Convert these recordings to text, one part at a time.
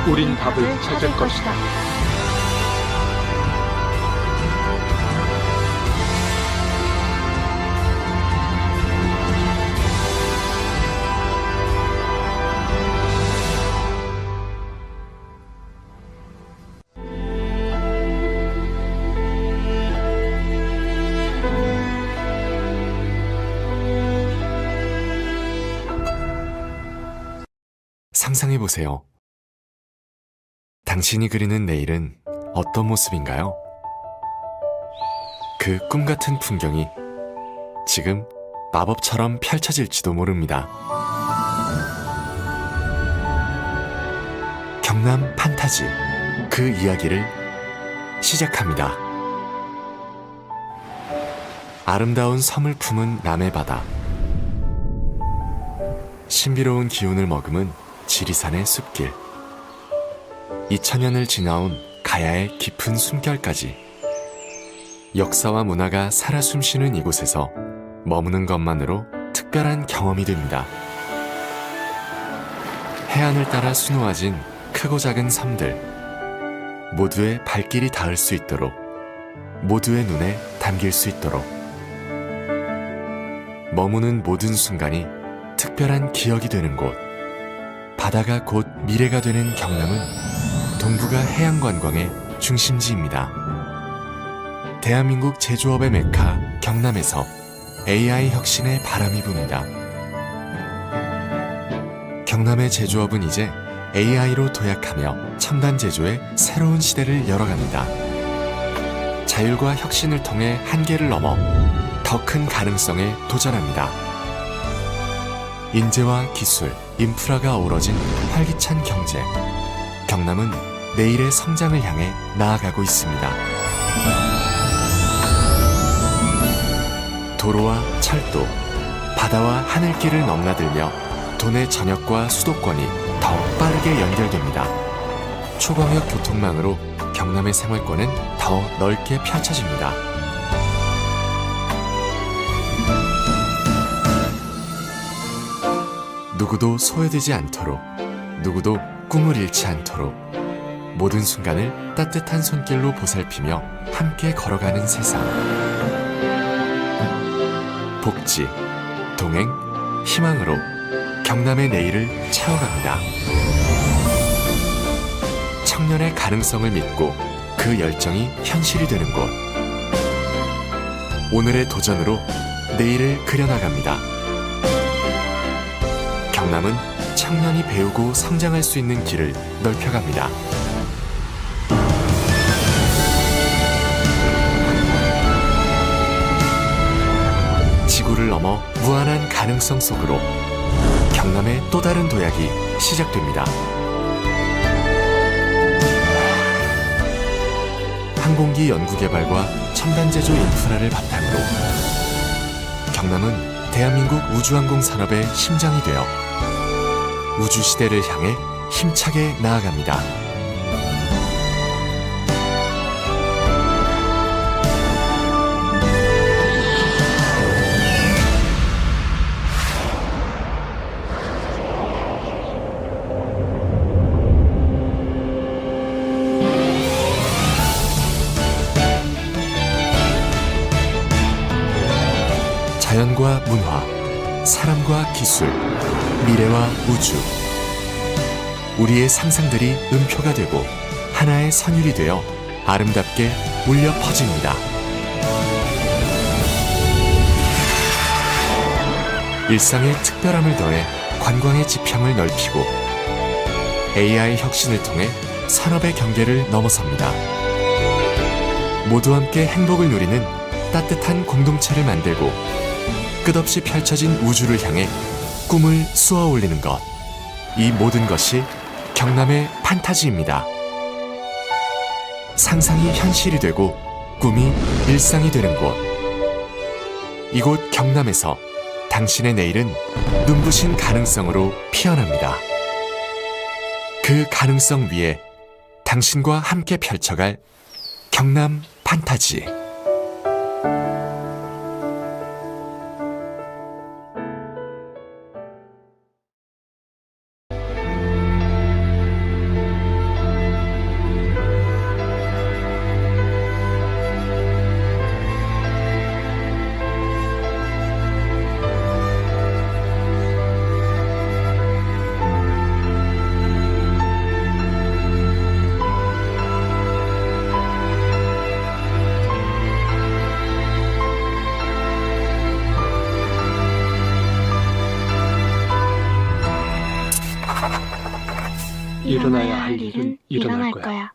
우린 답을 찾을 것이다. 상상해보세요. 당신이 그리는 내일은 어떤 모습인가요? 그 꿈같은 풍경이 지금 마법처럼 펼쳐질지도 모릅니다. 경남 판타지, 그 이야기를 시작합니다. 아름다운 섬을 품은 남해 바다, 신비로운 기운을 머금은 지리산의 숲길, 2000년을 지나온 가야의 깊은 숨결까지 역사와 문화가 살아 숨쉬는 이곳에서 머무는 것만으로 특별한 경험이 됩니다. 해안을 따라 수놓아진 크고 작은 섬들, 모두의 발길이 닿을 수 있도록, 모두의 눈에 담길 수 있도록, 머무는 모든 순간이 특별한 기억이 되는 곳, 바다가 곧 미래가 되는 경남은 동북아 해양 관광의 중심지입니다. 대한민국 제조업의 메카 경남에서 AI 혁신의 바람이 붑니다. 경남의 제조업은 이제 AI로 도약하며 첨단 제조의 새로운 시대를 열어갑니다. 자율과 혁신을 통해 한계를 넘어 더 큰 가능성에 도전합니다. 인재와 기술, 인프라가 어우러진 활기찬 경제. 경남은 내일의 성장을 향해 나아가고 있습니다. 도로와 철도, 바다와 하늘길을 넘나들며 도내 전역과 수도권이 더 빠르게 연결됩니다. 초광역 교통망으로 경남의 생활권은 더 넓게 펼쳐집니다. 누구도 소외되지 않도록, 누구도 꿈을 잃지 않도록 모든 순간을 따뜻한 손길로 보살피며 함께 걸어가는 세상. 복지, 동행, 희망으로 경남의 내일을 채워갑니다. 청년의 가능성을 믿고 그 열정이 현실이 되는 곳. 오늘의 도전으로 내일을 그려나갑니다. 경남은 청년이 배우고 성장할 수 있는 길을 넓혀갑니다. 지구를 넘어 무한한 가능성 속으로 경남의 또 다른 도약이 시작됩니다. 항공기 연구개발과 첨단 제조 인프라를 바탕으로 경남은 대한민국 우주항공 산업의 심장이 되어 우주시대를 향해 힘차게 나아갑니다. 자연과 문화, 사람과 기술, 미래와 우주. 우리의 상상들이 음표가 되고 하나의 선율이 되어 아름답게 울려 퍼집니다. 일상의 특별함을 더해 관광의 지평을 넓히고 AI 혁신을 통해 산업의 경계를 넘어섭니다. 모두 함께 행복을 누리는 따뜻한 공동체를 만들고 끝없이 펼쳐진 우주를 향해 꿈을 쏘아 올리는 것. 이 모든 것이 경남의 판타지입니다. 상상이 현실이 되고 꿈이 일상이 되는 곳. 이곳 경남에서 당신의 내일은 눈부신 가능성으로 피어납니다. 그 가능성 위에 당신과 함께 펼쳐갈 경남 판타지. 일어나야 할 일은 일어날 거야.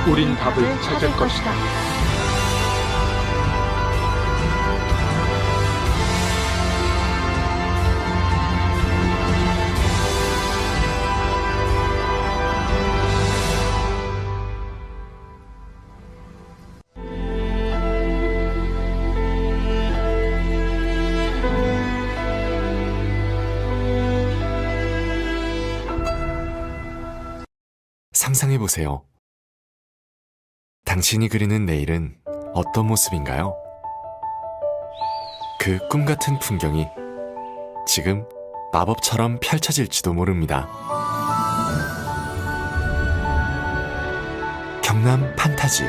우린 답을 찾을 것이다. 상상해보세요. 당신이 그리는 내일은 어떤 모습인가요? 그 꿈같은 풍경이 지금 마법처럼 펼쳐질지도 모릅니다. 경남 판타지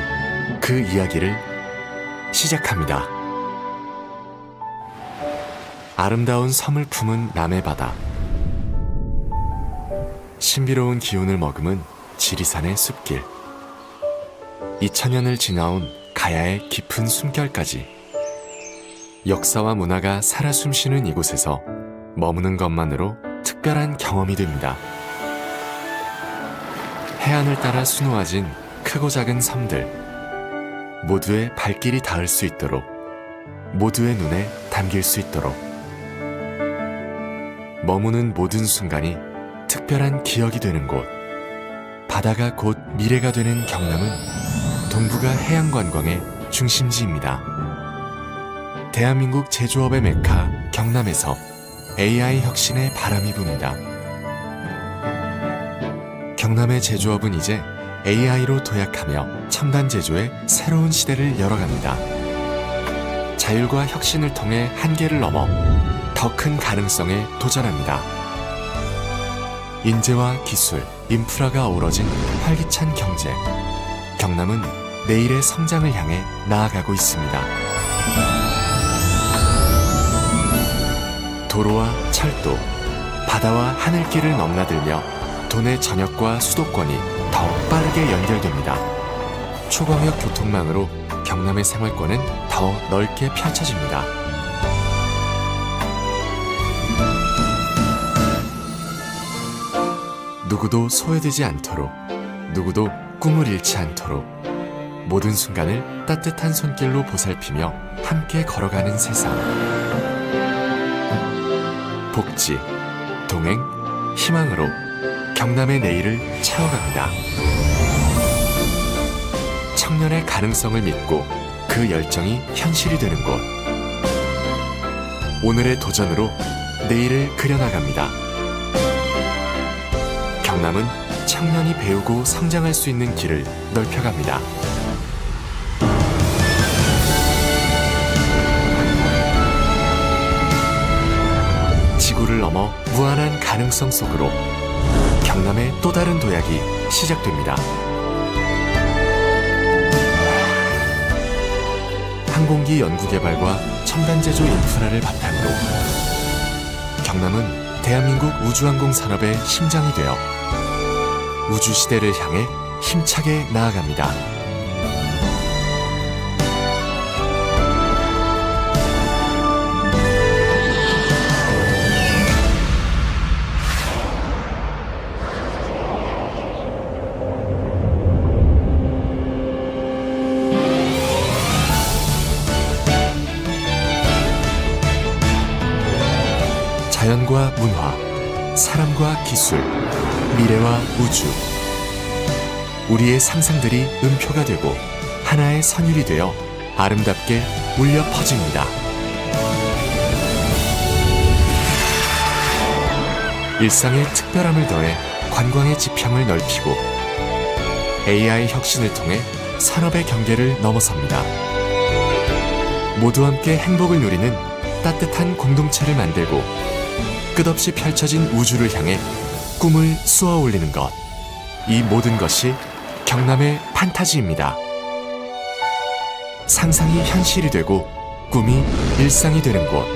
그 이야기를 시작합니다. 아름다운 섬을 품은 남해 바다, 신비로운 기운을 머금은 지리산의 숲길, 2000년을 지나온 가야의 깊은 숨결까지 역사와 문화가 살아 숨쉬는 이곳에서 머무는 것만으로 특별한 경험이 됩니다. 해안을 따라 수놓아진 크고 작은 섬들, 모두의 발길이 닿을 수 있도록, 모두의 눈에 담길 수 있도록, 머무는 모든 순간이 특별한 기억이 되는 곳, 바다가 곧 미래가 되는 경남은 동북아 해양관광의 중심지입니다. 대한민국 제조업의 메카 경남에서 AI 혁신의 바람이 붑니다. 경남의 제조업은 이제 AI로 도약하며 첨단 제조의 새로운 시대를 열어갑니다. 자율과 혁신을 통해 한계를 넘어 더 큰 가능성에 도전합니다. 인재와 기술, 인프라가 어우러진 활기찬 경제. 경남은 내일의 성장을 향해 나아가고 있습니다. 도로와 철도, 바다와 하늘길을 넘나들며 도내 전역과 수도권이 더 빠르게 연결됩니다. 초광역 교통망으로 경남의 생활권은 더 넓게 펼쳐집니다. 누구도 소외되지 않도록, 누구도 꿈을 잃지 않도록, 모든 순간을 따뜻한 손길로 보살피며 함께 걸어가는 세상. 복지, 동행, 희망으로 경남의 내일을 채워갑니다. 청년의 가능성을 믿고 그 열정이 현실이 되는 곳. 오늘의 도전으로 내일을 그려나갑니다. 경남은 청년이 배우고 성장할 수 있는 길을 넓혀갑니다. 지구를 넘어 무한한 가능성 속으로 경남의 또 다른 도약이 시작됩니다. 항공기 연구개발과 첨단 제조 인프라를 바탕으로 경남은 대한민국 우주항공 산업의 심장이 되어 우주 시대를 향해 힘차게 나아갑니다. 자연과 문화, 사람과 기술, 미래와 우주. 우리의 상상들이 음표가 되고 하나의 선율이 되어 아름답게 울려 퍼집니다. 일상의 특별함을 더해 관광의 지평을 넓히고 AI 혁신을 통해 산업의 경계를 넘어섭니다. 모두 함께 행복을 누리는 따뜻한 공동체를 만들고 끝없이 펼쳐진 우주를 향해 꿈을 쏘아 올리는 것. 이 모든 것이 경남의 판타지입니다. 상상이 현실이 되고 꿈이 일상이 되는 곳.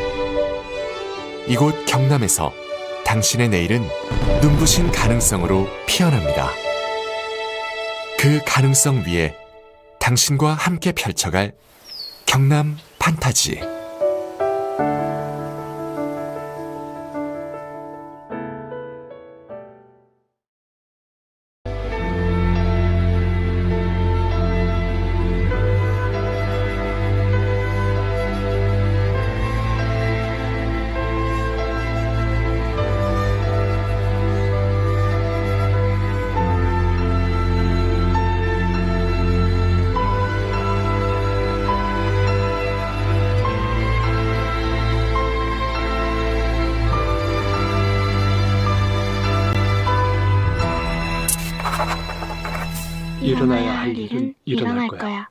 이곳 경남에서 당신의 내일은 눈부신 가능성으로 피어납니다. 그 가능성 위에 당신과 함께 펼쳐갈 경남 판타지. 일어나야 할 일은 일어날 거야.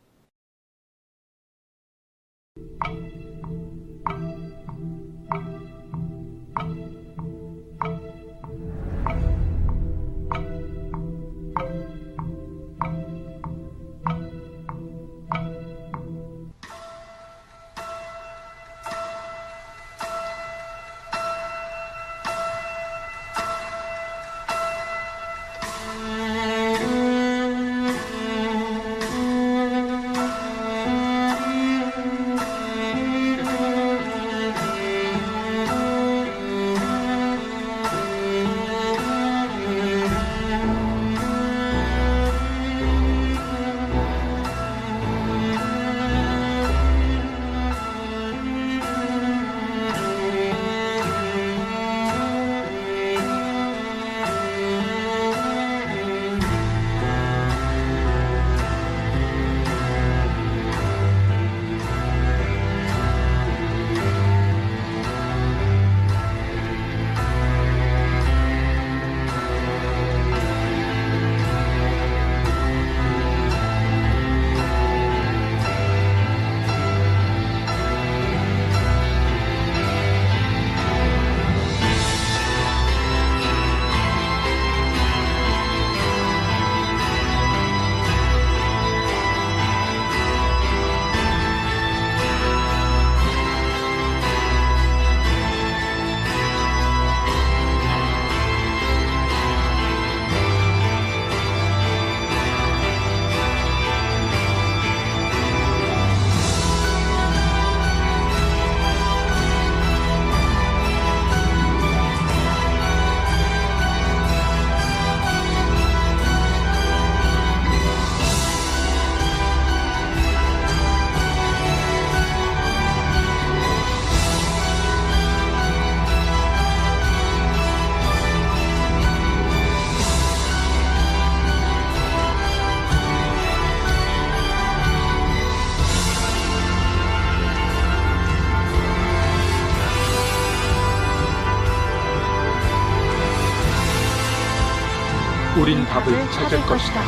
우린 답을 찾을 것이다.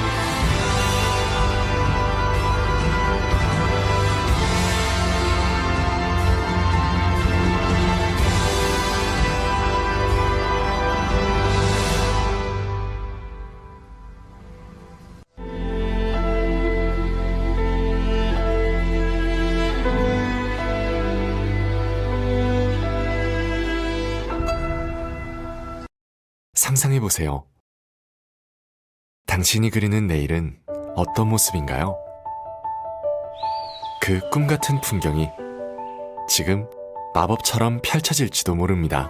상상해보세요. 당신이 그리는 내일은 어떤 모습인가요? 그 꿈같은 풍경이 지금 마법처럼 펼쳐질지도 모릅니다.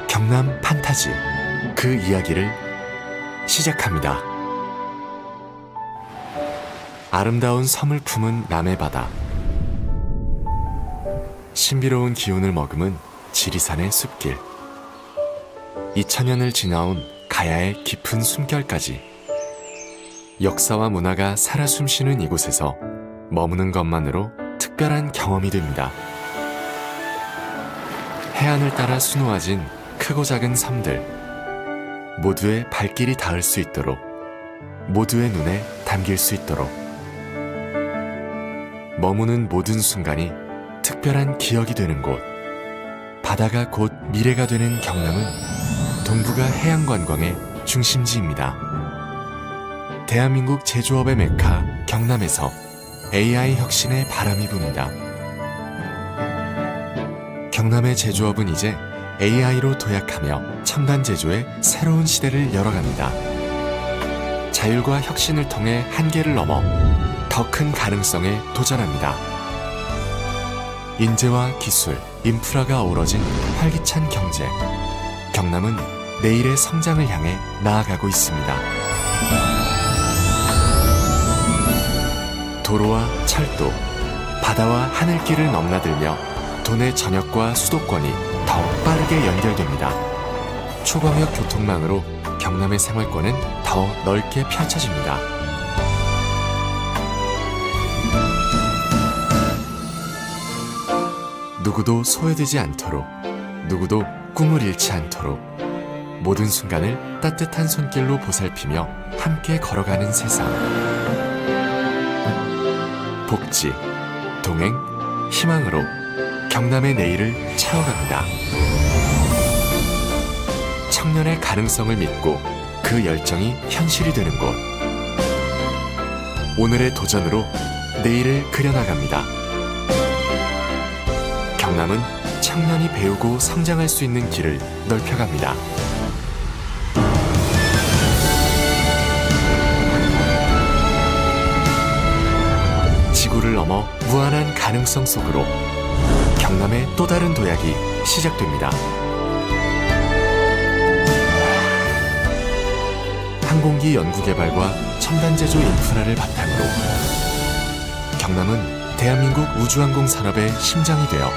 경남 판타지, 그 이야기를 시작합니다. 아름다운 섬을 품은 남해 바다, 신비로운 기운을 머금은 지리산의 숲길, 2000년을 지나온 가야의 깊은 숨결까지 역사와 문화가 살아 숨쉬는 이곳에서 머무는 것만으로 특별한 경험이 됩니다. 해안을 따라 수놓아진 크고 작은 섬들, 모두의 발길이 닿을 수 있도록, 모두의 눈에 담길 수 있도록, 머무는 모든 순간이 특별한 기억이 되는 곳, 바다가 곧 미래가 되는 경남은 동북아 해양 관광의 중심지입니다. 대한민국 제조업의 메카 경남에서 AI 혁신의 바람이 붑니다. 경남의 제조업은 이제 AI로 도약하며 첨단 제조의 새로운 시대를 열어갑니다. 자율과 혁신을 통해 한계를 넘어 더 큰 가능성에 도전합니다. 인재와 기술, 인프라가 어우러진 활기찬 경제. 경남은 내일의 성장을 향해 나아가고 있습니다. 도로와 철도, 바다와 하늘길을 넘나들며 도내 전역과 수도권이 더 빠르게 연결됩니다. 초광역 교통망으로 경남의 생활권은 더 넓게 펼쳐집니다. 누구도 소외되지 않도록, 누구도 꿈을 잃지 않도록 모든 순간을 따뜻한 손길로 보살피며 함께 걸어가는 세상. 복지, 동행, 희망으로 경남의 내일을 채워갑니다. 청년의 가능성을 믿고 그 열정이 현실이 되는 곳. 오늘의 도전으로 내일을 그려나갑니다. 경남은 청년이 배우고 성장할 수 있는 길을 넓혀갑니다. 지구를 넘어 무한한 가능성 속으로 경남의 또 다른 도약이 시작됩니다. 항공기 연구개발과 첨단 제조 인프라를 바탕으로 경남은 대한민국 우주항공 산업의 심장이 되어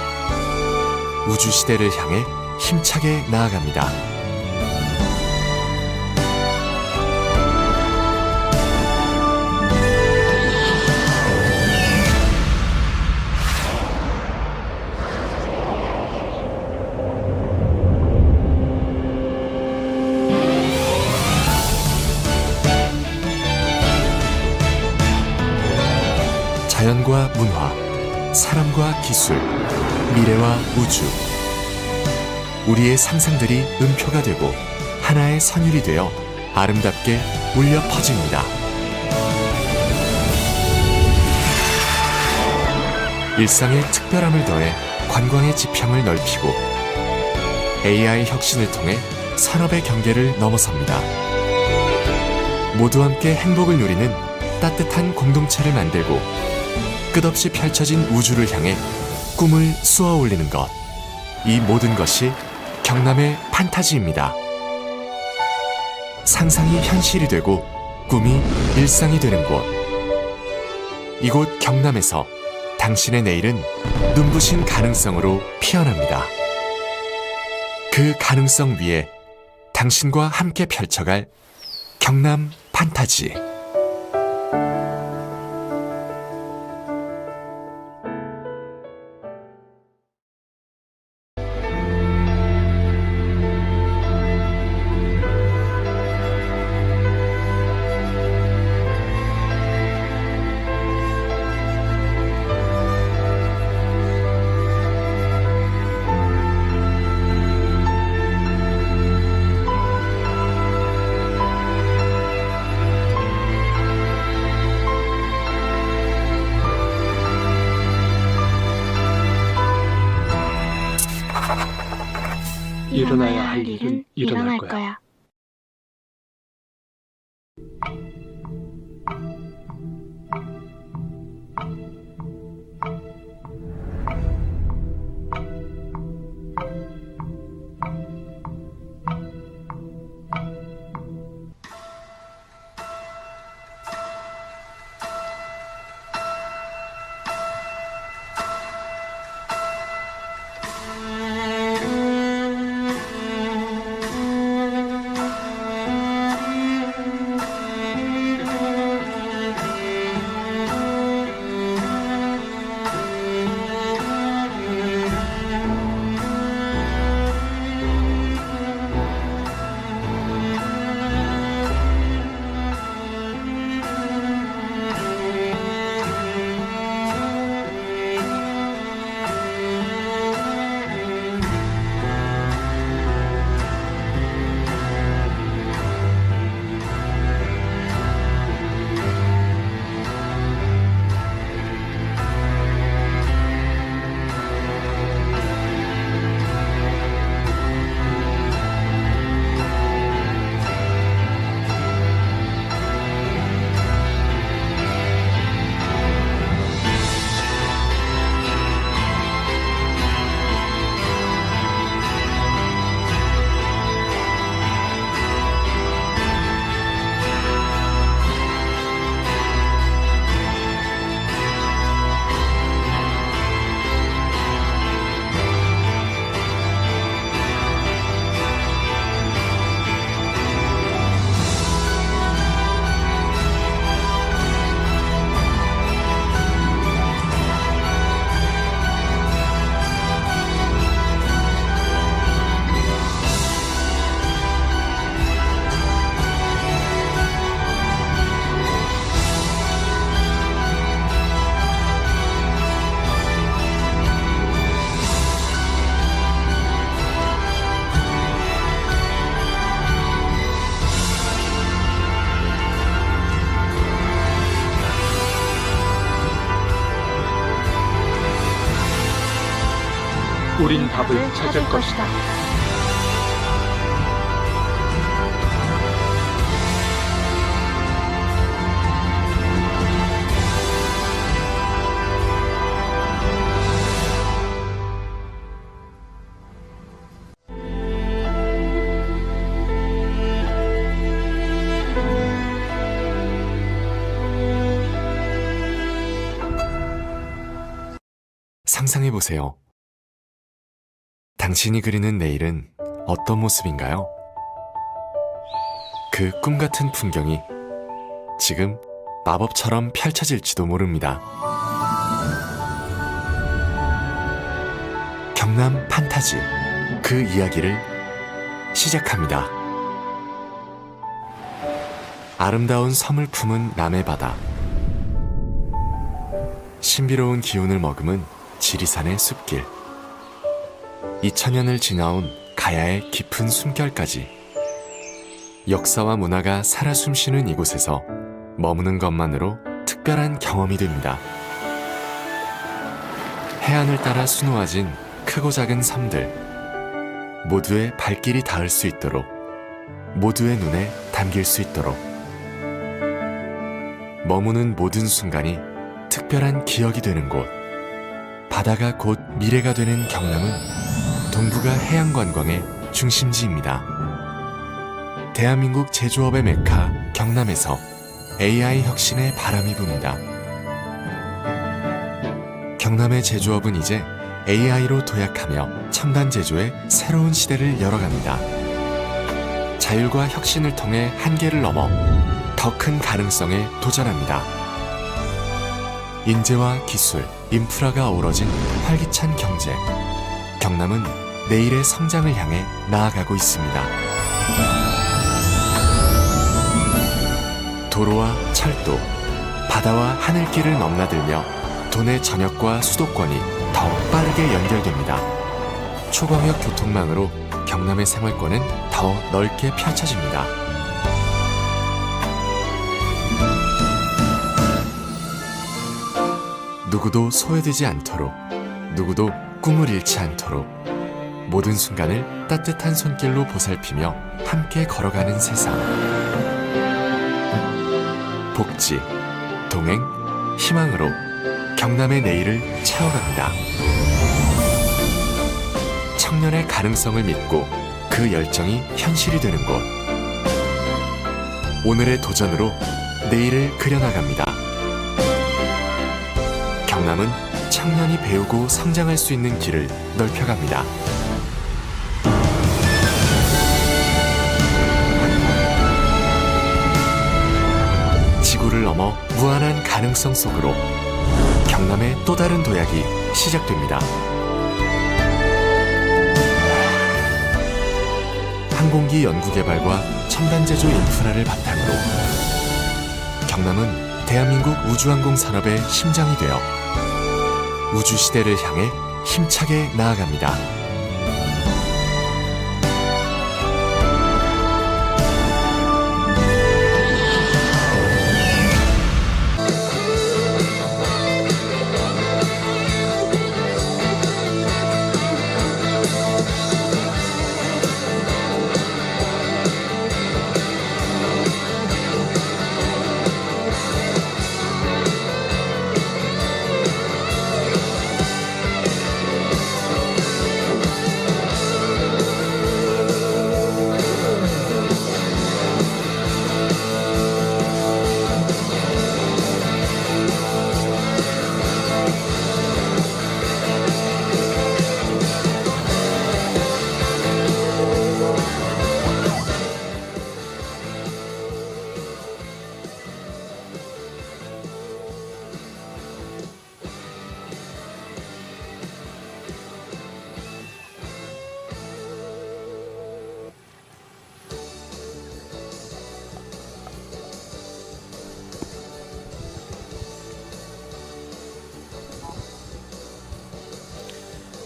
우주시대를 향해 힘차게 나아갑니다. 자연과 문화, 사람과 기술, 미래와 우주. 우리의 상상들이 음표가 되고 하나의 선율이 되어 아름답게 울려 퍼집니다. 일상의 특별함을 더해 관광의 지평을 넓히고 AI 혁신을 통해 산업의 경계를 넘어섭니다. 모두 함께 행복을 누리는 따뜻한 공동체를 만들고 끝없이 펼쳐진 우주를 향해 꿈을 쏘아 올리는 것. 이 모든 것이 경남의 판타지입니다. 상상이 현실이 되고 꿈이 일상이 되는 곳. 이곳 경남에서 당신의 내일은 눈부신 가능성으로 피어납니다. 그 가능성 위에 당신과 함께 펼쳐갈 경남 판타지. 일어나야 할 일은 일어날 거야. 우린 답을 찾을 것이다. 상상해보세요. 당신이 그리는 내일은 어떤 모습인가요? 그 꿈같은 풍경이 지금 마법처럼 펼쳐질지도 모릅니다. 경남 판타지, 그 이야기를 시작합니다. 아름다운 섬을 품은 남해 바다, 신비로운 기운을 머금은 지리산의 숲길, 2000년을 지나온 가야의 깊은 숨결까지 역사와 문화가 살아 숨쉬는 이곳에서 머무는 것만으로 특별한 경험이 됩니다. 해안을 따라 수놓아진 크고 작은 섬들, 모두의 발길이 닿을 수 있도록, 모두의 눈에 담길 수 있도록, 머무는 모든 순간이 특별한 기억이 되는 곳, 바다가 곧 미래가 되는 경남은 동북아 해양관광의 중심지입니다. 대한민국 제조업의 메카 경남에서 AI 혁신의 바람이 붑니다. 경남의 제조업은 이제 AI로 도약하며 첨단 제조의 새로운 시대를 열어갑니다. 자율과 혁신을 통해 한계를 넘어 더 큰 가능성에 도전합니다. 인재와 기술, 인프라가 어우러진 활기찬 경제, 경남은 내일의 성장을 향해 나아가고 있습니다. 도로와 철도, 바다와 하늘길을 넘나들며 도내 전역과 수도권이 더 빠르게 연결됩니다. 초광역 교통망으로 경남의 생활권은 더 넓게 펼쳐집니다. 누구도 소외되지 않도록, 누구도 꿈을 잃지 않도록, 모든 순간을 따뜻한 손길로 보살피며 함께 걸어가는 세상. 복지, 동행, 희망으로 경남의 내일을 채워갑니다. 청년의 가능성을 믿고 그 열정이 현실이 되는 곳. 오늘의 도전으로 내일을 그려나갑니다. 경남은 청년이 배우고 성장할 수 있는 길을 넓혀갑니다. 지구를 넘어 무한한 가능성 속으로 경남의 또 다른 도약이 시작됩니다. 항공기 연구개발과 첨단 제조 인프라를 바탕으로 경남은 대한민국 우주항공 산업의 심장이 되어 우주 시대를 향해 힘차게 나아갑니다.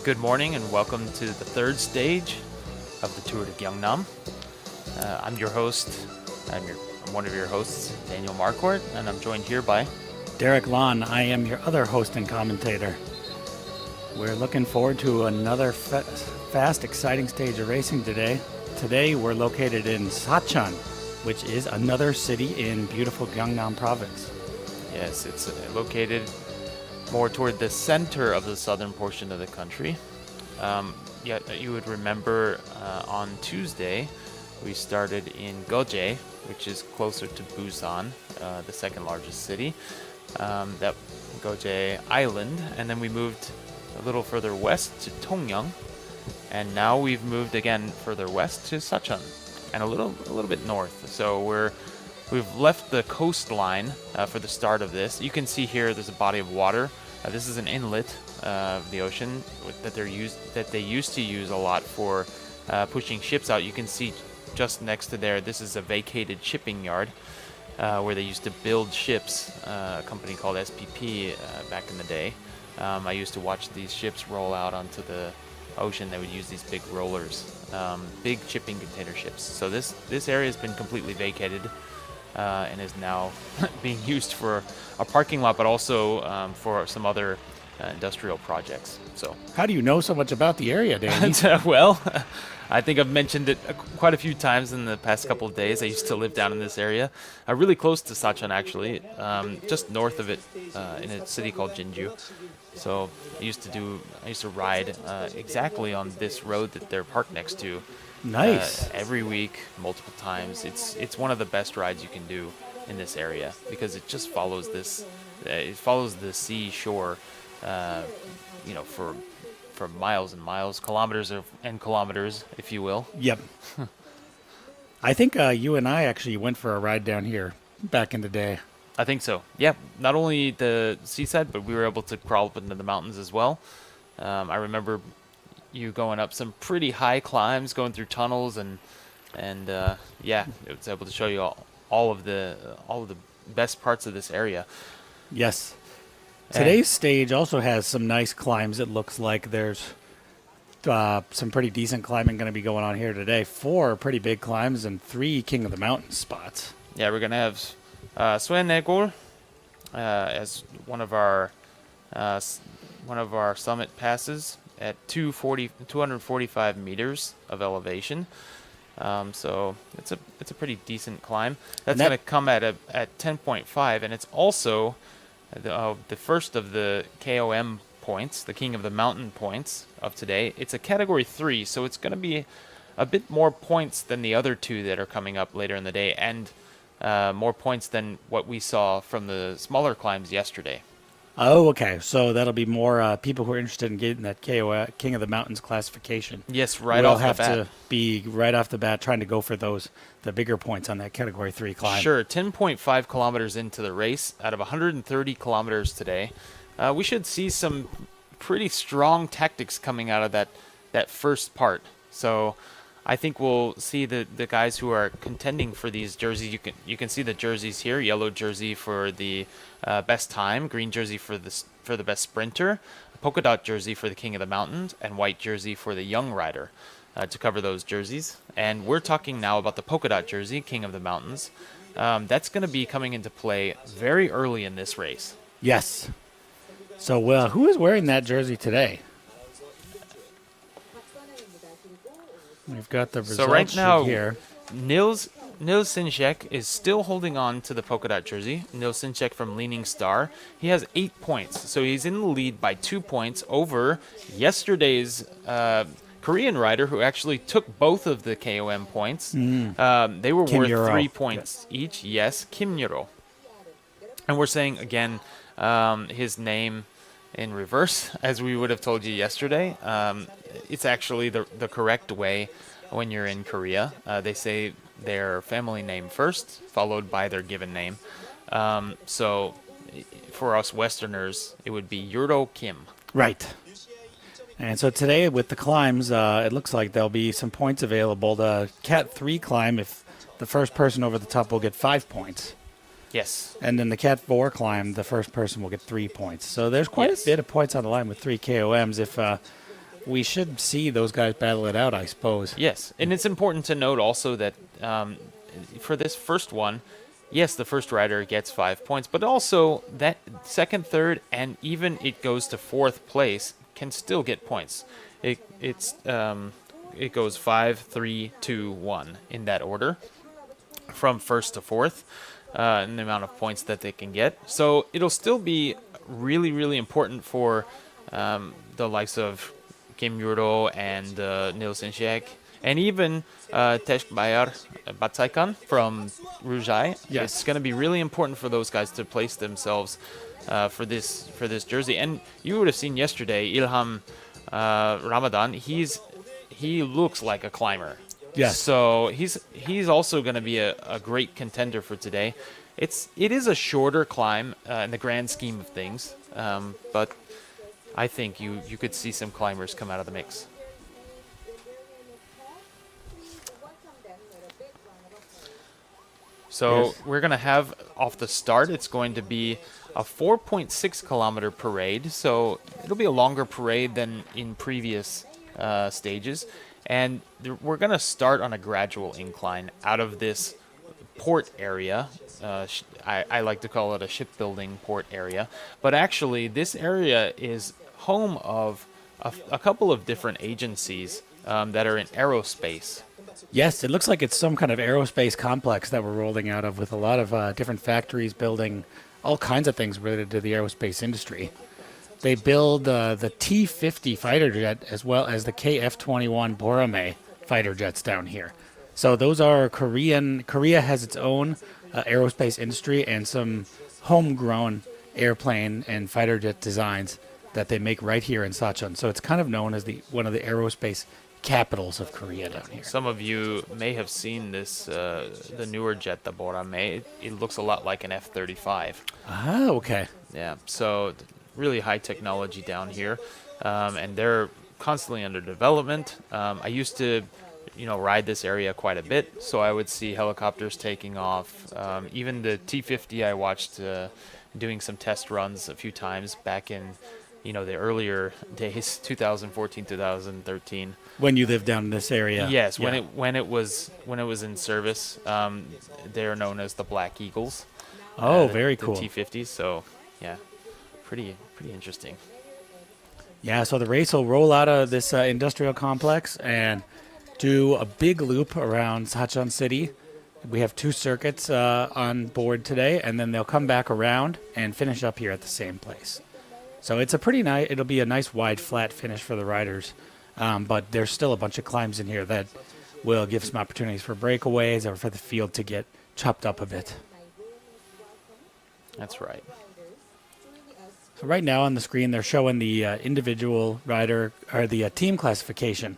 Good morning and welcome to the third stage of the tour to Gyeongnam. I'm your host, I'm one of your hosts, Daniel Marquardt, and I'm joined here by Derek Lon. I am your other host and commentator. We're looking forward to another fast, exciting stage of racing today. Today we're located in SaCheon, which is another city in beautiful Gyeongnam province. Yes, it's located more toward the center of the southern portion of the country. You would remember on Tuesday we started in Gyeongje, which is closer to Busan, the second largest city, that Gyeongje Island, and then we moved a little further west to Tongyeong, and now we've moved again further west to SaCheon, and a little bit north. So we've left the coastline for the start of this. You can see here there's a body of water. This is an inlet of the ocean that they used to use a lot for pushing ships out. You can see just next to there, this is a vacated shipping yard where they used to build ships, a company called SPP back in the day. I used to watch these ships roll out onto the ocean. They would use these big rollers, big shipping container ships. So this area has been completely vacated and is now being used for a parking lot, but also for some other industrial projects. So, How do you know so much about the area, Danny? well, I think I've mentioned it quite a few times in the past couple of days. I used to live down in this area, really close to SaCheon actually, just north of it, in a city called Jinju. So I used to ride exactly on this road that they're parked next to. Nice. Every week, multiple times. It's one of the best rides you can do in this area because it just follows this. It follows the seashore, for miles and miles, kilometers and kilometers, if you will. Yep. I think you and I actually went for a ride down here back in the day. I think so. Yeah, not only the seaside, but we were able to crawl up into the mountains as well. I remember you going up some pretty high climbs, going through tunnels, and it was able to show you all of the best parts of this area. Yes. Today's stage also has some nice climbs. It looks like there's some pretty decent climbing going to be going on here today. 4 pretty big climbs and 3 King of the Mountain spots. Yeah, we're gonna have Suenegol as one of our summit passes. at 245 meters of elevation. So it's a pretty decent climb. That's that- going to come at 10.5, and it's also the first of the KOM points, the King of the Mountain points of today. It's a Category 3, so it's going to be a bit more points than the other two that are coming up later in the day, and more points than what we saw from the smaller climbs yesterday. Oh, okay. So that'll be more people who are interested in getting that KO King of the Mountains classification. Yes, right will off the have bat. to be right off the bat trying to go for the bigger points on that Category 3 climb. Sure, 10.5 kilometers into the race out of 130 kilometers today. We should see some pretty strong tactics coming out of that first part. So I think we'll see the guys who are contending for these jerseys. You can see the jerseys here: yellow jersey for the best time, green jersey for the best sprinter, a polka dot jersey for the King of the Mountains, and white jersey for the young rider. To cover those jerseys. And we're talking now about the polka dot jersey, King of the Mountains. That's going to be coming into play very early in this race. Yes. So, who is wearing that jersey today? We've got the results So right now, sheet here. Nils Sinchek is still holding on to the polka dot jersey. Nils Sinchek from Leaning Star. He has 8 points, so he's in the lead by 2 points over yesterday's Korean rider who actually took both of the KOM points. They were Kim worth Euro. 3 points each. Yes, Kim Euro. And we're saying again his name in reverse, as we would have told you yesterday. It's actually the correct way when you're in Korea. They say their family name first, followed by their given name. So for us Westerners, it would be Euro Kim. Right. And so today with the climbs, it looks like there'll be some points available. The Cat 3 climb, if the first person over the top will get 5 points. Yes. And then the Cat 4 climb, the first person will get 3 points. So there's quite Yes. a bit of points on the line with 3 KOMs. If we should see those guys battle it out, I suppose. Yes, and it's important to note also that for this first one, yes, the first rider gets 5 points, but also that second, third, and even it goes to fourth place can still get points. It goes 5, 3, 2, 1 in that order from first to fourth, in the amount of points that they can get. So it'll still be really, really important for the likes of Kim Yuro and Nils Sinchek, and even Tesh Bayar Batsaikan from Rujai. Yes. It's going to be really important for those guys to place themselves for this jersey. And you would have seen yesterday, Ilham Ramadan. He looks like a climber. Yes. So he's also going to be a great contender for today. It is a shorter climb in the grand scheme of things, but I think you could see some climbers come out of the mix. So Yes. we're going to have, off the start, it's going to be a 4.6 kilometer parade. So it'll be a longer parade than in previous stages. And we're going to start on a gradual incline out of this port area. I like to call it a shipbuilding port area. But actually, this area is home of a couple of different agencies that are in aerospace. Yes, it looks like it's some kind of aerospace complex that we're rolling out of with a lot of different factories building all kinds of things related to the aerospace industry. They build the T-50 fighter jet as well as the KF-21 Borame fighter jets down here. So those are Korean. Korea has its own aerospace industry and some homegrown airplane and fighter jet designs that they make right here in SaCheon. So it's kind of known as one of the aerospace capitals of Korea down here. Some of you may have seen this, the newer jet, the Borame. It looks a lot like an F-35. Ah, okay. Yeah, so really high technology down here, and they're constantly under development. I used to, ride this area quite a bit, so I would see helicopters taking off. Even the T-50, I watched doing some test runs a few times back in, the earlier days, 2014, 2013. When you live down in this area. Yes, Yeah. when it was in service, they're known as the Black Eagles. Oh, the- very the cool. T-50s. So, yeah, pretty interesting. Yeah, so the race will roll out of this industrial complex and do a big loop around SaCheon City. We have 2 circuits on board today, and then they'll come back around and finish up here at the same place. So it's a pretty nice. It'll be a nice wide flat finish for the riders, but there's still a bunch of climbs in here that will give some opportunities for breakaways or for the field to get chopped up a bit. That's right. So right now on the screen, they're showing the individual rider or the team classification,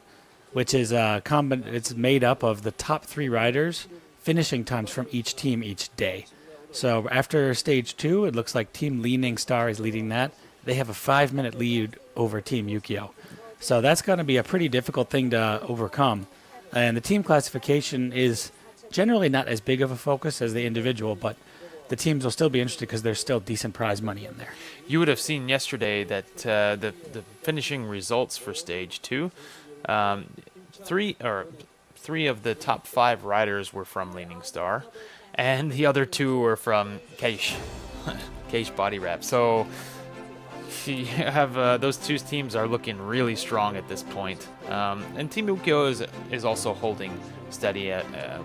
which is it's made up of the top 3 riders finishing times from each team each day. So after stage 2, it looks like Team Leaning Star is leading that. They have a 5-minute lead over Team Yukio. So that's going to be a pretty difficult thing to overcome. And the team classification is generally not as big of a focus as the individual, but the teams will still be interested because there's still decent prize money in there. You would have seen yesterday that the finishing results for stage 2, 3 of the top 5 riders were from Leaning Star, and the other 2 were from Keish Body Wrap. So you have those 2 teams are looking really strong at this point. And Team Ukyo is also holding steady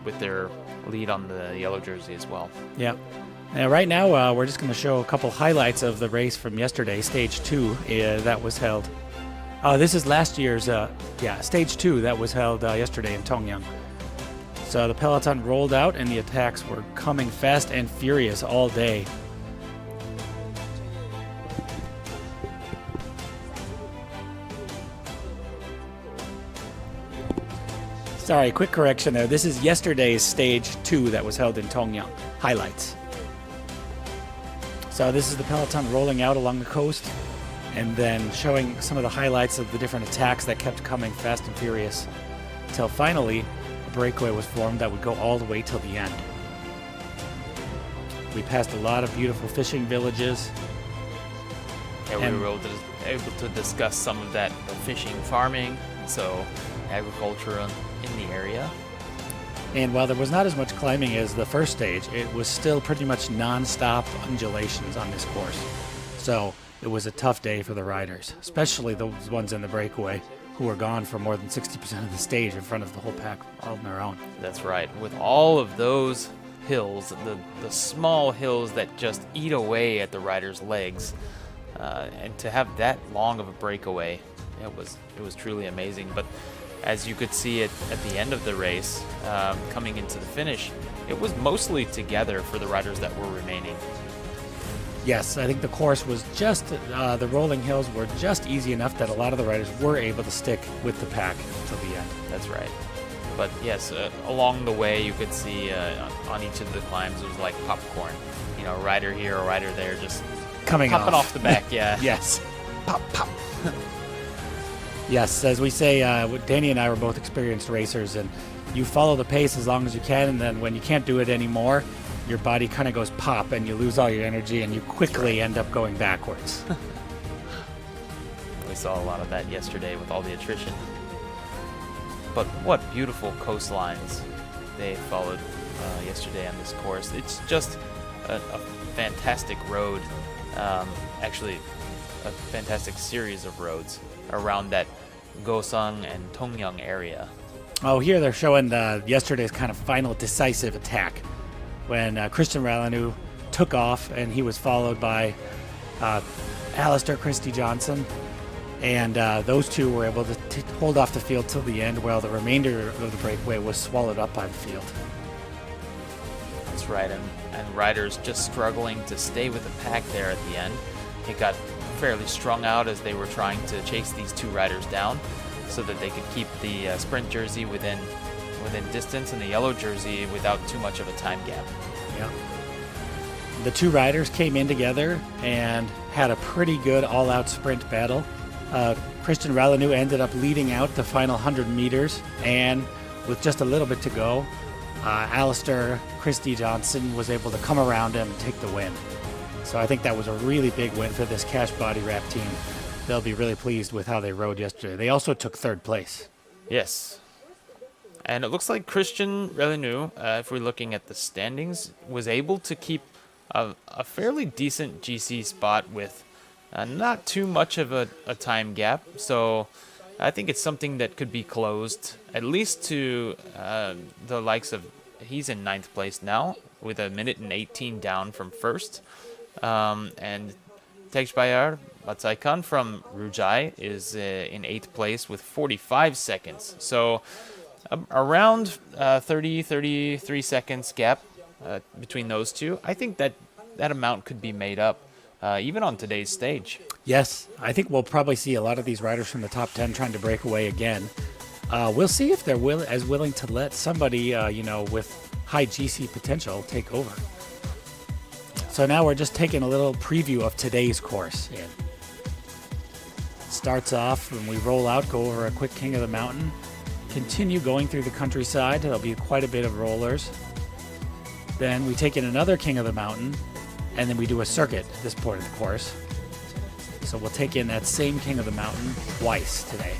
with their lead on the yellow jersey as well. Yeah. Now, right now, we're just going to show a couple highlights of the race from yesterday, stage 2, that was held. This is last year's, stage 2 that was held yesterday in Tongyang. So the peloton rolled out and the attacks were coming fast and furious all day. Sorry, quick correction there. This is yesterday's stage 2 that was held in Tongyang. Highlights. So this is the peloton rolling out along the coast and then showing some of the highlights of the different attacks that kept coming fast and furious until finally a breakaway was formed that would go all the way till the end. We passed a lot of beautiful fishing villages. Yeah, we were able to discuss some of that fishing, farming, so agriculture in the area. And while there was not as much climbing as the first stage, it was still pretty much non-stop undulations on this course. So it was a tough day for the riders, especially those ones in the breakaway who were gone for more than 60% of the stage in front of the whole pack all on their own. That's right. With all of those hills, the small hills that just eat away at the riders' legs, and to have that long of a breakaway, it was truly amazing. But as you could see at the end of the race, coming into the finish, it was mostly together for the riders that were remaining. Yes, I think the course was just, the rolling hills were just easy enough that a lot of the riders were able to stick with the pack until the end. That's right. But yes, along the way, you could see on each of the climbs, it was like popcorn. You know, rider here, a rider there, just popping off the back, yeah. Yes. Pop, pop. Yes, as we say, Danny and I were both experienced racers, and you follow the pace as long as you can, and then when you can't do it anymore, your body kind of goes pop, and you lose all your energy, and you quickly end up going backwards. We saw a lot of that yesterday with all the attrition. But what beautiful coastlines they followed yesterday on this course. It's just a fantastic road, actually a fantastic series of roads around that Gosang and Tongyang area. Oh, here they're showing yesterday's kind of final decisive attack when Christian Ralanu took off, and he was followed by Alistair Christie Johnson, and those 2 were able to hold off the field till the end, while the remainder of the breakaway was swallowed up by the field. That's right, and riders just struggling to stay with the pack there at the end. It got fairly strung out as they were trying to chase these 2 riders down so that they could keep the sprint jersey within distance and the yellow jersey without too much of a time gap. Yeah. The 2 riders came in together and had a pretty good all-out sprint battle. Christian Ralanu ended up leading out the final 100 meters, and with just a little bit to go, Alistair Christie Johnson was able to come around him and take the win. So I think that was a really big win for this Cash Body Wrap team. They'll be really pleased with how they rode yesterday. They also took 3rd place. Yes. And it looks like Christian Ralanu, if we're looking at the standings, was able to keep a fairly decent GC spot with not too much of a time gap, so I think it's something that could be closed, at least to the likes of, he's in 9th place now, with 1:18 down from first. And Taekbayar SaCheon from Rujai is in 8th place with 45 seconds. So around 33 seconds gap between those two. I think that amount could be made up even on today's stage. Yes, I think we'll probably see a lot of these riders from the top 10 trying to break away again. We'll see if they're willing to let somebody, with high GC potential take over. So now we're just taking a little preview of today's course. It starts off when we roll out, go over a quick King of the Mountain, continue going through the countryside. There'll be quite a bit of rollers. Then we take in another King of the Mountain, and then we do a circuit at this point of the course. So we'll take in that same King of the Mountain twice today.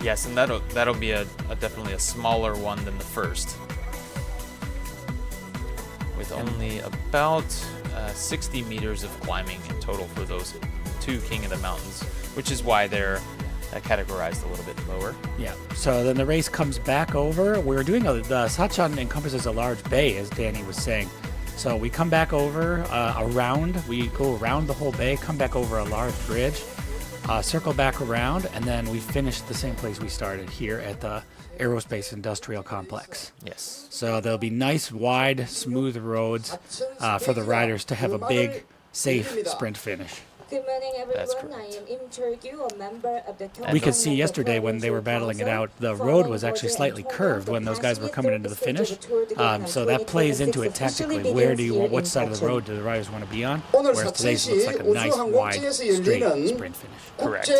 Yes, and that'll be a definitely a smaller one than the first, with only about 60 meters of climbing in total for those two King of the Mountains, which is why they're categorized a little bit lower. Yeah. So then the race comes back over. We're doing the SaCheon encompasses a large bay, as Danny was saying. So we come back over around. We go around the whole bay, come back over a large bridge, circle back around, and then we finish the same place we started here at the Aerospace Industrial Complex. Yes. So there'll be nice, wide, smooth roads for the riders to have a big, safe sprint finish. Good morning, everyone. That's correct. I am Im Chul-gyu, a member of the We could see yesterday when they were battling it out, the road was actually slightly curved when those guys were coming into the finish. So that plays into it tactically. What side of the road do the riders want to be on? Whereas today's looks like a nice, wide, straight sprint finish. Correct.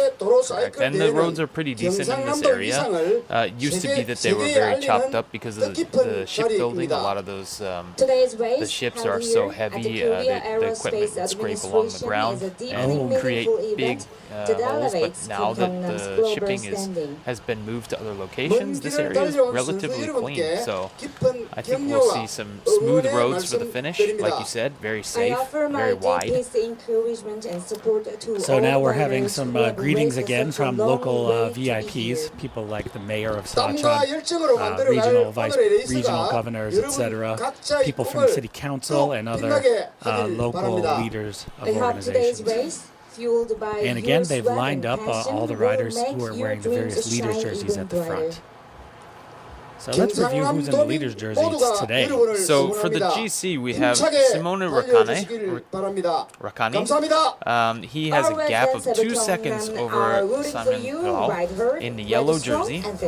And the roads are pretty decent in this area. It used to be that they were very chopped up because of the shipbuilding. A lot of those the ships are so heavy, the equipment would scrape along the ground and create big holes. But now that the shipping has been moved to other locations, this area is relatively clean. So I think we'll see some smooth roads for the finish, like you said, very safe, very wide. So now we're having some greetings again from local VIPs, people like the mayor of SaCheon, regional governors, etc., people from city council and other local leaders of organizations. And again, they've lined up all the riders who are wearing the various leaders' jerseys at the front. So let's review who's in the leaders' jerseys today. So for the GC, we have Simone Rakane. He has a gap of 2 seconds over Simon Lau in the yellow jersey. This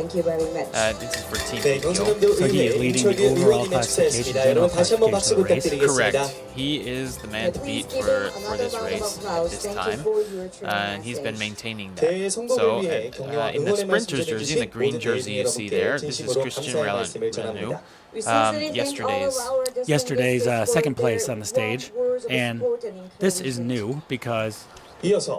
is for Team Tokyo. So he is leading the overall classification, general classification of the race. Correct. He is the man to beat for this race at this time, and he's been maintaining that. So in the sprinter's jersey, in the green jersey you see there, this is Christian Relanu. Yesterday's second place on the stage, and this is new because this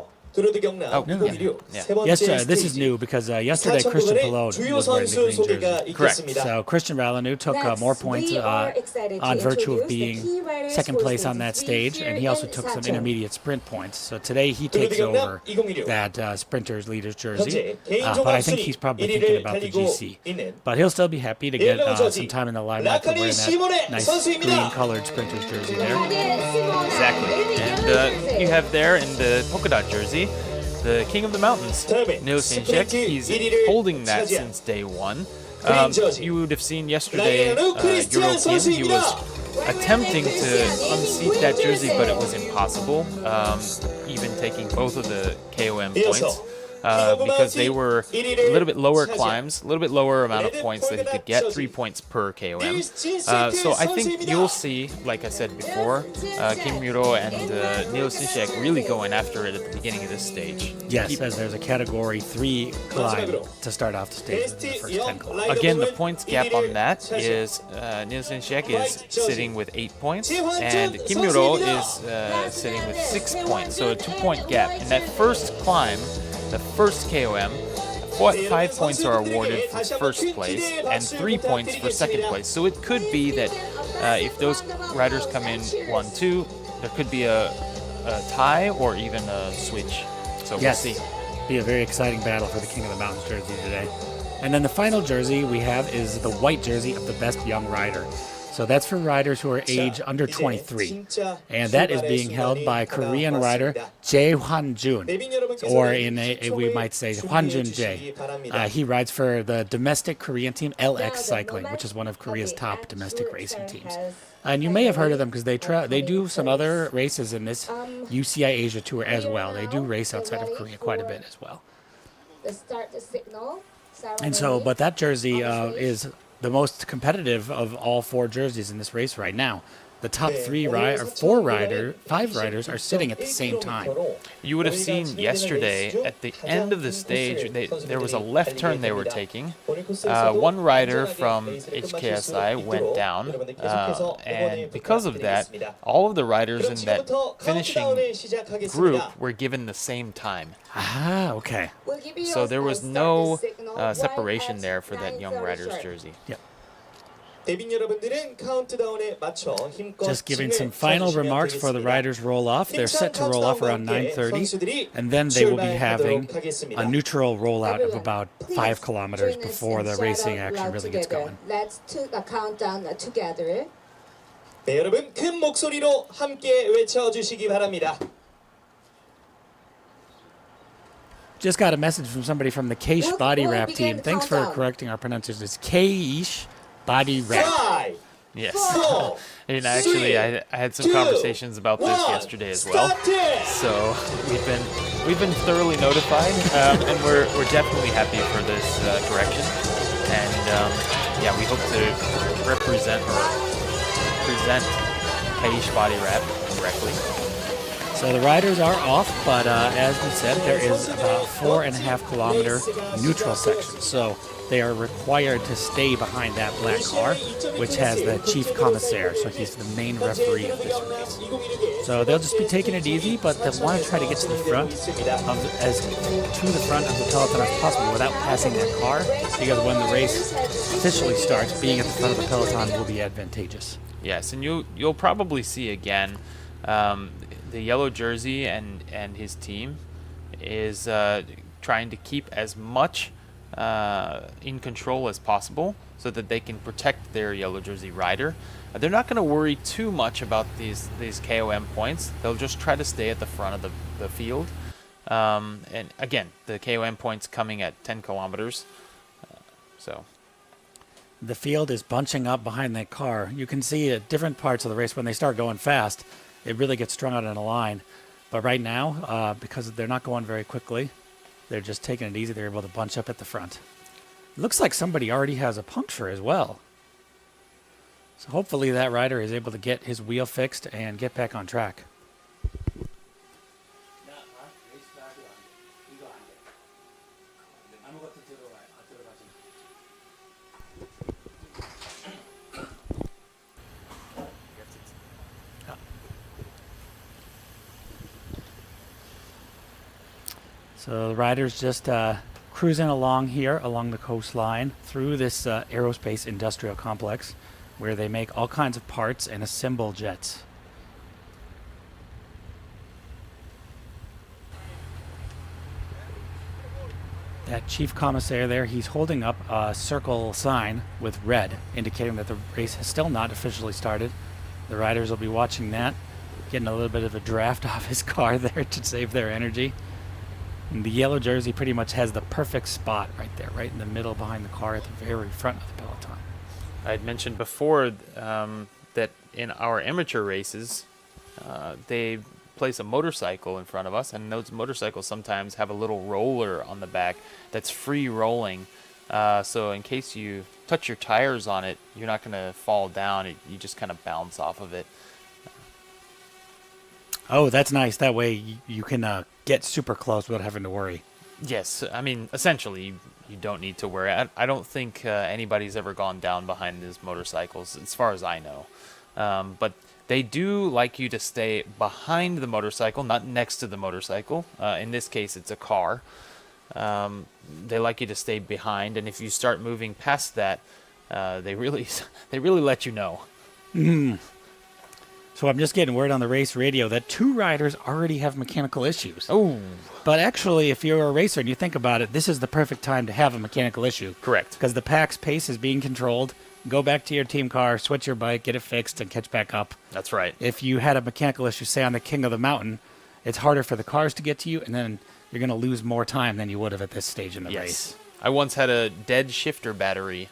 is new because yesterday Christian Palone was wearing the green jersey. Correct. So Christian Relanu took more points on virtue of being second place on that stage, and he also took some intermediate sprint points. So today he takes over that sprinter's leader's jersey, but I think he's probably thinking about the GC. But he'll still be happy to get some time in the lineup and wear that nice green-colored sprinter's jersey there. Exactly. And you have there in the polka dot jersey the King of the Mountains, Neo Sinjek. He's holding that since day one. You would have seen yesterday, European, he was attempting to unseat that jersey, but it was impossible, even taking both of the KOM points. Because they were a little bit lower climbs, a little bit lower amount of points that he could get, 3 points per KOM. So I think you'll see, like I said before, Kim Muro and Neo Sinjek really going after it at the beginning of this stage. Yes, as there's a Category 3 climb to start off the stage in the first 10 kilometers. Again, the points gap on that is Neo Sinjek is sitting with 8 points, and Kim Muro is sitting with 6 points, so a 2-point gap. In that first climb, the first KOM, 5 points are awarded for first place and 3 points for second place. So it could be that if those riders come in 1-2, there could be a a tie or even a switch. So Yes. we'll see. Be a very exciting battle for the King of the Mountains jersey today. And then the final jersey we have is the white jersey of the best young rider. So that's for riders who are age under 23. And that is being held by Korean rider Jae Hwan-jun, or we might say Hwan-jun Jae. He rides for the domestic Korean team LX Cycling, which is one of Korea's top domestic racing teams. And you may have heard of them because they do some other races in this UCI Asia Tour as well. They do race outside of Korea quite a bit as well. The start signal. And so, but that jersey is the most competitive of all four jerseys in this race right now. The top five riders are sitting at the same time. You would have seen yesterday at the end of the stage, there was a left turn they were taking. One rider from HKSI went down, and because of that, all of the riders in that finishing group were given the same time. Ah, okay. So there was no separation there for that young rider's jersey. Yep. Just Just giving some final remarks before the riders roll off. They're set to roll off around 9:30, and then they will be having a neutral rollout of about 5 kilometers before the racing action really gets going. Let's do a countdown together. 네, 여러분 큰 목소리로 함께 외쳐주시기 바랍니다. Just got a message from somebody from the Keish We'll- Body we'll Wrap begin team. the Thanks for countdown. correcting our pronunciation. It's Keish Body Wrap. 5, Yes. 4, And actually, I had some conversations about this yesterday as well. So we've been thoroughly notified, and we're definitely happy for this correction. And yeah, we hope to present Kaish Body Wrap correctly. So the riders are off, but as we said, there is about 4.5 kilometer neutral section. So they are required to stay behind that black car, which has the chief commissaire. So he's the main referee of this race. So they'll just be taking it easy, but they'll want to try to get to the front of the peloton as possible without passing that car, because when the race officially starts, being at the front of the peloton will be advantageous. Yes, and you'll probably see again the yellow jersey and his team is trying to keep as much in control as possible so that they can protect their yellow jersey rider. They're not going to worry too much about these KOM points. They'll just try to stay at the front of the field. And again, the KOM points coming at 10 kilometers. So The field is bunching up behind that car. You can see at different parts of the race when they start going fast, it really gets strung out in a line. But right now, because they're not going very quickly, they're just taking it easy. They're able to bunch up at the front. Looks like somebody already has a puncture as well. So hopefully that rider is able to get his wheel fixed and get back on track. So the rider's just cruising along here along the coastline through this aerospace industrial complex where they make all kinds of parts and assemble jets. That chief commissaire there, he's holding up a circle sign with red, indicating that the race has still not officially started. The riders will be watching that, getting a little bit of a draft off his car there to save their energy. And the yellow jersey pretty much has the perfect spot right there, right in the middle behind the car at the very front of the peloton. I had mentioned before that in our amateur races, they place a motorcycle in front of us, and those motorcycles sometimes have a little roller on the back that's free rolling. So in case you touch your tires on it, you're not going to fall down. You just kind of bounce off of it. Oh, that's nice. That way you can get super close without having to worry. Yes, I mean, essentially, you don't need to worry. I don't think anybody's ever gone down behind these motorcycles, as far as I know. But they do like you to stay behind the motorcycle, not next to the motorcycle. In this case, it's a car. They like you to stay behind, and if you start moving past that, they really let you know. So I'm just getting word on the race radio that 2 riders already have mechanical issues. Oh, But actually, if you're a racer and you think about it, this is the perfect time to have a mechanical issue. correct. Because the pack's pace is being controlled. Go back to your team car, switch your bike, get it fixed, and catch back up. That's right. If you had a mechanical issue, say on the King of the Mountain, it's harder for the cars to get to you, and then you're going to lose more time than you would have at this stage in the race. I once had a dead shifter battery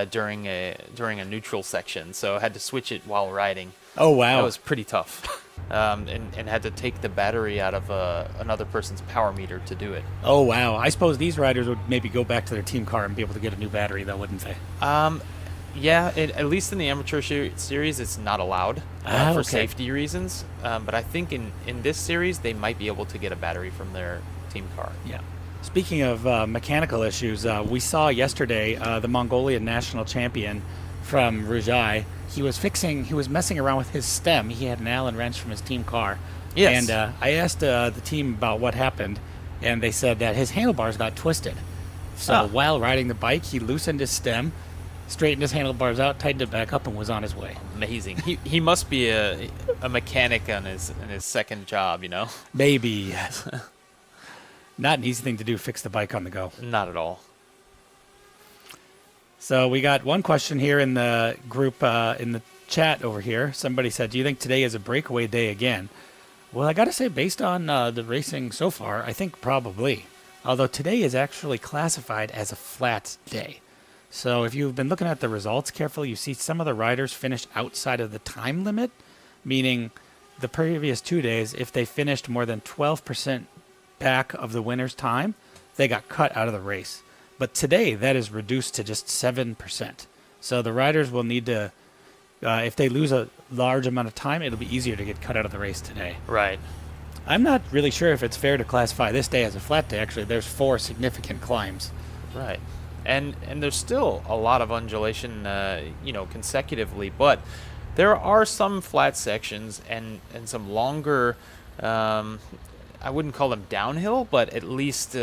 during a neutral section, so I had to switch it while riding. Oh, wow. That was pretty tough. And had to take the battery out of another person's power meter to do it. Oh, wow. I suppose these riders would maybe go back to their team car and be able to get a new battery, though, wouldn't they? Yeah, at least in the amateur series, it's not allowed for safety reasons. But I think in this series, they might be able to get a battery from their team car. Yeah. Speaking of mechanical issues, we saw yesterday the Mongolian national champion from Rujai. He was messing around with his stem. He had an Allen wrench from his team car. Yes. And I asked the team about what happened, and they said that his handlebars got twisted. So while riding the bike, he loosened his stem, straightened his handlebars out, tightened it back up, and was on his way. Amazing. He must be a mechanic on his second job, you know? Maybe. Not an easy thing to do, fix the bike on the go. Not at all. So we got one question here in the group, in the chat over here. Somebody said, do you think today is a breakaway day again? Well, I got to say, based on the racing so far, I think probably. Although today is actually classified as a flat day. So if you've been looking at the results carefully, you see some of the riders finished outside of the time limit, meaning the previous 2 days, if they finished more than 12% back of the winner's time, they got cut out of the race. But today, that is reduced to just 7%. So the riders will need to, if they lose a large amount of time, it'll be easier to get cut out of the race today. Right. I'm not really sure if it's fair to classify this day as a flat day. Actually, there's 4 significant climbs. Right. And there's still a lot of undulation, consecutively, but there are some flat sections and some longer, I wouldn't call them downhill, but at least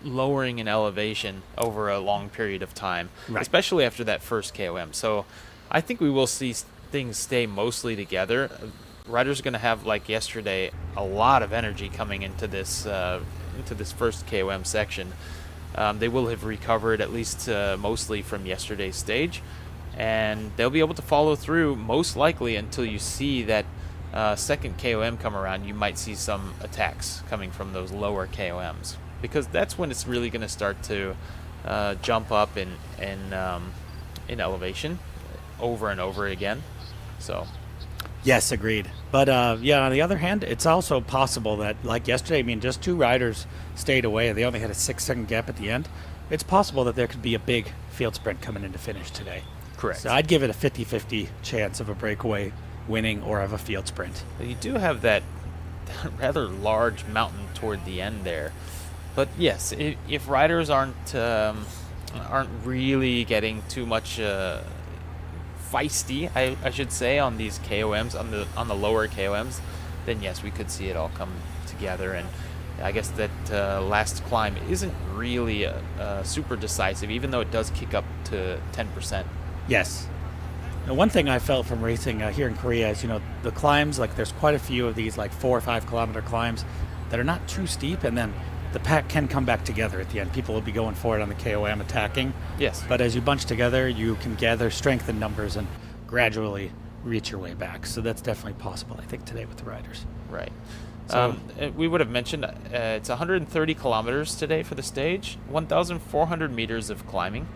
lowering in elevation over a long period of time, Right. especially after that first KOM. So I think we will see things stay mostly together. Riders are going to have, like yesterday, a lot of energy coming into this first KOM section. They will have recovered at least mostly from yesterday's stage, and they'll be able to follow through most likely until you see that second KOM come around. You might see some attacks coming from those lower KOMs, because that's when it's really going to start to jump up in elevation over and over again. So Yes, agreed. But on the other hand, it's also possible that, like yesterday, just 2 riders stayed away. They only had a 6-second gap at the end. It's possible that there could be a big field sprint coming into finish today. correct. So I'd give it a 50-50 chance of a breakaway winning or of a field sprint. You do have that rather large mountain toward the end there, but yes, if riders aren't really getting too much feisty, I should say, on these KOMs, on the lower KOMs, then yes, we could see it all come together. And I guess that last climb isn't really super decisive, even though it does kick up to 10%. Yes. Now, one thing I felt from racing here in Korea is, the climbs, like there's quite a few of these like 4 or 5 kilometer climbs that are not too steep, and then the pack can come back together at the end. People will be going for it on the KOM attacking. Yes. But as you bunch together, you can gather strength in numbers and gradually reach your way back. So that's definitely possible, I think, today with the riders. Right. So- We would have mentioned it's 130 kilometers today for the stage, 1,400 meters of climbing.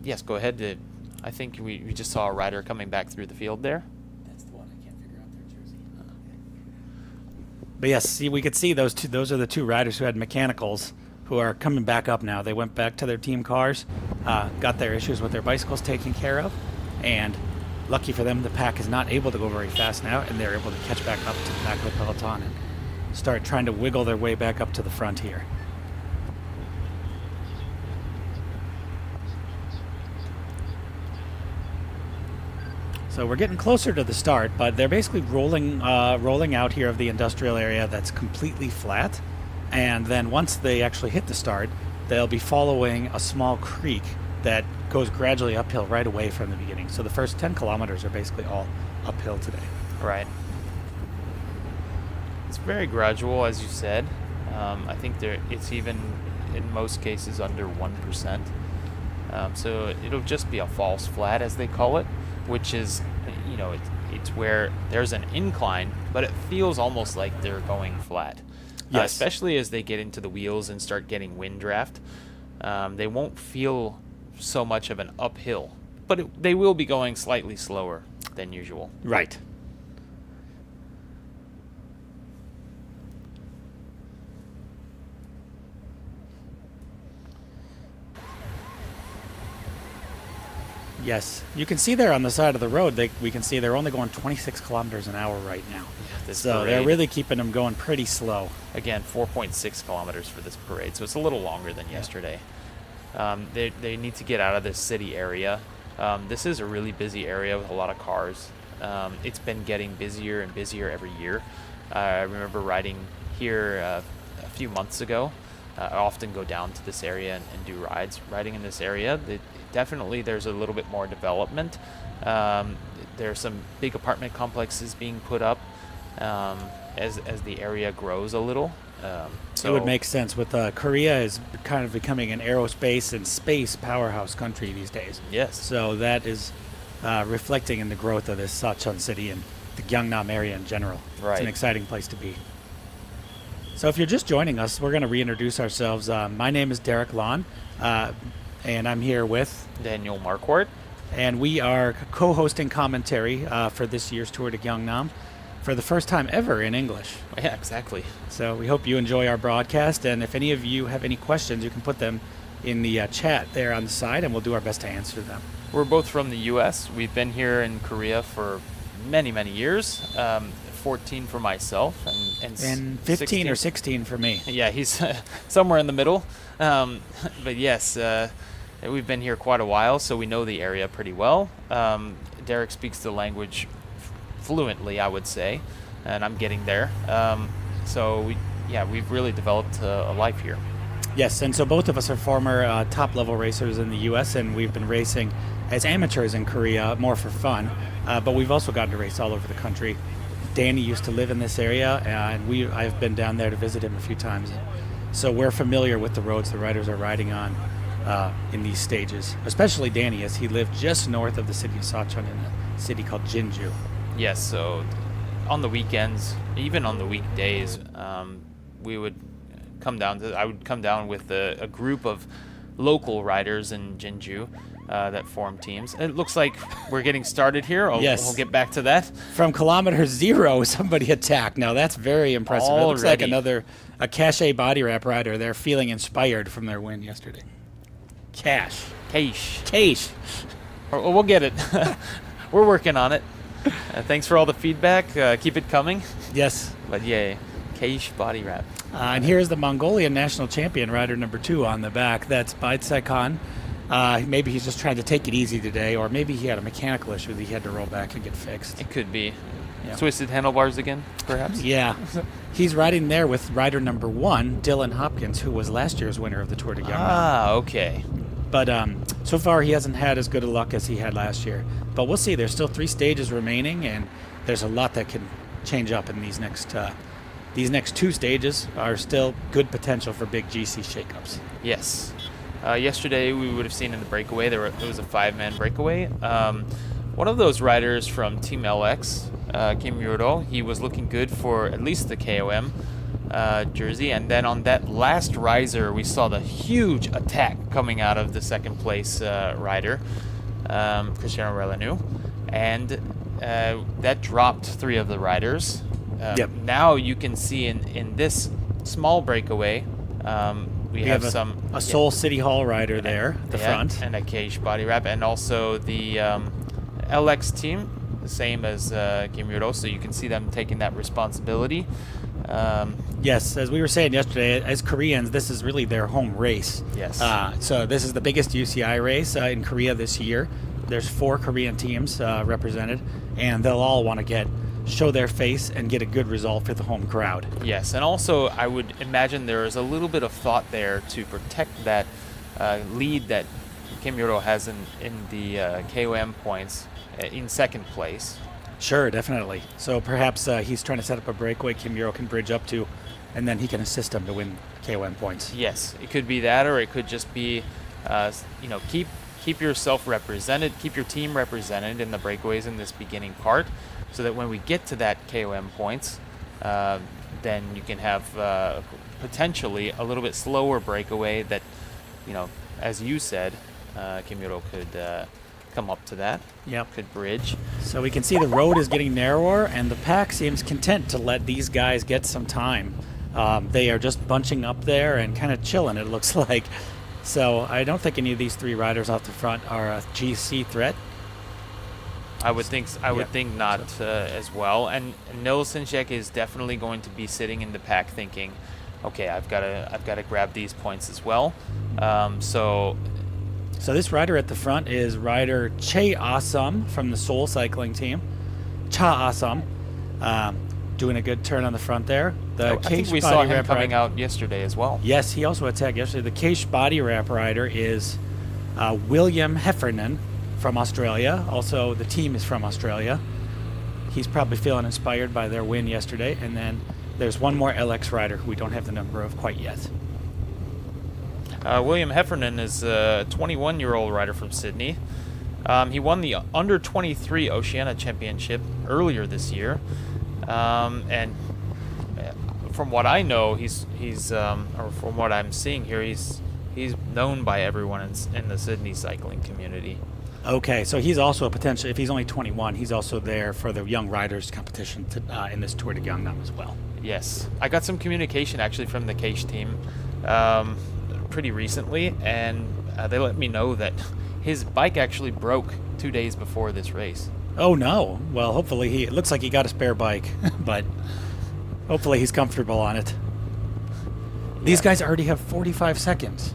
Yes, go ahead. I think we just saw a rider coming back through the field there. That's the one I can't figure out their jersey. But yes, see, we could see those two. Those are the 2 riders who had mechanicals who are coming back up now. They went back to their team cars, got their issues with their bicycles taken care of, and lucky for them, the pack is not able to go very fast now, and they're able to catch back up to the back of the peloton and start trying to wiggle their way back up to the front here. So we're getting closer to the start, but they're basically rolling out here of the industrial area that's completely flat. And then once they actually hit the start, they'll be following a small creek that goes gradually uphill right away from the beginning. So the first 10 kilometers are basically all uphill today. Right. It's very gradual, as you said. I think it's even in most cases under 1%. So it'll just be a false flat, as they call it, which is, it's where there's an incline, but it feels almost like they're going flat. Yes. Especially as they get into the wheels and start getting wind draft. They won't feel so much of an uphill, but they will be going slightly slower than usual. Right. Yes, you can see there on the side of the road, we can see they're only going 26 kilometers an hour right now. This So they're parade, really keeping them going pretty slow. again, 4.6 kilometers for this parade, so it's a little longer than yesterday. They need to get out of this city area. This is a really busy area with a lot of cars. It's been getting busier and busier every year. I remember riding here a few months ago. I often go down to this area and do rides. Riding in this area, definitely there's a little bit more development. There are some big apartment complexes being put up as the area grows a little. It would make sense with Korea is kind of becoming an aerospace and space powerhouse country these days. Yes. So that is reflecting in the growth of this SaCheon city and the Gyeongnam area in general. It's Right. an exciting place to be. So if you're just joining us, we're going to reintroduce ourselves. My name is Derek Lon, and I'm here with, Daniel Marquardt. and we are co-hosting commentary for this year's tour to Gyeongnam for the first time ever in English. Yeah, exactly. So we hope you enjoy our broadcast, and if any of you have any questions, you can put them in the chat there on the side, and we'll do our best to answer them. We're both from the U.S. We've been here in Korea for many, many years. 14 for myself, and 15 or 16 for me. Yeah, he's somewhere in the middle. But yes, we've been here quite a while, so we know the area pretty well. Derek speaks the language fluently, I would say, and I'm getting there. So we've really developed a life here. Yes, and so both of us are former top-level racers in the U.S., and we've been racing as amateurs in Korea, more for fun, but we've also gotten to race all over the country. Danny used to live in this area, and I've been down there to visit him a few times. So we're familiar with the roads the riders are riding on in these stages, especially Danny, as he lived just north of the city of SaCheon in a city called Jinju. Yes, so on the weekends, even on the weekdays, we would I would come down with a group of local riders in Jinju that form teams. It looks like we're getting started here. Yes. We'll get back to that. From kilometer 0, somebody attacked. Now that's very impressive. It looks like Already. a Cache body wrap rider. They're feeling inspired from their win yesterday. Cache. We'll get it. We're working on it. Thanks for all the feedback. Keep it coming. Yes. But yeah, Keish body wrap. And here's the Mongolian national champion, rider number 2 on the back. That's SaCheon. Maybe he's just trying to take it easy today, or maybe he had a mechanical issue that he had to roll back and get fixed. It could be. Yeah. Twisted handlebars again, perhaps? Yeah. He's riding there with rider number 1, Dylan Hopkins, who was last year's winner of the Tour de Gyeongnam. Ah, okay. But so far he hasn't had as good a luck as he had last year. But we'll see. There's still 3 stages remaining, and there's a lot that can change up in these next 2 stages. Are still good potential for big GC shakeups. Yes. Yesterday we would have seen in the breakaway, there was a 5-man breakaway. One of those riders from Team LX, Kim Yuro, he was looking good for at least the KOM jersey. And then on that last riser, we saw the huge attack coming out of the second place rider, Cristiano Relanu. And that dropped 3 of the riders. Yep. Now you can see in this small breakaway, we have a Seoul City Hall rider there, the front. And a Cage body wrap, and also the LX team, the same as Kim Yuro, so you can see them taking that responsibility. Yes, as we were saying yesterday, as Koreans, this is really their home race. Yes. So this is the biggest UCI race in Korea this year. There's 4 Korean teams represented, and they'll all want to show their face and get a good result for the home crowd. Yes, and also I would imagine there is a little bit of thought there to protect that lead that Kim Yuro has in the KOM points in second place. Sure, definitely. So perhaps he's trying to set up a breakaway Kim Euro can bridge up to, and then he can assist him to win KOM points. Yes, it could be that, or it could just be, keep yourself represented, keep your team represented in the breakaways in this beginning part, so that when we get to that KOM points, then you can have potentially a little bit slower breakaway that, as you said, Kim Euro could come up to that. Yep. Could bridge. So we can see the road is getting narrower, and the pack seems content to let these guys get some time. They are just bunching up there and kind of chilling, it looks like. So I don't think any of these three riders off the front are a GC threat. I would think not as well. And Nils Sinchek is definitely going to be sitting in the pack thinking, okay, I've got to grab these points as well. So this rider at the front is rider Che Asam from the Seoul cycling team. Cha Asam, doing a good turn on the front there. I think we saw him coming out yesterday as well. Yes, he also attacked yesterday. The Case body wrap rider is William Heffernan from Australia. Also, the team is from Australia. He's probably feeling inspired by their win yesterday. And then there's one more LX rider who we don't have the number of quite yet. William Heffernan is a 21-year-old rider from Sydney. He won the under-23 Oceania Championship earlier this year, and from what I know, or from what I'm seeing here, he's known by everyone in the Sydney cycling community. Okay, so he's also a potential. If he's only 21, he's also there for the young riders competition in this Tour de Gyeongnam as well. Yes, I got some communication actually from the Cage team pretty recently, and they let me know that his bike actually broke 2 days before this race. Oh no! Well, hopefully it looks like he got a spare bike, but hopefully he's comfortable on it. These guys already have 45 seconds.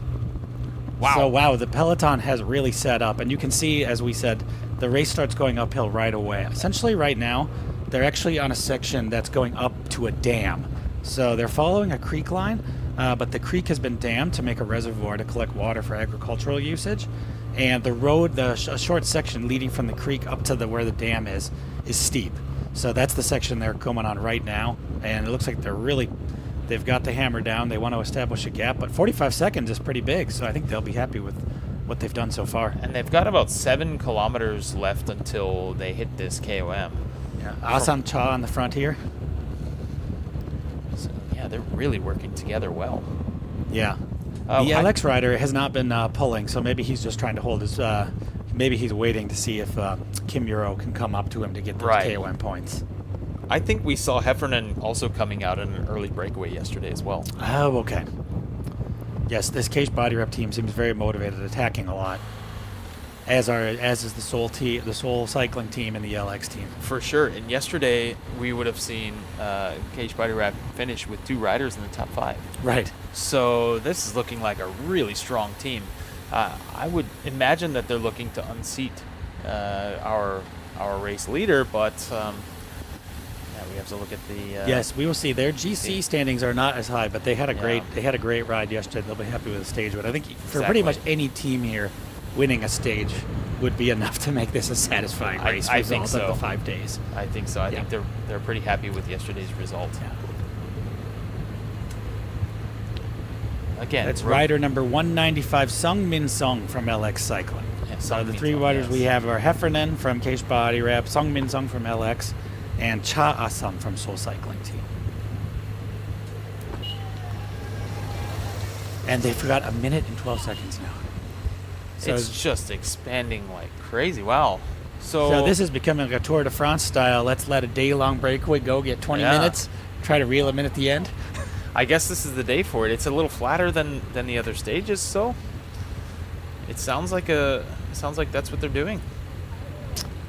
Wow. So wow, the peloton has really set up, and you can see, as we said, the race starts going uphill right away. Essentially right now, they're actually on a section that's going up to a dam. So they're following a creek line, but the creek has been dammed to make a reservoir to collect water for agricultural usage. And the road, a short section leading from the creek up to where the dam is steep. So that's the section they're coming on right now. And it looks like they've got the hammer down. They want to establish a gap, but 45 seconds is pretty big. So I think they'll be happy with what they've done so far. And they've got about 7 kilometers left until they hit this KOM. Yeah, Asam Cha on the front here. So yeah, they're really working together well. Yeah. The LX rider has not been pulling, so maybe he's just trying to hold his. Maybe he's waiting to see if Kim Euro can come up to him to get those KOM points. I think we saw Heffernan also coming out in an early breakaway yesterday as well. Oh, okay. Yes, this Case body rep team seems very motivated, attacking a lot. As is the Seoul cycling team and the LX team. For sure. And yesterday we would have seen Cage Body Wrap finish with 2 riders in the top 5. Right. So this is looking like a really strong team. I would imagine that they're looking to unseat our race leader, but we have to look at the. Yes, we will see. Their GC standings are not as high, but they had a great ride yesterday. They'll be happy with the stage. But I think for pretty much any team here, winning a stage would be enough to make this a satisfying race result of the 5 days. I think so. I think they're pretty happy with yesterday's result. Yeah. Again, that's rider number 195, Sung Min Sung from LX Cycling. Yeah, so the 3 riders we have are Heffernan from Case Body Wrap, Sung Min Sung from LX, and Cha Asam from Seoul Cycling Team. And they've got a minute and 12 seconds now. So it's just expanding like crazy. Wow. So this is becoming like a Tour de France style. Let's let a day-long breakaway go, get 20 minutes, try to reel them in at the end. I guess this is the day for it. It's a little flatter than the other stages, so it sounds like that's what they're doing.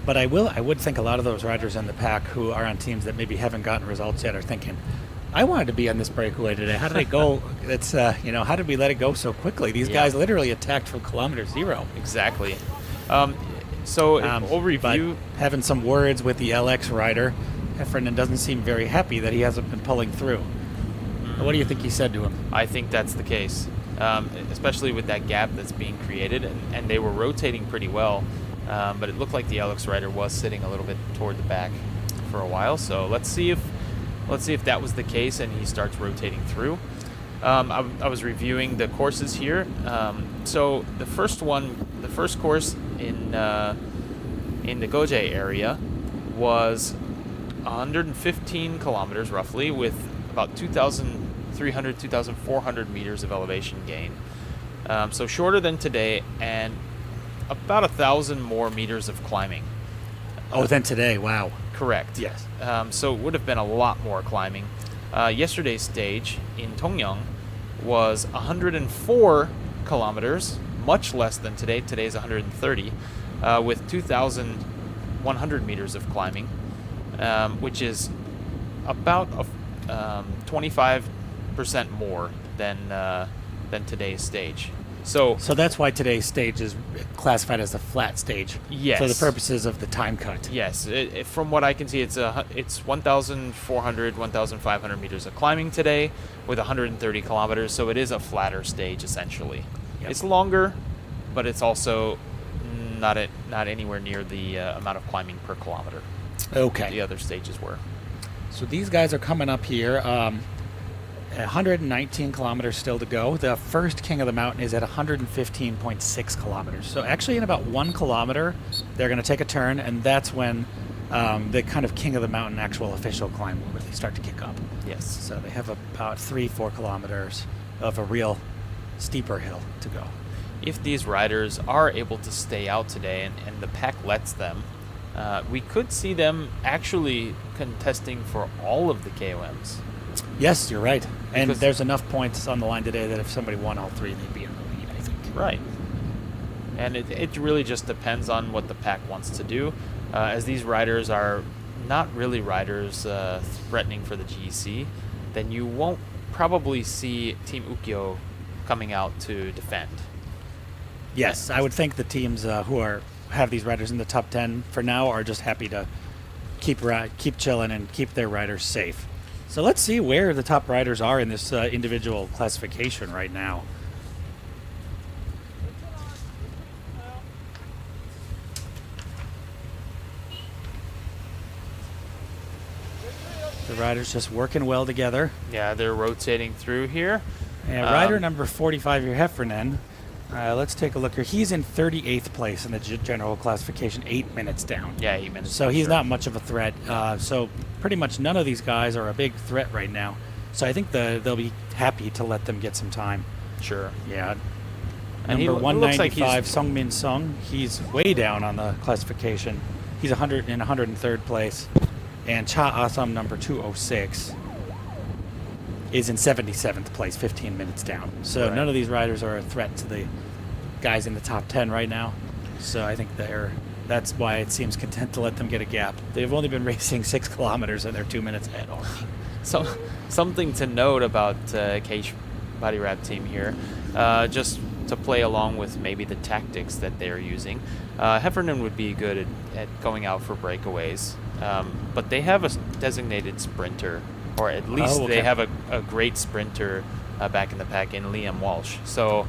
But I would think a lot of those riders in the pack who are on teams that maybe haven't gotten results yet are thinking, I wanted to be on this breakaway today. How did it go? It's how did we let it go so quickly? These guys literally attacked from kilometer 0. Exactly. We'll review. But having some words with the LX rider, Heffernan doesn't seem very happy that he hasn't been pulling through. What do you think he said to him? I think that's the case, especially with that gap that's being created, and they were rotating pretty well. but it looked like the LX rider was sitting a little bit toward the back for a while. So let's see if that was the case and he starts rotating through. I was reviewing the courses here. So the first course in the Goje area was 115 kilometers roughly, with about 2,300, 2,400 meters of elevation gain. So shorter than today, and about 1,000 more meters of climbing. Oh, than today. Wow. Correct. Yes. So it would have been a lot more climbing. Yesterday's stage in Dongyang was 104 kilometers, much less than today. Today's 130, with 2,100 meters of climbing, which is about 25% more than today's stage. So that's why today's stage is classified as a flat stage. Yes. For the purposes of the time cut. Yes, from what I can see, it's 1,400, 1,500 meters of climbing today with 130 kilometers. So it is a flatter stage essentially. Yep. It's longer, but it's also not anywhere near the amount of climbing per kilometer Okay. the other stages were. So these guys are coming up here. 119 kilometers still to go. The first king of the mountain is at 115.6 kilometers. So actually in about 1 kilometer, they're going to take a turn, and that's when the kind of king of the mountain actual official climb will really start to kick up. Yes. So they have about 3-4 kilometers of a real steeper hill to go. If these riders are able to stay out today and the pack lets them, we could see them actually contesting for all of the KOMs. Yes, you're right. And Because- there's enough points on the line today that if somebody won all three, they'd be in the lead, I think. Right. And it really just depends on what the pack wants to do. As these riders are not really riders threatening for the GEC, then you won't probably see Team Ukyo coming out to defend. Yes, I would think the teams who have these riders in the top 10 for now are just happy to keep chilling and keep their riders safe. So let's see where the top riders are in this individual classification right now. The riders just working well together. Yeah, they're rotating through here. And rider number 45 here, Heffernan. Let's take a look here. He's in 38th place in the general classification, 8 minutes down. Yeah, 8 minutes. So for he's sure. not much of a threat. So pretty much none of these guys are a big threat right now. So I think they'll be happy to let them get some time. Sure. Yeah. And he Number looks like 195, he's- Sung Min Sung. He's way down on the classification. He's 103rd place. And Cha Asam, number 206, is in 77th place, 15 minutes down. So Right. none of these riders are a threat to the guys in the top 10 right now. So I think that's why it seems content to let them get a gap. They've only been racing 6 kilometers and they're 2 minutes ahead already. So, something to note about Cage Body Wrap team here, just to play along with maybe the tactics that they're using. Heffernan would be good at going out for breakaways, but they have a designated sprinter, or at least Oh, okay. they have a great sprinter back in the pack in Liam Walsh. So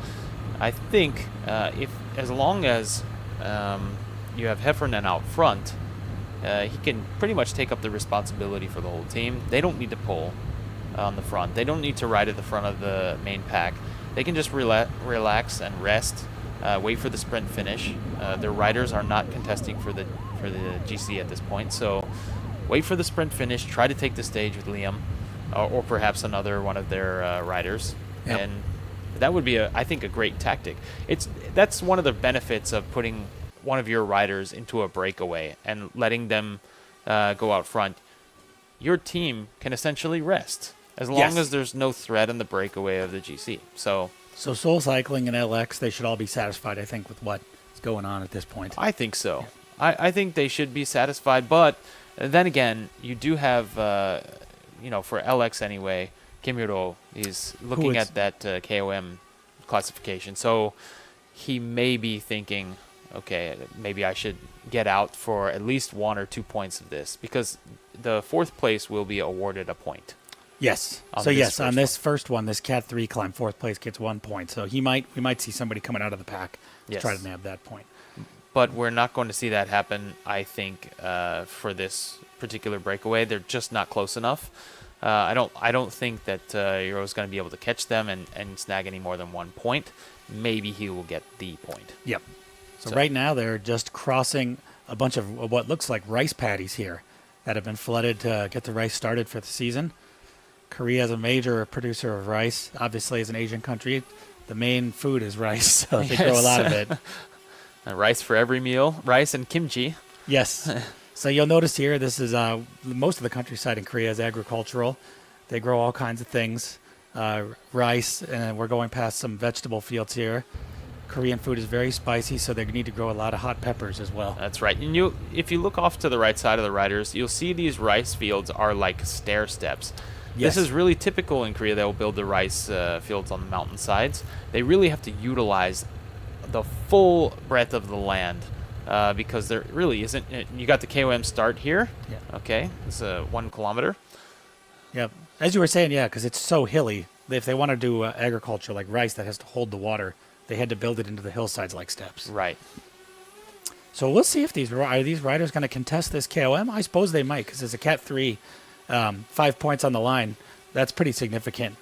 I think as long as you have Heffernan out front, he can pretty much take up the responsibility for the whole team. They don't need to pull on the front. They don't need to ride at the front of the main pack. They can just relax and rest, wait for the sprint finish. Their riders are not contesting for the GC at this point, so wait for the sprint finish. Try to take the stage with Liam, or perhaps another one of their riders, Yep. and that would be I think a great tactic. That's one of the benefits of putting one of your riders into a breakaway and letting them go out front. Your team can essentially rest as long Yes. as there's no threat in the breakaway of the GC. So So Soul Cycling and LX, they should all be satisfied, I think, with what's going on at this point. I think so. I think they should be satisfied, but then again, you do have, for LX anyway, Kimuro is looking is- at that KOM classification. So he may be thinking, okay, maybe I should get out for at least 1 or 2 points of this, because the 4th place will be awarded a point. Yes. On So this yes, on first this first one, this Cat 3 climb, 4th place gets 1 point. So we might see somebody coming out of the pack to Yes. try to nab that point. but we're not going to see that happen, I think, for this particular breakaway. They're just not close enough. I don't think that Euro's going to be able to catch them and snag any more than 1 point. Maybe he will get the point. Yep. So right now they're just crossing a bunch of what looks like rice paddies here that have been flooded to get the rice started for the season. Korea is a major producer of rice. Obviously, as an Asian country, the main food is rice, so they grow a lot of it. Rice for every meal. Rice and kimchi. Yes. So you'll notice here, this is most of the countryside in Korea is agricultural. They grow all kinds of things, rice, and we're going past some vegetable fields here. Korean food is very spicy, so they need to grow a lot of hot peppers as well. That's right. And if you look off to the right side of the riders, you'll see these rice fields are like stair steps. Yes. This is really typical in Korea. They'll build the rice fields on the mountainsides. They really have to utilize the full breadth of the land because there really isn't. You got the KOM start here. Yeah. Okay, it's 1 kilometer. Yep. As you were saying, yeah, because it's so hilly. If they want to do agriculture like rice that has to hold the water, they had to build it into the hillsides like steps. Right. So we'll see if these riders going to contest this KOM. I suppose they might, because it's a Cat 3, 5 points on the line. That's pretty significant.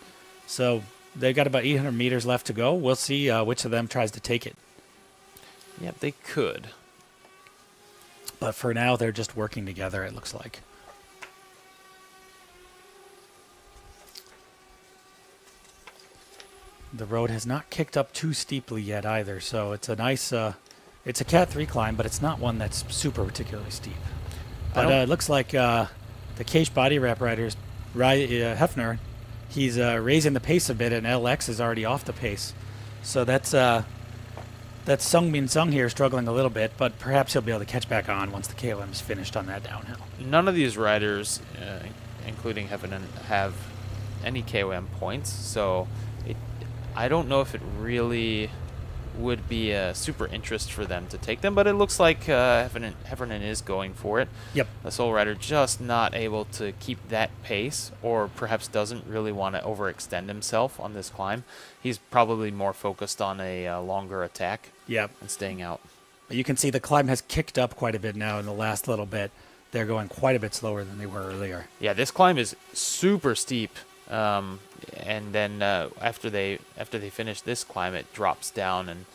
So they've got about 800 meters left to go. We'll see which of them tries to take it. Yeah, they could. But for now, they're just working together, it looks like. The road has not kicked up too steeply yet either, so it's a nice, it's a Cat 3 climb, but it's not one that's super particularly steep. But it looks like the Keish body wrap riders, Hefner, he's raising the pace a bit, and LX is already off the pace. So that's Sungmin Sung here struggling a little bit, but perhaps he'll be able to catch back on once the KOM is finished on that downhill. None of these riders, including Hefner, have any KOM points, so I don't know if it really would be a super interest for them to take them, but it looks like Heffernan is going for it. Yep. The Soul Rider just not able to keep that pace, or perhaps doesn't really want to overextend himself on this climb. He's probably more focused on a longer attack. Yep. And staying out. But you can see the climb has kicked up quite a bit now in the last little bit. They're going quite a bit slower than they were earlier. Yeah, this climb is super steep. And then after they finish this climb, it drops down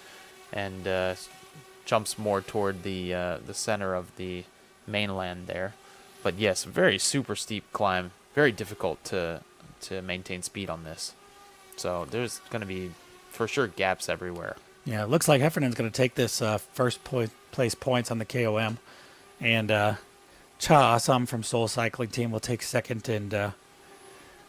and jumps more toward the center of the mainland there. But yes, very super steep climb, very difficult to maintain speed on this. So there's going to be for sure gaps everywhere. Yeah, it looks like Heffernan's going to take this first place points on the KOM, and Cha Asam from Seoul Cycling Team will take second, and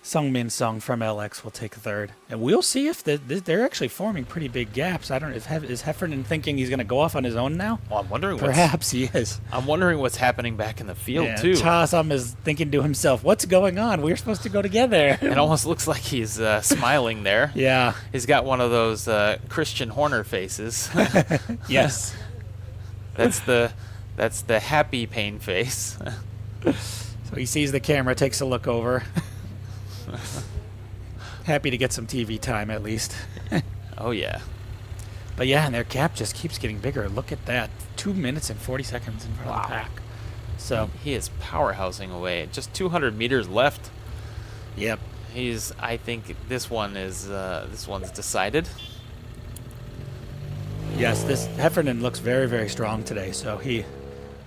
Sungmin Sung from LX will take third. And we'll see if they're actually forming pretty big gaps. I don't know, is Heffernan thinking he's going to go off on his own now? Well, I'm wondering. Perhaps he is. I'm wondering what's happening back in the field too. Cha Asam is thinking to himself, "What's going on? We're supposed to go together." It almost looks like he's smiling there. Yeah. He's got one of those Christian Horner faces. Yes. That's the happy pain face. So he sees the camera, takes a look over. Happy to get some TV time at least. Oh yeah. But yeah, and their gap just keeps getting bigger. Look at that. 2 minutes and 40 seconds in front of the pack. So he is powerhousing away. Just 200 meters left. Yep. I think this one's decided. Yes, this Heffernan looks very, very strong today, so he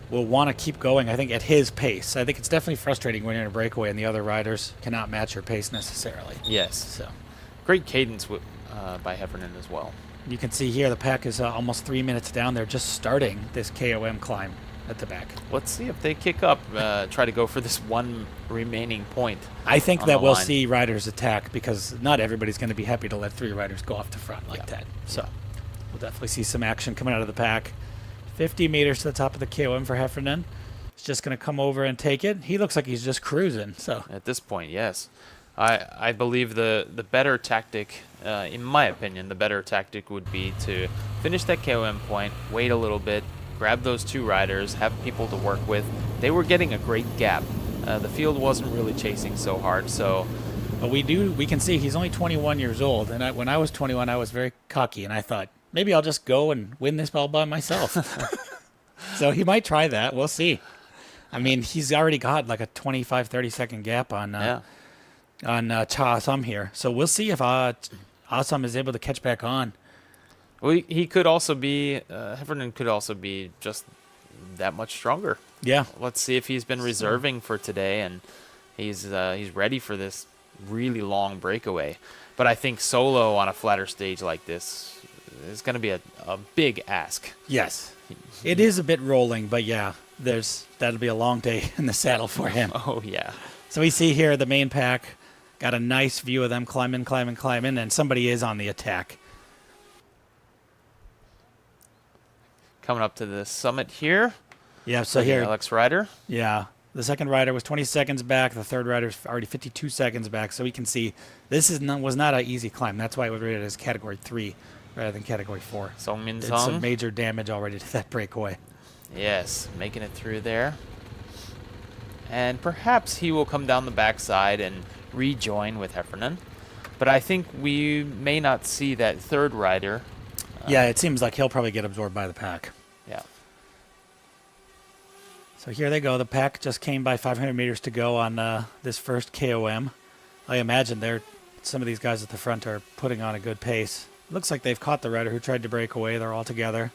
will want to keep going, I think, at his pace. I think it's definitely frustrating when you're in a breakaway and the other riders cannot match your pace necessarily. Yes. So great cadence by Heffernan as well. You can see here the pack is almost 3 minutes down. They're just starting this KOM climb at the back. Let's see if they kick up, try to go for this one remaining point. I think that we'll line. see riders attack, because not everybody's going to be happy to let 3 riders go off the front like that. So we'll definitely see some action coming out of the pack. 50 meters to the top of the KOM for Heffernan. He's just going to come over and take it. He looks like he's just cruising. So at this point, yes. I believe the better tactic, in my opinion, the better tactic would be to finish that KOM point, wait a little bit, grab those 2 riders, have people to work with. They were getting a great gap. The field wasn't really chasing so hard, so... But we can see he's only 21 years old, and when I was 21, I was very cocky, and I thought, maybe I'll just go and win this all by myself. So he might try that. We'll see. I mean, he's already got like a 25, 30-second gap on Cha Asum here. So we'll see if Asum is able to catch back on. Well, he could also be, Heffernan could also be just that much stronger. Yeah. Let's see if he's been reserving for today and he's ready for this really long breakaway. But I think solo on a flatter stage like this is going to be a big ask. Yes. It is a bit rolling, but yeah, that'll be a long day in the saddle for him. Oh, yeah. So we see here the main pack. Got a nice view of them climbing, and somebody is on the attack. Coming up to the summit here. Yeah, so here, Alex Ryder. yeah, the second rider was 20 seconds back. The third rider is already 52 seconds back. So we can see this was not an easy climb. That's why it was rated as Category 3 rather than Category 4. Song Min Did some Sung. major damage already to that breakaway. Yes, making it through there. And perhaps he will come down the backside and rejoin with Heffernan. But I think we may not see that third rider. Yeah, it seems like he'll probably get absorbed by the pack. Yeah. So here they go. The pack just came by 500 meters to go on this first KOM. I imagine some of these guys at the front are putting on a good pace. Looks like they've caught the rider who tried to break away. They're all together.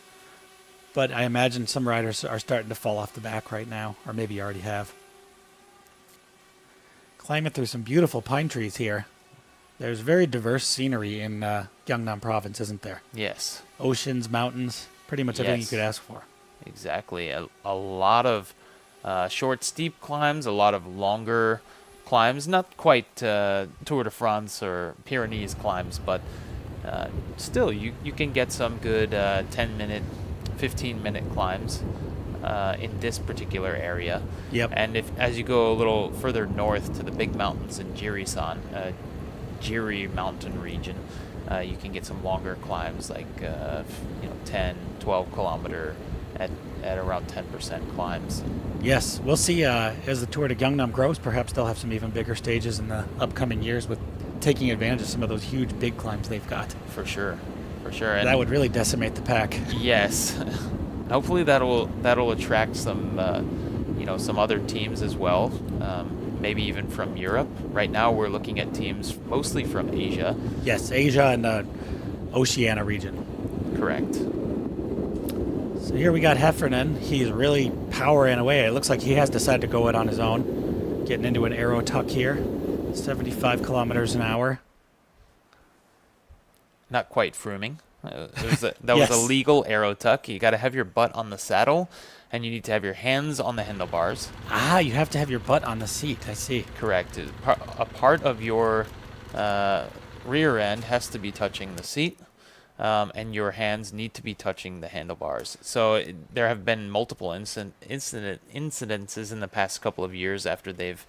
But I imagine some riders are starting to fall off the back right now, or maybe already have. Climbing through some beautiful pine trees here. There's very diverse scenery in Gyeongnam province, isn't there? Yes. Oceans, mountains, pretty much everything you Yes. could ask for. Exactly. A lot of short, steep climbs, a lot of longer climbs. Not quite Tour de France or Pyrenees climbs, but still, you can get some good 10-minute, 15-minute climbs in this particular area. Yep. And as you go a little further north to the big mountains in Jirisan, Jiri mountain region, you can get some longer climbs like 10, 12 kilometer at around 10% climbs. Yes, we'll see as the Tour de Gyeongnam grows. Perhaps they'll have some even bigger stages in the upcoming years with taking advantage of some of those huge big climbs they've got. For sure. And That would really decimate the pack. Yes. Hopefully that'll attract some some other teams as well. Maybe even from Europe. Right now we're looking at teams mostly from Asia. Yes, Asia and Oceania region. Correct. So here we got Heffernan. He's really powering away. It looks like he has decided to go it on his own. Getting into an arrow tuck here. 75 kilometers an hour. Not quite frooming. Was a Yes. legal arrow tuck. You got to have your butt on the saddle, and you need to have your hands on the handlebars. Ah, you have to have your butt on the seat. I see. Correct. A part of your rear end has to be touching the seat, and your hands need to be touching the handlebars. So there have been multiple incidences in the past couple of years after they've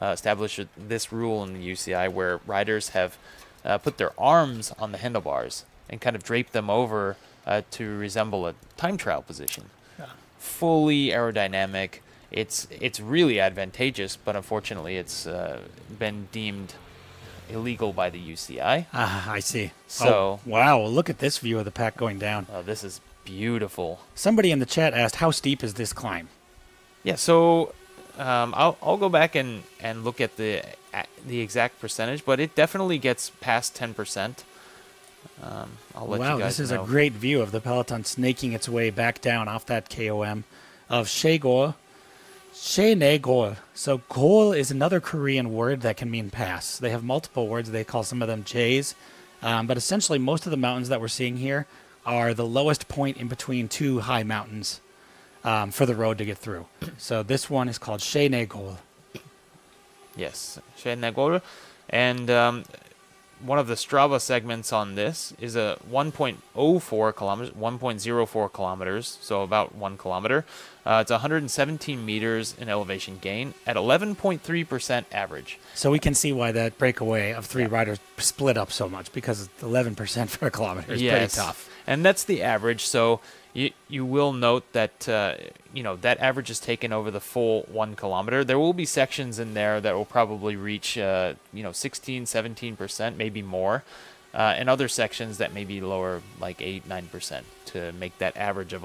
established this rule in the UCI where riders have put their arms on the handlebars and kind of drape them over to resemble a time trial position. Yeah. Fully aerodynamic. It's really advantageous, but unfortunately it's been deemed illegal by the UCI. Ah, I see. So- wow, look at this view of the pack going down. This is beautiful. Somebody in the chat asked, how steep is this climb? Yeah, so I'll go back and look at the exact percentage, but it definitely gets past 10%. I'll let Wow, you guys this is know. a great view of the peloton snaking its way back down off that KOM of Shegor. Shenegor. So gol is another Korean word that can mean pass. They have multiple words. They call some of them jays. But essentially, most of the mountains that we're seeing here are the lowest point in between two high mountains for the road to get through. So this one is called Shenegor. Yes, Shenegor. And one of the Strava segments on this is a 1.04 kilometers, 1.04 kilometers, so about 1 kilometer. It's 117 meters in elevation gain at 11.3% average. So we can see why that breakaway of three riders split up so much, because 11% for a kilometer is pretty tough. And that's the average. So you will note that that average is taken over the full 1 kilometer. There will be sections in there that will probably reach 16, 17%, maybe more, and other sections that may be lower, like 8, 9%, to make that average of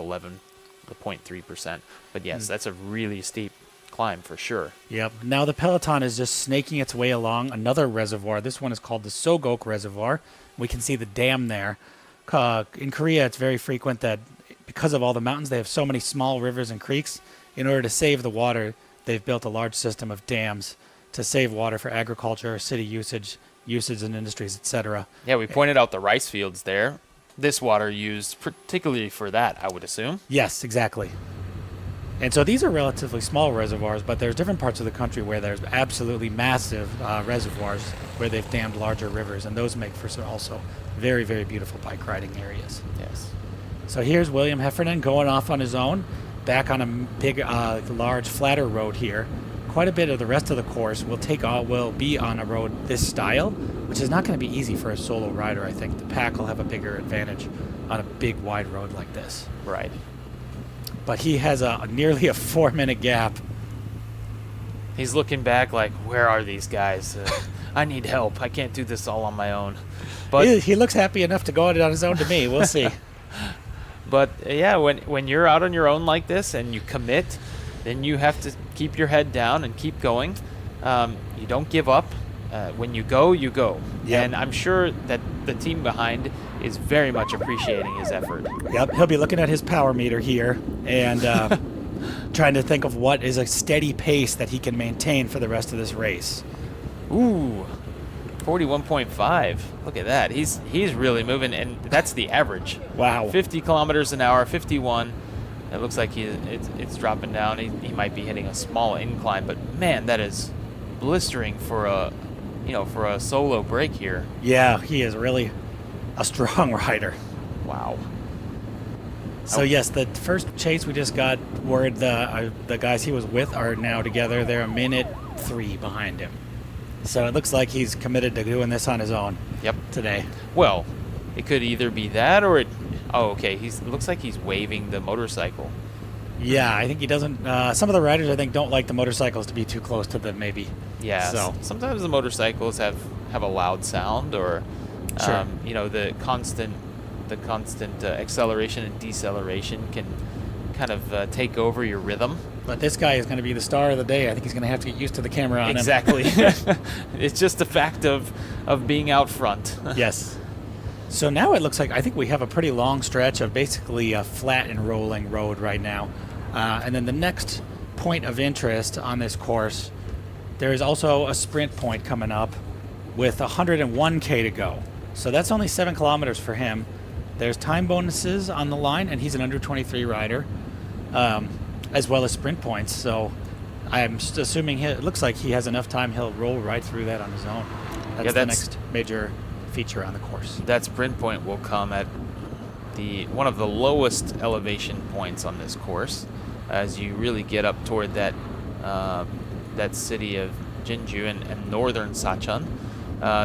the 0.3%. But yes, that's a really steep climb for sure. Yep. Now the peloton is just snaking its way along another reservoir. This one is called the Sogok Reservoir. We can see the dam there. In Korea, it's very frequent that because of all the mountains, they have so many small rivers and creeks. In order to save the water, they've built a large system of dams to save water for agriculture, city usage in industries, etc. Yeah, we pointed out the rice fields there. This water used particularly for that, I would assume. Yes, exactly. And so these are relatively small reservoirs, but there's different parts of the country where there's absolutely massive reservoirs where they've dammed larger rivers, and those make for some also very, very beautiful bike riding areas. Yes. So here's William Heffernan going off on his own, back on a big, large, flatter road here. Quite a bit of the rest of the course will be on a road this style, which is not going to be easy for a solo rider. I think the pack will have a bigger advantage on a big, wide road like this. Right. But he has nearly a 4-minute gap. He's looking back like, where are these guys? I need help. I can't do this all on my own. But He looks happy enough to go out on his own to me. We'll see. But yeah, when you're out on your own like this and you commit, then you have to keep your head down and keep going. You don't give up. When you go, you go. Yep. And I'm sure that the team behind is very much appreciating his effort. Yep, he'll be looking at his power meter here and trying to think of what is a steady pace that he can maintain for the rest of this race. Ooh, 41.5. Look at that. He's really moving, and that's the average. Wow. 50 kilometers an hour, 51. It looks like it's dropping down. He might be hitting a small incline, but man, that is blistering for a solo break here. Yeah, he is really a strong rider. Wow. So yes, the first chase we just got word the guys he was with are now together. They're a minute 3 behind him. So it looks like he's committed to doing this on his own. Yep. Today. Well, it could either be that or it. Oh, okay. It looks like he's waving the motorcycle. Yeah, I think he doesn't. Some of the riders I think don't like the motorcycles to be too close to them. Maybe. Yeah. So Sometimes the motorcycles have a loud sound, or Sure. the constant acceleration and deceleration can kind of take over your rhythm. But this guy is going to be the star of the day. I think he's going to have to get used to the camera on him. Exactly. It's just a fact of being out front. Yes. So now it looks like I think we have a pretty long stretch of basically a flat and rolling road right now. And then the next point of interest on this course, there is also a sprint point coming up with 101K to go. So that's only 7 kilometers for him. There's time bonuses on the line, and he's an under 23 rider, as well as sprint points. So I'm just assuming it looks like he has enough time. He'll roll right through that on his own. That's the next major feature on the course. That sprint point will come at one of the lowest elevation points on this course, as you really get up toward that city of Jinju and northern SaCheon.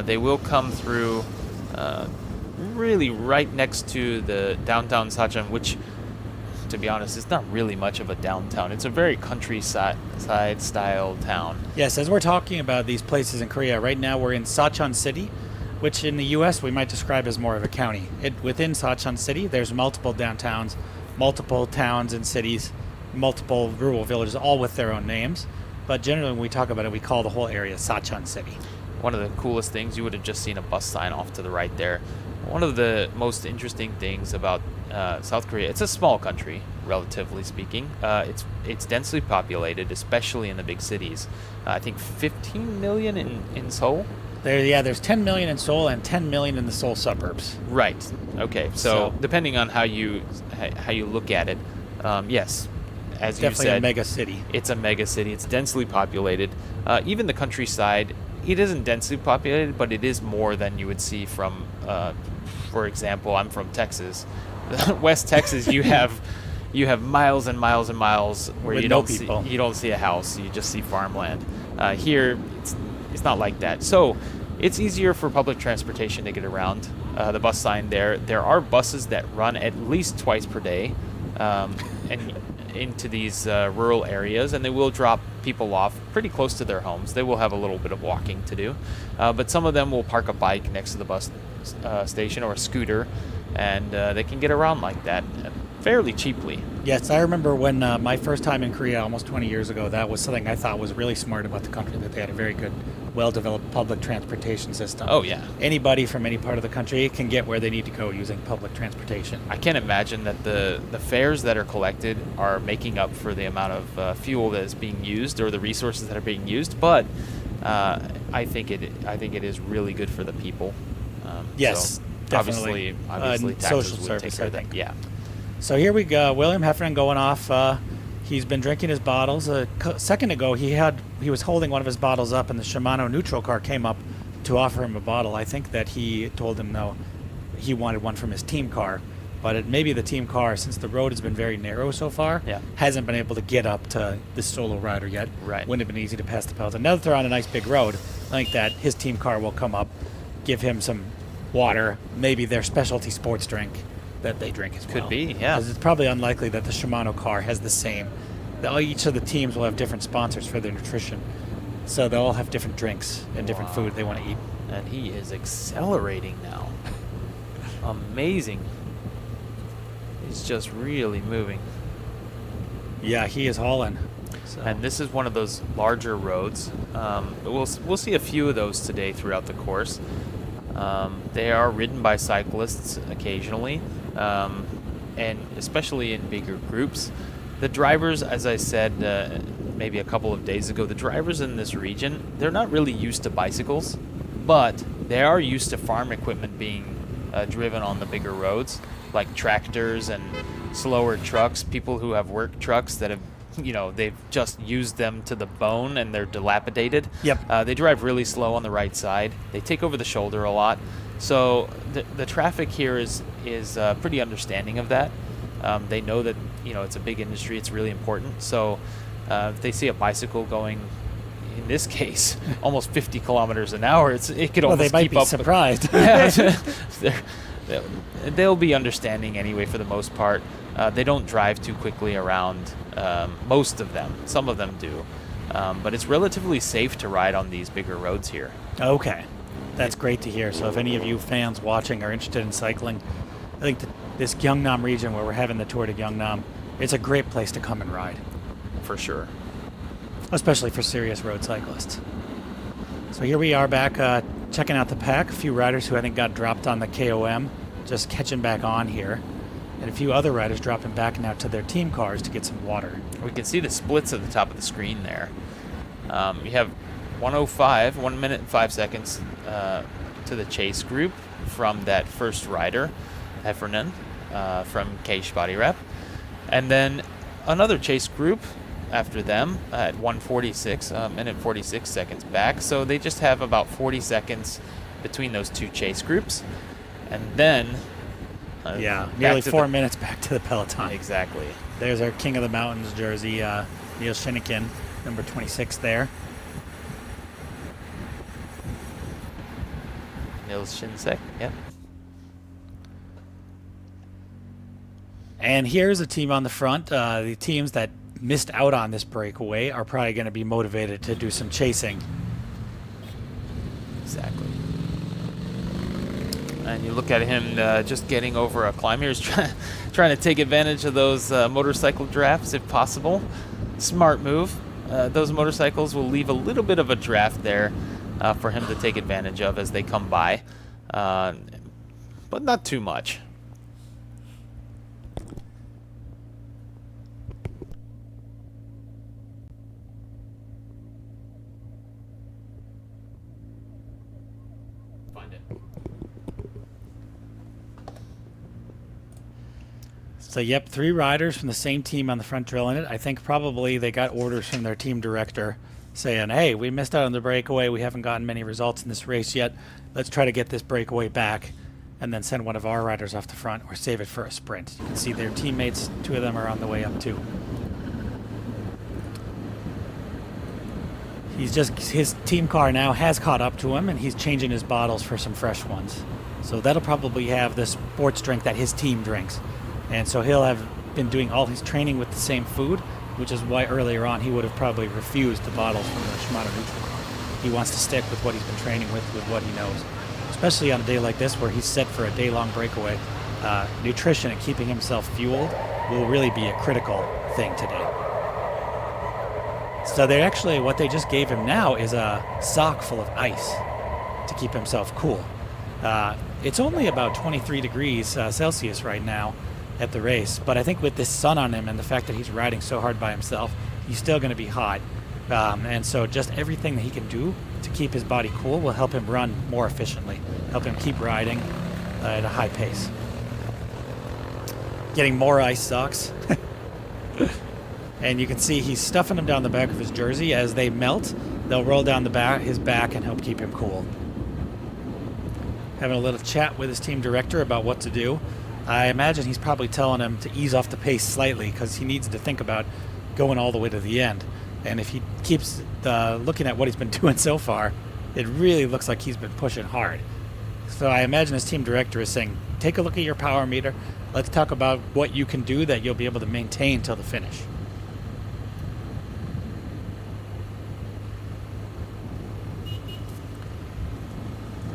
They will come through really right next to the downtown SaCheon, which, to be honest, is not really much of a downtown. It's a very countryside style town. Yes, as we're talking about these places in Korea, right now we're in SaCheon City, which in the U.S. we might describe as more of a county. Within SaCheon City, there's multiple downtowns, multiple towns and cities, multiple rural villages, all with their own names. But generally, when we talk about it, we call the whole area SaCheon City. One of the coolest things, you would have just seen a bus sign off to the right there. One of the most interesting things about South Korea, it's a small country, relatively speaking. It's densely populated, especially in the big cities. I think 15 million in Seoul. There's 10 million in Seoul and 10 million in the Seoul suburbs. Right. Okay. So depending on how you look at it, yes, as you Definitely said, a mega city. It's a mega city. It's densely populated. Even the countryside, it isn't densely populated, but it is more than you would see from, for example, I'm from Texas. West Texas, you have miles and miles and miles where With you no don't see a house. You just see farmland. Here, it's not like that. So it's easier for public transportation to get around. The bus sign there are buses that run at least twice per day, and into these rural areas, and they will drop people off pretty close to their homes. They will have a little bit of walking to do, but some of them will park a bike next to the bus station or a scooter, and they can get around like that. fairly cheaply. Yes, I remember when my first time in Korea almost 20 years ago, that was something I thought was really smart about the country, that they had a very good, well-developed public transportation system. Oh, yeah. Anybody from any part of the country can get where they need to go using public transportation. I can't imagine that the fares that are collected are making up for the amount of fuel that is being used or the resources that are being used, but I think it is really good for the people. Yes, so definitely. Obviously, taxes Social would service, take care I of that. think. Yeah. So here we go. William Heffernan going off. He's been drinking his bottles. A second ago, he was holding one of his bottles up, and the Shimano neutral car came up to offer him a bottle. I think that he told him no, he wanted one from his team car. But maybe the team car, since the road has been very narrow so far, Yeah. hasn't been able to get up to this solo rider yet. Right. Wouldn't have been easy to pass the peloton. Now that they're on a nice big road, I think that his team car will come up, give him some water, maybe their specialty sports drink that they drink as well. Could be, yeah. Because it's probably unlikely that the Shimano car has the same. Each of the teams will have different sponsors for their nutrition, so they'll all have different drinks and different food they want to eat. And he is accelerating now. Amazing. He's just really moving. Yeah, he is hauling. So. And this is one of those larger roads. We'll see a few of those today throughout the course. They are ridden by cyclists occasionally, and especially in bigger groups. The drivers, as I said maybe a couple of days ago, the drivers in this region, they're not really used to bicycles, but they are used to farm equipment being driven on the bigger roads, like tractors and slower trucks, people who have work trucks that have, they've just used them to the bone and they're dilapidated. Yep. They drive really slow on the right side. They take over the shoulder a lot. So the traffic here is pretty understanding of that. They know that, it's a big industry. It's really important. So if they see a bicycle going, in this case, almost 50 kilometers an hour, it could almost they might keep be up. surprised. They'll be understanding anyway for the most part. They don't drive too quickly around, most of them. Some of them do. But it's relatively safe to ride on these bigger roads here. Okay. That's great to hear. So if any of you fans watching are interested in cycling, I think this Gyeongnam region where we're having the Tour de Gyeongnam, it's a great place to come and ride. For sure. Especially for serious road cyclists. So here we are back checking out the pack. A few riders who I think got dropped on the KOM, just catching back on here. And a few other riders dropping back now to their team cars to get some water. We can see the splits at the top of the screen there. You have 1:05, 1 minute and 5 seconds to the chase group from that first rider, Heffernan, from Cage Body Rep. And then another chase group after them at 1:46, minute 46 seconds back. So they just have about 40 seconds between those two chase groups. And then... nearly 4 minutes back to the peloton. Exactly. There's our King of the Mountains jersey, Neil Shinikin, number 26 there. Nils Shinsek, yep. And here's a team on the front. The teams that missed out on this breakaway are probably going to be motivated to do some chasing. Exactly. And you look at him just getting over a climb. He was trying to take advantage of those motorcycle drafts if possible. Smart move. Those motorcycles will leave a little bit of a draft there for him to take advantage of as they come by. But not too much. So, yep, 3 riders from the same team on the front drilling it. I think probably they got orders from their team director saying, hey, we missed out on the breakaway. We haven't gotten many results in this race yet. Let's try to get this breakaway back and then send one of our riders off the front or save it for a sprint. You can see their teammates, 2 of them are on the way up too. His team car now has caught up to him and he's changing his bottles for some fresh ones. So that'll probably have the sports drink that his team drinks. And so he'll have been doing all his training with the same food, which is why earlier on he would have probably refused the bottles from the Shimano neutral car. He wants to stick with what he's been training with what he knows. Especially on a day like this where he's set for a day-long breakaway. nutrition and keeping himself fueled will really be a critical thing today. So they actually, what they just gave him now is a sock full of ice to keep himself cool. It's only about 23 degrees Celsius right now at the race, but I think with this sun on him and the fact that he's riding so hard by himself, he's still going to be hot. And so just everything that he can do to keep his body cool will help him run more efficiently, help him keep riding at a high pace. Getting more ice socks. And you can see he's stuffing them down the back of his jersey. As they melt, they'll roll down his back and help keep him cool. Having a little chat with his team director about what to do. I imagine he's probably telling him to ease off the pace slightly because he needs to think about going all the way to the end. And if he keeps looking at what he's been doing so far, it really looks like he's been pushing hard. So I imagine his team director is saying, take a look at your power meter. Let's talk about what you can do that you'll be able to maintain till the finish.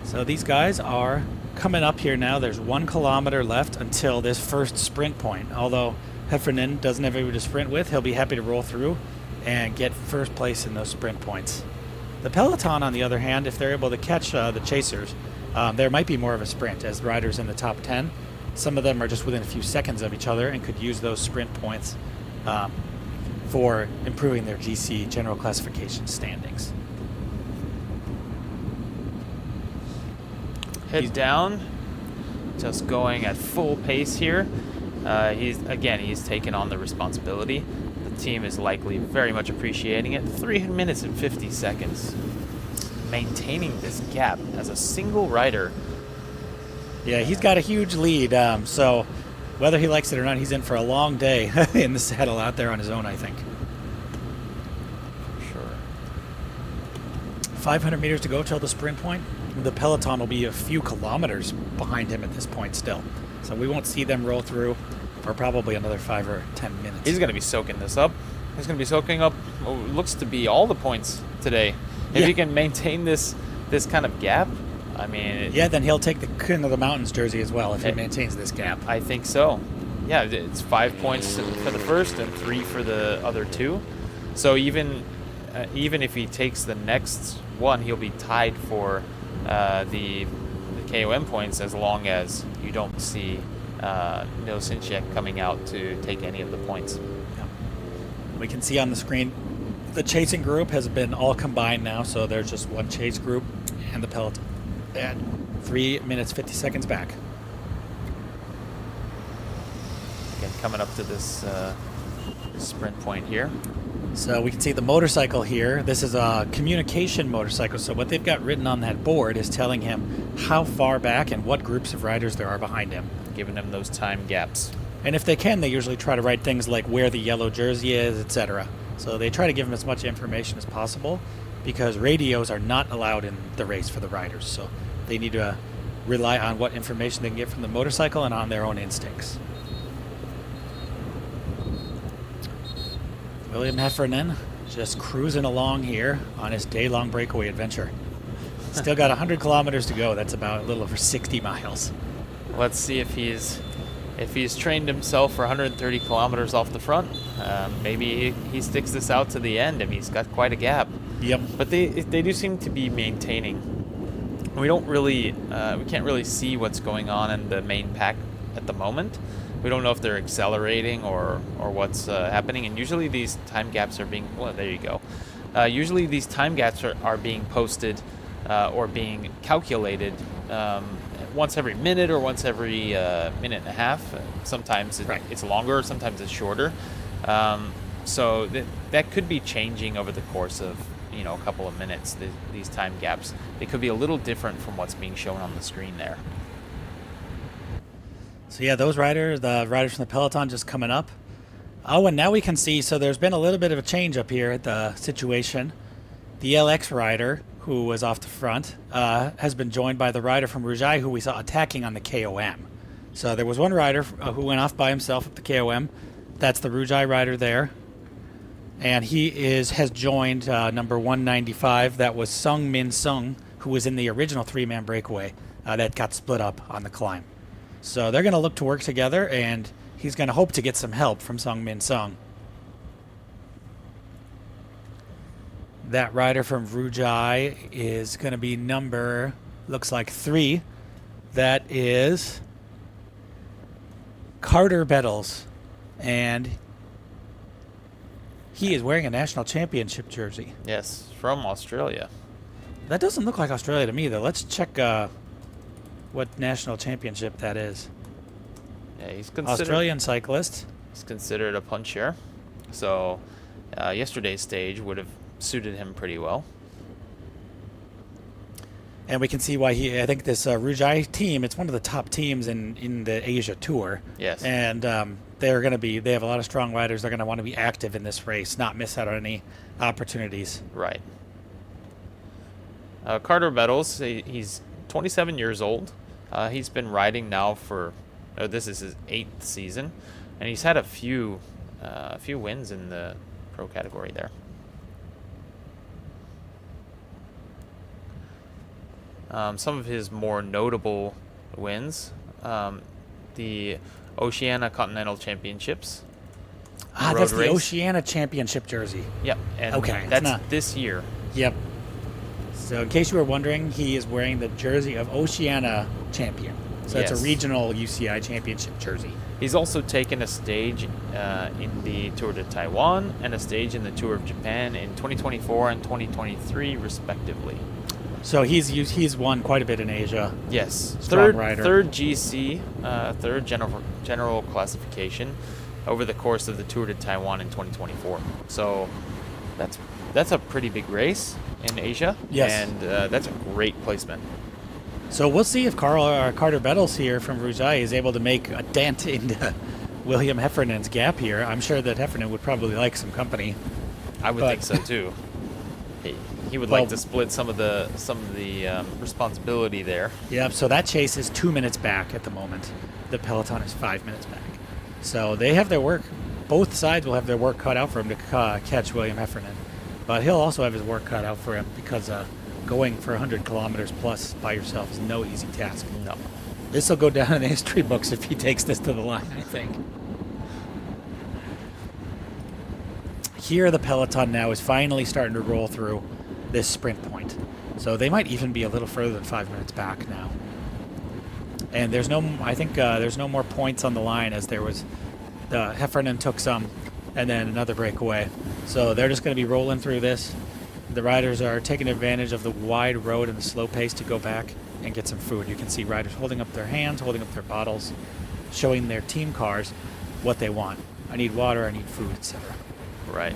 So these guys are coming up here now. There's 1 kilometer left until this first sprint point. Although Heffernan doesn't have anybody to sprint with, he'll be happy to roll through and get first place in those sprint points. The peloton, on the other hand, if they're able to catch the chasers, there might be more of a sprint as riders in the top 10. Some of them are just within a few seconds of each other and could use those sprint points for improving their GC general classification standings. Head down, just going at full pace here. He's taken on the responsibility. The team is likely very much appreciating it. 3 minutes and 50 seconds. Maintaining this gap as a single rider. Yeah, he's got a huge lead, so whether he likes it or not, he's in for a long day in the saddle out there on his own, I think. Sure. 500 meters to go till the sprint point. The peloton will be a few kilometers behind him at this point still. So we won't see them roll through for probably another 5 or 10 minutes. He's going to be soaking this up. He's going to be soaking up what looks to be all the points today. If he can maintain this kind of gap, I mean... Yeah, then he'll take the King of the Mountains jersey as well if he maintains this gap. I think so. Yeah, it's 5 points for the first and 3 for the other 2. So even if he takes the next one, he'll be tied for the KOM points as long as you don't see Nils Sinchek coming out to take any of the points. Yeah. We can see on the screen the chasing group has been all combined now, so there's just one chase group and the peloton at 3 minutes 50 seconds back. Again, coming up to this sprint point here. So we can see the motorcycle here. This is a communication motorcycle, so what they've got written on that board is telling him how far back and what groups of riders there are behind him. Giving him those time gaps. And if they can, they usually try to write things like where the yellow jersey is, etc. So they try to give him as much information as possible because radios are not allowed in the race for the riders. So they need to rely on what information they can get from the motorcycle and on their own instincts. William Heffernan just cruising along here on his day-long breakaway adventure. Still got 100 kilometers to go. That's about a little over 60 miles. Let's see if he's trained himself for 130 kilometers off the front. Maybe he sticks this out to the end. I mean, he's got quite a gap. Yep. But they do seem to be maintaining. We don't really, we can't really see what's going on in the main pack at the moment. We don't know if they're accelerating or what's happening. And usually these time gaps are being, well, there you go. Usually these time gaps are being posted or being calculated once every minute or once every minute and a half. Sometimes it's longer, sometimes it's shorter. So that could be changing over the course of a couple of minutes. These time gaps, they could be a little different from what's being shown on the screen there. So yeah, those riders, the riders from the peloton just coming up. Oh, and now we can see, so there's been a little bit of a change up here at the situation. The LX rider, who was off the front, has been joined by the rider from Rujai, who we saw attacking on the KOM. So there was one rider who went off by himself at the KOM. That's the Rujai rider there. And he has joined number 195. That was Sung Min Sung, who was in the original 3-man breakaway that got split up on the climb. So they're going to look to work together, and he's going to hope to get some help from Sung-min Sung. That rider from Rujai is going to be number, looks like 3. That is Carter Bettles. And he is wearing a national championship jersey. Yes, from Australia. That doesn't look like Australia to me, though. Let's check what national championship that is. Yeah, he's considered Australian cyclist. He's considered a puncher, so yesterday's stage would have suited him pretty well. And we can see why I think this Rujai team, it's one of the top teams in the Asia Tour. Yes. And they have a lot of strong riders. They're going to want to be active in this race, not miss out on any opportunities. Right. Carter Bettles, he's 27 years old. He's been riding now this is his 8th season, and he's had a few wins in the pro category there. Some of his more notable wins, the Oceania Continental Championships. That's the race. Oceania Championship jersey. Yep, and Okay, that's this year. Yep. So in case you were wondering, he is wearing the jersey of Oceania Champion. So it's Yes. a regional UCI championship jersey. He's also taken a stage in the Tour de Taiwan and a stage in the Tour of Japan in 2024 and 2023, respectively. So he's won quite a bit in Asia. Yes, Strong rider. third GC, third general classification over the course of the Tour de Taiwan in 2024. So that's a pretty big race in Asia. Yes. And that's a great placement. So we'll see if Carter Bettles here from Rujai is able to make a dent into William Heffernan's gap here. I'm sure that Heffernan would probably like some company. I would think so too. He would like to split some of the responsibility there. Yep, so that chase is 2 minutes back at the moment. The peloton is 5 minutes back. So they have their work. Both sides will have their work cut out for him to catch William Heffernan. But he'll also have his work cut out for him because going for 100 kilometers plus by yourself is no easy task. No. This will go down in the history books if he takes this to the line, I think. Here the peloton now is finally starting to roll through this sprint point. So they might even be a little further than 5 minutes back now. And there's no more points on the line, as there was Heffernan took some and then another breakaway. So they're just going to be rolling through this. The riders are taking advantage of the wide road and the slow pace to go back and get some food. You can see riders holding up their hands, holding up their bottles, showing their team cars what they want. I need water, I need food, etc. Right.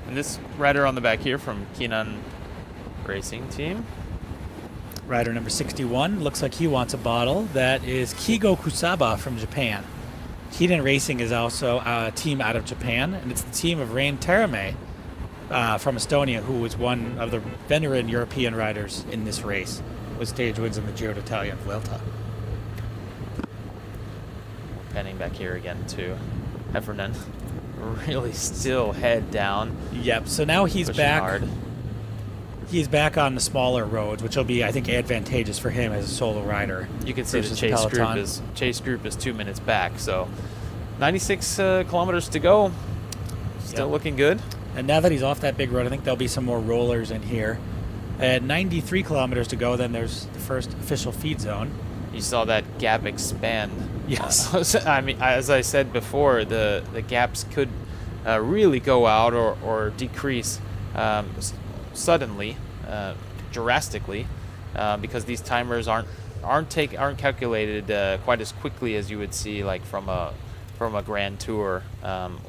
And this rider on the back here from Gyeongnam Racing Team. Rider number 61 looks like he wants a bottle. That is Kigo Kusaba from Japan. Keenan Racing is also a team out of Japan, and it's the team of Rain Terame from Estonia, who was one of the veteran European riders in this race, with stage wins in the Giro d'Italia and Vuelta. Penning back here again to Heffernan. Really still head down. Yep, so now he's pushing back. hard. He's back on the smaller roads, which will be, I think, advantageous for him as a solo rider. You can see the versus chase group is 2 minutes back. So 96 kilometers to go. Still Yep. looking good. And now that he's off that big road, I think there'll be some more rollers in here. At 93 kilometers to go, then there's the first official feed zone. You saw that gap expand. Yes. I mean, as I said before, the gaps could really go out or decrease suddenly, drastically, because these timers aren't calculated quite as quickly as you would see like from a Grand Tour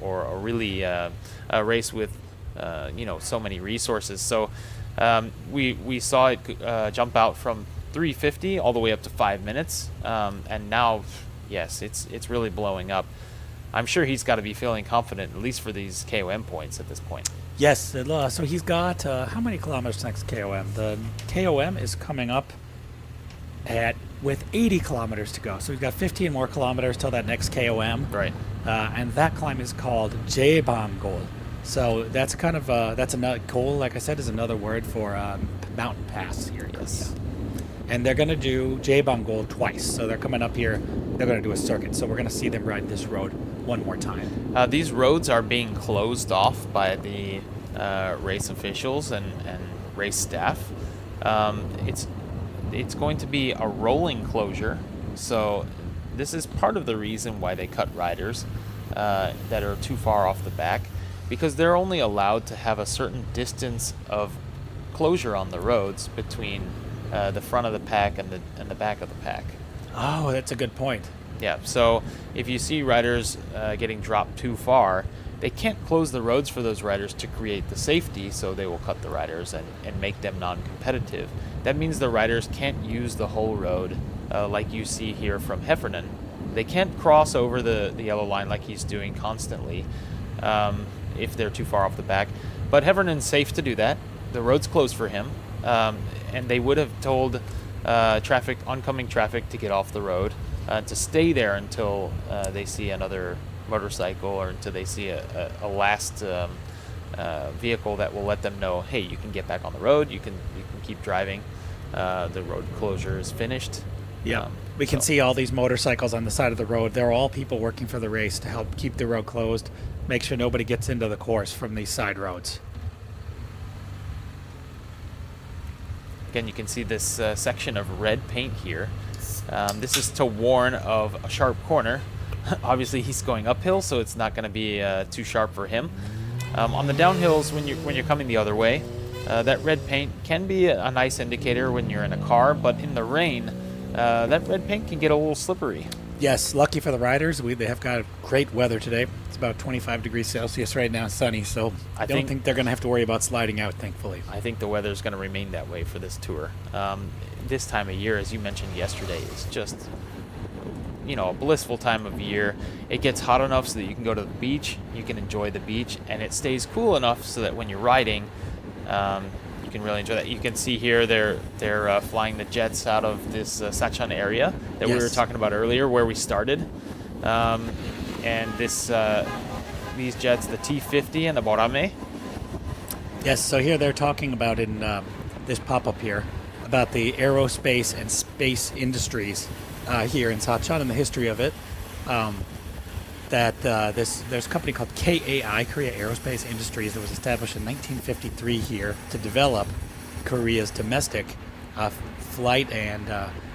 or a really a race with so many resources. So we saw it jump out from 3:50 all the way up to 5 minutes, and now, yes, it's really blowing up. I'm sure he's got to be feeling confident, at least for these KOM points at this point. Yes, so he's got, how many kilometers next KOM? The KOM is coming up with 80 kilometers to go. So we've got 15 more kilometers till that next KOM. Right. And that climb is called Jaebangol. So that's kind of, that's another, Gol, like I said, is another word for mountain pass here. Yes. and they're going to do Jaebangol twice. So they're coming up here. They're going to do a circuit. So we're going to see them ride this road one more time. These roads are being closed off by the race officials and race staff. It's going to be a rolling closure. So this is part of the reason why they cut riders that are too far off the back, because they're only allowed to have a certain distance of closure on the roads between the front of the pack and the back of the pack. Oh, that's a good point. Yeah, so if you see riders getting dropped too far, they can't close the roads for those riders to create the safety, so they will cut the riders and make them non-competitive. That means the riders can't use the whole road like you see here from Heffernan. They can't cross over the yellow line like he's doing constantly if they're too far off the back. But Heffernan's safe to do that. The road's closed for him, and they would have told oncoming traffic to get off the road, to stay there until they see another motorcycle or until they see a last vehicle that will let them know, hey, you can get back on the road, you can keep driving. The road closure is finished. Yeah, we can see all these motorcycles on the side of the road. They're all people working for the race to help keep the road closed, make sure nobody gets into the course from these side roads. Again, you can see this section of red paint here. This is to warn of a sharp corner. Obviously, he's going uphill, so it's not going to be too sharp for him. On the downhills, when you're coming the other way, that red paint can be a nice indicator when you're in a car, but in the rain, that red paint can get a little slippery. Yes, lucky for the riders, they have got great weather today. It's about 25 degrees Celsius right now, sunny, so I don't think they're going to have to worry about sliding out, thankfully. I think the weather's going to remain that way for this tour. This time of year, as you mentioned yesterday, is just, a blissful time of year. It gets hot enough so that you can go to the beach, you can enjoy the beach, and it stays cool enough so that when you're riding, you can really enjoy that. You can see here they're flying the jets out of this SaCheon area that we were talking about earlier, where we started. And these jets, the T-50 and the Borame. Yes, so here they're talking about in this pop-up here about the aerospace and space industries here in SaCheon and the history of it. There's a company called KAI, Korea Aerospace Industries, that was established in 1953 here to develop Korea's domestic flight and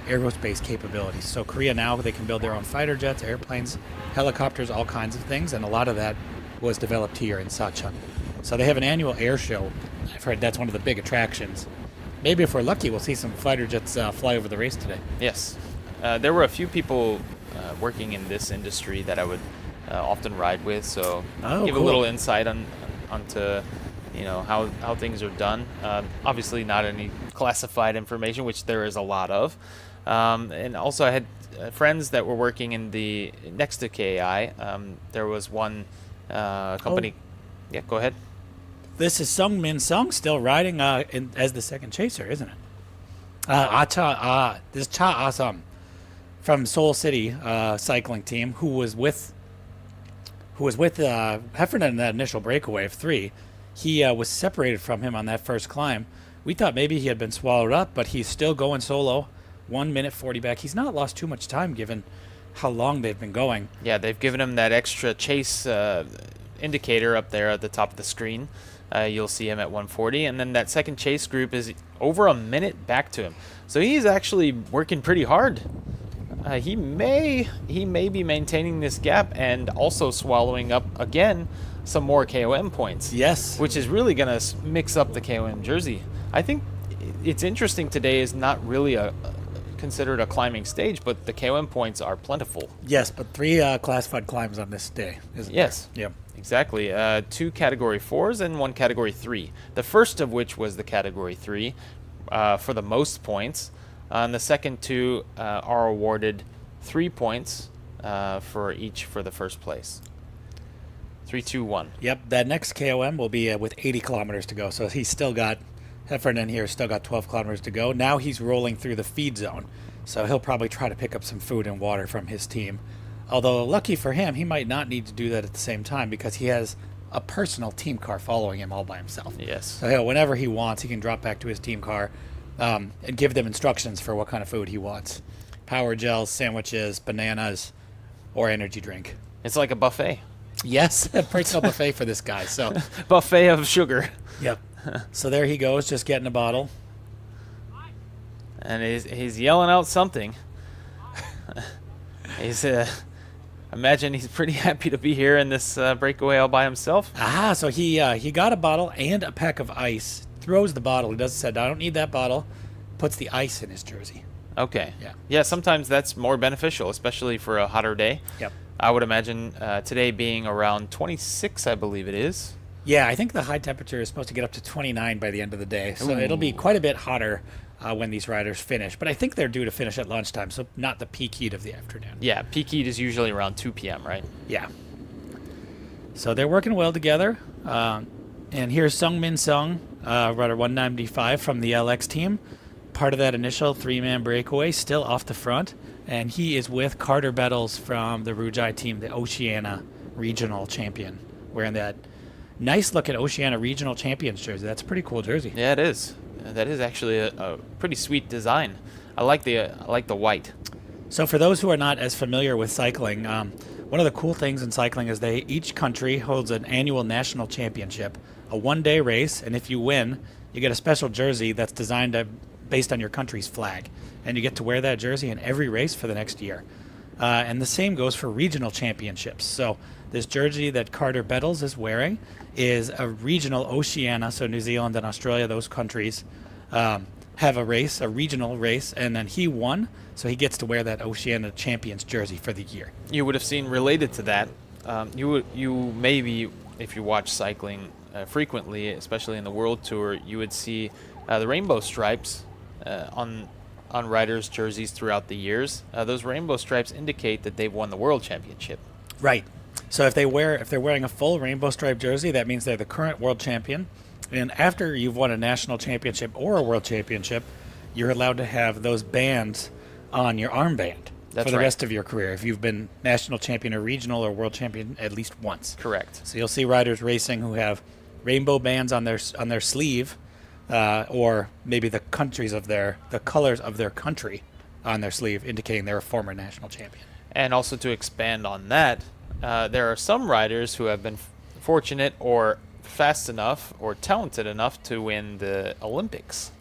aerospace capabilities. So Korea now, they can build their own fighter jets, airplanes, helicopters, all kinds of things, and a lot of that was developed here in SaCheon. So they have an annual air show. I've heard that's one of the big attractions. Maybe if we're lucky, we'll see some fighter jets fly over the race today. Yes. There were a few people working in this industry that I would often ride with, so give a little insight onto how things are done. Obviously not any classified information, which there is a lot of. And also I had friends that were working in the next to KAI. There was one company. Yeah, go ahead. This is Sung Min Sung still riding as the second chaser, isn't it? This is Cha Asam from Seoul City cycling team, who was with Heffernan in that initial breakaway of 3. He was separated from him on that first climb. We thought maybe he had been swallowed up, but he's still going solo. 1 minute 40 back. He's not lost too much time given how long they've been going. Yeah, they've given him that extra chase indicator up there at the top of the screen. You'll see him at 140, and then that second chase group is over a minute back to him. So he's actually working pretty hard. He may be maintaining this gap and also swallowing up again some more KOM points. Yes, which is really going to mix up the KOM jersey. I think it's interesting today is not really considered a climbing stage, but the KOM points are plentiful. Yes, but 3 classified climbs on this day, isn't there? Yes. Yeah. Exactly. 2 Category 4s and 1 Category 3. The first of which was the Category 3 for the most points. And the second 2 are awarded 3 points for each for the first place. 3, 2, 1. Yep, that next KOM will be with 80 kilometers to go. So he's still got, Heffernan here still got 12 kilometers to go. Now he's rolling through the feed zone. So he'll probably try to pick up some food and water from his team. Although, lucky for him, he might not need to do that at the same time because he has a personal team car following him all by himself. Yes. So whenever he wants, he can drop back to his team car, and give them instructions for what kind of food he wants. Power gels, sandwiches, bananas, or energy drink. It's like a buffet. Yes, a personal buffet for this guy. So, Buffet of sugar. yep. So there he goes, just getting a bottle. And he's yelling out something. He's imagine he's pretty happy to be here in this breakaway all by himself. So he got a bottle and a pack of ice. Throws the bottle. He doesn't said, "I don't need that bottle." Puts the ice in his jersey. Okay. Yeah. Yeah. Sometimes that's more beneficial, especially for a hotter day. Yep. I would imagine today being around 26, I believe it is. Yeah, I think the high temperature is supposed to get up to 29 by the end of the day, so it'll be quite a bit hotter when these riders finish. But I think they're due to finish at lunchtime, so not the peak heat of the afternoon. Yeah, peak heat is usually around 2 p.m., right? Yeah. So they're working well together. And here's Sung Min Sung, rider 195 from the LX team. Part of that initial three-man breakaway, still off the front. And he is with Carter Bettles from the Rujai team, the Oceania regional champion, wearing that nice-looking Oceania regional champions jersey. That's a pretty cool jersey. Yeah, it is. That is actually a pretty sweet design. I like the white. So for those who are not as familiar with cycling, one of the cool things in cycling is each country holds an annual national championship, a one-day race, and if you win, you get a special jersey that's designed based on your country's flag, and you get to wear that jersey in every race for the next year. And the same goes for regional championships. So this jersey that Carter Bettles is wearing is a regional Oceania, so New Zealand and Australia, those countries, have a race, a regional race, and then he won, so he gets to wear that Oceania Champions jersey for the year. You would have seen related to that. You maybe, if you watch cycling frequently, especially in the World Tour, you would see the rainbow stripes on riders' jerseys throughout the years. Those rainbow stripes indicate that they've won the World Championship. Right. So if they're wearing a full rainbow stripe jersey, that means they're the current world champion. And after you've won a national championship or a world championship, you're allowed to have those bands on your armband for the rest of your career if you've been national champion or regional or world champion at least once. Correct. So you'll see riders racing who have rainbow bands on their sleeve, or maybe the colors of their country on their sleeve, indicating they're a former national champion. And also to expand on that, there are some riders who have been fortunate or fast enough or talented enough to win the Olympics.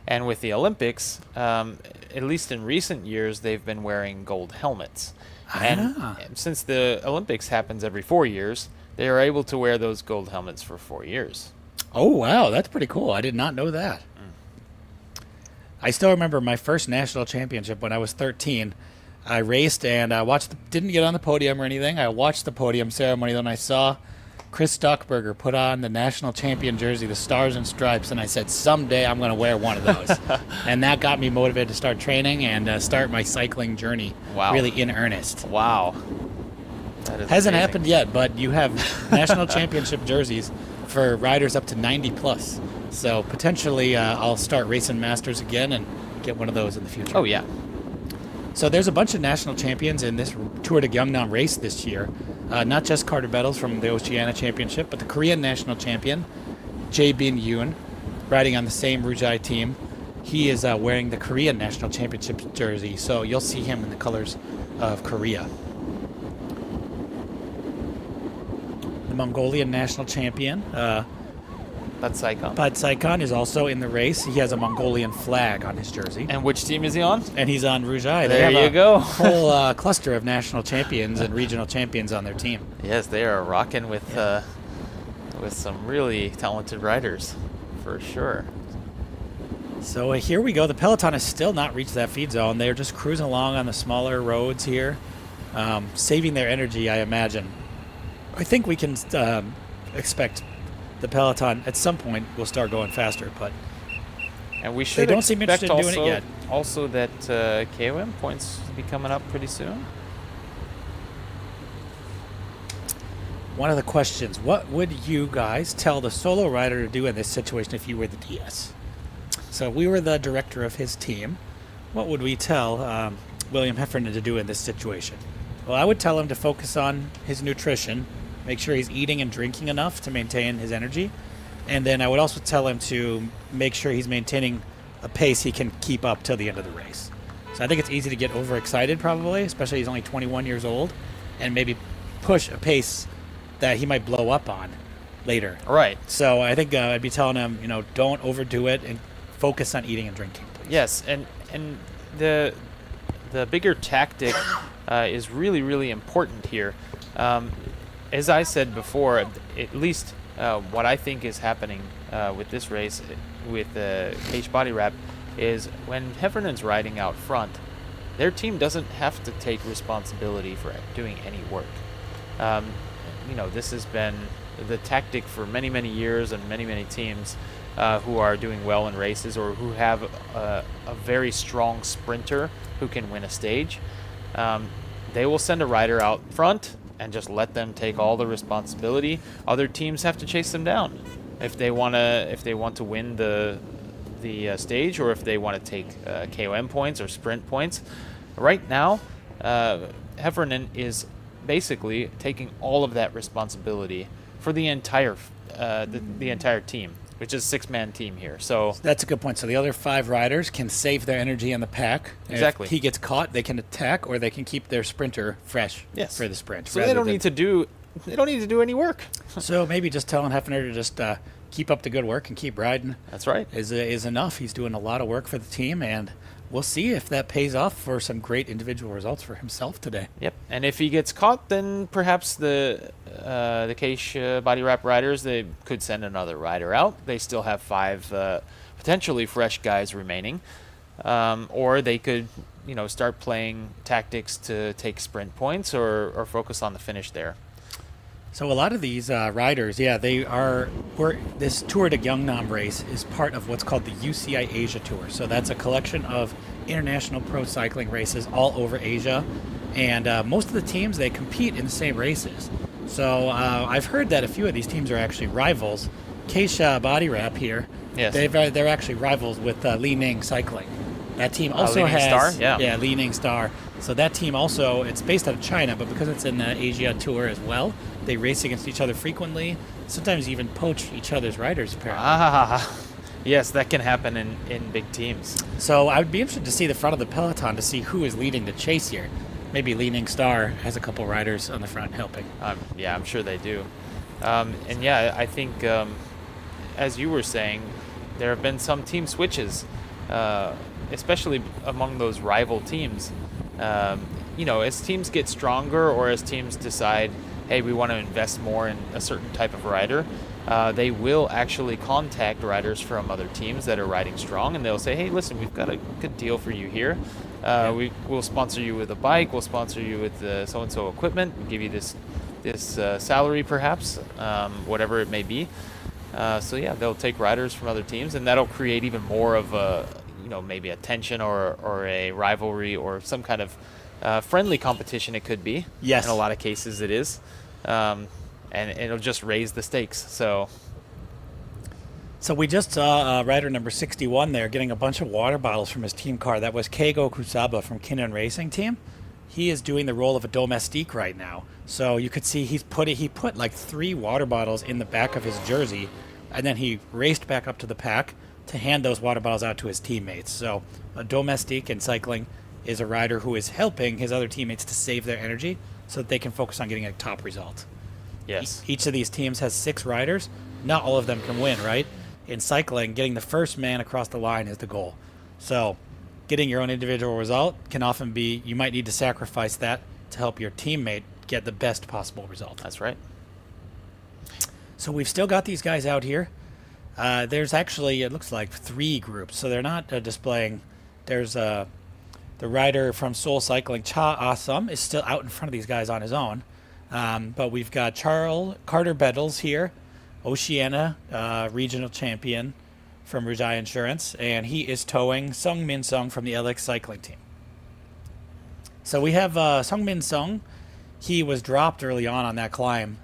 And with the Olympics, at least in recent years, they've been wearing gold helmets. And since the Olympics happens every 4 years, they are able to wear those gold helmets for 4 years. Oh, wow. That's pretty cool. I did not know that. I still remember my first national championship when I was 13. I raced and I didn't get on the podium or anything. I watched the podium ceremony, then I saw Chris Stockberger put on the national champion jersey, the Stars and Stripes, and I said, someday I'm going to wear one of those. And that got me motivated to start training and start my cycling journey really in earnest. Wow. That is Hasn't amazing. happened yet, but you have national championship jerseys for riders up to 90 plus. So potentially I'll start racing Masters again and get one of those in the future. Oh, yeah. So there's a bunch of national champions in this Tour de Gyeongnam race this year. Not just Carter Bettles from the Oceania Championship, but the Korean national champion, Jae Bin Yoon, riding on the same Rujai team. He is wearing the Korean national championship jersey, so you'll see him in the colors of Korea. The Mongolian national champion, SaCheon. is also in the race. He has a Mongolian flag on his jersey. And which team is he on? And he's on Rujai. There they have you go. a whole cluster of national champions and regional champions on their team. Yes, they are rocking with some really talented riders, for sure. So here we go. The peloton has still not reached that feed zone. They're just cruising along on the smaller roads here, saving their energy, I imagine. I think we can expect the peloton at some point will start going faster, but And we should don't seem expect interested in doing it yet. Also that KOM points will be coming up pretty soon. One of the questions, what would you guys tell the solo rider to do in this situation if you were the DS? So we were the director of his team. What would we tell William Heffernan to do in this situation? Well, I would tell him to focus on his nutrition, make sure he's eating and drinking enough to maintain his energy. And then I would also tell him to make sure he's maintaining a pace he can keep up till the end of the race. So I think it's easy to get overexcited probably, especially he's only 21 years old, and maybe push a pace that he might blow up on later. Right. So I think I'd be telling him, don't overdo it and focus on eating and drinking, please. Yes, and the bigger tactic is really, really important here. As I said before, at least what I think is happening with this race with the cage body wrap is when Heffernan's riding out front, their team doesn't have to take responsibility for doing any work. This has been the tactic for many, many years, and many, many teams who are doing well in races or who have a very strong sprinter who can win a stage. They will send a rider out front and just let them take all the responsibility. Other teams have to chase them down if they want to win the stage, or if they want to take KOM points or sprint points. Right now, Heffernan is basically taking all of that responsibility for the entire the entire team, which is a 6-man team here. So that's a good point. So the other 5 riders can save their energy in the pack. Exactly. If he gets caught, they can attack, or they can keep their sprinter fresh for the sprint. So they don't need to do any work. So maybe just telling Hefner to just keep up the good work and keep riding. That's right. Is enough. He's doing a lot of work for the team, and we'll see if that pays off for some great individual results for himself today. Yep. And if he gets caught, then perhaps the cage body wrap riders, they could send another rider out. They still have 5 potentially fresh guys remaining, or they could start playing tactics to take sprint points or focus on the finish there. So a lot of these riders, this Tour de Gyeongnam race is part of what's called the UCI Asia Tour. So that's a collection of international pro cycling races all over Asia. And most of the teams, they compete in the same races. So I've heard that a few of these teams are actually rivals. Keisha Body Wrap here, yes, they're actually rivals with Li Ning Cycling. That team also has... Star? Yeah, Li Ning Star. So that team also, it's based out of China, but because it's in the Asia Tour as well, they race against each other frequently, sometimes even poach each other's riders, apparently. Yes, that can happen in big teams. So I would be interested to see the front of the peloton to see who is leading the chase here. Maybe Li Ning Star has a couple riders on the front helping. Yeah, I'm sure they do. I think, as you were saying, there have been some team switches, especially among those rival teams. As teams get stronger, or as teams decide, hey, we want to invest more in a certain type of rider, they will actually contact riders from other teams that are riding strong, and they'll say, hey, listen, we've got a good deal for you here. We'll sponsor you with a bike, we'll sponsor you with so-and-so equipment, we'll give you this salary perhaps, whatever it may be. They'll take riders from other teams, and that'll create even more of a, maybe a tension or a rivalry or some kind of friendly competition. It could be. Yes. In a lot of cases it is. And it'll just raise the stakes. So we just saw rider number 61 there getting a bunch of water bottles from his team car. That was Keigo Kusaba from Kinnan Racing Team. He is doing the role of a domestique right now. So you could see he put like 3 water bottles in the back of his jersey, and then he raced back up to the pack to hand those water bottles out to his teammates. So a domestique in cycling is a rider who is helping his other teammates to save their energy so that they can focus on getting a top result. yes. Each of these teams has 6 riders. Not all of them can win, right? In cycling, getting the first man across the line is the goal. So getting your own individual result can often be, you might need to sacrifice that to help your teammate get the best possible result. That's right. So we've still got these guys out here. There's actually, it looks like 3 groups. So they're not displaying. There's the rider from Seoul Cycling, Cha Ah-sum, is still out in front of these guys on his own. But we've got Carter Bettles here, Oceania regional champion from Rujai Insurance, and he is towing Sung Min Sung from the LX Cycling Team. So we have Sung Min Sung. He was dropped early on that climb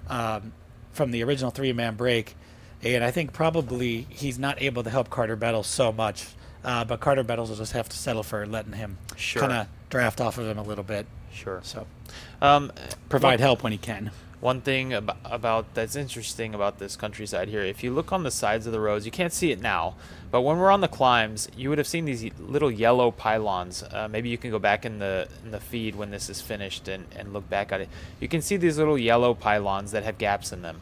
from the original 3-man break, and I think probably he's not able to help Carter Bettles so much. But Carter Bettles will just have to settle for letting him kind of draft off of him a little bit. Sure. So provide help when he can. One thing about that's interesting about this countryside here, if you look on the sides of the roads, you can't see it now, but when we're on the climbs, you would have seen these little yellow pylons. Maybe you can go back in the feed when this is finished and look back at it. You can see these little yellow pylons that have gaps in them.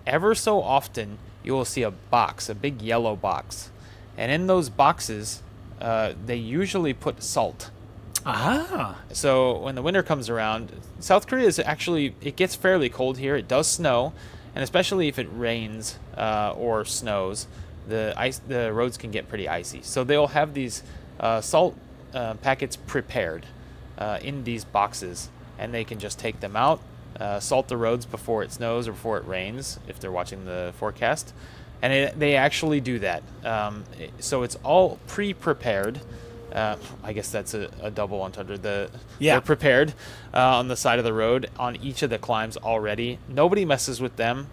Ever so often, you will see a box, a big yellow box, and in those boxes, they usually put salt. Ah. So when the winter comes around, South Korea is actually, it gets fairly cold here. It does snow, and especially if it rains or snows, the roads can get pretty icy. So they'll have these salt packets prepared in these boxes, and they can just take them out, salt the roads before it snows or before it rains, if they're watching the forecast. And they actually do that. So it's all pre-prepared. I guess that's a double entendre. They're prepared on the side of the road on each of the climbs already. Nobody messes with them.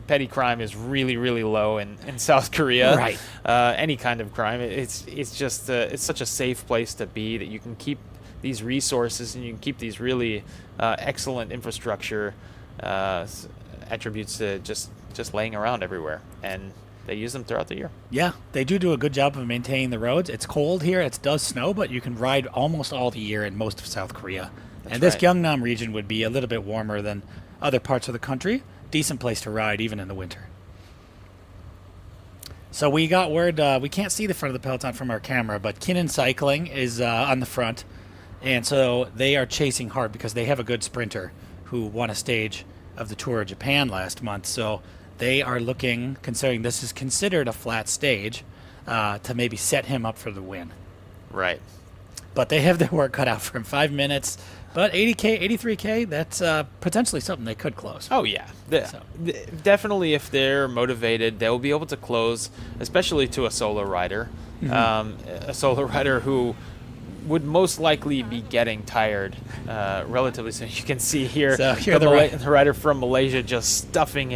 Petty crime is really, really low in South Korea. Right. Any kind of crime. It's just it's such a safe place to be that you can keep these resources and you can keep these really excellent infrastructure attributes just laying around everywhere. And they use them throughout the year. Yeah, they do a good job of maintaining the roads. It's cold here. It does snow, but you can ride almost all the year in most of South Korea. And this Gyeongnam region would be a little bit warmer than other parts of the country. Decent place to ride even in the winter. So we got word, we can't see the front of the peloton from our camera, but Kinnan Cycling is on the front. And so they are chasing hard because they have a good sprinter who won a stage of the Tour of Japan last month. So they are looking, considering this is considered a flat stage, to maybe set him up for the win. Right. But they have their work cut out for him. 5 minutes. But 80K, 83K, that's potentially something they could close. Oh, yeah. Definitely, if they're motivated, they'll be able to close, especially to a solo rider. Mm-hmm. A solo rider who would most likely be getting tired relatively soon. You can see here, the rider from Malaysia just stuffing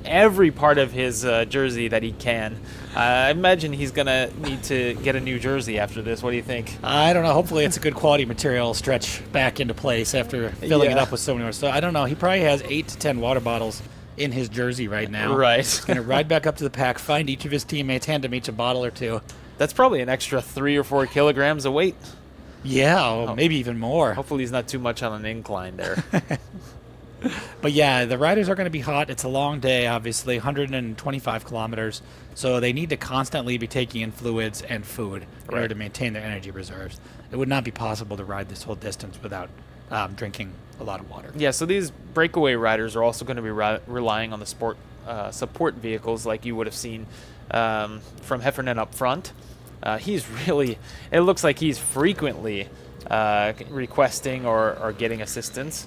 every part of his jersey that he can. I imagine he's going to need to get a new jersey after this. What do you think? I don't know. Hopefully it's a good quality material stretch back into place after filling it up with so many more. So I don't know. He probably has 8 to 10 water bottles in his jersey right now. Right. He's going to ride back up to the pack, find each of his teammates, hand them each a bottle or two. That's probably an extra 3 or 4 kilograms of weight. Yeah, maybe even more. Hopefully he's not too much on an incline there. But yeah, the riders are going to be hot. It's a long day, obviously, 125 kilometers. So they need to constantly be taking in fluids and food in order to maintain their energy reserves. It would not be possible to ride this whole distance without drinking a lot of water. Yeah, so these breakaway riders are also going to be relying on the support vehicles like you would have seen from Heffernan up front. It looks like he's frequently requesting or getting assistance.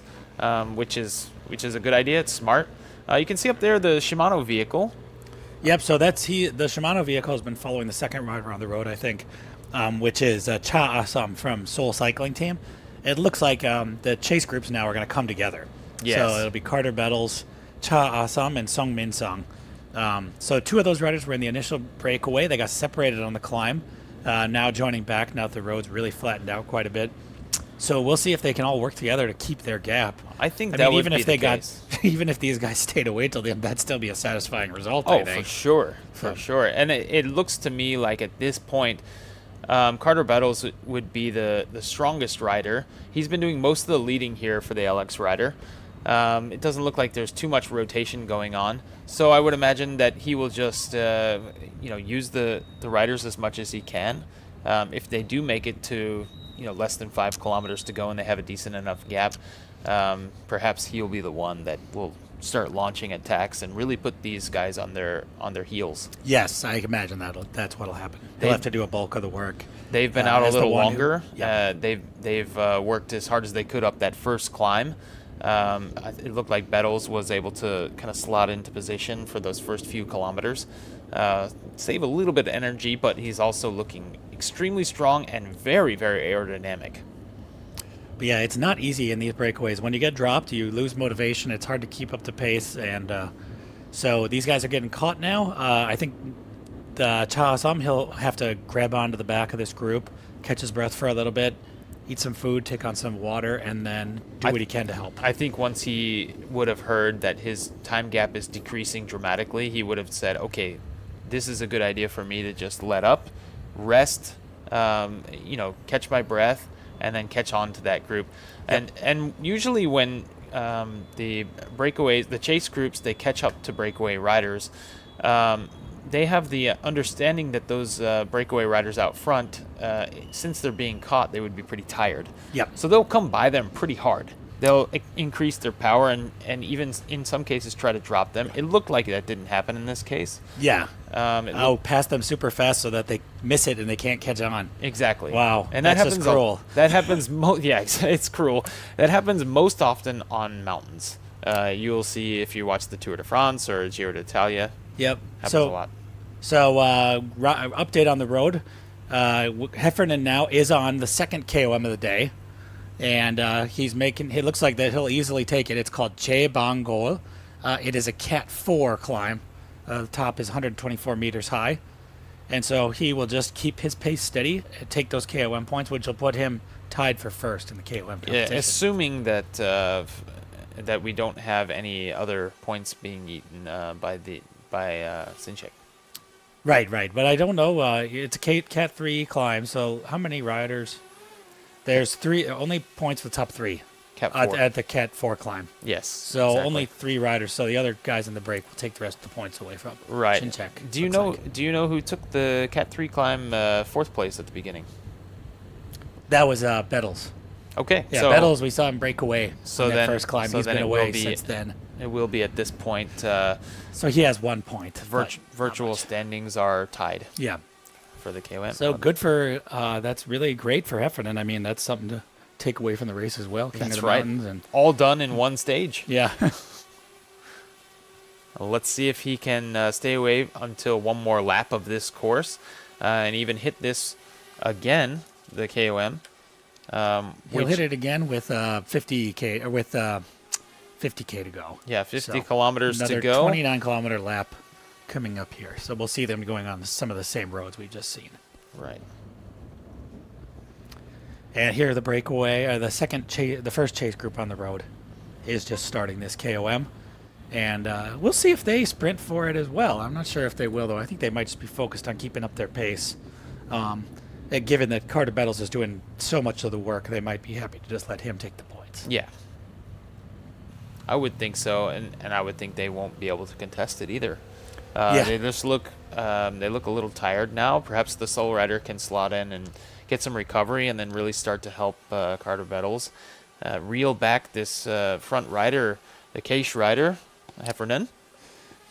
Which is a good idea. It's smart. You can see up there the Shimano vehicle. Yep. So the Shimano vehicle has been following the second rider on the road, I think, which is Cha Asam from Seoul Cycling Team. It looks like the chase groups now are going to come together. Yes. So it'll be Carter Bettles, Cha Asam, and Sung Min Sung. So 2 of those riders were in the initial breakaway. They got separated on the climb. Now joining back now that the road's really flattened out quite a bit. So we'll see if they can all work together to keep their gap. I think that would be the case. Even if these guys stayed away till the end, that'd still be a satisfying result. I think. For sure. And it looks to me like at this point, Carter Bettles would be the strongest rider. He's been doing most of the leading here for the LX rider. It doesn't look like there's too much rotation going on. So I would imagine that he will just use the riders as much as he can. If they do make it to less than 5 kilometers to go and they have a decent enough gap, perhaps he'll be the one that will start launching attacks and really put these guys on their heels. Yes, I imagine that's what'll happen. They'll have to do a bulk of the work. They've been out a little longer. They've worked as hard as they could up that first climb. It looked like Bettles was able to kind of slot into position for those first few kilometers, save a little bit of energy, but he's also looking extremely strong and very, very aerodynamic. But yeah, it's not easy in these breakaways. When you get dropped, you lose motivation. It's hard to keep up the pace, and so these guys are getting caught now. I think Cha Sam, he'll have to grab onto the back of this group, catch his breath for a little bit, eat some food, take on some water, and then do what he can to help. I think once he would have heard that his time gap is decreasing dramatically, he would have said, okay, this is a good idea for me to just let up, rest, catch my breath, and then catch on to that group. And usually when the breakaways, the chase groups, they catch up to breakaway riders, they have the understanding that those breakaway riders out front, since they're being caught, they would be pretty tired. Yep. So they'll come by them pretty hard. They'll increase their power and even in some cases try to drop them. It looked like that didn't happen in this case. Yeah. It Pass them super fast so that they miss it and they can't catch on. Exactly. Wow, And that's that just happens. cruel. That happens. It's cruel. That happens most often on mountains. You'll see if you watch the Tour de France or Giro d'Italia. Yep. Happens a lot. So update on the road. Heffernan now is on the second KOM of the day, and he's making. It looks like that he'll easily take it. It's called Che Bangol. It is a Cat 4 climb. The top is 124 meters high, and so he will just keep his pace steady and take those KOM points, which will put him tied for first in the KOM competition. Yeah, assuming that that we don't have any other points being eaten by Sinchek. Right. But I don't know. It's a Cat 3 climb, so how many riders? There's only points for the top 3 Cat 4. at the Cat 4 climb. Yes. So exactly. only 3 riders. So the other guys in the break will take the rest of the points away from Right. Sinchek. Do you know? Do you know who took the Cat 3 climb 4th place at the beginning? That was Bettles. Okay. Yeah, so Bettles, we saw him break away So on that then- first climb. so He's then been it will away be- since then. it will be at this point. So he has 1 point. but Virtual not much. standings are tied Yeah. for the KOM. So good for, that's really great for Heffernan. I mean, that's something to take away from the race as well. King That's of the right. Mountains. And All done in one stage. yeah. Let's see if he can stay away until one more lap of this course and even hit this again, the KOM. He'll hit it again with 50K or with 50K to go. Yeah, 50 So, kilometers another to go. 29-kilometer lap coming up here. So we'll see them going on some of the same roads we've just seen. Right. And here the breakaway, the first chase group on the road is just starting this KOM. And we'll see if they sprint for it as well. I'm not sure if they will, though. I think they might just be focused on keeping up their pace. And given that Carter Bettles is doing so much of the work, they might be happy to just let him take the points. Yeah. I would think so, and I would think they won't be able to contest it either. They just look a little tired now. Perhaps the sole rider can slot in and get some recovery and then really start to help Carter Bettles reel back this front rider, the Case rider, Heffernan.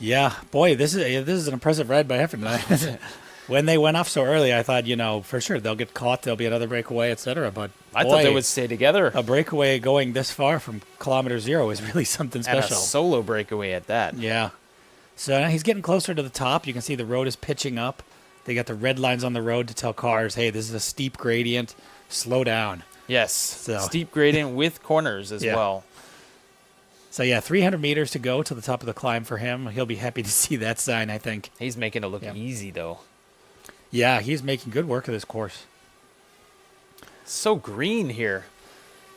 Yeah, boy, this is an impressive ride by Heffernan. When they went off so early, I thought, for sure they'll get caught, there'll be another breakaway, etc. But I thought they would stay together. A breakaway going this far from kilometer 0 is really something And a special. solo breakaway at that. Yeah. So now he's getting closer to the top. You can see the road is pitching up. They got the red lines on the road to tell cars, hey, this is a steep gradient. Slow down. Yes. Steep gradient with corners as Yeah. well. So, yeah, 300 meters to go to the top of the climb for him. He'll be happy to see that sign, I think. He's making it look Yeah. easy, though. Yeah, he's making good work of this course. So green here.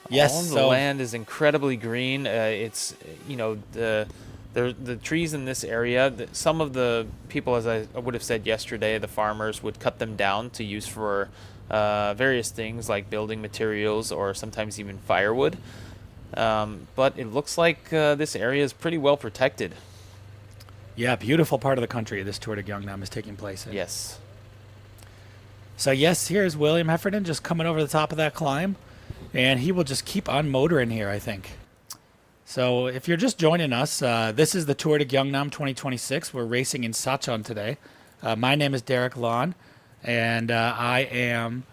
Yes, All the so- land is incredibly green. It's the trees in this area. Some of the people, as I would have said yesterday, the farmers would cut them down to use for various things like building materials or sometimes even firewood. But it looks like this area is pretty well protected. Yeah, beautiful part of the country this Tour de Gyeongnam is taking place in. Yes. So, yes, here's William Heffernan just coming over the top of that climb. And he will just keep on motoring here, I think. So, if you're just joining us, this is the Tour de Gyeongnam 2026. We're racing in SaCheon today. My name is Derek Lawn, and I am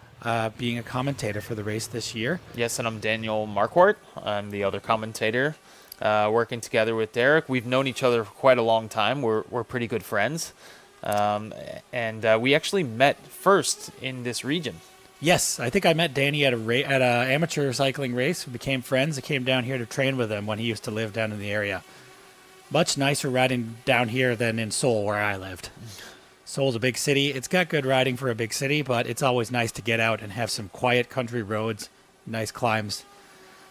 being a commentator for the race this year. Yes, and I'm Daniel Marquardt. I'm the other commentator, working together with Derek. We've known each other for quite a long time. We're pretty good friends. And we actually met first in this region. Yes, I think I met Danny at an amateur cycling race. We became friends. I came down here to train with him when he used to live down in the area. Much nicer riding down here than in Seoul, where I lived. Seoul's a big city. It's got good riding for a big city, but it's always nice to get out and have some quiet country roads nice climbs.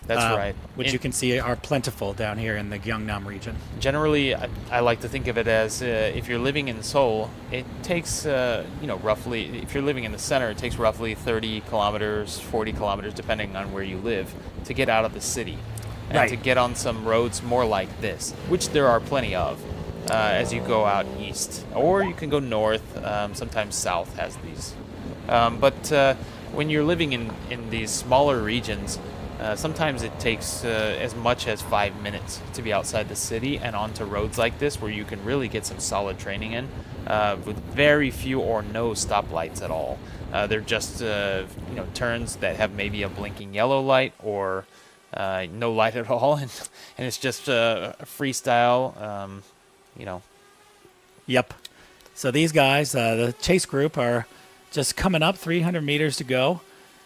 That's right. Which you can see are plentiful down here in the Gyeongnam region. Generally, I like to think of it as if you're living in Seoul, it takes, roughly, if you're living in the center, it takes roughly 30 kilometers, 40 kilometers, depending on where you live, to get out of the city. And Right. to get on some roads more like this, which there are plenty of as you go out east. Or you can go north, sometimes south has these. But when you're living in these smaller regions, sometimes it takes as much as 5 minutes to be outside the city and onto roads like this where you can really get some solid training in with very few or no stoplights at all. They're just turns that have maybe a blinking yellow light or no light at all, and it's just a freestyle, Yep. So these guys, the chase group, are just coming up 300 meters to go.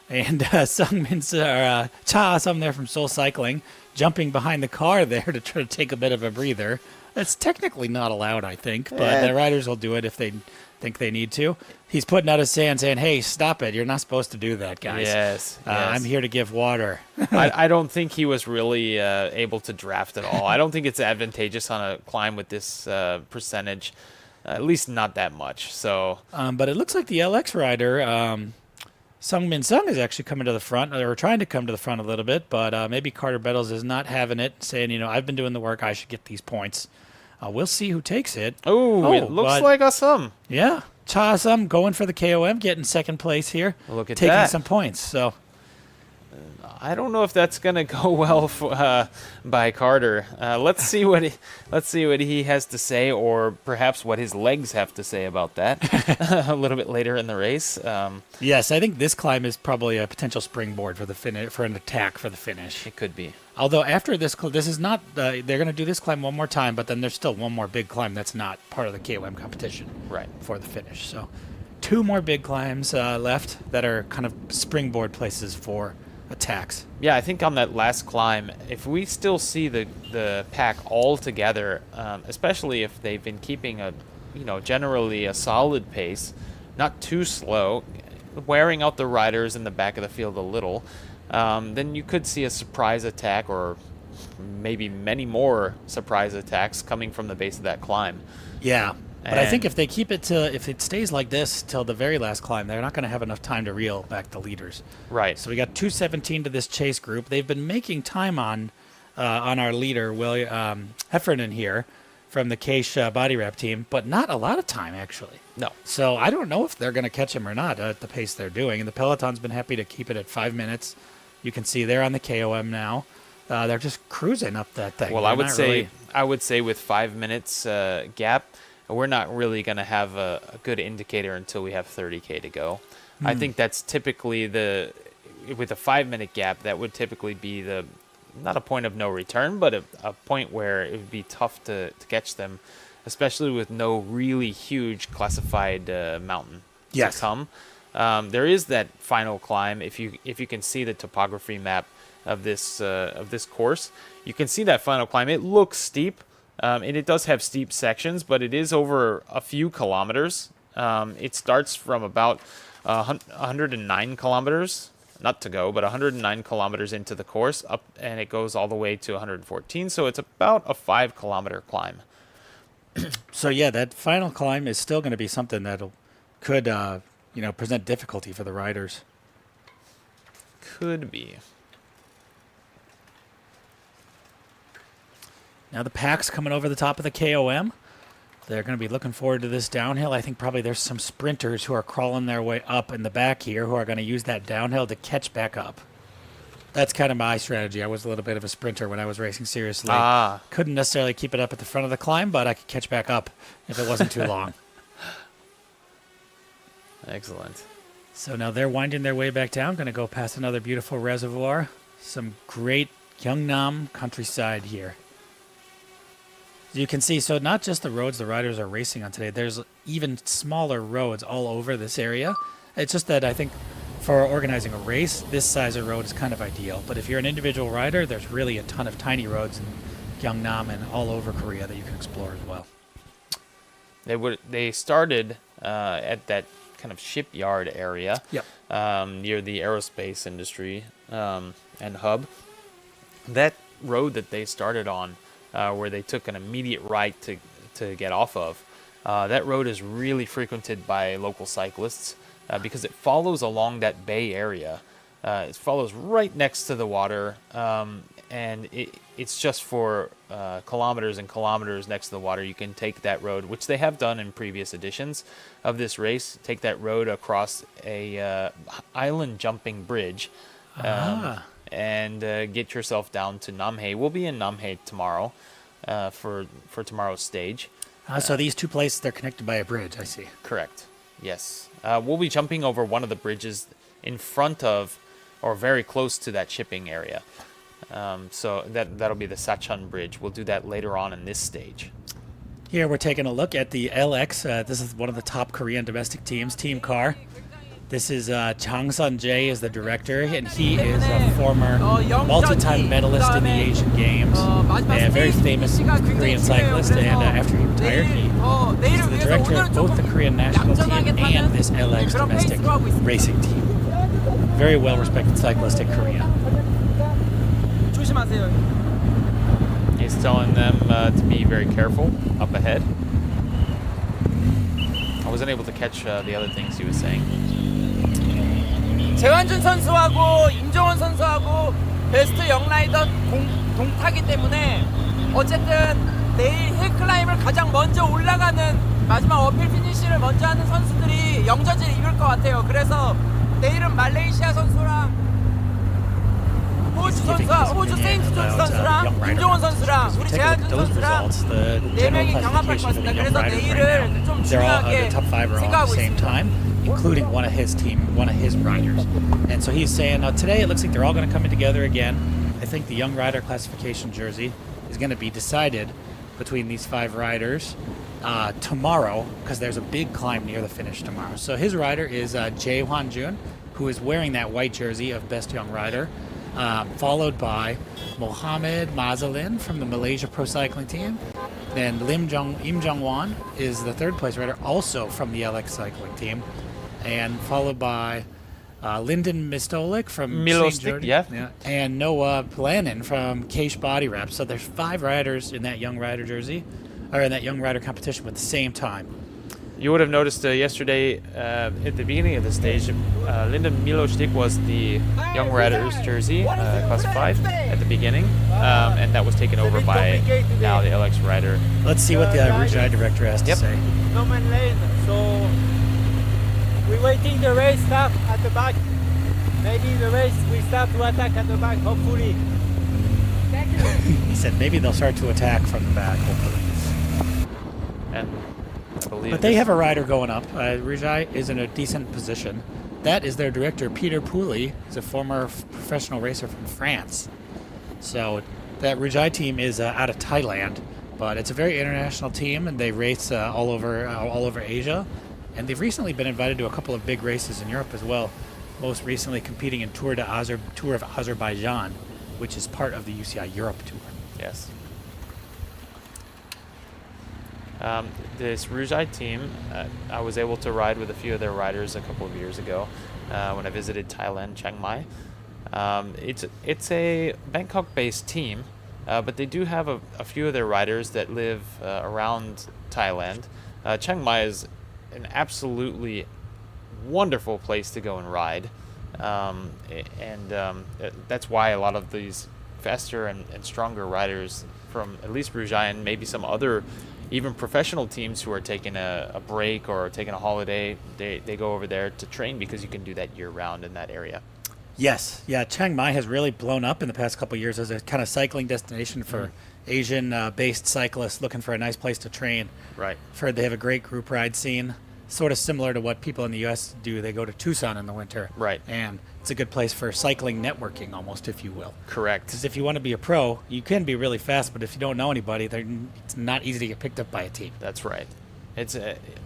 And Cha, some there from Seoul Cycling, jumping behind the car there to try to take a bit of a breather. That's technically not allowed, I think, but the riders will do it if they think they need to. He's putting out his hand saying, hey, stop it. You're not supposed to do that, guys. Yes. I'm here to give water. I don't think he was really able to draft at all. I don't think it's advantageous on a climb with this percentage, at least not that much. So, But it looks like the LX rider, Sungmin Sung, is actually coming to the front, or trying to come to the front a little bit, but maybe Carter Bettles is not having it, saying, I've been doing the work, I should get these points. We'll see who takes it. oh, it looks but- like a sum. Yeah, Cha Sum going for the KOM, getting second place here. Look at taking that. some points. So I don't know if that's gonna go well by Carter. Let's see what he has to say, or perhaps what his legs have to say about that a little bit later in the race. yes, I think this climb is probably a potential springboard for the for an attack for the finish. It could be. Although after this is not, they're going to do this climb one more time, but then there's still one more big climb that's not part of the KOM competition. Right. For the finish. So 2 more big climbs left that are kind of springboard places for attacks. Yeah, I think on that last climb, if we still see the pack all together, especially if they've been keeping generally a solid pace, not too slow, wearing out the riders in the back of the field a little, then you could see a surprise attack, or maybe many more surprise attacks coming from the base of that climb. Yeah. But I think And- if they keep it if it stays like this till the very last climb, they're not going to have enough time to reel back the leaders. Right. So we got 2:17 to this chase group. They've been making time on our leader, William Heffernan here from the Keish body wrap team, but not a lot of time actually. No. So I don't know if they're going to catch him or not at the pace they're doing. And the Peloton's been happy to keep it at 5 minutes. You can see they're on the KOM now. They're just cruising up that thing. Well, They're I would not say really- I would say with 5 minutes gap, we're not really going to have a good indicator until we have 30K to go. I think that's typically with a 5-minute gap, that would typically be not a point of no return, but a point where it would be tough to catch them, especially with no really huge classified mountain Yes. to come. There is that final climb. If you can see the topography map of this course, you can see that final climb. It looks steep. And it does have steep sections, but it is over a few kilometers. It starts from about 109 kilometers, not to go, but 109 kilometers into the course, up, and it goes all the way to 114. So it's about a 5-kilometer climb. So yeah, that final climb is still going to be something that could present difficulty for the riders. Could be. Now the pack's coming over the top of the KOM. They're going to be looking forward to this downhill. I think probably there's some sprinters who are crawling their way up in the back here who are going to use that downhill to catch back up. That's kind of my strategy. I was a little bit of a sprinter when I was racing seriously. Couldn't necessarily keep it up at the front of the climb, but I could catch back up if it wasn't too long. Excellent. So now they're winding their way back down, going to go past another beautiful reservoir. Some great Gyeongnam countryside here. You can see, so not just the roads the riders are racing on today, there's even smaller roads all over this area. It's just that I think for organizing a race, this size of road is kind of ideal. But if you're an individual rider, there's really a ton of tiny roads in Gyeongnam and all over Korea that you can explore as well. They started at that kind of shipyard area. Yep. Near the aerospace industry and hub. That road that they started on, where they took an immediate right to get off of, that road is really frequented by local cyclists because it follows along that bay area. It follows right next to the water, and it's just for kilometers and kilometers next to the water. You can take that road, which they have done in previous editions of this race, take that road across a island jumping bridge and get yourself down to Namhae. We'll be in Namhae tomorrow for tomorrow's stage. So these two places, they're connected by a bridge, I see. Correct. Yes. We'll be jumping over one of the bridges in front of or very close to that shipping area. So that'll be the SaCheon Bridge. We'll do that later on in this stage. Here we're taking a look at the LX. This is one of the top Korean domestic teams, Team Car. This is Jang Sun-jae is the director, and he is a former multi-time medalist in the Asian Games, and a very famous Korean cyclist, and after he retired, he's the director of both the Korean national team and this LX domestic racing team. Very well-respected cyclist in Korea. He's telling them to be very careful up ahead. I wasn't able to catch the other things he was saying. 재환준 선수하고 임종원 선수하고 베스트 영라이더 동타기 때문에 어쨌든 내일 힐클라임을 가장 먼저 올라가는 마지막 어필 피니시를 먼저 하는 선수들이 영전지를 이룰 것 같아요. 그래서 내일은 말레이시아 선수랑 호주 세인트 존스 선수랑 임종원 선수랑 우리 재환준 선수랑 네 명이 경합할 것 같습니다. 그래서 내일을 좀 중요하게 생각하고 있습니다. Including one of his team, one of his riders. And so he's saying, today it looks like they're all going to come in together again. I think the young rider classification jersey is going to be decided between these 5 riders tomorrow, because there's a big climb near the finish tomorrow. So his rider is Jae Hwan-jun, who is wearing that white jersey of Best Young Rider, followed by Mohamed Mazalin from the Malaysia Pro Cycling Team. Then Im Jong-won is the 3rd place rider, also from the LX Cycling Team, and followed by Lyndon Mistolik from St. Jordan, yeah, and Noah Planin from Keish Body Wrap. So there's 5 riders in that young rider jersey, or in that young rider competition at the same time. You would have noticed yesterday at the beginning of the stage, Lyndon Miloštik was the Young Riders jersey, classified at the beginning, and that was taken over by now the LX rider. Let's see what the Rouge director has to say. No man lane, so we're waiting the race start at the back. Maybe the race will start to attack at the back, hopefully. He said maybe they'll start to attack from the back, hopefully. And I believe but they have a rider going up. Rouge is in a decent position. That is their director, Peter Pooley. He's a former professional racer from France. So that Rouge team is out of Thailand, but it's a very international team, and they race all over Asia. And they've recently been invited to a couple of big races in Europe as well. Most recently competing in Tour of Azerbaijan, which is part of the UCI Europe Tour. Yes. This Rouge team, I was able to ride with a few of their riders a couple of years ago when I visited Thailand, Chiang Mai. It's a Bangkok-based team, but they do have a few of their riders that live around Thailand. Chiang Mai is an absolutely wonderful place to go and ride, and that's why a lot of these faster and stronger riders from at least Rouge and maybe some other even professional teams who are taking a break or taking a holiday, they go over there to train because you can do that year-round in that area. Yes, yeah, Chiang Mai has really blown up in the past couple of years as a kind of cycling destination for Asian-based cyclists looking for a nice place to train. Right. I've heard they have a great group ride scene, sort of similar to what people in the U.S. do. They go to Tucson in the winter. Right. And it's a good place for cycling networking, almost, if you will. Correct. Because if you want to be a pro, you can be really fast, but if you don't know anybody, it's not easy to get picked up by a team. That's right. It's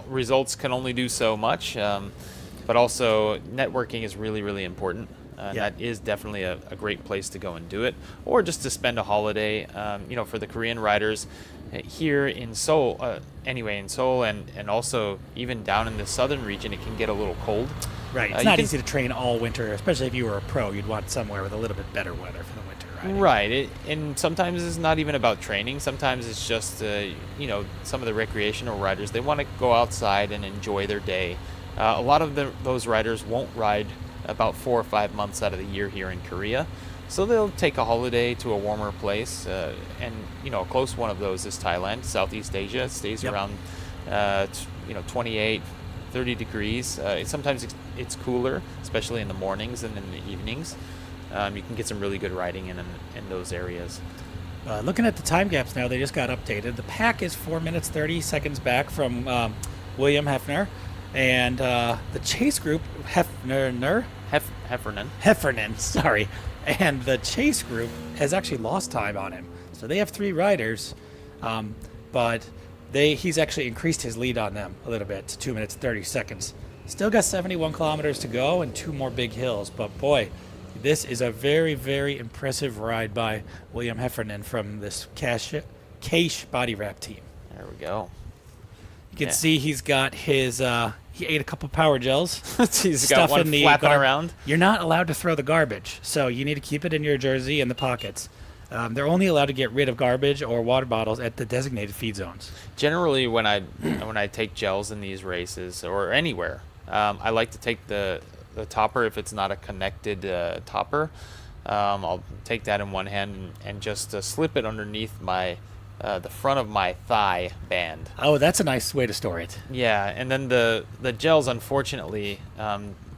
results can only do so much, but also networking is really, really important. That is definitely a great place to go and do it, or just to spend a holiday. For the Korean riders, here in Seoul, in Seoul and also even down in the southern region, it can get a little cold. Right. It's not easy to train all winter, especially if you were a pro. You'd want somewhere with a little bit better weather for the winter, right? Right. And sometimes it's not even about training. Sometimes it's just, some of the recreational riders, they want to go outside and enjoy their day. A lot of those riders won't ride about 4 or 5 months out of the year here in Korea. So they'll take a holiday to a warmer place. And a close one of those is Thailand, Southeast Asia. It stays around, 28, 30 degrees. Sometimes it's cooler, especially in the mornings and in the evenings. You can get some really good riding in those areas. Looking at the time gaps now, they just got updated. The pack is 4 minutes 30 seconds back from William Hefner, and the chase group Heffernan, sorry, and the chase group has actually lost time on him. So they have 3 riders, but he's actually increased his lead on them a little bit to 2 minutes 30 seconds. Still got 71 kilometers to go and 2 more big hills, but boy, this is a very, very impressive ride by William Heffernan from this Cache body wrap team. There we go. You can see he's got his, he ate a couple power gels. He's got one flapping around. You're not allowed to throw the garbage, so you need to keep it in your jersey in the pockets. They're only allowed to get rid of garbage or water bottles at the designated feed zones. Generally, when I take gels in these races or anywhere, I like to take the topper if it's not a connected topper. I'll take that in one hand and just slip it underneath the front of my thigh band. Oh, that's a nice way to store it. Yeah, and then the gels, unfortunately,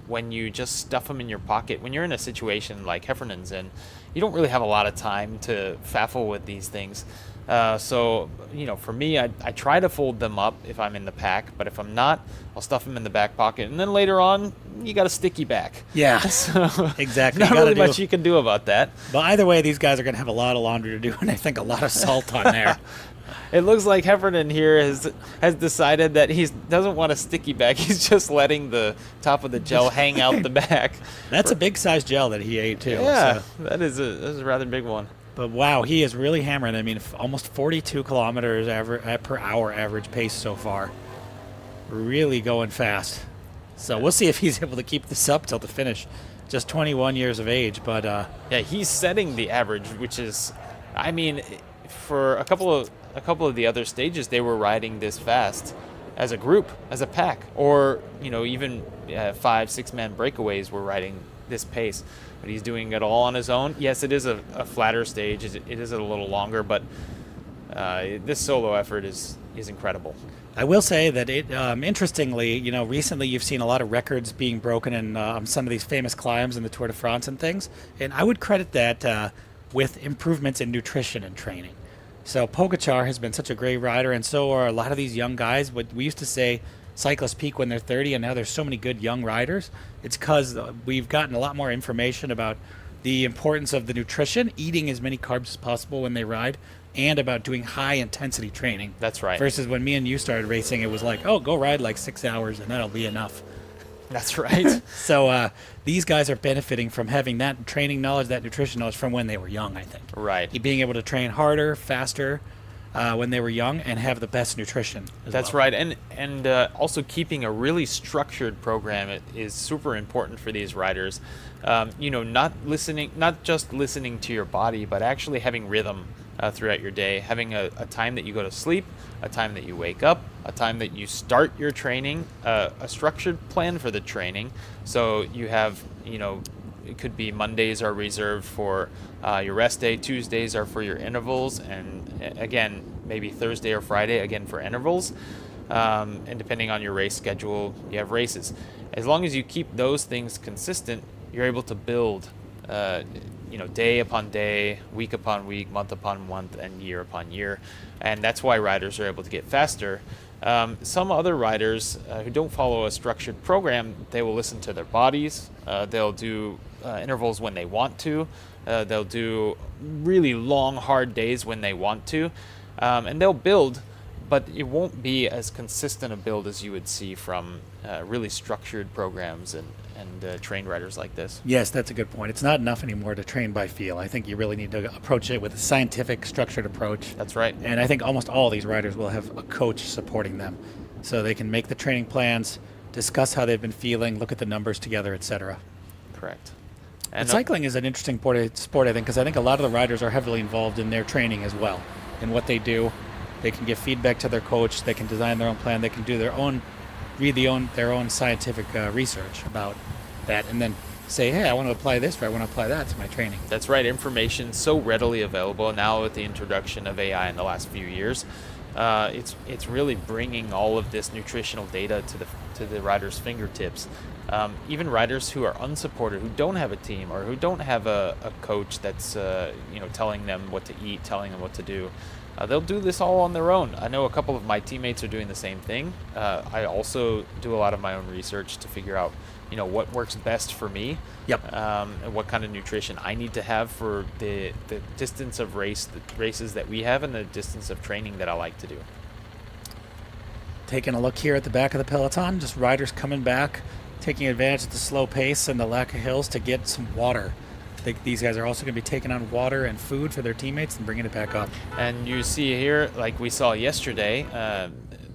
when you just stuff them in your pocket, when you're in a situation like Heffernan's in, you don't really have a lot of time to faffle with these things. So, for me, I try to fold them up if I'm in the pack, but if I'm not, I'll stuff them in the back pocket. And then later on, you got a sticky back. Yeah, so exactly. Not really much you can do about that. But either way, these guys are going to have a lot of laundry to do, and I think a lot of salt on there. It looks like Heffernan here has decided that he doesn't want a sticky back. He's just letting the top of the gel hang out the back. That's a big size gel that he ate, too. Yeah, so. that is a rather big one. But wow, he is really hammering. I mean, almost 42 kilometers per hour average pace so far. Really going fast. So we'll see if he's able to keep this up till the finish. Just 21 years of age, but yeah, he's setting the average, which is, I mean, for a couple of the other stages, they were riding this fast as a group, as a pack, or even 5-6 man breakaways were riding this pace. But he's doing it all on his own. Yes, it is a flatter stage. It is a little longer, but this solo effort is incredible. I will say that interestingly, recently you've seen a lot of records being broken in some of these famous climbs in the Tour de France and things, and I would credit that with improvements in nutrition and training. So Pogacar has been such a great rider, and so are a lot of these young guys. What we used to say, cyclists peak when they're 30, and now there's so many good young riders. It's because we've gotten a lot more information about the importance of the nutrition, eating as many carbs as possible when they ride, and about doing high-intensity training. That's right. Versus when me and you started racing, it was like, oh, go ride like 6 hours, and that'll be enough. That's right. So these guys are benefiting from having that training knowledge, that nutrition knowledge from when they were young, I think. Right. Being able to train harder, faster, when they were young, and have the best nutrition. That's right, and also keeping a really structured program is super important for these riders. Not just listening to your body, but actually having rhythm throughout your day, having a time that you go to sleep, a time that you wake up, a time that you start your training, a structured plan for the training. So you have, it could be Mondays are reserved for your rest day, Tuesdays are for your intervals, and again, maybe Thursday or Friday, again for intervals. And depending on your race schedule, you have races. As long as you keep those things consistent, you're able to build, day upon day, week upon week, month upon month, and year upon year. And that's why riders are able to get faster. Some other riders who don't follow a structured program, they will listen to their bodies. They'll do intervals when they want to. They'll do really long, hard days when they want to. And they'll build but it won't be as consistent a build as you would see from really structured programs and trained riders like this. Yes, that's a good point. It's not enough anymore to train by feel. I think you really need to approach it with a scientific, structured approach. That's right. And I think almost all these riders will have a coach supporting them, so they can make the training plans, discuss how they've been feeling, look at the numbers together, etc. Correct. And cycling is an interesting sport, I think, because I think a lot of the riders are heavily involved in their training as well, in what they do. They can give feedback to their coach. They can design their own plan. They can do their own scientific research about that, and then say, hey, I want to apply this, or I want to apply that to my training. That's right. Information so readily available now with the introduction of AI in the last few years. It's really bringing all of this nutritional data to the riders' fingertips. Even riders who are unsupported, who don't have a team, or who don't have a coach that's telling them what to eat, telling them what to do. They'll do this all on their own. I know a couple of my teammates are doing the same thing. I also do a lot of my own research to figure out, what works best for me. Yep. And what kind of nutrition I need to have for the distance of races that we have and the distance of training that I like to do. Taking a look here at the back of the peloton, just riders coming back, taking advantage of the slow pace and the lack of hills to get some water. I think these guys are also going to be taking on water and food for their teammates and bringing it back up. And you see here, like we saw yesterday,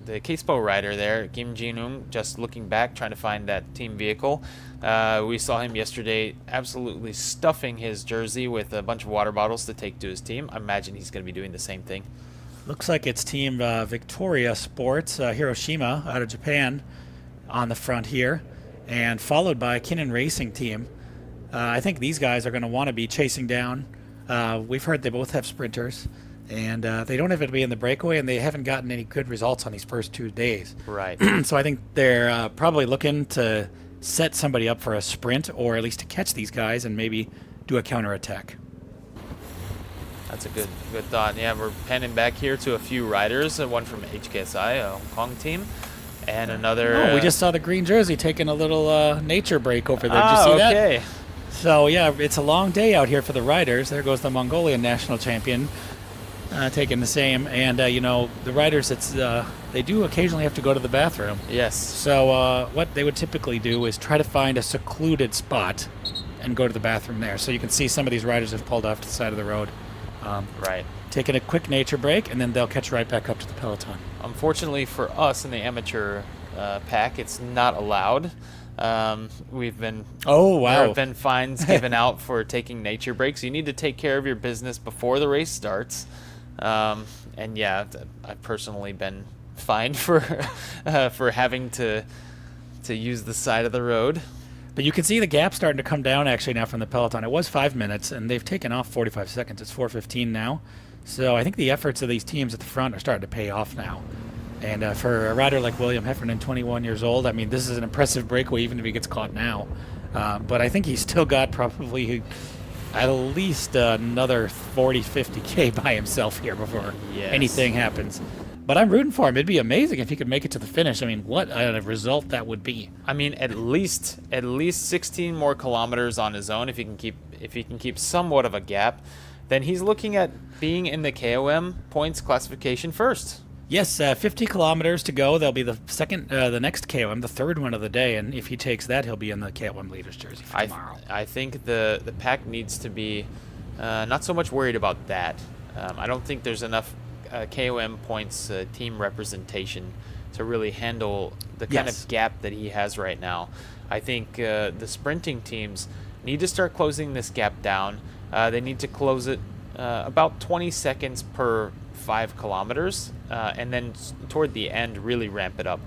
the Kispo rider there, Gyeongnam, just looking back, trying to find that team vehicle. We saw him yesterday absolutely stuffing his jersey with a bunch of water bottles to take to his team. I imagine he's going to be doing the same thing. Looks like it's Team Victoria Sports, Hiroshima out of Japan on the front here, and followed by Kinnan Racing Team. I think these guys are going to want to be chasing down. We've heard they both have sprinters, and they don't have to be in the breakaway, and they haven't gotten any good results on these first 2 days. Right. So I think they're probably looking to set somebody up for a sprint, or at least to catch these guys and maybe do a counterattack. That's a good thought. Yeah, we're panning back here to a few riders. One from HKSI, a Hong Kong team, and another. Oh, we just saw the green jersey taking a little nature break over there. Did you see that? Okay. So yeah, it's a long day out here for the riders. There goes the Mongolian national champion, taking the same. And the riders, they do occasionally have to go to the bathroom. Yes. So what they would typically do is try to find a secluded spot and go to the bathroom there. So you can see some of these riders have pulled off to the side of the road. Right. Taking a quick nature break, and then they'll catch right back up to the peloton. Unfortunately for us in the amateur pack, it's not allowed. There have been fines given out for taking nature breaks. You need to take care of your business before the race starts. And yeah, I've personally been fined for having to use the side of the road. But you can see the gap starting to come down actually now from the peloton. It was 5 minutes, and they've taken off 45 seconds. It's 4:15 now. So I think the efforts of these teams at the front are starting to pay off now. And for a rider like William Heffernan, 21 years old, I mean, this is an impressive breakaway even if he gets caught now. But I think he's still got probably at least another 40, 50K by himself here before anything happens. But I'm rooting for him. It'd be amazing if he could make it to the finish. I mean, what a result that would be. I mean, at least 16 more kilometers on his own if he can keep somewhat of a gap, then he's looking at being in the KOM points classification first. Yes, 50 kilometers to go. There'll be the next KOM, the third one of the day, and if he takes that, he'll be in the KOM leaders jersey for tomorrow. I think the pack needs to be not so much worried about that. I don't think there's enough KOM points team representation to really handle the kind of gap that he has right now. I think the sprinting teams need to start closing this gap down. They need to close it about 20 seconds per 5 kilometers, and then toward the end really ramp it up.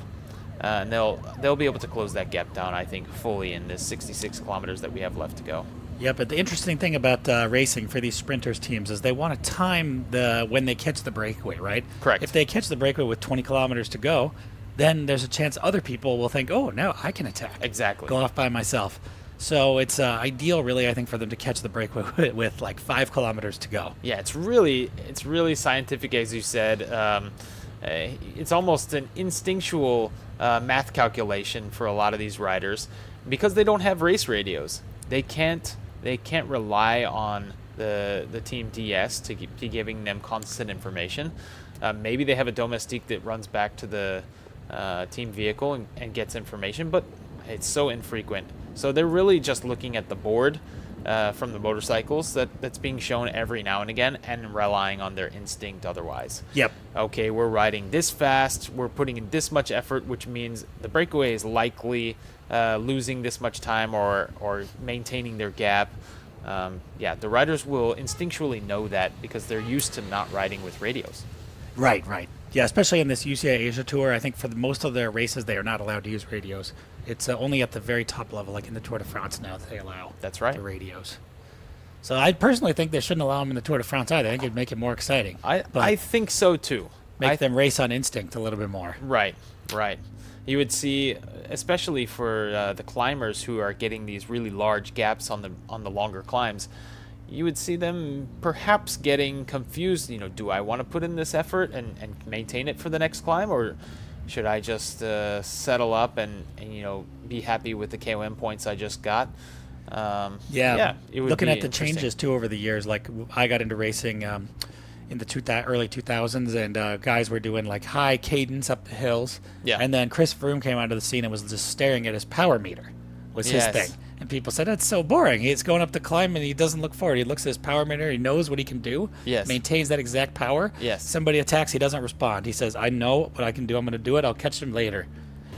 And they'll be able to close that gap down, I think, fully in the 66 kilometers that we have left to go. Yeah, but the interesting thing about racing for these sprinters teams is they want to time when they catch the breakaway, right? Correct. If they catch the breakaway with 20 kilometers to go, then there's a chance other people will think, oh, now I can attack. Exactly. Go off by myself. So it's ideal, really, I think, for them to catch the breakaway with like 5 kilometers to go. Yeah, it's really scientific, as you said. It's almost an instinctual math calculation for a lot of these riders because they don't have race radios. They can't rely on the team DS to be giving them constant information. Maybe they have a domestique that runs back to the team vehicle and gets information, but it's so infrequent. So they're really just looking at the board from the motorcycles that's being shown every now and again and relying on their instinct otherwise. Yep. Okay, we're riding this fast, we're putting in this much effort, which means the breakaway is likely losing this much time or maintaining their gap. Yeah, the riders will instinctually know that because they're used to not riding with radios. Right. Yeah, especially in this UCI Asia Tour, I think for most of their races, they are not allowed to use radios. It's only at the very top level, like in the Tour de France now, that they allow That's right. the radios. So I personally think they shouldn't allow them in the Tour de France either. I think it'd make it more exciting. I think so too. Make them race on instinct a little bit more. Right. You would see, especially for the climbers who are getting these really large gaps on the longer climbs, you would see them perhaps getting confused. Do I want to put in this effort and maintain it for the next climb, or should I just settle up and be happy with the KOM points I just got? Yeah. It would Looking be at the interesting. changes too over the years, like I got into racing in the early 2000s, and guys were doing like high cadence up the hills. Yeah. And then Chris Froome came onto the scene and was just staring at his power meter. Was his Yes. thing. And people said, that's so boring. He's going up the climb and he doesn't look forward. He looks at his power meter. He knows what he can do. Yes. Maintains that exact power. Yes. Somebody attacks. He doesn't respond. He says, I know what I can do. I'm going to do it. I'll catch him later.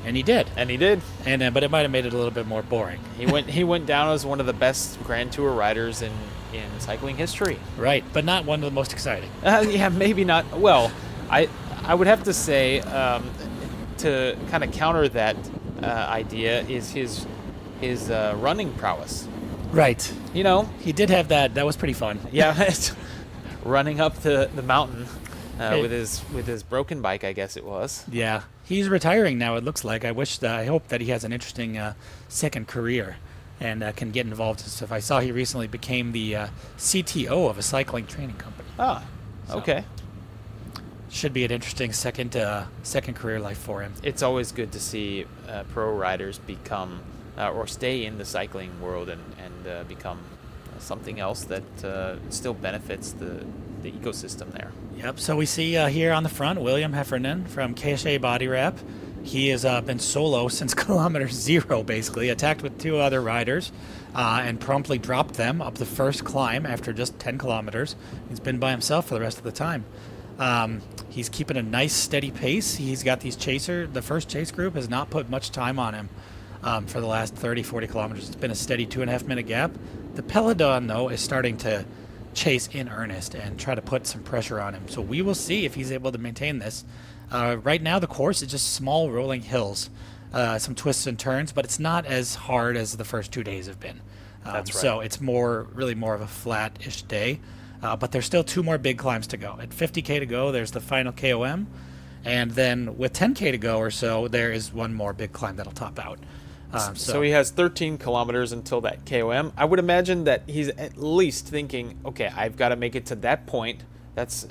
And he did. And he did. And but it might have made it a little bit more boring. He went down as one of the best Grand Tour riders in cycling history. Right. But not one of the most exciting. Yeah, maybe not. Well, I would have to say to kind of counter that idea is his running prowess. Right. He did have that. That was pretty fun. Yeah, running up the mountain Hey. with his broken bike, I guess it was. Yeah. He's retiring now, it looks like. I hope that he has an interesting second career and can get involved in stuff. I saw he recently became the CTO of a cycling training company. Ah, So- okay. Should be an interesting second career life for him. It's always good to see pro riders become or stay in the cycling world and become something else that still benefits the ecosystem there. Yep. So we see here on the front William Heffernan from KSA Body Wrap. He has been solo since kilometer 0, basically. Attacked with 2 other riders and promptly dropped them up the first climb after just 10 kilometers. He's been by himself for the rest of the time. He's keeping a nice steady pace. He's got these the first chase group has not put much time on him for the last 30, 40 kilometers. It's been a steady 2.5 minute gap. The peloton, though, is starting to chase in earnest and try to put some pressure on him. So we will see if he's able to maintain this. Right now, the course is just small rolling hills, some twists and turns, but it's not as hard as the first 2 days have been. That's right. So it's really more of a flat-ish day. But there's still 2 more big climbs to go. At 50K to go, there's the final KOM. And then with 10K to go or so, there is one more big climb that'll top out. So he has 13 kilometers until that KOM. I would imagine that he's at least thinking, okay, I've got to make it to that point. That's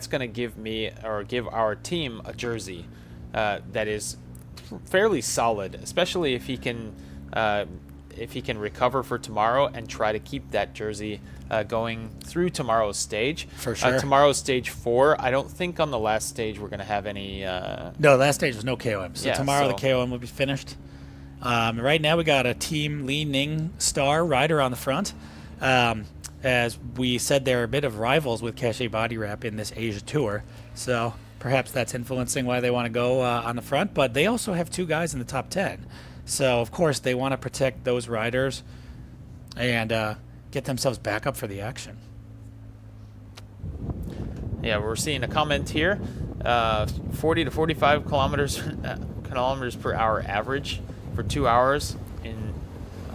going to give me or give our team a jersey that is fairly solid, especially if he can recover for tomorrow and try to keep that jersey going through tomorrow's stage. For sure. Tomorrow's stage 4. I don't think on the last stage we're going to have any. No, last stage was no KOM. So Yeah, tomorrow so- the KOM will be finished. Right now we got a Team Li Ning star rider on the front. As we said, they're a bit of rivals with Cache Body Wrap in this Asia Tour. So perhaps that's influencing why they want to go on the front. But they also have 2 guys in the top 10. So, of course, they want to protect those riders and get themselves back up for the action. Yeah, we're seeing a comment here. 40 to 45 kilometers per hour average for 2 hours.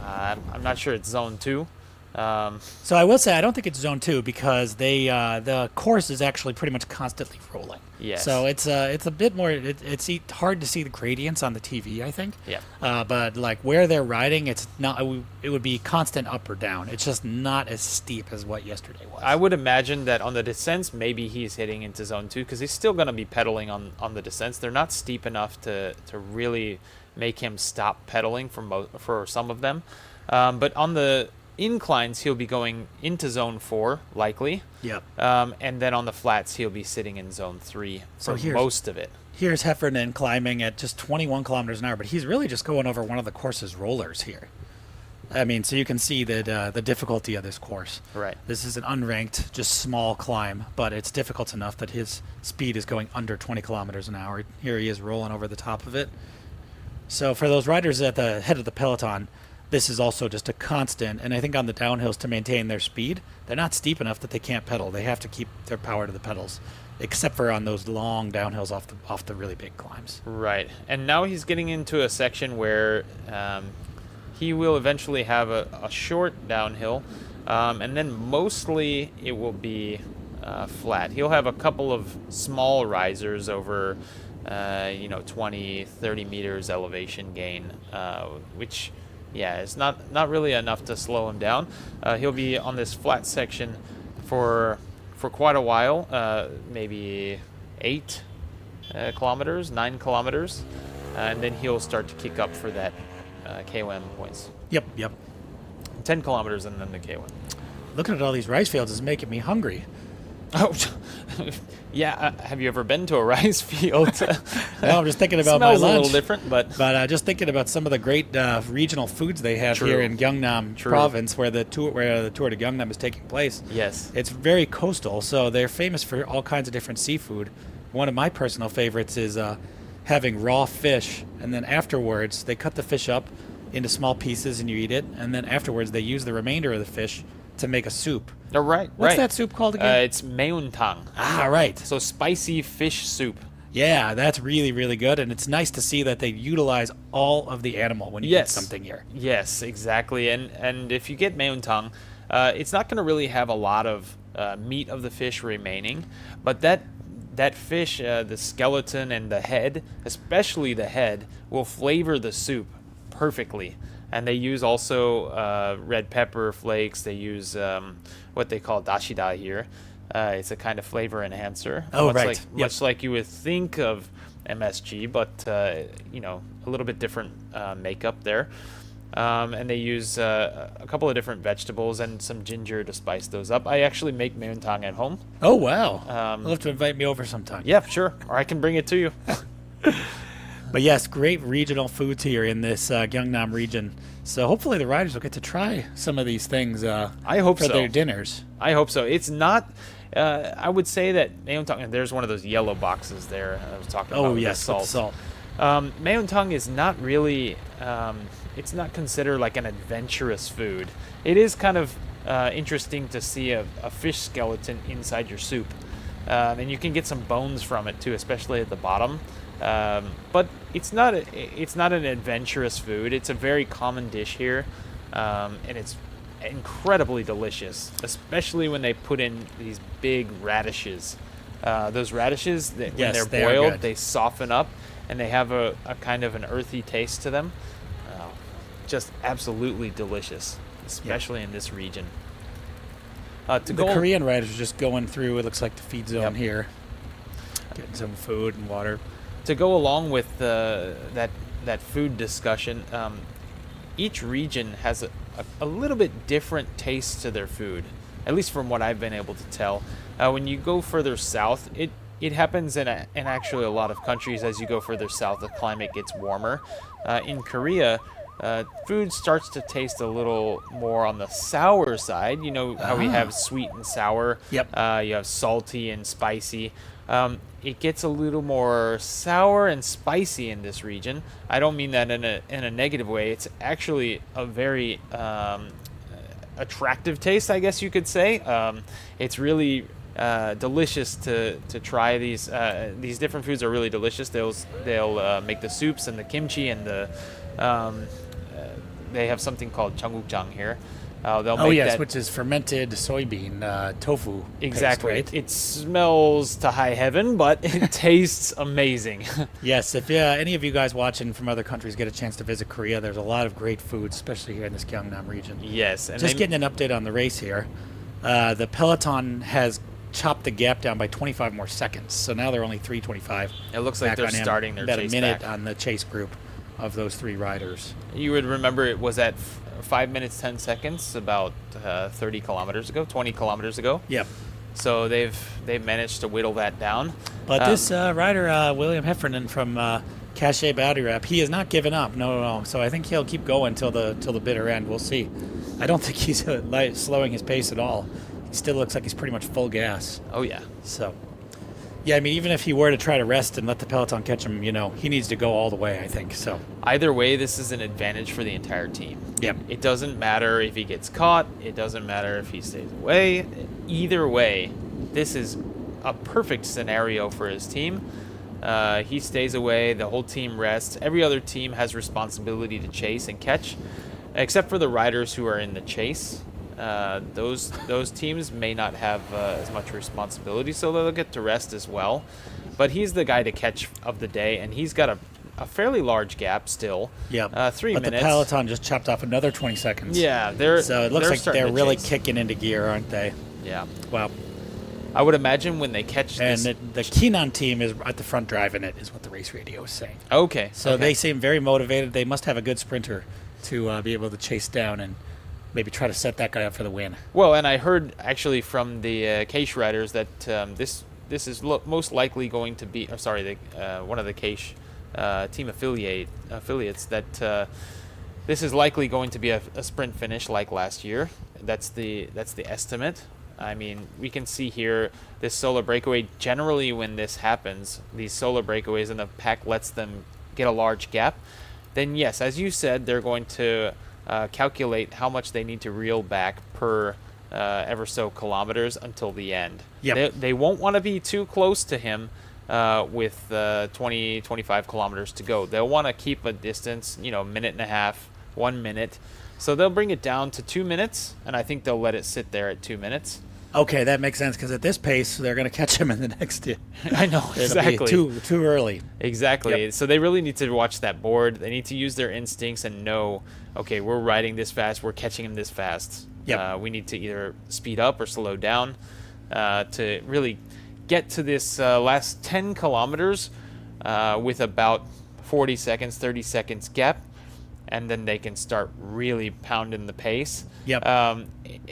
I'm not sure it's zone 2. So I will say I don't think it's zone 2 because the course is actually pretty much constantly rolling. Yes. So it's a bit more. It's hard to see the gradients on the TV, I think. Yeah. But like where they're riding, it's not. It would be constant up or down. It's just not as steep as what yesterday was. I would imagine that on the descents, maybe he's hitting into zone 2 because he's still going to be pedaling on the descents. They're not steep enough to really make him stop pedaling for some of them. But on the inclines, he'll be going into zone 4, likely. Yep. And then on the flats, he'll be sitting in zone 3 So for most of it. Here's Heffernan climbing at just 21 kilometers an hour, but he's really just going over one of the course's rollers here. I mean, so you can see that the difficulty of this course. Right. This is an unranked, just small climb, but it's difficult enough that his speed is going under 20 kilometers an hour. Here he is rolling over the top of it. So for those riders at the head of the peloton, this is also just a constant, and I think on the downhills to maintain their speed, they're not steep enough that they can't pedal. They have to keep their power to the pedals, except for on those long downhills off the really big climbs. Right. And now he's getting into a section where he will eventually have a short downhill, and then mostly it will be flat. He'll have a couple of small risers over 20, 30 meters elevation gain, which, yeah, is not really enough to slow him down. He'll be on this flat section for quite a while, maybe 8 kilometers, 9 kilometers, and then he'll start to kick up for that KOM points. Yep. 10 kilometers and then the KOM. Looking at all these rice fields is making me hungry. Oh, yeah. Have you ever been to a rice field? No, I'm just thinking about my Smells lunch. a little different, but just thinking about some of the great regional foods they have True. here in Gyeongnam True. province, where the tour to Gyeongnam is taking place. yes. It's very coastal, so they're famous for all kinds of different seafood. One of my personal favorites is having raw fish, and then afterwards they cut the fish up into small pieces and you eat it, and then afterwards they use the remainder of the fish to make a soup. Oh, right. What's that soup called again? It's meontang. Ah, right. So spicy fish soup. Yeah, that's really, really good, and it's nice to see that they utilize all of the animal when you Yes. eat something here. Yes, exactly. And if you get meontang, it's not going to really have a lot of meat of the fish remaining, but that fish, the skeleton and the head, especially the head, will flavor the soup perfectly. And they use also red pepper flakes. They use what they call dashida here. It's a kind of flavor enhancer. Oh, much right. Like, Yep. Much like you would think of MSG, but a little bit different makeup there. And they use a couple of different vegetables and some ginger to spice those up. I actually make meontang at home. Oh, wow. You'll have to invite me over sometime. Yeah, sure. Or I can bring it to you. But yes, great regional foods here in this Gyeongnam region. So hopefully the riders will get to try some of these things I hope for so. their dinners. I hope so. It's not. I would say that meontang. There's one of those yellow boxes there. I was talking about. Oh, with yes, the with the salt. salt. Meontang is not really. It's not considered like an adventurous food. It is kind of interesting to see a fish skeleton inside your soup, and you can get some bones from it too, especially at the bottom. But it's not an adventurous food. It's a very common dish here, and it's incredibly delicious, especially when they put in these big radishes. Those radishes, when Yes, they're they are boiled, good. they soften up, and they have a kind of an earthy taste to them. Just absolutely delicious, especially in this region. The Korean riders are just going through, it looks like, the feed zone here, getting some food and water. To go along with that food discussion, each region has a little bit different taste to their food, at least from what I've been able to tell. When you go further south, it happens in actually a lot of countries. As you go further south, the climate gets warmer. In Korea, food starts to taste a little more on the sour side. You know how we have sweet and sour. Yep. You have salty and spicy. It gets a little more sour and spicy in this region. I don't mean that in a negative way. It's actually a very attractive taste, I guess you could say. It's really delicious to try these. These different foods are really delicious. They'll make the soups and the kimchi and the. They have something called cheonggukjang here. They'll make that, which is fermented soybean tofu. exactly. Paste, right? It smells to high heaven, but it tastes amazing. Yes, if any of you guys watching from other countries get a chance to visit Korea, there's a lot of great food, especially here in this Gyeongnam region. Yes, and Just getting an update on the race here. The peloton has chopped the gap down by 25 more seconds, so now they're only 3:25. It looks like back they're on him. starting their about chase a minute back. on the chase group of those three riders. You would remember it was at 5 minutes 10 seconds about 30 kilometers ago, 20 kilometers ago. Yep. So they've managed to whittle that down. But this rider, William Heffernan from Cache Battery Wrap, he has not given up. No. So I think he'll keep going till the bitter end. We'll see. I don't think he's slowing his pace at all. He still looks like he's pretty much full gas. Oh yeah. So, yeah, I mean, even if he were to try to rest and let the peloton catch him, he needs to go all the way, I think. So Either way, this is an advantage for the entire team. Yep. It doesn't matter if he gets caught. It doesn't matter if he stays away. Either way, this is a perfect scenario for his team. He stays away. The whole team rests. Every other team has responsibility to chase and catch, except for the riders who are in the chase. Those teams may not have as much responsibility, so they'll get to rest as well. But he's the guy to catch of the day, and he's got a fairly large gap still. yeah, 3 but minutes. the peloton just chopped off another 20 seconds. Yeah, So it looks like starting they're to really chase. kicking into gear, aren't they? Yeah, Wow. I would imagine when they catch And this. the Keenan team is at the front driving it, is what the race radio is saying. Okay, So okay. they seem very motivated. They must have a good sprinter to be able to chase down and maybe try to set that guy up for the win. Well, and I heard actually from the Cage riders that this is most likely going to be. One of the Cage team affiliates that this is likely going to be a sprint finish like last year. That's the estimate. I mean, we can see here this solar breakaway. Generally, when this happens, these solar breakaways and the pack lets them get a large gap, then yes, as you said, they're going to calculate how much they need to reel back per ever so kilometers until the end. Yep. They won't want to be too close to him with 20, 25 kilometers to go. They'll want to keep a distance, minute and a half, 1 minute. So they'll bring it down to 2 minutes, and I think they'll let it sit there at 2 minutes. Okay, that makes sense because at this pace, they're going to catch him in the next year. I know, exactly. It'll be too early. Exactly. Yep. So they really need to watch that board. They need to use their instincts and know, okay, we're riding this fast, we're catching him this fast. Yep. We need to either speed up or slow down to really get to this last 10 kilometers with about 40 seconds, 30 seconds gap, and then they can start really pounding the pace. Yep.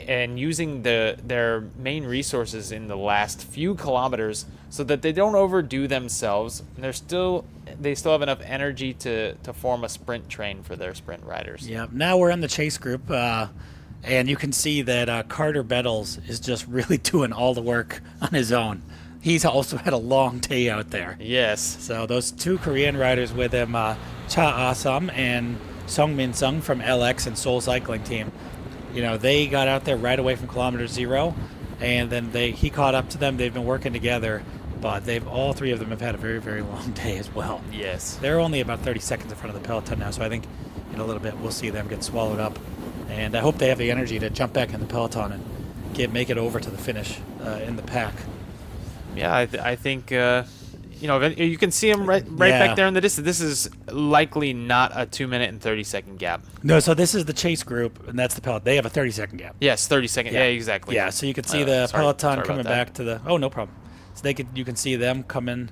And using their main resources in the last few kilometers so that they don't overdo themselves. And they still have enough energy to form a sprint train for their sprint riders. Yeah. Now we're in the chase group, and you can see that Carter Bettles is just really doing all the work on his own. He's also had a long day out there. Yes. So those two Korean riders with him, Cha Ah-sam and Sung Min Sung from LX and Seoul Cycling Team, they got out there right away from kilometer 0, and then he caught up to them. They've been working together, but all three of them have had a very, very long day as well. Yes. They're only about 30 seconds in front of the peloton now, so I think in a little bit we'll see them get swallowed up. And I hope they have the energy to jump back in the peloton and make it over to the finish in the pack. Yeah, I think you can see him right Yeah. back there in the distance. This is likely not a 2 minute and 30 second gap. No, so this is the chase group, and that's the peloton. They have a 30-second gap. Yes, 30 seconds. Yeah, exactly. Yeah, so you can see the peloton sorry coming about that. back to the. Oh, no problem. So you can see them coming,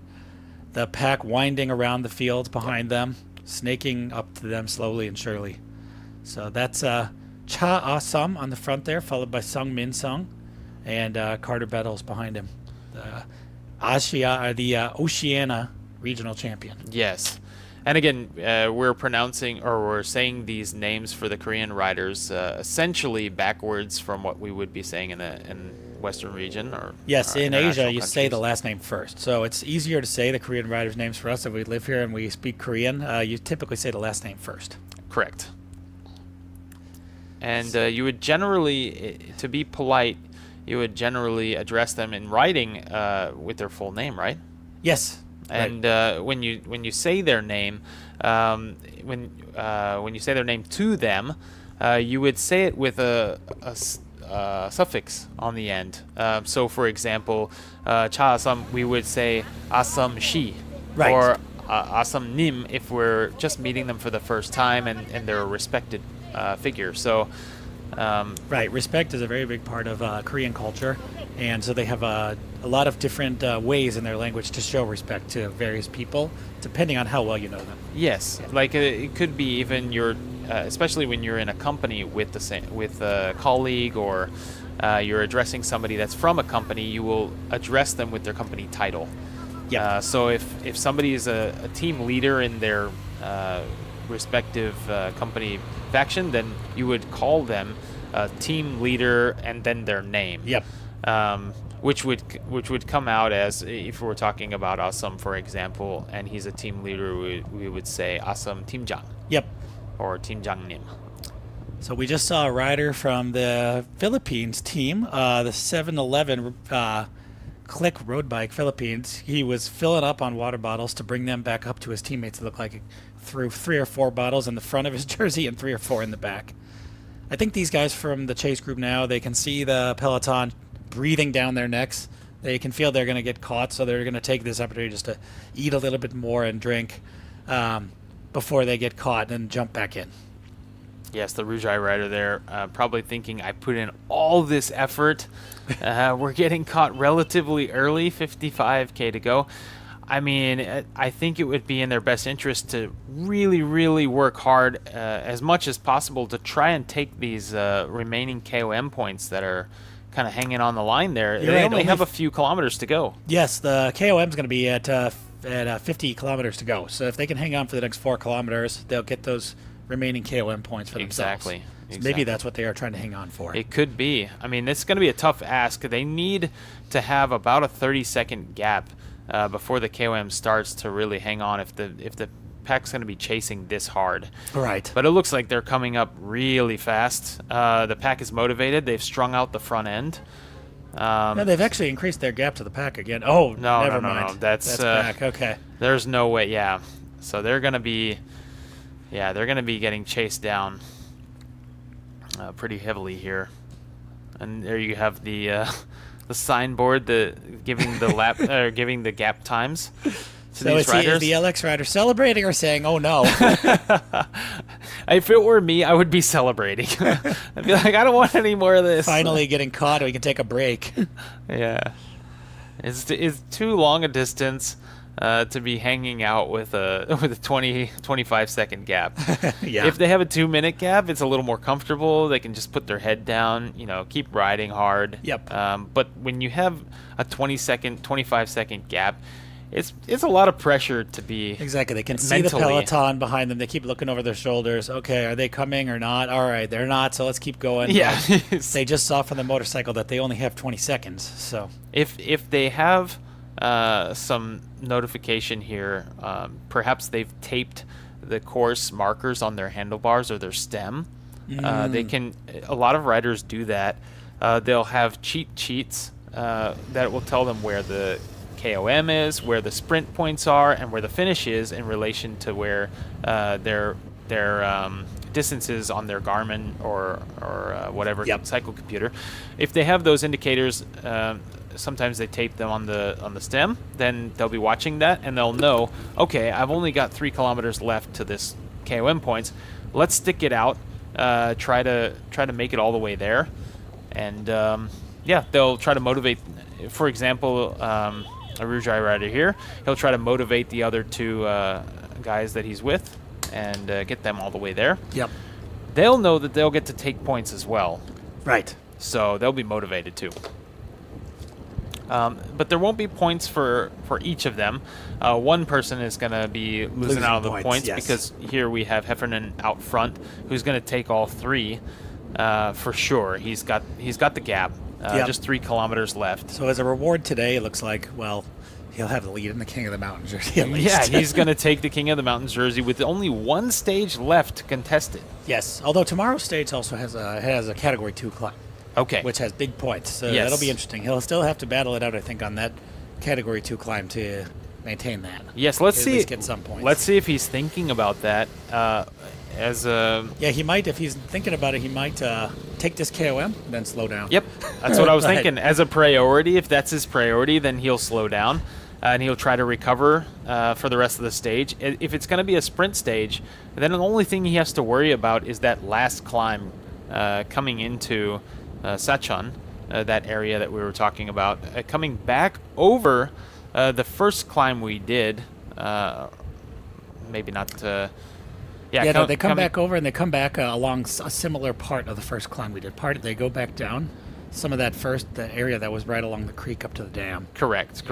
the pack winding around the field behind them, snaking up to them slowly and surely. So that's Cha Ah-sam on the front there, followed by Sung Min Sung, and Carter Bettles behind him. The Oceania regional champion. Yes. And again, we're saying these names for the Korean riders essentially backwards from what we would be saying in Western region or Yes, in international Asia, you say the countries. last name first. So it's easier to say the Korean riders' names for us if we live here and we speak Korean. You typically say the last name first. Correct. And you would generally, to be polite, you would generally address them in writing with their full name, right? Yes. And when you say their name, when you say their name to them, you would say it with a suffix on the end. So, for example, Cha Asam, we would say Asam Shi, Right. or Asam Nim if we're just meeting them for the first time and they're a respected figure. So Right. Respect is a very big part of Korean culture, and so they have a lot of different ways in their language to show respect to various people, depending on how well you know them. Yes, like it could be even your, especially when you're in a company with with a colleague, or you're addressing somebody that's from a company, you will address them with their company title. Yeah. So if somebody is a team leader in their respective company faction, then you would call them team leader and then their name. Yep. Which would come out as, if we're talking about Asam, for example, and he's a team leader, we would say Asam 팀장. Yep. Or 팀장님. So we just saw a rider from the Philippines team, the 7-Eleven Click Road Bike Philippines. He was filling up on water bottles to bring them back up to his teammates. It looked like he threw 3 or 4 bottles in the front of his jersey and 3 or 4 in the back. I think these guys from the chase group now, they can see the peloton breathing down their necks. They can feel they're going to get caught, so they're going to take this opportunity just to eat a little bit more and drink before they get caught and jump back in. Yes, the Rouge Eye rider there, probably thinking, I put in all this effort. We're getting caught relatively early, 55K to go. I mean, I think it would be in their best interest to really, really work hard as much as possible to try and take these remaining KOM points that are kind of hanging on the line there. You're they right, only have a few kilometers to go. Yes, the KOM is going to be at 50 kilometers to go. So if they can hang on for the next 4 kilometers, they'll get those remaining KOM points for themselves. Exactly. So maybe that's what they are trying to hang on for. It could be. I mean, it's going to be a tough ask. They need to have about a 30-second gap before the KOM starts to really hang on if the pack's going to be chasing this hard. Right. But it looks like they're coming up really fast. The pack is motivated. They've strung out the front end. No, they've actually increased their gap to the pack again. Oh, No, never no, no, mind. no. That's back. Okay. There's no way. Yeah. So they're going to be getting chased down pretty heavily here. And there you have the signboard giving the giving the gap times to So these is riders. the LX rider celebrating or saying, "Oh no"? If it were me, I would be celebrating. I'd be like, I don't want any more of this. Finally getting caught, we can take a break. Yeah. It's too long a distance to be hanging out with a 25 second gap. Yeah. If they have a 2-minute gap, it's a little more comfortable. They can just put their head down, keep riding hard. Yep. But when you have a 25 second gap, it's a lot of pressure to be Exactly. They can see the mentally. peloton behind them. They keep looking over their shoulders. Okay, are they coming or not? All right, they're not, so let's keep going. Yeah. But they just saw from the motorcycle that they only have 20 seconds. So If they have some notification here, perhaps they've taped the course markers on their handlebars or their stem. They can. A lot of riders do that. They'll have cheat sheets that will tell them where the KOM is, where the sprint points are, and where the finish is in relation to where their distances on their Garmin or whatever cycle computer. If they have those indicators, sometimes they tape them on the stem. Then they'll be watching that, and they'll know, okay, I've only got 3 kilometers left to this KOM points. Let's stick it out. Try to make it all the way there, and they'll try to motivate. For example, a Rouge Eye rider here, he'll try to motivate the other 2 guys that he's with and get them all the way there. Yep. They'll know that they'll get to take points as well, Right. so they'll be motivated too. But there won't be points for each of them. One person is going to be losing out on the points yes. because here we have Heffernan out front, who's going to take all 3 for sure. He's got the gap. Just 3 kilometers left. So as a reward today, it looks like, well, he'll have the lead in the King of the Mountain jersey at least. Yeah, he's going to take the King of the Mountains jersey with only 1 stage left contested. Yes, although tomorrow's stage also has a Category 2 climb. Okay. Which has big points, so Yes. that'll be interesting. He'll still have to battle it out, I think, on that Category 2 climb to maintain that. Yes, let's At see. least get some points. Let's see if he's thinking about that. Yeah, he might. If he's thinking about it, he might take this KOM and then slow down. Yep, that's what I was Right. thinking. As a priority, if that's his priority, then he'll slow down and he'll try to recover for the rest of the stage. If it's going to be a sprint stage, then the only thing he has to worry about is that last climb coming into SaCheon, that area that we were talking about, coming back over the first climb we did. Maybe not. Yeah, they come back over and they come back along a similar part of the first climb we did. They go back down some of that the area that was right along the creek up to the dam. Correct.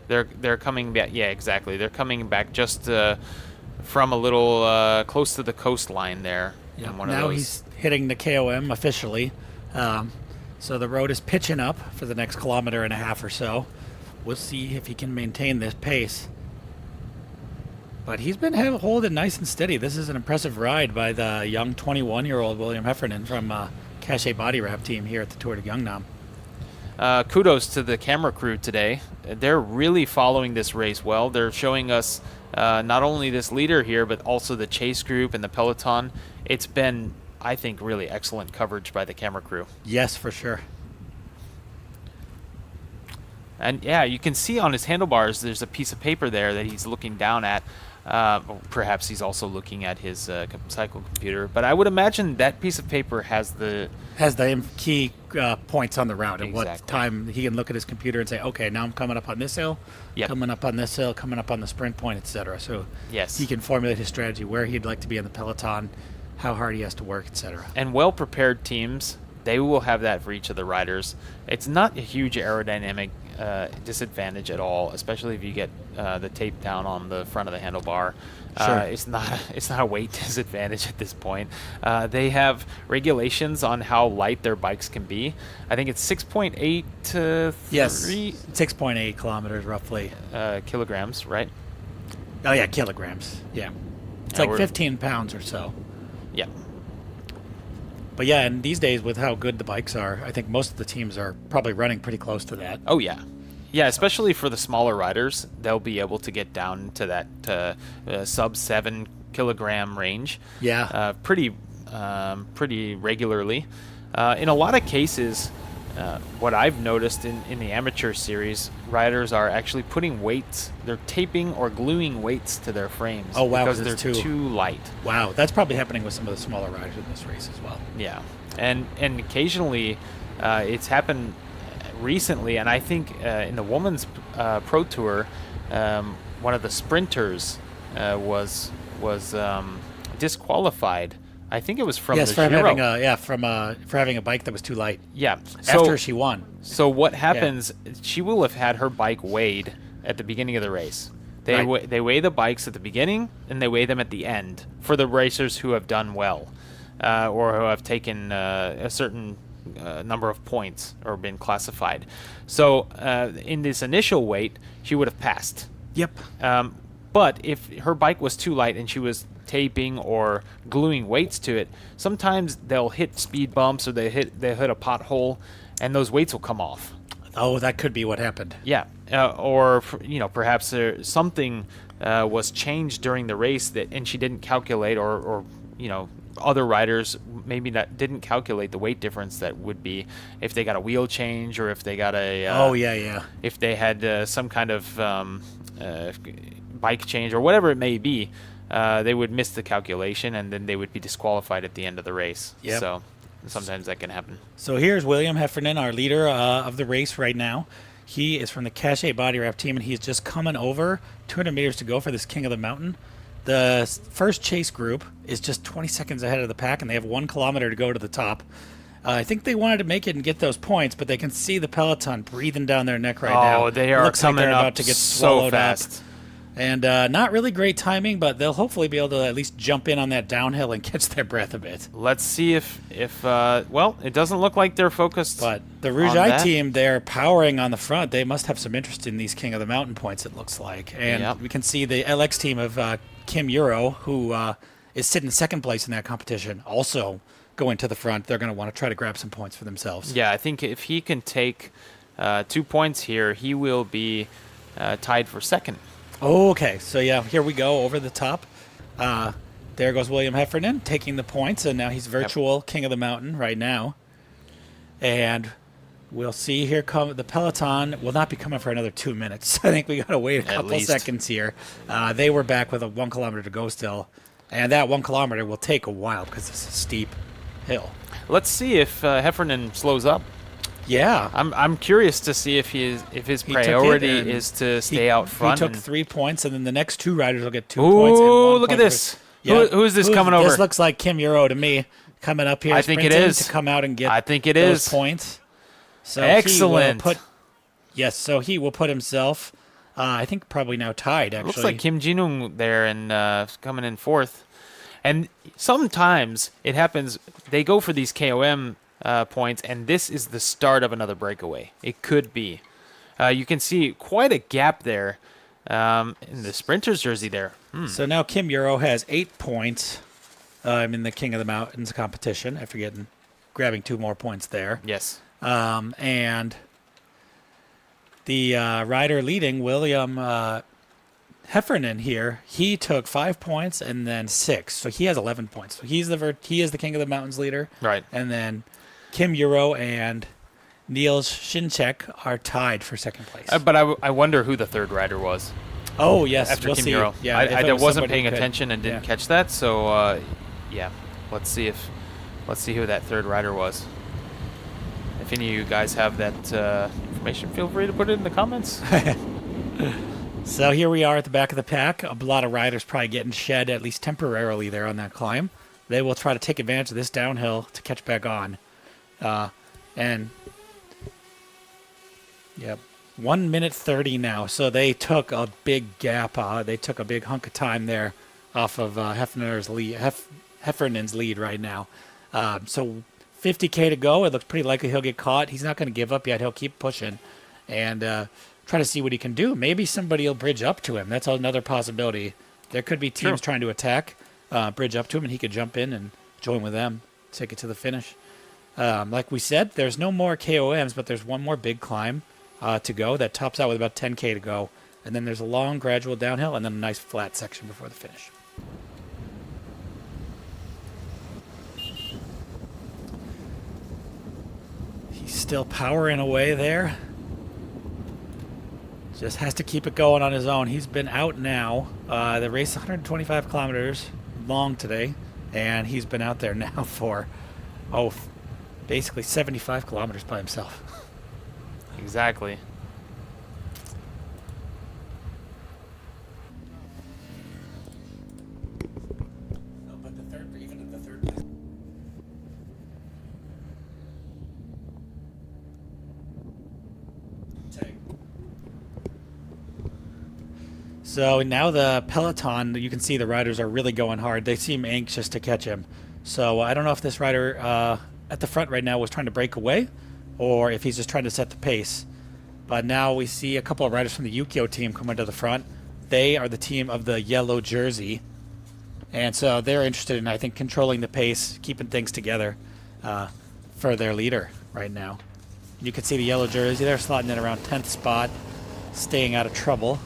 They're coming back. Yeah, exactly. They're coming back just from a little close to the coastline there. Yeah. On one Now of those. he's hitting the KOM officially. So the road is pitching up for the next 1.5 kilometers or so. We'll see if he can maintain this pace. But he's been holding nice and steady. This is an impressive ride by the young 21-year-old William Heffernan from Cache Body Wrap team here at the Tour de Gyeongnam. Kudos to the camera crew today. They're really following this race well. They're showing us not only this leader here, but also the chase group and the peloton. It's been, I think, really excellent coverage by the camera crew. Yes, for sure. And yeah, you can see on his handlebars there's a piece of paper there that he's looking down at. Perhaps he's also looking at his cycle computer. But I would imagine that piece of paper has the key points on the route and what Exactly. time he can look at his computer and say, okay, now I'm coming up on this hill, Yep. coming up on this hill, coming up on the sprint point, etc. So Yes. he can formulate his strategy, where he'd like to be in the peloton, how hard he has to work, etc. And well-prepared teams, they will have that for each of the riders. It's not a huge aerodynamic disadvantage at all, especially if you get the tape down on the front of the handlebar. Sure. It's not a weight disadvantage at this point. They have regulations on how light their bikes can be. I think it's 6.8 to 6.8 kilometers roughly. kilograms, right? Oh yeah, kilograms. Yeah, it's Yeah, like we're- 15 pounds or so. Yeah. But yeah, and these days with how good the bikes are, I think most of the teams are probably running pretty close to that. Oh yeah. Yeah, especially for the smaller riders, they'll be able to get down to that sub 7 kilogram range. Yeah. Pretty regularly. In a lot of cases, what I've noticed in the amateur series, riders are actually putting weights. They're taping or gluing weights to their frames. Oh, wow, because 'cause they're it's too light. Wow, that's probably happening with some of the smaller riders in this race as well. Yeah, and occasionally it's happened recently, and I think in the women's pro tour, one of the sprinters was disqualified. I think it was from Yes, the for Giro. having a bike that was too light Yeah. after she won. So what happens? She will have had her bike weighed at the beginning of the race. They Right. they weigh the bikes at the beginning and they weigh them at the end for the racers who have done well, or who have taken a certain number of points or been classified. So in this initial weight, she would have passed. Yep. But if her bike was too light and she was taping or gluing weights to it, sometimes they'll hit speed bumps or they hit a pothole, and those weights will come off. Oh, that could be what happened. Yeah, or perhaps something was changed during the race and she didn't calculate, or other riders maybe didn't calculate the weight difference that would be if they got a wheel change or if they got a if they had some kind of bike change or whatever it may be. They would miss the calculation and then they would be disqualified at the end of the race. Yep. So sometimes that can happen. So here's William Heffernan, our leader of the race right now. He is from the Cache Body Wrap team, and he's just coming over 200 meters to go for this King of the Mountain. The first chase group is just 20 seconds ahead of the pack, and they have 1 kilometer to go to the top. I think they wanted to make it and get those points, but they can see the peloton breathing down their neck right now. Oh, they are Looks like coming they're up about to get so swallowed fast. up. And not really great timing, but they'll hopefully be able to at least jump in on that downhill and catch their breath a bit. Let's see if it doesn't look like they're focused. But the on Rouge Eye that. team, they're powering on the front. They must have some interest in these King of the Mountain points, it looks like. And Yep. we can see the LX team of Kim Euro, who is sitting in second place in that competition, also going to the front. They're going to want to try to grab some points for themselves. Yeah, I think if he can take 2 points here, he will be tied for second. Okay, so yeah, here we go over the top. There goes William Heffernan taking the points, and now he's virtual King of the Mountain right now. And we'll see here come the peloton will not be coming for another 2 minutes. I think we got to wait a couple least. seconds here. They were back with a 1 kilometer to go still, and that 1 kilometer will take a while because it's a steep hill. let's see if Heffernan slows up. Yeah. I'm curious to see if his He took it priority and is to stay out front. He took and- 3 points, and then the next 2 riders will get 2 points. And Ooh, 1 look at point this. for- Yeah. Who is this coming over? This looks like Kim Euro to me, coming up here. I think it sprinting is. to come out and get. I think it those is. points. So Excellent. So he will put himself. I think probably now tied. Actually, Looks like Kim Jinung there and coming in 4th. And sometimes it happens, they go for these KOM points, and this is the start of another breakaway. It could be. You can see quite a gap there in the sprinter's jersey there. So now Kim Euro has 8 points in the King of the Mountains competition after grabbing 2 more points there. Yes. And the rider leading, William Heffernan here, he took 5 points and then 6. So he has 11 points. So he is the King of the Mountains leader. Right. And then Kim Euro and Niels Shinchek are tied for 2nd place. But I wonder who the 3rd rider was. Oh, yes. After we'll Kim see. Euro. Yeah, if I it was wasn't somebody paying who could- attention and didn't yeah. catch that. So, yeah, let's see who that 3rd rider was. If any of you guys have that information, feel free to put it in the comments. So here we are at the back of the pack. A lot of riders probably getting shed, at least temporarily, there on that climb. They will try to take advantage of this downhill to catch back on. And, yep, 1 minute 30 now. So they took a big gap. They took a big hunk of time there off of Heffernan's lead right now. So 50K to go. It looks pretty likely he'll get caught. He's not going to give up yet. He'll keep pushing and try to see what he can do. Maybe somebody will bridge up to him. That's another possibility. There could be teams trying to attack, bridge up to him, and he could jump in and join with them, take it to the finish. Like we said, there's no more KOMs, but there's one more big climb to go that tops out with about 10K to go. And then there's a long gradual downhill and then a nice flat section before the finish. He's still powering away there. Just has to keep it going on his own. He's been out now. The race is 125 kilometers long today, and he's been out there now for, basically 75 kilometers by himself. Exactly. So now the peloton, you can see the riders are really going hard. They seem anxious to catch him. So I don't know if this rider at the front right now was trying to break away or if he's just trying to set the pace. But now we see a couple of riders from the UCI team coming to the front. They are the team of the yellow jersey. And so they're interested in, I think, controlling the pace, keeping things together for their leader right now. You can see the yellow jersey. They're slotting in around 10th spot, staying out of trouble.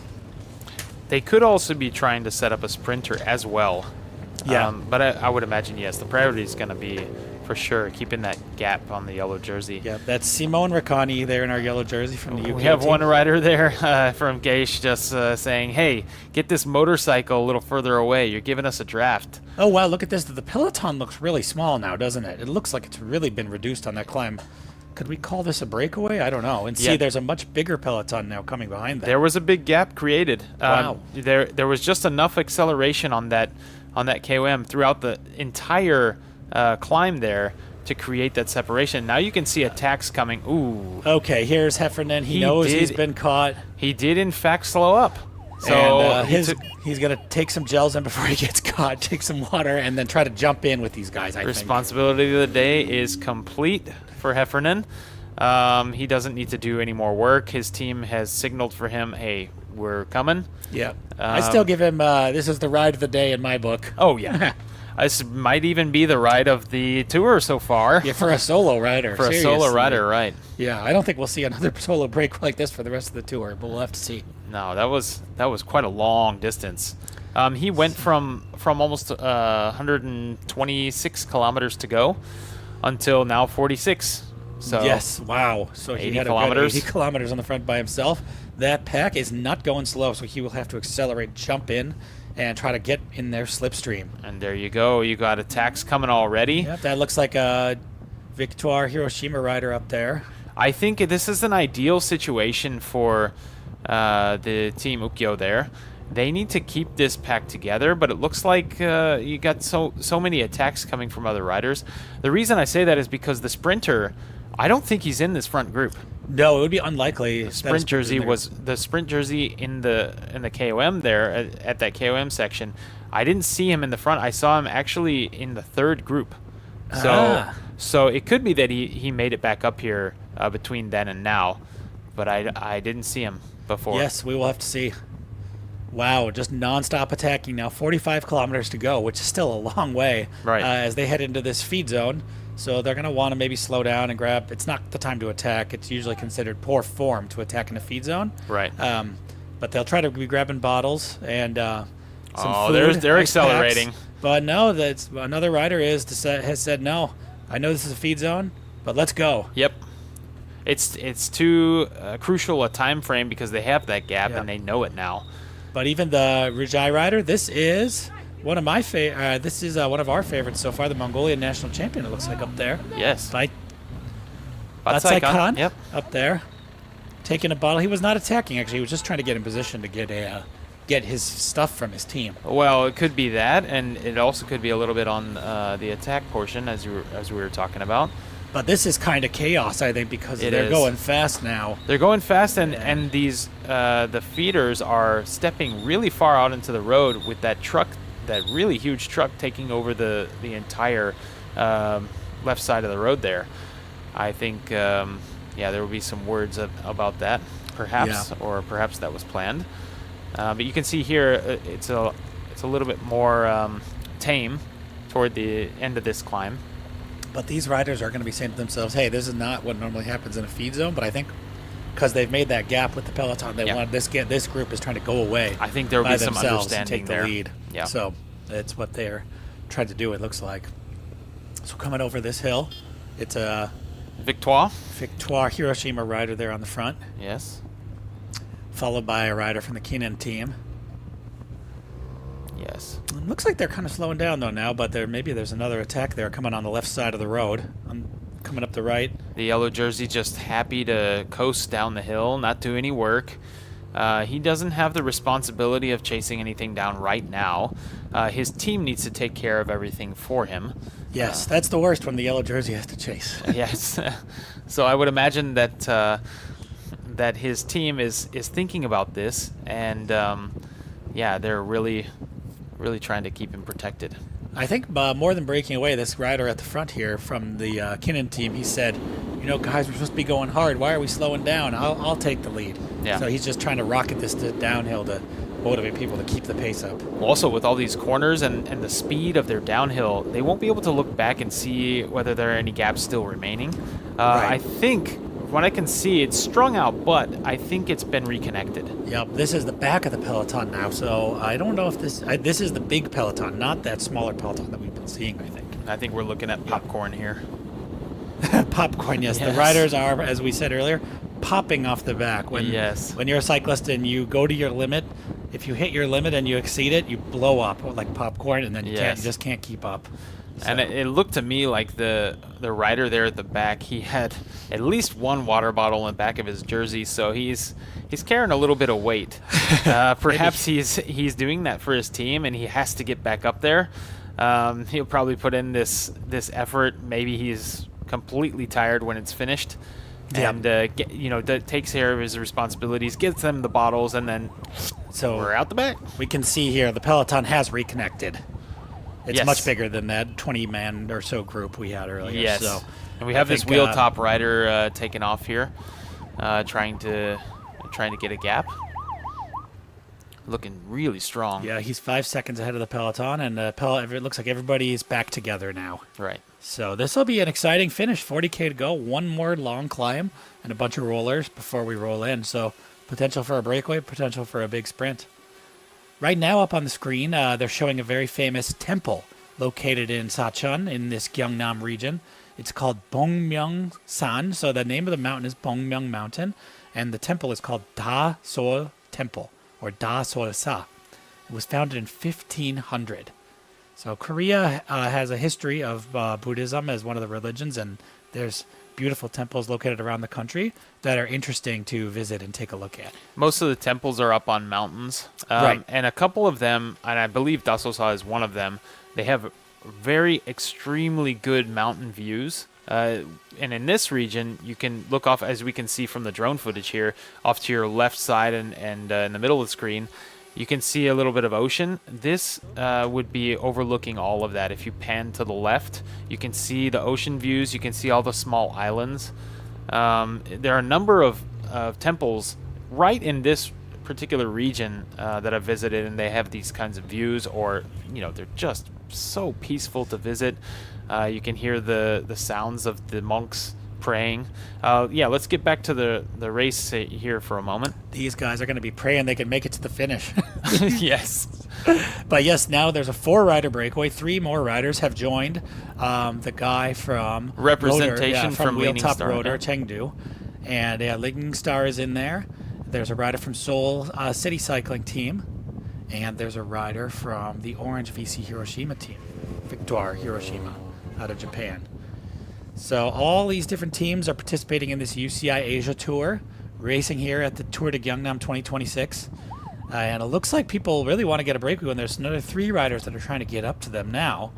They could also be trying to set up a sprinter as well. Yeah. But I would imagine, yes, the priority is going to be, for sure, keeping that gap on the yellow jersey. Yeah, that's Simone Raccani there in our yellow jersey from the UK We have team. one rider there from Geish just saying, hey, get this motorcycle a little further away. You're giving us a draft. Oh, wow, look at this. The peloton looks really small now, doesn't it? It looks like it's really been reduced on that climb. Could we call this a breakaway? I don't know. And see, Yeah. there's a much bigger peloton now coming behind that. There was a big gap created. Wow. There was just enough acceleration on that KOM throughout the entire climb there to create that separation. Now you can see attacks coming. Ooh. Okay, here's Heffernan. He knows he's been caught. He did, in fact, slow up. So And he he's going to take some gels in before he gets caught, take some water, and then try to jump in with these guys, I think. responsibility of the day is complete for Heffernan. He doesn't need to do any more work. His team has signaled for him, hey, we're coming. Yeah. I still give him, this is the ride of the day in my book. Oh, yeah. This might even be the ride of the tour so far. Yeah, for a solo rider. For a solo seriously. rider, right. Yeah, I don't think we'll see another solo break like this for the rest of the tour, but we'll have to see. No, that was quite a long distance. He went from almost 126 kilometers to go until now 46. So Yes, wow. So he 80 had kilometers. a good 80 kilometers on the front by himself. That pack is not going slow, so he will have to accelerate, jump in, and try to get in their slipstream. And there you go. You got attacks coming already. Yep, that looks like Victoire Hiroshima rider up there. I think this is an ideal situation for the team Ukyo there. They need to keep this pack together, but it looks like you got so many attacks coming from other riders. The reason I say that is because the sprinter, I don't think he's in this front group. No, it would be unlikely. The sprint jersey in the KOM there at that KOM section. I didn't see him in the front. I saw him actually in the third group. So it could be that he made it back up here between then and now, but I didn't see him before. Yes, we will have to see. Wow, just non-stop attacking now. 45 kilometers to go, which is still a long way. Right. As they head into this feed zone. So they're going to want to maybe slow down and grab. It's not the time to attack. It's usually considered poor form to attack in a feed zone. Right. But they'll try to be grabbing bottles and some food. They're ice accelerating. packs. But no, that's another rider has said no. I know this is a feed zone, but let's go. Yep. It's too crucial a time frame because they have that gap and they know it now. But even the Rijai rider, this is one of my this is one of our favorites so far, the Mongolian national champion. It looks like up there. Yes. That's SaCheon. Yep. Up there, taking a bottle. He was not attacking actually. He was just trying to get in position to get his stuff from his team. Well, it could be that, and it also could be a little bit on the attack portion as we were talking about. But this is kind of chaos, I think, because they're going fast now. They're going fast, and these the feeders are stepping really far out into the road with that truck, that really huge truck taking over the entire left side of the road there. I think, there will be some words about that, perhaps, or perhaps that was planned. But you can see here it's a little bit more tame toward the end of this climb. But these riders are going to be saying to themselves, hey, this is not what normally happens in a feed zone. But I think because they've made that gap with the peloton, they want this group is trying to go away. I think there will be some understanding and take there. the lead. Yeah. So that's what they're trying to do, it looks like. So coming over this hill, it's a Victoire Hiroshima rider there on the front. Yes. Followed by a rider from the Keenan team. Yes. It looks like they're kind of slowing down though now, but maybe there's another attack there coming on the left side of the road, coming up the right. The yellow jersey just happy to coast down the hill, not do any work. He doesn't have the responsibility of chasing anything down right now. His team needs to take care of everything for him. Yes, that's the worst when the yellow jersey has to chase. Yes. So I would imagine that that his team is thinking about this, and they're really trying to keep him protected. I think more than breaking away, this rider at the front here from the Kinnan team, he said, guys, we're supposed to be going hard. Why are we slowing down? I'll take the lead. Yeah. So he's just trying to rocket this downhill to motivate people to keep the pace up. Also, with all these corners and the speed of their downhill, they won't be able to look back and see whether there are any gaps still remaining. Right. I think, from what I can see, it's strung out, but I think it's been reconnected. Yep, this is the back of the peloton now, so I don't know if this is the big peloton, not that smaller peloton that we've been seeing, I think. I think we're looking at popcorn here. Popcorn, yes. Yes. The riders are, as we said earlier, popping off the back. When you're a cyclist and you go to your limit, if you hit your limit and you exceed it, you blow up like popcorn, and then you just can't keep up. So. And it looked to me like the rider there at the back, he had at least one water bottle in the back of his jersey, so he's carrying a little bit of weight. Perhaps he's doing that for his team, and he has to get back up there. He'll probably put in this effort. Maybe he's completely tired when it's finished, and takes care of his responsibilities, gets them the bottles, and then we're out the back. We can see here the peloton has reconnected. It's much bigger than that 20-man or so group we had earlier. Yes. So and we have this wheel top rider taking off here, trying to get a gap. Looking really strong. Yeah, he's 5 seconds ahead of the peloton, and it looks like everybody's back together now. Right. So this will be an exciting finish. 40K to go, one more long climb, and a bunch of rollers before we roll in. So potential for a breakaway, potential for a big sprint. Right now up on the screen, they're showing a very famous temple located in SaCheon in this Gyeongnam region. It's called Bongmyeong-san, so the name of the mountain is Bongmyeong Mountain, and the temple is called Da-Sol Temple, or Da-Sol-sa. It was founded in 1500. So Korea has a history of Buddhism as one of the religions, and there's beautiful temples located around the country that are interesting to visit and take a look at. Most of the temples are up on mountains, Right. and a couple of them, and I believe Dasosa is one of them, they have very extremely good mountain views. And in this region, you can look off, as we can see from the drone footage here, off to your left side and in the middle of the screen, you can see a little bit of ocean. This would be overlooking all of that. If you pan to the left, you can see the ocean views. You can see all the small islands. There are a number of temples right in this particular region that I've visited, and they have these kinds of views, or they're just so peaceful to visit. You can hear the sounds of the monks praying. Let's get back to the race here for a moment. These guys are going to be praying they can make it to the finish. Yes. But yes, now there's a 4-rider breakaway. 3 more riders have joined. The guy from Representation Rotor, from Wheel Leaning Top Star, Rotor, yeah. Chengdu. And Leaning Star is in there. There's a rider from Seoul City Cycling Team. And there's a rider from the Orange VC Hiroshima team, Victoire Hiroshima, out of Japan. So all these different teams are participating in this UCI Asia Tour, racing here at the Tour de Gyeongnam 2026. And it looks like people really want to get a breakaway, and there's another 3 riders that are trying to get up to them now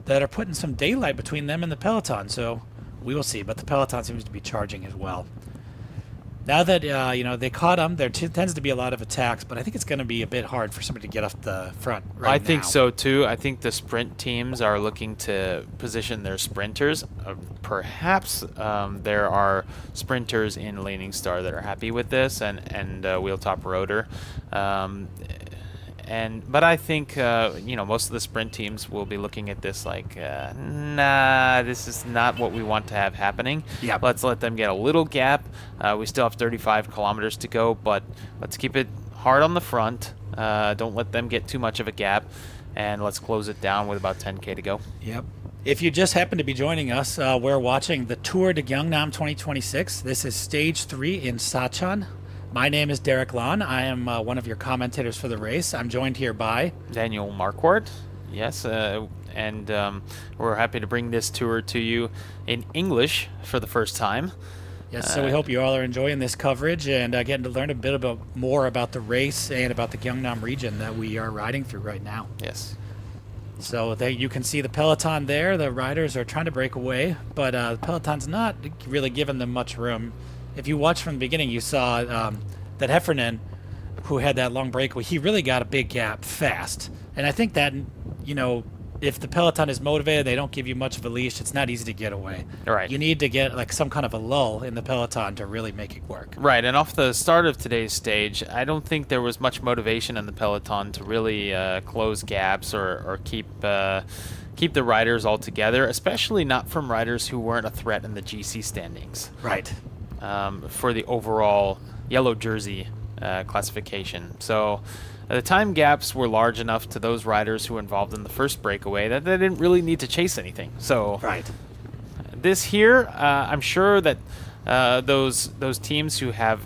that are putting some daylight between them and the peloton. So we will see, but the peloton seems to be charging as well. Now that they caught them, there tends to be a lot of attacks, but I think it's going to be a bit hard for somebody to get off the front right now. I think so too. I think the sprint teams are looking to position their sprinters. Perhaps there are sprinters in Leaning Star that are happy with this, and Wheel Top Rotor. But I think most of the sprint teams will be looking at this like, nah, this is not what we want to have happening. Yep. Let's let them get a little gap. We still have 35 kilometers to go, but let's keep it hard on the front. Don't let them get too much of a gap, and let's close it down with about 10K to go. Yep. If you just happen to be joining us, we're watching the Tour de Gyeongnam 2026. This is Stage 3 in SaCheon. My name is Derek Lon. I am one of your commentators for the race. I'm joined here by Daniel Marquardt. Yes, and we're happy to bring this tour to you in English for the first time. Yes, so we hope you all are enjoying this coverage and getting to learn a bit more about the race and about the Gyeongnam region that we are riding through right now. Yes. So you can see the peloton there. The riders are trying to break away, but the peloton's not really giving them much room. If you watch from the beginning, you saw that Heffernan, who had that long breakaway, he really got a big gap fast. And I think that, if the peloton is motivated, they don't give you much of a leash, it's not easy to get away. Right. You need to get like some kind of a lull in the peloton to really make it work. Right, and off the start of today's stage, I don't think there was much motivation in the peloton to really close gaps or keep the riders all together, especially not from riders who weren't a threat in the GC standings. Right. For the overall yellow jersey classification. So the time gaps were large enough to those riders who were involved in the first breakaway that they didn't really need to chase anything. So Right. this here, I'm sure that those teams who have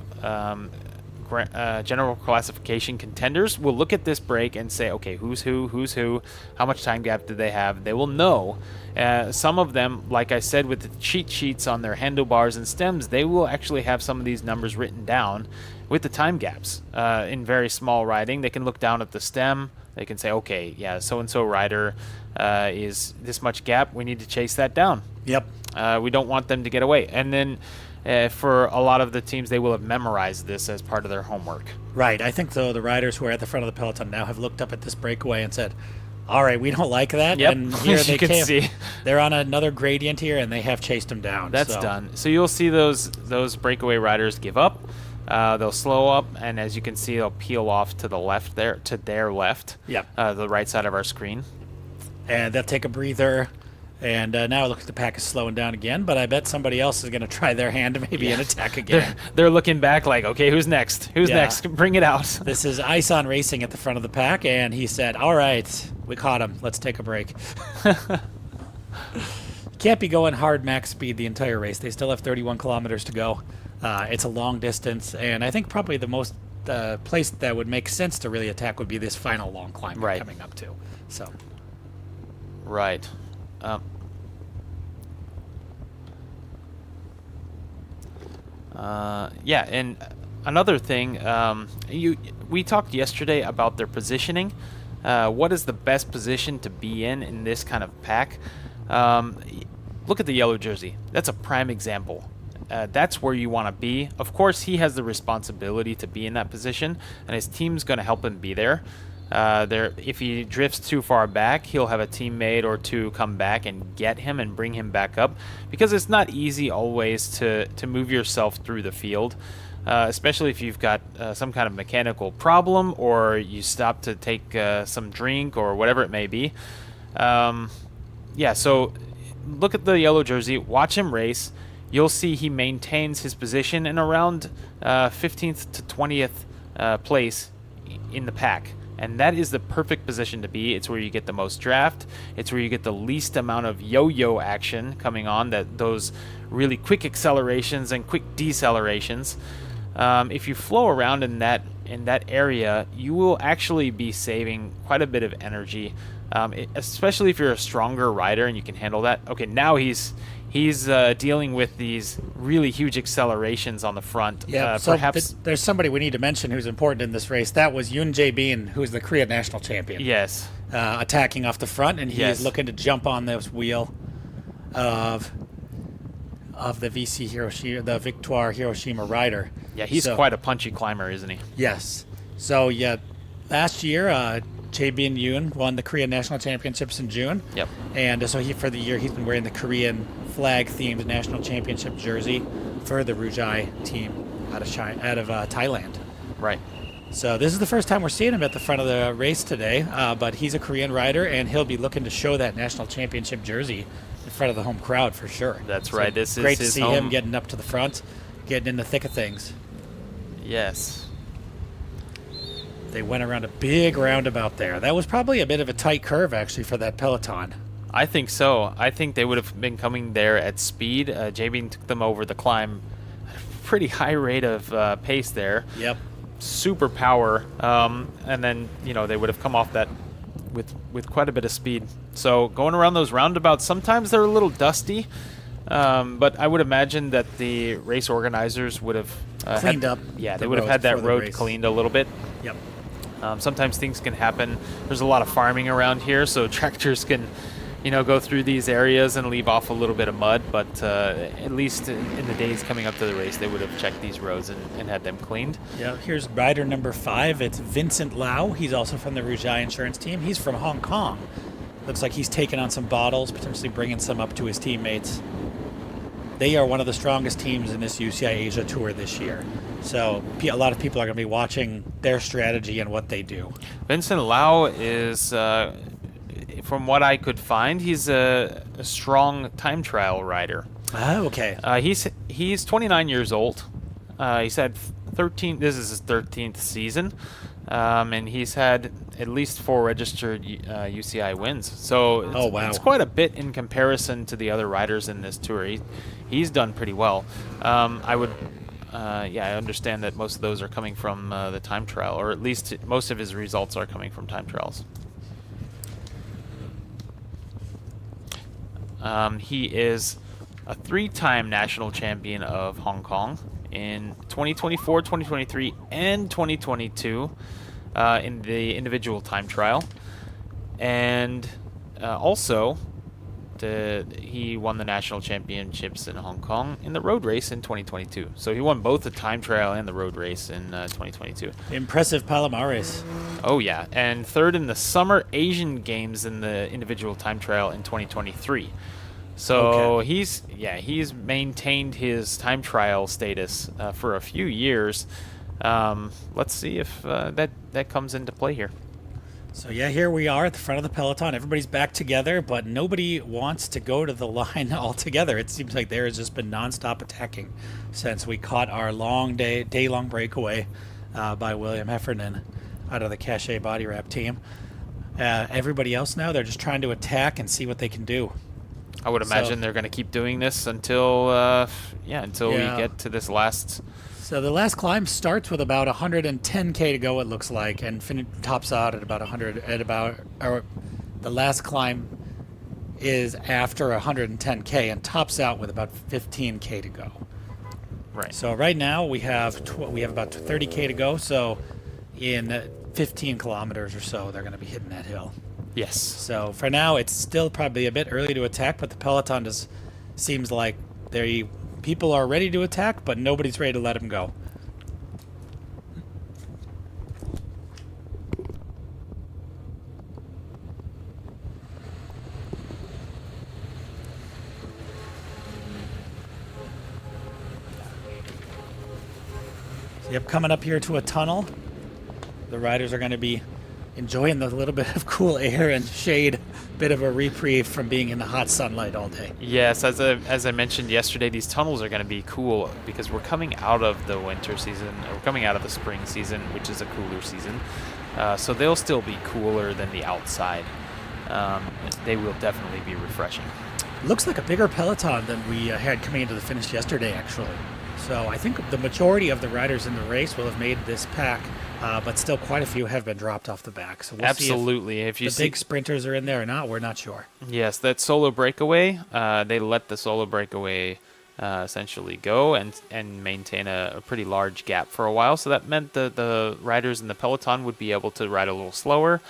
general classification contenders will look at this break and say, okay, who's who, how much time gap do they have? They will know. Some of them, like I said, with the cheat sheets on their handlebars and stems, they will actually have some of these numbers written down with the time gaps. In very small riding, they can look down at the stem. They can say, okay, yeah, so-and-so rider is this much gap. We need to chase that down. Yep. We don't want them to get away. And then for a lot of the teams, they will have memorized this as part of their homework. Right. I think, though, the riders who are at the front of the peloton now have looked up at this breakaway and said, all right, we don't like that. Yep. And here As they you can see. They're on another gradient here, and they have chased them down. That's so. done. So you'll see those breakaway riders give up. They'll slow up, and as you can see, they'll peel off to the left there, to their left. Yep. The right side of our screen. And they'll take a breather. And now it looks like the pack is slowing down again, but I bet somebody else is going to try their hand maybe and attack again. They're looking back like, okay, who's next? Who's next? Bring it out. This is Ison Racing at the front of the pack, and he said, all right, we caught him. Let's take a break. Can't be going hard max speed the entire race. They still have 31 kilometers to go. It's a long distance, and I think probably the most place that would make sense to really attack would be this final long climb they're coming up to. So, Right. Yeah, and another thing, we talked yesterday about their positioning. What is the best position to be in this kind of pack? Look at the yellow jersey. That's a prime example. That's where you want to be. Of course, he has the responsibility to be in that position, and his team's going to help him be there. If he drifts too far back, he'll have a teammate or two come back and get him and bring him back up, because it's not easy always to move yourself through the field, especially if you've got some kind of mechanical problem or you stop to take some drink or whatever it may be. Yeah, so look at the yellow jersey, watch him race. You'll see he maintains his position in around 15th to 20th place in the pack. And that is the perfect position to be. It's where you get the most draft. It's where you get the least amount of yo-yo action coming on, those really quick accelerations and quick decelerations. If you flow around in that area, you will actually be saving quite a bit of energy, especially if you're a stronger rider and you can handle that. Okay, now he's dealing with these really huge accelerations on the front. Yeah, so perhaps there's somebody we need to mention who's important in this race. That was Yoon Jae-bin, who's the Korea national champion. Yes. Attacking off the front, and he Yes. is looking to jump on this wheel of the the Victoire Hiroshima rider. Yeah, he's quite a punchy climber, isn't he? Yes. So yeah, last year Jae-bin Yoon won the Korean national championships in June. Yep. And so for the year he's been wearing the Korean flag-themed national championship jersey for the Rujai team out of Thailand. Right. So this is the first time we're seeing him at the front of the race today, but he's a Korean rider, and he'll be looking to show that national championship jersey in front of the home crowd for sure. That's So right. This is great to his see home. him getting up to the front, getting in the thick of things. Yes. They went around a big roundabout there. That was probably a bit of a tight curve, actually, for that peloton. I think so. I think they would have been coming there at speed. Jae-bin took them over the climb at a pretty high rate of pace there. Yep. Super power. And then, they would have come off that with quite a bit of speed. So going around those roundabouts, sometimes they're a little dusty. But I would imagine that the race organizers would have Cleaned up Yeah, the they would have roads had that for the road race. cleaned a little bit. Yep. Sometimes things can happen. There's a lot of farming around here, so tractors can, go through these areas and leave off a little bit of mud. But at least in the days coming up to the race, they would have checked these roads and had them cleaned. Yeah, here's rider number 5. It's Vincent Lau. He's also from the Rujai insurance team. He's from Hong Kong. Looks like he's taking on some bottles, potentially bringing some up to his teammates. They are one of the strongest teams in this UCI Asia Tour this year. So a lot of people are going to be watching their strategy and what they do. Vincent Lau is, from what I could find, he's a strong time trial rider. Oh, okay. He's 29 years old. He's had 13. This is his 13th season, and he's had at least 4 registered UCI wins. So it's quite a bit in comparison to the other riders in this tour. He's done pretty well. I understand that most of those are coming from the time trial, or at least most of his results are coming from time trials. He is a 3-time national champion of Hong Kong in 2024, 2023, and 2022 in the individual time trial. And also, he won the national championships in Hong Kong in the road race in 2022. So he won both the time trial and the road race in 2022. Impressive Palomares. Oh, yeah. And 3rd in the Summer Asian Games in the individual time trial in 2023. So he's maintained his time trial status for a few years. Let's see if that comes into play here. So yeah, here we are at the front of the peloton. Everybody's back together, but nobody wants to go to the line altogether. It seems like there has just been nonstop attacking since we caught our day-long breakaway by William Heffernan out of the Cachet Body Wrap team. Everybody else now, they're just trying to attack and see what they can do. I would imagine they're going to keep doing this until we get to this last. So the last climb starts with about 110K to go, it looks like, and tops out at about 100. The last climb is after 110K and tops out with about 15K to go. Right. So right now we have about 30K to go. So in 15 kilometers or so, they're going to be hitting that hill. Yes. So for now, it's still probably a bit early to attack, but the peloton seems like people are ready to attack, but nobody's ready to let them go. Yep, coming up here to a tunnel. The riders are going to be enjoying the little bit of cool air and shade, bit of a reprieve from being in the hot sunlight all day. Yes, as I mentioned yesterday, these tunnels are going to be cool because we're coming out of the winter season, or we're coming out of the spring season, which is a cooler season. So they'll still be cooler than the outside. They will definitely be refreshing. Looks like a bigger peloton than we had coming into the finish yesterday, actually. So I think the majority of the riders in the race will have made this pack, but still quite a few have been dropped off the back. So we'll Absolutely. see if you the big sprinters are in there or not. We're not sure. Yes, that solo breakaway, they let the solo breakaway essentially go and maintain a pretty large gap for a while. So that meant the riders in the peloton would be able to ride a little slower,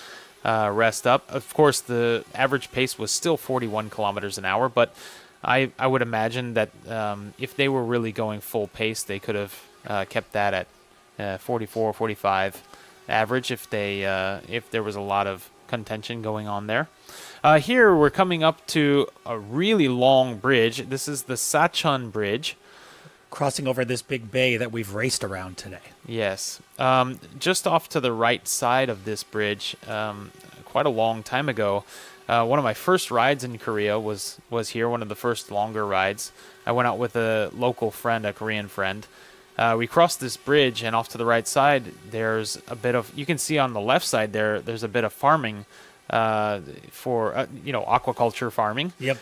rest up. Of course, the average pace was still 41 kilometers an hour, but I would imagine that if they were really going full pace, they could have kept that at 44, 45 average if there was a lot of contention going on there. Here we're coming up to a really long bridge. This is the SaCheon Bridge. Crossing over this big bay that we've raced around today. Yes. Just off to the right side of this bridge, quite a long time ago, one of my first rides in Korea was here, one of the first longer rides. I went out with a local friend, a Korean friend. We crossed this bridge, and off to the right side, there's a bit of, you can see on the left side there's a bit of farming for, aquaculture farming. Yep.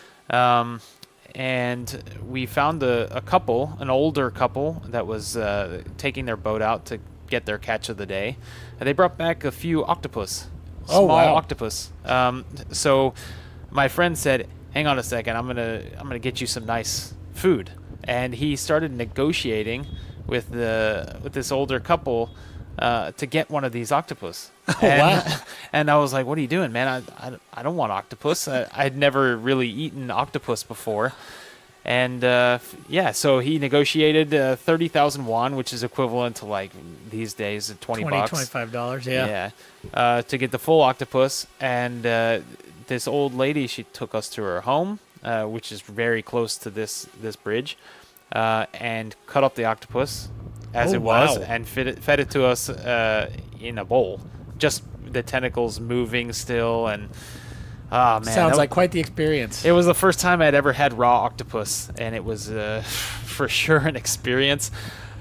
And we found an older couple that was taking their boat out to get their catch of the day. And they brought back a few octopus. Small octopus. So my friend said, "Hang on a second, I'm gonna get you some nice food." And he started negotiating with this older couple to get one of these octopus. And I was like, "What are you doing, man? I don't want octopus. I'd never really eaten octopus before." And so he negotiated 30,000 won, which is equivalent to like these days $20, $25, yeah. Yeah, to get the full octopus. And this old lady, she took us to her home, which is very close to this bridge, and cut up the octopus as it was, and fed it to us in a bowl. Just the tentacles moving still, and oh man, sounds like quite the experience. It was the first time I'd ever had raw octopus, and it was for sure an experience.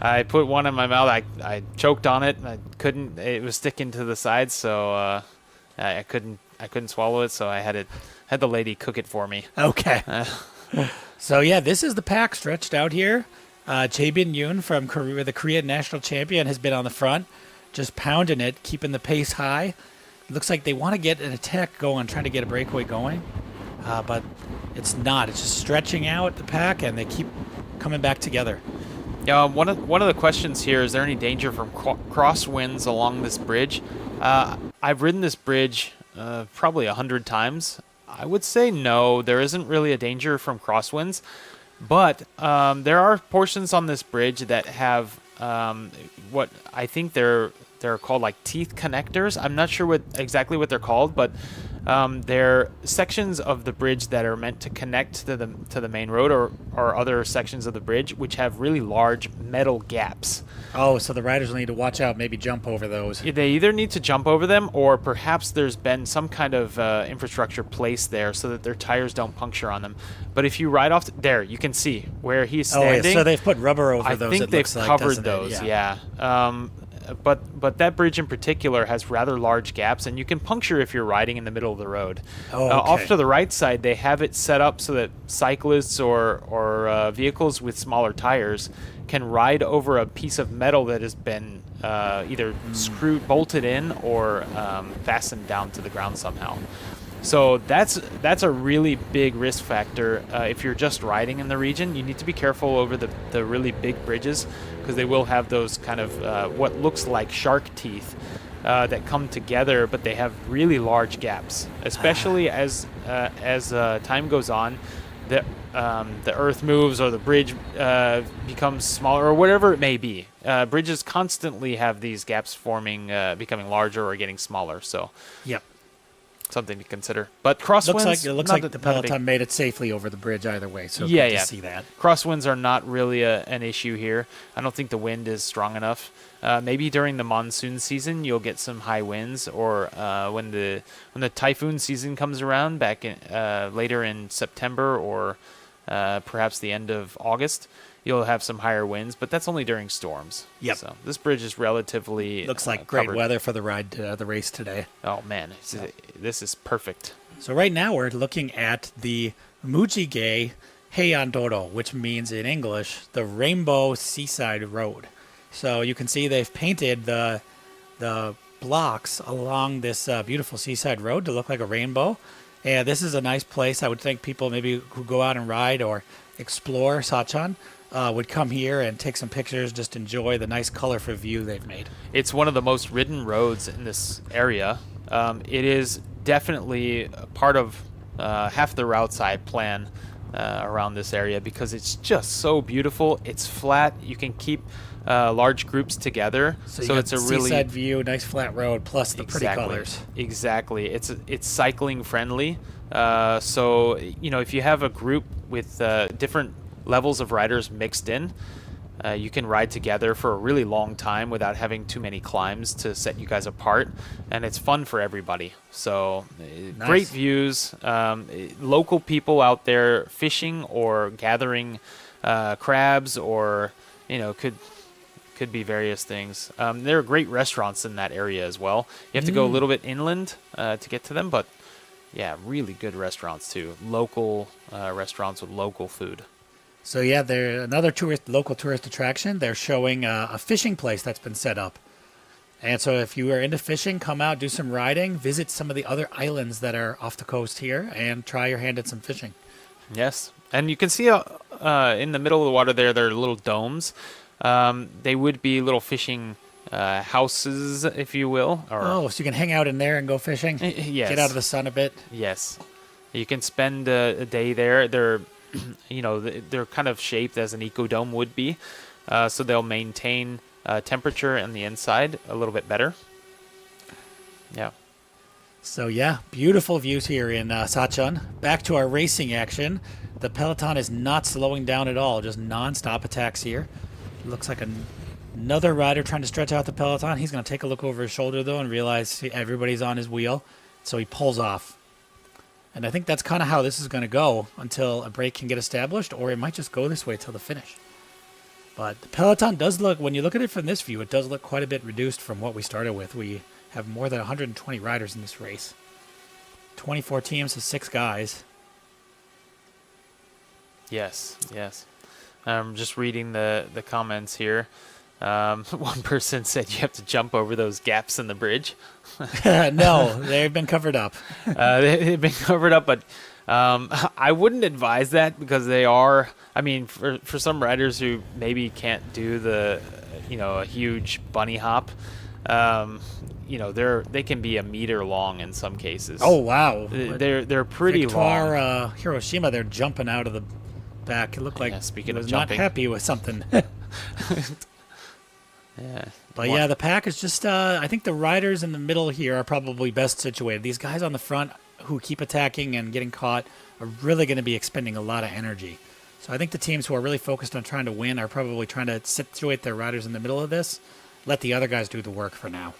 I put one in my mouth. I choked on it. I couldn't. It was sticking to the sides, so I couldn't swallow it. So I had the lady cook it for me. Okay. So yeah, this is the pack stretched out here. Jae-bin Yoon from Korea, the Korean national champion, has been on the front, just pounding it, keeping the pace high. It looks like they want to get an attack going, trying to get a breakaway going, but it's not. It's just stretching out the pack, and they keep coming back together. Yeah, one of the questions here, is there any danger from crosswinds along this bridge? I've ridden this bridge probably 100 times. I would say no, there isn't really a danger from crosswinds, but there are portions on this bridge that have what I think they're called like teeth connectors. I'm not sure exactly what they're called, but they're sections of the bridge that are meant to connect to the main road or other sections of the bridge which have really large metal gaps. Oh, so the riders will need to watch out, maybe jump over those. They either need to jump over them, or perhaps there's been some kind of infrastructure placed there so that their tires don't puncture on them. But if you ride off there, you can see where he's standing. Oh, yeah. So they've put rubber over those. I think they've covered those. Yeah. But that bridge in particular has rather large gaps, and you can puncture if you're riding in the middle of the road. Oh, okay. Off to the right side, they have it set up so that cyclists or vehicles with smaller tires can ride over a piece of metal that has been either bolted in or fastened down to the ground somehow. So that's a really big risk factor. If you're just riding in the region, you need to be careful over the really big bridges, because they will have those kind of what looks like shark teeth that come together, but they have really large gaps. Especially as time goes on, the earth moves or the bridge becomes smaller or whatever it may be. Bridges constantly have these gaps forming, becoming larger or getting smaller. So. Yep. Something to consider. But crosswinds, It looks like the Peloton made it safely over the bridge either way. So yeah, good yeah. to see that. Crosswinds are not really an issue here. I don't think the wind is strong enough. Maybe during the monsoon season you'll get some high winds, or when the typhoon season comes around back in, later in September, or perhaps the end of August, you'll have some higher winds, but that's only during storms. Yep. So this bridge is relatively Looks like great covered. weather for the ride to the race today. Oh man, this is perfect. So right now we're looking at the Mujige Heiandoro, which means in English the Rainbow Seaside Road. So you can see they've painted the blocks along this beautiful seaside road to look like a rainbow. And this is a nice place. I would think people maybe who go out and ride or explore SaCheon would come here and take some pictures, just enjoy the nice colorful view they've made. It's one of the most ridden roads in this area. It is definitely a part of half the route side plan around this area, because it's just so beautiful. It's flat. You can keep large groups together, so it's a really seaside view, nice flat road, plus the pretty colors. Exactly. It's cycling friendly. So if you have a group with different levels of riders mixed in, you can ride together for a really long time without having too many climbs to set you guys apart, and it's fun for everybody. So Nice. Great views. Local people out there fishing or gathering crabs, or could be various things. There are great restaurants in that area as well. You have to go a little bit inland to get to them, but yeah, really good restaurants too. Local restaurants with local food. So yeah, they're another local tourist attraction. They're showing a fishing place that's been set up. And so if you are into fishing, come out, do some riding, visit some of the other islands that are off the coast here, and try your hand at some fishing. Yes, and you can see in the middle of the water there are little domes. They would be little fishing houses, if you will. So you can hang out in there and go fishing? Yes. Get out of the sun a bit? Yes. You can spend a day there. They're they're kind of shaped as an ecodome would be, so they'll maintain temperature on the inside a little bit better. Yeah. So yeah, beautiful views here in SaCheon. Back to our racing action. The Peloton is not slowing down at all, just non-stop attacks here. Looks like another rider trying to stretch out the Peloton. He's going to take a look over his shoulder though and realize everybody's on his wheel, so he pulls off. And I think that's kind of how this is going to go until a break can get established, or it might just go this way till the finish. But the Peloton does look, when you look at it from this view, it does look quite a bit reduced from what we started with. We have more than 120 riders in this race. 24 teams of 6 guys. Yes. I'm just reading the comments here. One person said you have to jump over those gaps in the bridge. No, they've been covered up. They've been covered up, but I wouldn't advise that, because they are, I mean, for some riders who maybe can't do the, a huge bunny hop, they can be a meter long in some cases. Oh, wow. They're pretty long. Hiroshima, they're jumping out of the back. It looked like speaking he of was not jumping. happy with something. Yeah. But yeah, the pack is just, I think the riders in the middle here are probably best situated. These guys on the front who keep attacking and getting caught are really going to be expending a lot of energy. So I think the teams who are really focused on trying to win are probably trying to situate their riders in the middle of this, let the other guys do the work for now.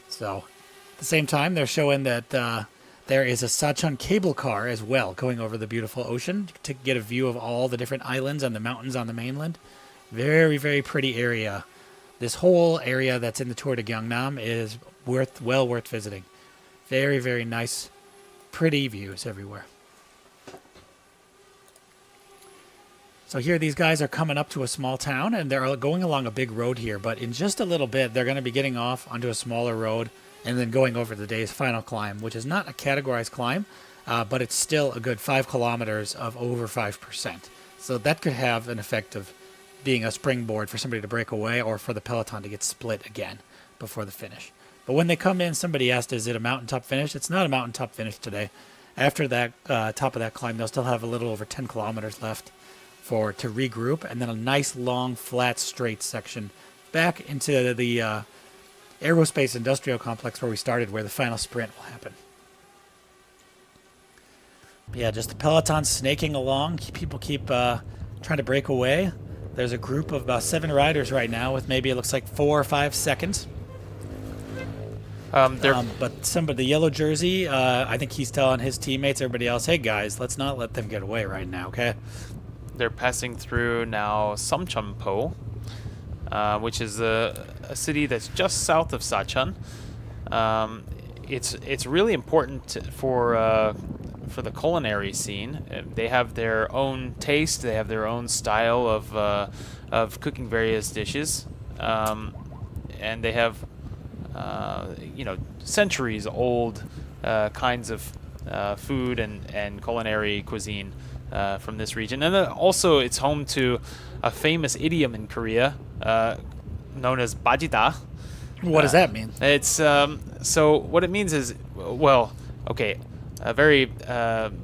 So at the same time, they're showing that there is a SaCheon cable car as well going over the beautiful ocean to get a view of all the different islands and the mountains on the mainland. Very, very pretty area. This whole area that's in the Tour de Gyeongnam is well worth visiting. Very, very nice, pretty views everywhere. So here these guys are coming up to a small town, and they're going along a big road here, but in just a little bit they're going to be getting off onto a smaller road and then going over the day's final climb, which is not a categorized climb, but it's still a good 5 kilometers of over 5%. So that could have an effect of being a springboard for somebody to break away or for the peloton to get split again before the finish. But when they come in, somebody asked, is it a mountaintop finish? It's not a mountaintop finish today. After that top of that climb, they'll still have a little over 10 kilometers left to regroup, and then a nice long flat straight section back into the aerospace industrial complex where we started, where the final sprint will happen. But yeah, just the peloton snaking along. People keep trying to break away. There's a group of about 7 riders right now with maybe, it looks like 4 or 5 seconds. But the yellow jersey, I think he's telling his teammates, everybody else, hey guys, let's not let them get away right now, okay? They're passing through now Samcheonpo, which is a city that's just south of SaCheon. It's really important for the culinary scene. They have their own taste. They have their own style of cooking various dishes, and they have centuries old kinds of food and culinary cuisine from this region. And then also it's home to a famous idiom in Korea known as bajida. What does that mean? It's so what it means is, very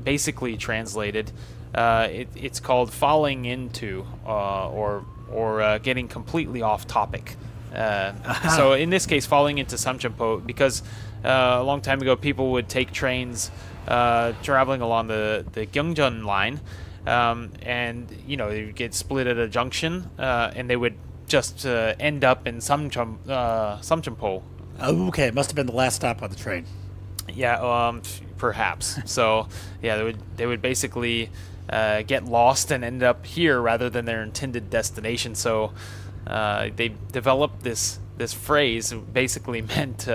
basically translated, it's called falling into or getting completely off topic. So in this case, falling into Samcheonpo, because a long time ago people would take trains traveling along the Gyeongnam line, and they would get split at a junction, and they would just end up in Samcheonpo. Oh, okay, it must have been the last stop on the train. Yeah, perhaps. So yeah, they would basically get lost and end up here rather than their intended destination. So they developed this phrase, basically meant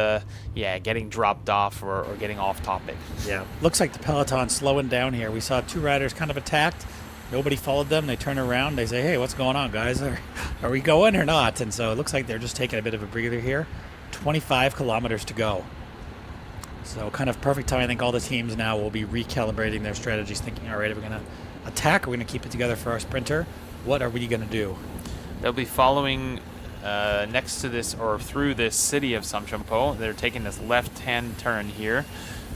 getting dropped off or getting off topic. Yeah, looks like the peloton's slowing down here. We saw 2 riders kind of attacked. Nobody followed them. They turn around. They say, hey, what's going on, guys? Are we going or not? And so it looks like they're just taking a bit of a breather here. 25 kilometers to go. So kind of perfect time. I think all the teams now will be recalibrating their strategies, thinking, all right, are we going to attack? Are we going to keep it together for our sprinter? What are we going to do? They'll be following next to this or through this city of Samcheonpo. They're taking this left-hand turn here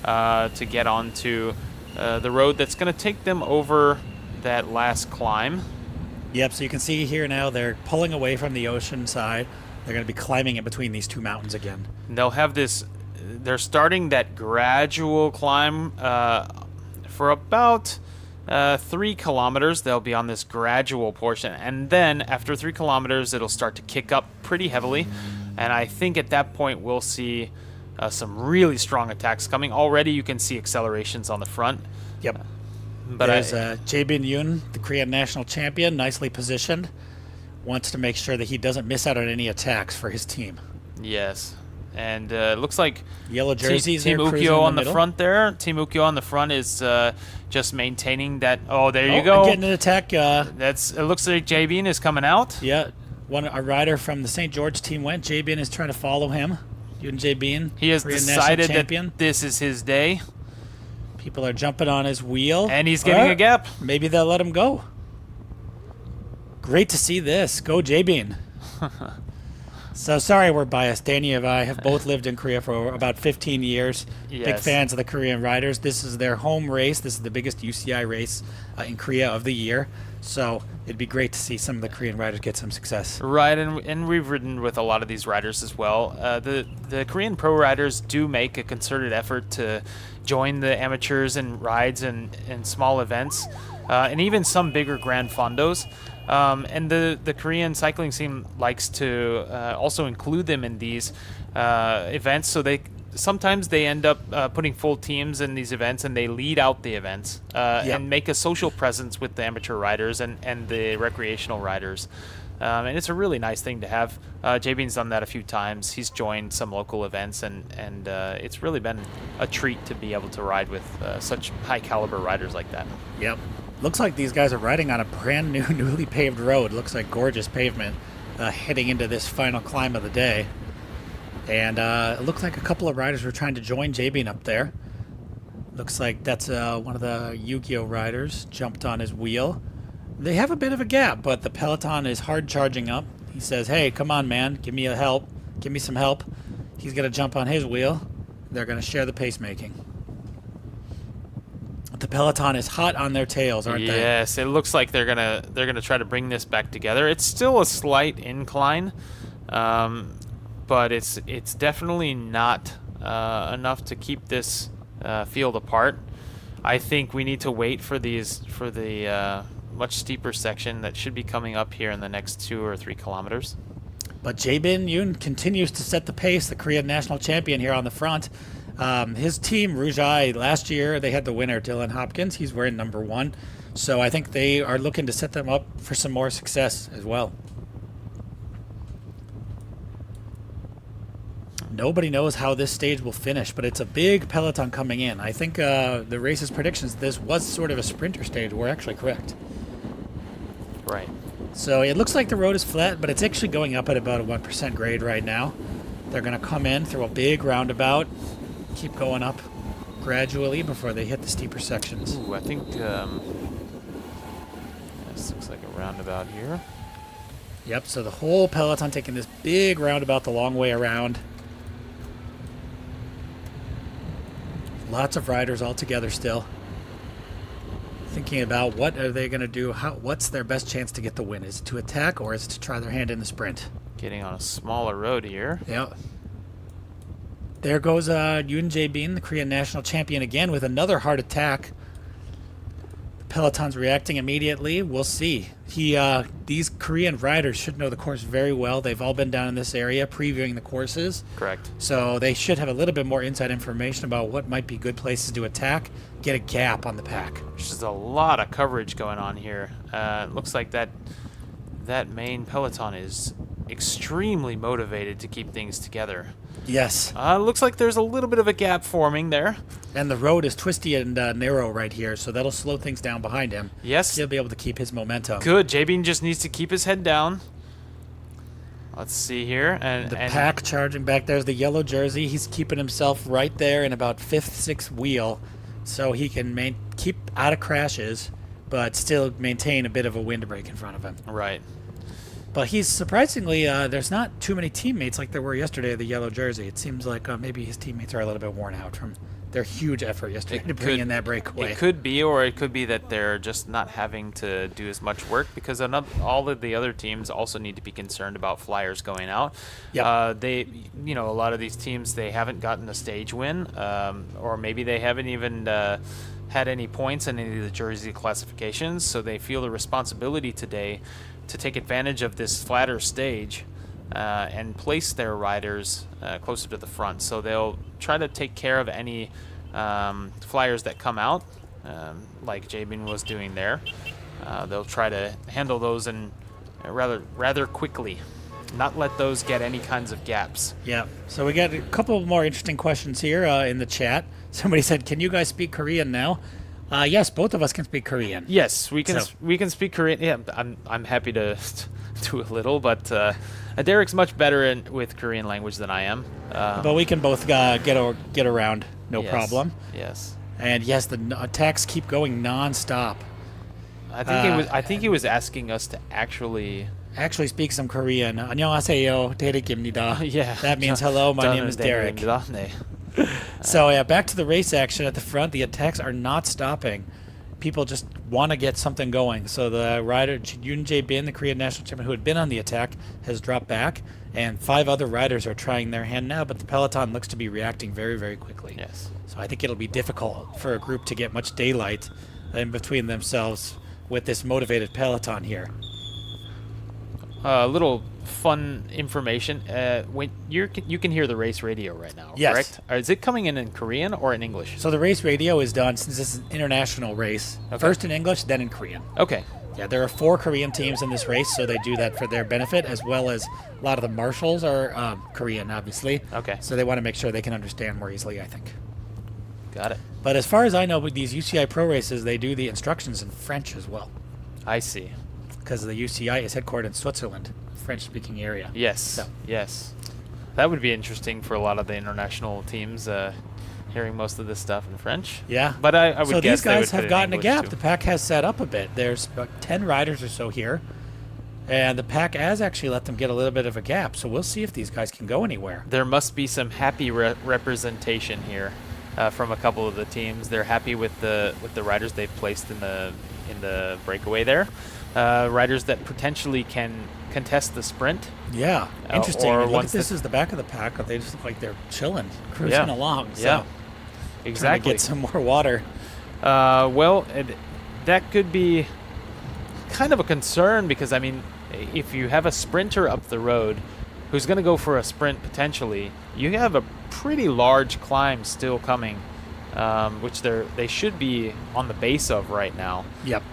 to get onto the road that's going to take them over that last climb. Yep, so you can see here now they're pulling away from the ocean side. They're going to be climbing in between these 2 mountains again. And they'll have this, they're starting that gradual climb for about 3 kilometers. They'll be on this gradual portion, and then after 3 kilometers it'll start to kick up pretty heavily, and I think at that point we'll see some really strong attacks coming. Already you can see accelerations on the front. Yep. But there's Jae-bin Yoon, the Korean national champion, nicely positioned. Wants to make sure that he doesn't miss out on any attacks for his team. Yes. And it looks like yellow jerseys. Team Ukyo on the front there. Team Ukyo on the front is just maintaining that. Oh, there you go. Getting an attack. It looks like Jae-bin is coming out. Yeah. A rider from the St. George team went. Jae-bin is trying to follow him. Yoon Jae-bin. He has decided that this is his day. People are jumping on his wheel. And he's getting a gap. Maybe they'll let him go. Great to see this. Go Jae-bin. So sorry we're biased. Danny and I have both lived in Korea for about 15 years. Yes. Big fans of the Korean riders. This is their home race. This is the biggest UCI race in Korea of the year. So it'd be great to see some of the Korean riders get some success. Right, and we've ridden with a lot of these riders as well. The Korean pro riders do make a concerted effort to join the amateurs and rides and small events, and even some bigger grand fondos. And the Korean cycling scene likes to also include them in these events. So sometimes they end up putting full teams in these events, and they lead out the events and make a social presence with the amateur riders and the recreational riders. And it's a really nice thing to have. Jae-bin's done that a few times. He's joined some local events, and it's really been a treat to be able to ride with such high caliber riders like that. Yep. Looks like these guys are riding on a brand new, newly paved road. Looks like gorgeous pavement heading into this final climb of the day. And it looked like a couple of riders were trying to join Jabin up there. Looks like that's one of the Yu-Gi-Oh riders jumped on his wheel. They have a bit of a gap, but the peloton is hard charging up. He says, hey, come on, man, give me some help. He's going to jump on his wheel. They're going to share the pacemaking. The peloton is hot on their tails, aren't they? Yes, it looks like they're gonna try to bring this back together. It's still a slight incline, but it's definitely not enough to keep this field apart. I think we need to wait for the much steeper section that should be coming up here in the next 2 or 3 kilometers. But Jae-bin Yoon continues to set the pace, the Korean national champion here on the front. His team, Rujai, last year they had the winner, Dylan Hopkins. He's wearing number 1. So I think they are looking to set them up for some more success as well. Nobody knows how this stage will finish, but it's a big peloton coming in. I think the race's predictions, this was sort of a sprinter stage, were actually correct. Right. So it looks like the road is flat, but it's actually going up at about a 1% grade right now. They're going to come in through a big roundabout, keep going up gradually before they hit the steeper sections. Ooh, I think this looks like a roundabout here. Yep, so the whole peloton taking this big roundabout the long way around. Lots of riders all together still. Thinking about what are they going to do, what's their best chance to get the win? Is it to attack or is it to try their hand in the sprint? Getting on a smaller road here. Yep. There goes Yoon Jae-bin, the Korean national champion, again with another hard attack. The peloton's reacting immediately. We'll see. These Korean riders should know the course very well. They've all been down in this area previewing the courses. Correct. So they should have a little bit more inside information about what might be good places to attack, get a gap on the pack. There's just a lot of coverage going on here. It looks like that main peloton is extremely motivated to keep things together. Yes. Looks like there's a little bit of a gap forming there. And the road is twisty and narrow right here, so that'll slow things down behind him. Yes. He'll be able to keep his momentum. Good. Jae-bin just needs to keep his head down. Let's see here. And The pack charging back. There's the yellow jersey. He's keeping himself right there in about 5th, 6th wheel, so he can keep out of crashes, but still maintain a bit of a windbreak in front of him. Right. But he's surprisingly, there's not too many teammates like there were yesterday at the yellow jersey. It seems like maybe his teammates are a little bit worn out from their huge effort yesterday to bring in that breakaway. It could be, or it could be that they're just not having to do as much work because all of the other teams also need to be concerned about flyers going out. Yep. A lot of these teams, they haven't gotten a stage win, or maybe they haven't even had any points in any of the jersey classifications, so they feel the responsibility today to take advantage of this flatter stage and place their riders closer to the front. So they'll try to take care of any flyers that come out, like Jae-bin was doing there. They'll try to handle those in rather quickly, not let those get any kinds of gaps. Yeah. So we got a couple more interesting questions here in the chat. Somebody said, "Can you guys speak Korean now?" Yes, both of us can speak Korean. Yes, we can speak Korean. Yeah, I'm happy to do a little, but Derek's much better with Korean language than I am. But we can both get around, no problem. Yes. And yes, the attacks keep going non-stop. I think he was asking us to actually speak some Korean. 안녕하세요, Derek입니다. Yeah. That means hello, my name is Derek. 네. So yeah, back to the race action at the front. The attacks are not stopping. People just want to get something going. So the rider, Yoon Jae-bin, the Korean national champion who had been on the attack, has dropped back. And 5 other riders are trying their hand now, but the peloton looks to be reacting very, very quickly. Yes. So I think it'll be difficult for a group to get much daylight in between themselves with this motivated peloton here. A little fun information. When you can hear the race radio right now, Yes. correct? Is it coming in Korean or in English? So the race radio is done, since this is an international race, Okay. first in English, then in Korean. Okay. Yeah, there are 4 Korean teams in this race, so they do that for their benefit, as well as a lot of the marshals are Korean, obviously. Okay. So they want to make sure they can understand more easily, I think. Got it. But as far as I know, with these UCI Pro races, they do the instructions in French as well, I see. because the UCI is headquartered in Switzerland, French-speaking area. Yes. So. Yes. That would be interesting for a lot of the international teams, hearing most of this stuff in French. Yeah. But I would so guess these they would guys put have it in gotten a English, gap. too. The pack has set up a bit. There's about 10 riders or so here. And the pack has actually let them get a little bit of a gap. So we'll see if these guys can go anywhere. There must be some happy representation here from a couple of the teams. They're happy with the riders they've placed in the breakaway there. Riders that potentially can contest the sprint. Yeah, interesting. or I mean, look once at this the- as the back of the pack. They just look like they're chilling, cruising along. So Yeah, trying to exactly. get some more water. Well, that could be kind of a concern because, I mean, if you have a sprinter up the road who's going to go for a sprint potentially, you have a pretty large climb still coming, which they should be on the base of right now. Yep.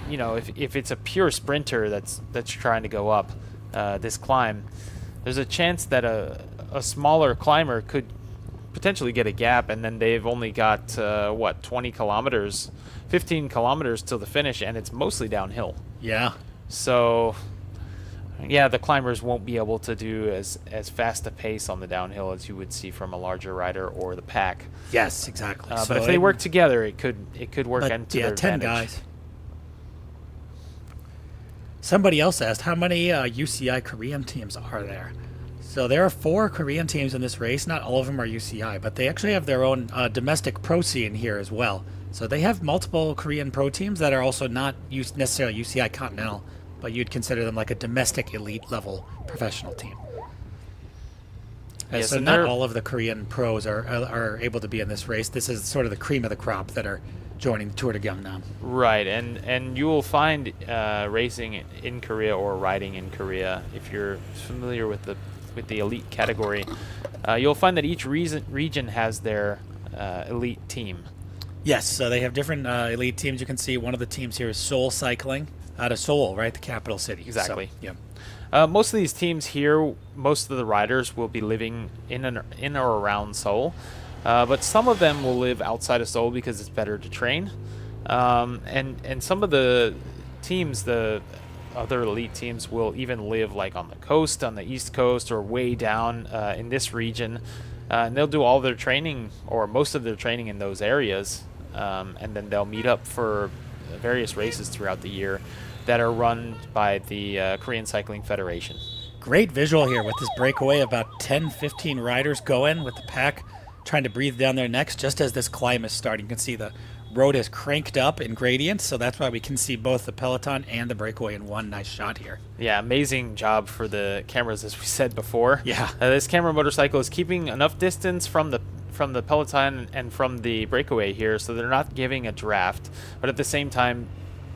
You know, if it's a pure sprinter that's trying to go up this climb, there's a chance that a smaller climber could potentially get a gap, and then they've only got 20 kilometers, 15 kilometers till the finish, and it's mostly downhill. Yeah. So yeah, the climbers won't be able to do as fast a pace on the downhill as you would see from a larger rider or the pack. Yes, exactly. But if they work together, it could work into their 10 advantage. guys. Somebody else asked, how many UCI Korean teams are there? So there are 4 Korean teams in this race. Not all of them are UCI, but they actually have their own domestic pro scene here as well. So they have multiple Korean pro teams that are also not necessarily UCI Continental, but you'd consider them like a domestic elite level professional team. Yes, So and not they're- all of the Korean pros are able to be in this race. This is sort of the cream of the crop that are joining the Tour de Gyeongnam. Right, and you will find racing in Korea or riding in Korea, if you're familiar with the elite category, you'll find that each region has their elite team. Yes, so they have different elite teams. You can see one of the teams here is Seoul Cycling out of Seoul, right, the capital city. Exactly. So, yeah. Most of these teams here, most of the riders will be living in or around Seoul, but some of them will live outside of Seoul because it's better to train. And some of the teams, the other elite teams, will even live like on the coast, on the east coast, or way down in this region. And they'll do all their training, or most of their training, in those areas, and then they'll meet up for various races throughout the year that are run by the Korean Cycling Federation. Great visual here with this breakaway. About 10, 15 riders going with the pack trying to breathe down their necks just as this climb is starting. You can see the road is cranked up in gradients, so that's why we can see both the peloton and the breakaway in one nice shot here. Yeah, amazing job for the cameras, as we said before. Yeah. This camera motorcycle is keeping enough distance from the peloton and from the breakaway here, so they're not giving a draft, but at the same time,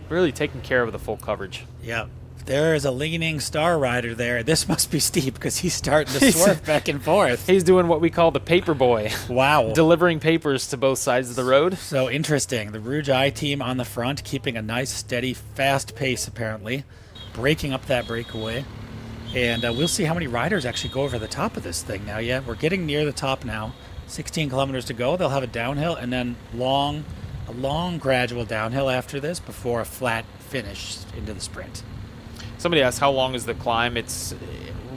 really taking care of the full coverage. Yeah. There is a leaning star rider there. This must be steep because he's starting to swerve back and forth. He's doing what we call the paper boy. Wow. Delivering papers to both sides of the road. So interesting. The Rouge Eye team on the front, keeping a nice, steady, fast pace, apparently. Breaking up that breakaway. And we'll see how many riders actually go over the top of this thing now. Yeah, we're getting near the top now. 16 kilometers to go. They'll have a downhill and then a long gradual downhill after this before a flat finish into the sprint. Somebody asked how long is the climb. It's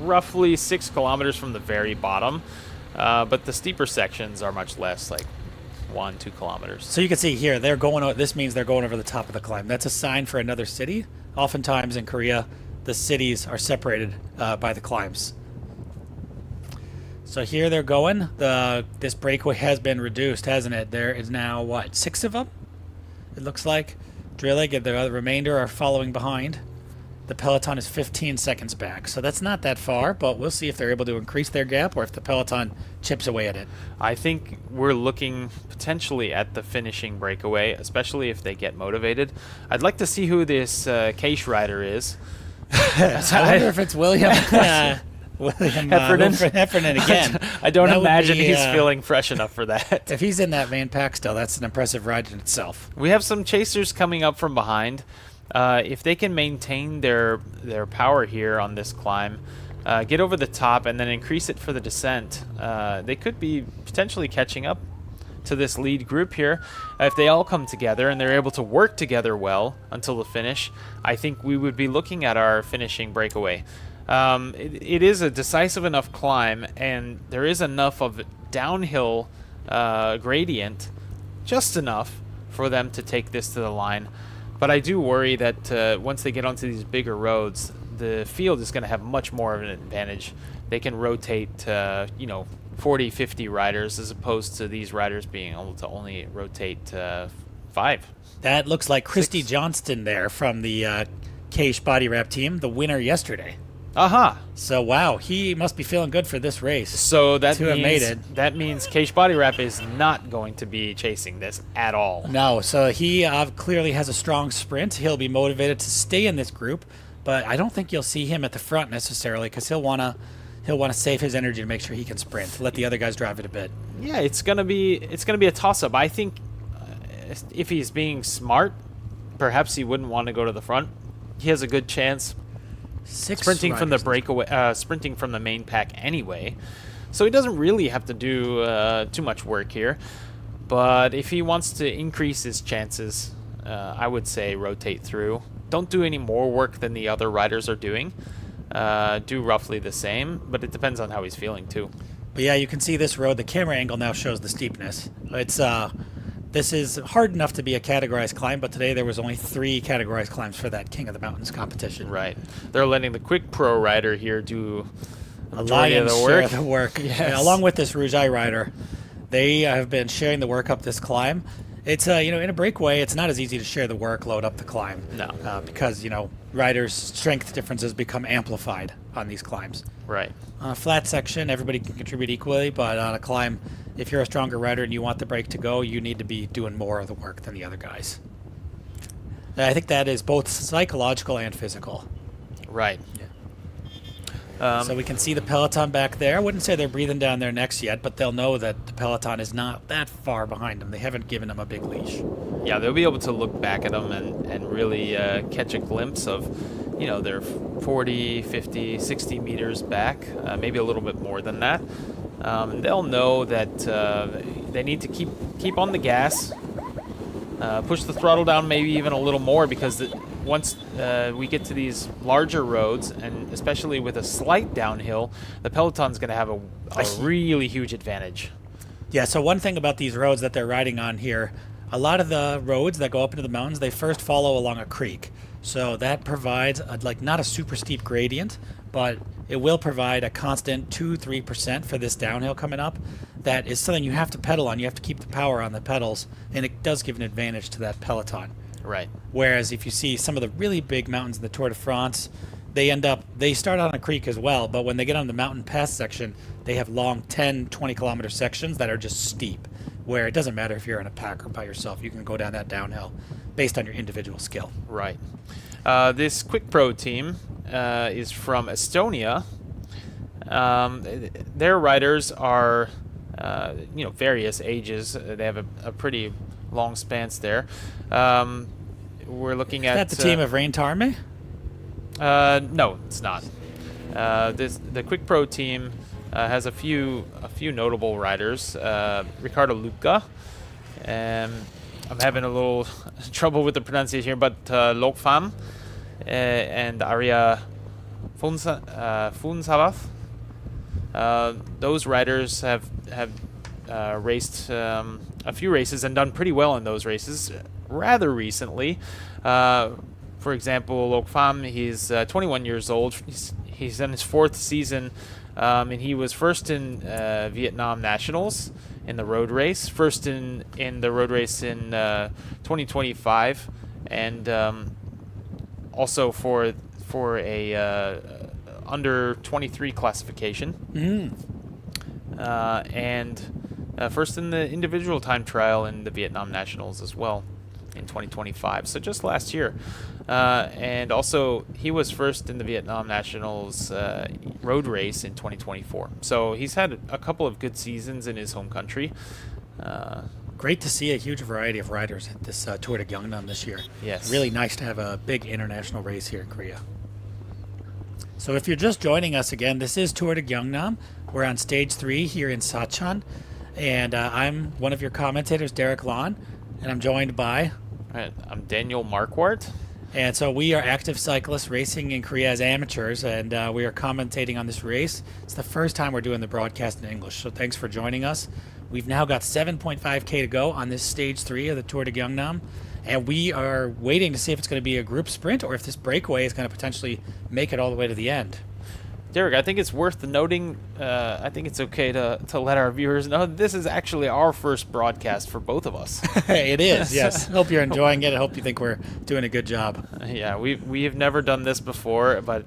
roughly 6 kilometers from the very bottom, but the steeper sections are much less, like 1-2 kilometers. So you can see here, this means they're going over the top of the climb. That's a sign for another city. Oftentimes in Korea, the cities are separated by the climbs. So here they're going. This breakaway has been reduced, hasn't it? There is now, 6 of them? It looks like. Drilling, and the remainder are following behind. The peloton is 15 seconds back, so that's not that far, but we'll see if they're able to increase their gap or if the peloton chips away at it. I think we're looking potentially at the finishing breakaway, especially if they get motivated. I'd like to see who this Case rider is. I wonder if it's William Heffernan again. I don't That would imagine be, he's feeling fresh enough for that. If he's in that main pack still, that's an impressive ride in itself. We have some chasers coming up from behind. If they can maintain their power here on this climb, get over the top and then increase it for the descent, they could be potentially catching up to this lead group here. If they all come together and they're able to work together well until the finish, I think we would be looking at our finishing breakaway. It is a decisive enough climb, and there is enough of downhill gradient, just enough for them to take this to the line. But I do worry that once they get onto these bigger roads, the field is going to have much more of an advantage. They can rotate, 40, 50 riders as opposed to these riders being able to only rotate 5. That looks like Christy Johnston there from the Cage Body Wrap team, the winner yesterday. Aha! So wow, he must be feeling good for this race. So that To means, have made it. That means Cage Body Wrap is not going to be chasing this at all. No, so he clearly has a strong sprint. He'll be motivated to stay in this group, but I don't think you'll see him at the front necessarily because he'll want to save his energy to make sure he can sprint. Let the other guys drive it a bit. Yeah, it's gonna be a toss-up. I think if he's being smart, perhaps he wouldn't want to go to the front. He has a good chance sprinting from the breakaway, sprinting from the main pack anyway. So he doesn't really have to do too much work here. But if he wants to increase his chances, I would say rotate through. Don't do any more work than the other riders are doing. Do roughly the same, but it depends on how he's feeling too. But yeah, you can see this road. The camera angle now shows the steepness. This is hard enough to be a categorized climb, but today there was only 3 categorized climbs for that King of the Mountains competition. Right. They're letting the quick pro rider here do A majority of lion's the share work. of the work. Yes. Yeah, along with this Rouge Eye rider, they have been sharing the work up this climb. It's in a breakaway, it's not as easy to share the workload up the climb. No. Because riders' strength differences become amplified on these climbs. Right. On a flat section, everybody can contribute equally, but on a climb, if you're a stronger rider and you want the break to go, you need to be doing more of the work than the other guys. And I think that is both psychological and physical. Right. So we can see the peloton back there. I wouldn't say they're breathing down their necks yet, but they'll know that the peloton is not that far behind them. They haven't given them a big leash. Yeah, they'll be able to look back at them and really catch a glimpse of, they're 40, 50, 60 meters back, maybe a little bit more than that. They'll know that they need to keep on the gas, push the throttle down maybe even a little more because once we get to these larger roads, and especially with a slight downhill, the peloton's going to have a really huge advantage. Yeah, so one thing about these roads that they're riding on here, a lot of the roads that go up into the mountains, they first follow along a creek. So that provides, not a super steep gradient, but it will provide a constant 2-3% for this downhill coming up. That is something you have to pedal on. You have to keep the power on the pedals, and it does give an advantage to that peloton. Right. Whereas if you see some of the really big mountains in the Tour de France, they start on a creek as well, but when they get on the mountain pass section, they have long 10, 20 kilometer sections that are just steep, where it doesn't matter if you're in a pack or by yourself, you can go down that downhill based on your individual skill. Right. This Quick Pro team is from Estonia. Their riders are, various ages. They have a pretty long spans there. We're looking at... Is that the team of Rain Tarme? No, it's not. The Quick Pro team has a few notable riders. Ricardo Luca. I'm having a little trouble with the pronunciation here, but Lokfam and Arya Funsavath. Those riders have raced a few races and done pretty well in those races rather recently. For example, Lokfam, he's 21 years old. He's in his 4th season, and he was first in Vietnam Nationals in the road race, first in the road race in 2025, and also for a under 23 classification, and first in the individual time trial in the Vietnam Nationals as well in 2025, so just last year. And also he was first in the Vietnam Nationals road race in 2024. So he's had a couple of good seasons in his home country. Great to see a huge variety of riders at this Tour de Gyeongnam this year. Yes. Really nice to have a big international race here in Korea. So if you're just joining us again, this is Tour de Gyeongnam. We're on stage 3 here in SaCheon. And I'm one of your commentators, Derek Lon. And I'm joined by... All right, I'm Daniel Marquardt. And so we are active cyclists racing in Korea as amateurs, and we are commentating on this race. It's the first time we're doing the broadcast in English, so thanks for joining us. We've now got 7.5K to go on this stage 3 of the Tour de Gyeongnam, and we are waiting to see if it's going to be a group sprint or if this breakaway is going to potentially make it all the way to the end. Derek, I think it's worth noting, I think it's okay to let our viewers know this is actually our first broadcast for both of us. It is, yes. Hope you're enjoying it. I hope you think we're doing a good job. Yeah, we have never done this before, but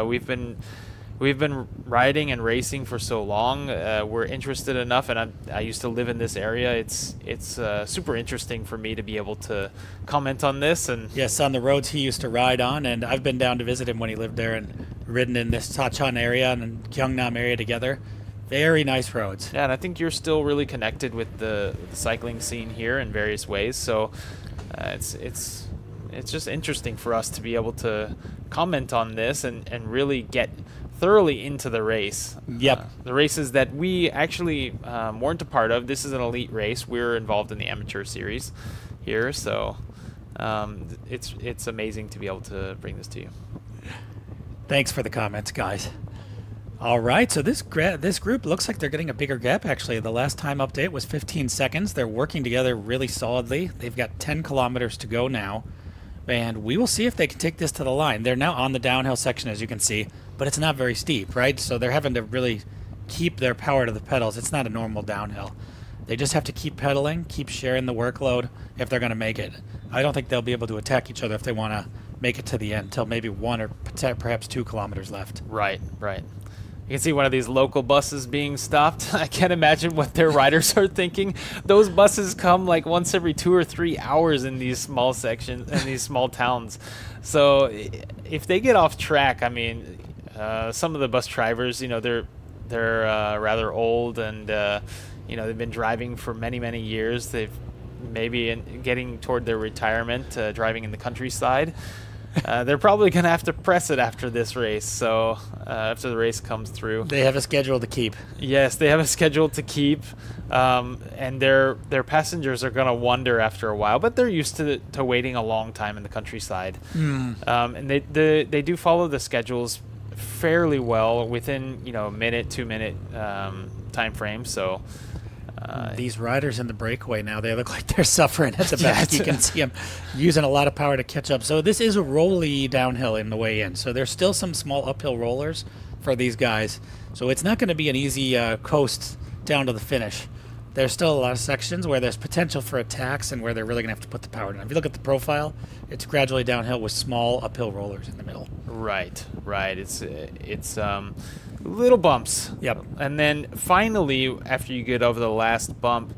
we've been riding and racing for so long. We're interested enough, and I used to live in this area. It's super interesting for me to be able to comment on this. And yes, on the roads he used to ride on, and I've been down to visit him when he lived there and ridden in this SaCheon area and Gyeongnam area together. Very nice roads. Yeah, and I think you're still really connected with the cycling scene here in various ways. So it's just interesting for us to be able to comment on this and really get thoroughly into the race. Yep. The races that we actually weren't a part of. This is an elite race. We're involved in the amateur series here, so it's amazing to be able to bring this to you. Thanks for the comments, guys. All right, so this group looks like they're getting a bigger gap, actually. The last time update was 15 seconds. They're working together really solidly. They've got 10 kilometers to go now, and we will see if they can take this to the line. They're now on the downhill section, as you can see, but it's not very steep, right? So they're having to really keep their power to the pedals. It's not a normal downhill. They just have to keep pedaling, keep sharing the workload if they're going to make it. I don't think they'll be able to attack each other if they want to make it to the end until maybe 1 or perhaps 2 kilometers left. Right. You can see one of these local buses being stopped. I can't imagine what their riders are thinking. Those buses come like once every 2 or 3 hours in these small sections and these small towns. So if they get off track, I mean, some of the bus drivers, they're rather old and they've been driving for many years. They've maybe getting toward their retirement, driving in the countryside. They're probably going to have to press it after this race. So after the race comes through, they have a schedule to keep. Yes, they have a schedule to keep, and their passengers are going to wonder after a while. But they're used to waiting a long time in the countryside, and they do follow the schedules fairly well within minute 2 minute time frame. So. These riders in the breakaway now, they look like they're suffering at the back. You can see them using a lot of power to catch up. So this is a rolly downhill in the way in. So there's still some small uphill rollers for these guys. So it's not going to be an easy coast down to the finish. There's still a lot of sections where there's potential for attacks and where they're really going to have to put the power down. If you look at the profile, it's gradually downhill with small uphill rollers in the middle. Right. It's little bumps. Yep. And then finally, after you get over the last bump,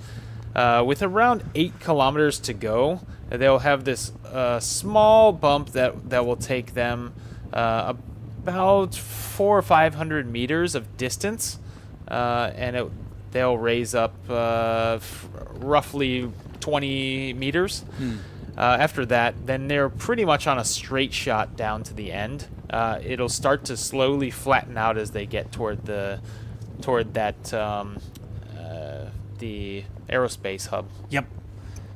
with around 8 kilometers to go, they'll have this small bump that will take them about 400 or 500 meters of distance, and they'll raise up roughly 20 meters. After that, then they're pretty much on a straight shot down to the end. It'll start to slowly flatten out as they get toward that the aerospace hub. Yep.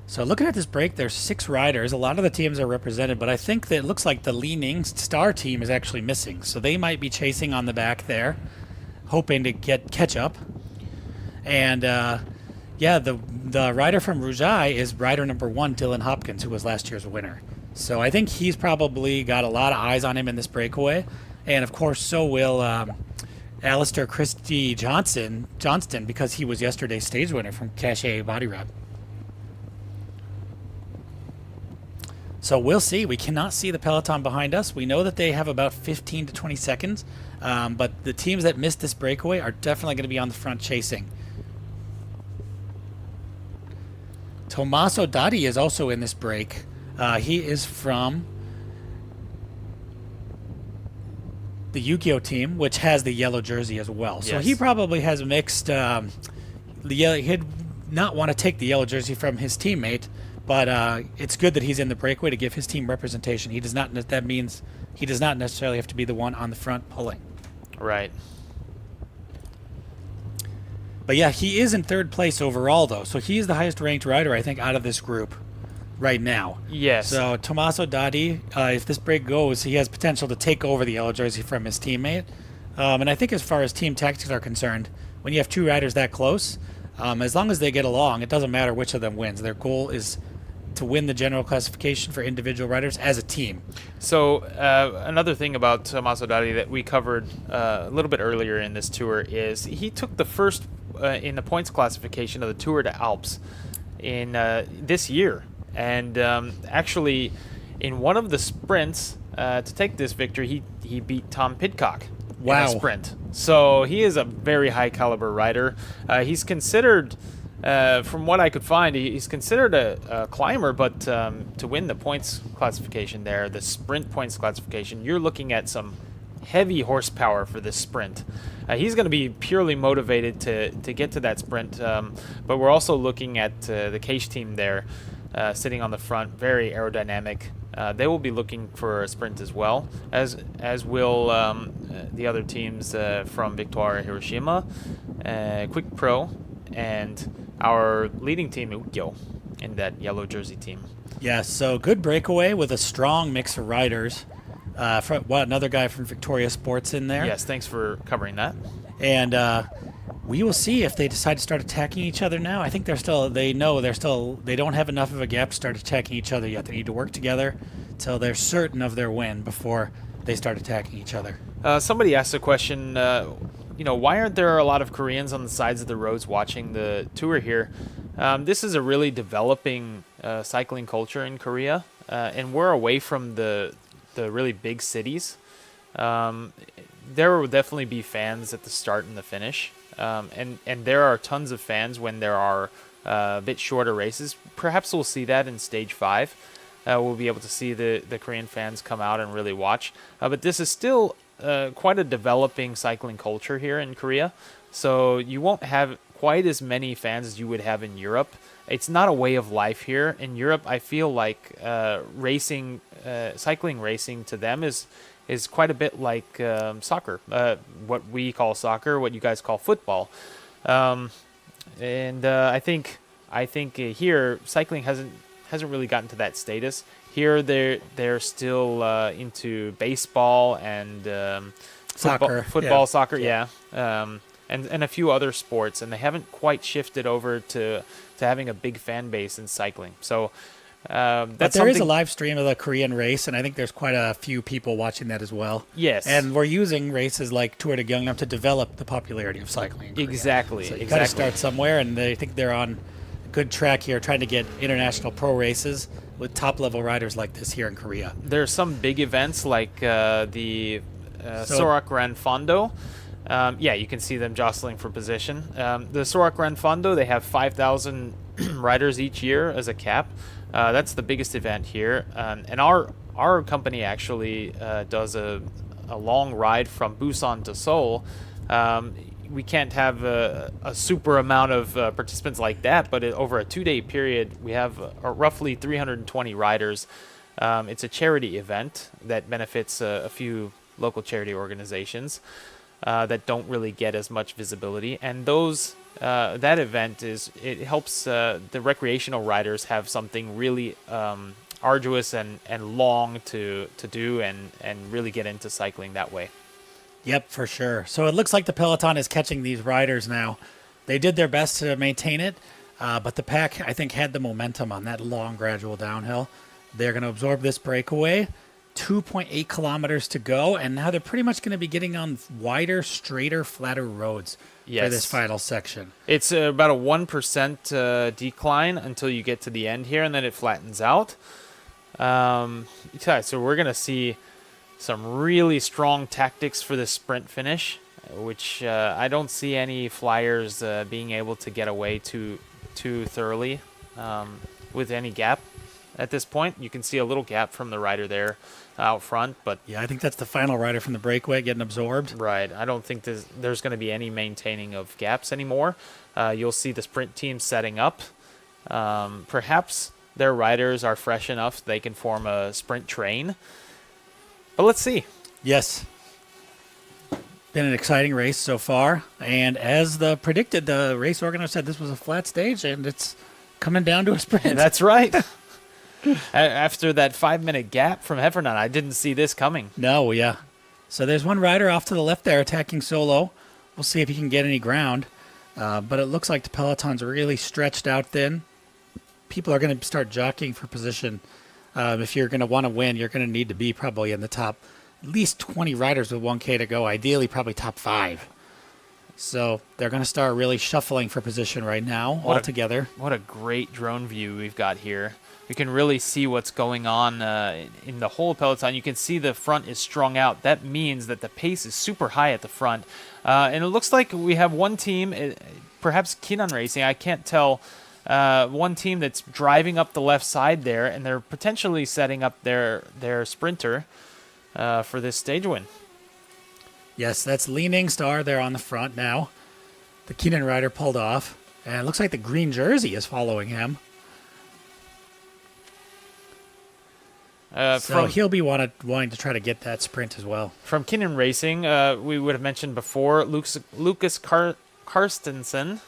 So looking at this break, there's 6 riders. A lot of the teams are represented, but I think that it looks like the Li Ning Star team is actually missing. So they might be chasing on the back there, hoping to catch up. And the rider from Rujai is rider number 1, Dylan Hopkins, who was last year's winner. So I think he's probably got a lot of eyes on him in this breakaway. And, of course, so will Alistair Christie Johnston, because he was yesterday's stage winner from Cachet Body Wrap. So we'll see. We cannot see the peloton behind us. We know that they have about 15 to 20 seconds. But the teams that missed this breakaway are definitely going to be on the front chasing. Tommaso Dadi is also in this break. He is from the Yukio team, which has the yellow jersey as well. So Yes. he probably has mixed. He'd not want to take the yellow jersey from his teammate, but it's good that he's in the breakaway to give his team representation. He does not. That means he does not necessarily have to be the one on the front pulling. Right. But yeah, he is in 3rd place overall, though. So he is the highest ranked rider, I think, out of this group. right now. Yes. So Tommaso Dadi, if this break goes, he has potential to take over the yellow jersey from his teammate. And I think as far as team tactics are concerned, when you have two riders that close, as long as they get along, it doesn't matter which of them wins. Their goal is to win the general classification for individual riders as a team. So another thing about Tommaso Dadi that we covered a little bit earlier in this tour is he took the first in the points classification of the Tour de Alps in this year. And actually, in one of the sprints to take this victory, he beat Tom Pidcock in a sprint. So he is a very high caliber rider. He's considered, from what I could find, he's considered a climber, but to win the points classification there, the sprint points classification, you're looking at some heavy horsepower for this sprint. He's going to be purely motivated to get to that sprint, but we're also looking at the Cage team there, sitting on the front, very aerodynamic. They will be looking for a sprint as well, as will the other teams from Victoire Hiroshima, Quick Pro, and our leading team, Ukyo, in that yellow jersey team. Yeah, so good breakaway with a strong mix of riders. Another guy from Victoria Sports in there. Yes, thanks for covering that. And we will see if they decide to start attacking each other now. I think they don't have enough of a gap to start attacking each other yet. They need to work together till they're certain of their win before they start attacking each other. Somebody asked a question, why aren't there a lot of Koreans on the sides of the roads watching the tour here? This is a really developing cycling culture in Korea, and we're away from the really big cities. There will definitely be fans at the start and the finish, and there are tons of fans when there are a bit shorter races. Perhaps we'll see that in Stage 5. We'll be able to see the Korean fans come out and really watch. But this is still quite a developing cycling culture here in Korea, so you won't have quite as many fans as you would have in Europe. It's not a way of life here. In Europe, I feel like cycling racing to them is quite a bit like soccer, what we call soccer, what you guys call football. I think here cycling hasn't really gotten to that status. Here they're still into baseball and football, soccer, yeah. And a few other sports, and they haven't quite shifted over to having a big fan base in cycling. So but there is a live stream of the Korean race, and I think there's quite a few people watching that as well. Yes. And we're using races like Tour de Gyeongnam to develop the popularity of cycling in Korea. Exactly. So you got to start somewhere, and I think they're on a good track here trying to get international pro races with top-level riders like this here in Korea. There's some big events like the Sorak Gran Fondo. You can see them jostling for position. The Sorak Gran Fondo, they have 5,000 riders each year as a cap. That's the biggest event here. And our company actually does a long ride from Busan to Seoul. We can't have a super amount of participants like that, but over a 2-day period, we have roughly 320 riders. It's a charity event that benefits a few local charity organizations that don't really get as much visibility, and that event helps the recreational riders have something really arduous and long to do and really get into cycling that way. Yep, for sure. So it looks like the peloton is catching these riders now. They did their best to maintain it, but the pack, I think, had the momentum on that long, gradual downhill. They're going to absorb this breakaway. 2.8 kilometers to go, and now they're pretty much going to be getting on wider, straighter, flatter roads for this final section. It's about a 1% decline until you get to the end here, and then it flattens out. So we're going to see some really strong tactics for this sprint finish, which I don't see any flyers being able to get away too thoroughly with any gap. At this point, you can see a little gap from the rider there out front, but yeah, I think that's the final rider from the breakaway getting absorbed. Right. I don't think there's going to be any maintaining of gaps anymore. You'll see the sprint team setting up. Perhaps their riders are fresh enough they can form a sprint train. But let's see. Yes. Been an exciting race so far, and as predicted, the race organizer said this was a flat stage, and it's coming down to a sprint. That's right. After that 5-minute gap from Heffernan, I didn't see this coming. No, yeah. So there's one rider off to the left there attacking solo. We'll see if he can get any ground. But it looks like the peloton's really stretched out thin. People are going to start jockeying for position. If you're going to want to win, you're going to need to be probably in the top at least 20 riders with 1K to go, ideally probably top 5. So they're going to start really shuffling for position right now all together. What a great drone view we've got here. You can really see what's going on in the whole peloton. You can see the front is strung out. That means that the pace is super high at the front. And it looks like we have one team, perhaps Kinan Racing, I can't tell, one team that's driving up the left side there, and they're potentially setting up their sprinter for this stage win. Yes, that's Leaning Star there on the front now. The Keenan rider pulled off, and it looks like the green jersey is following him. So he'll be wanting to try to get that sprint as well. From Kinnan Racing, we would have mentioned before, Lucas Karstensen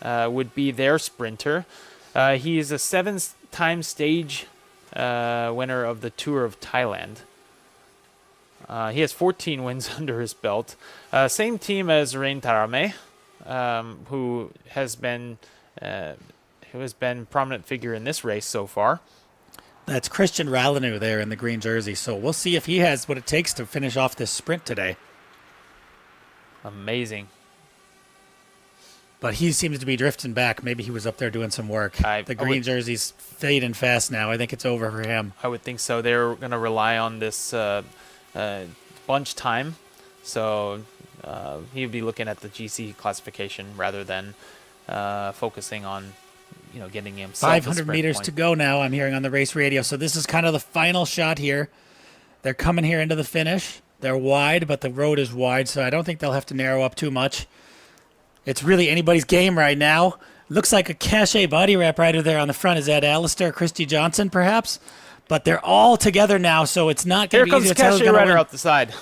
would be their sprinter. He is a 7-time stage winner of the Tour of Thailand. He has 14 wins under his belt. Same team as Rain Tarame, who has been prominent figure in this race so far. That's Christian Ralanu there in the green jersey. So we'll see if he has what it takes to finish off this sprint today. Amazing. But he seems to be drifting back. Maybe he was up there doing some work. The green jersey's fading fast now. I think it's over for him. I would think so. They're going to rely on this bunch time. So he would be looking at the GC classification rather than focusing on getting himself 500 meters to go now, I'm hearing on the race radio. So this is kind of the final shot here. They're coming here into the finish. They're wide, but the road is wide, so I don't think they'll have to narrow up too much. It's really anybody's game right now. Looks like a Cachet body wrap rider there on the front. Is that Alistair Christy Johnson, perhaps? But they're all together now, so it's not going to be easy to tell who's Here comes gonna Cachet rider win. out the side.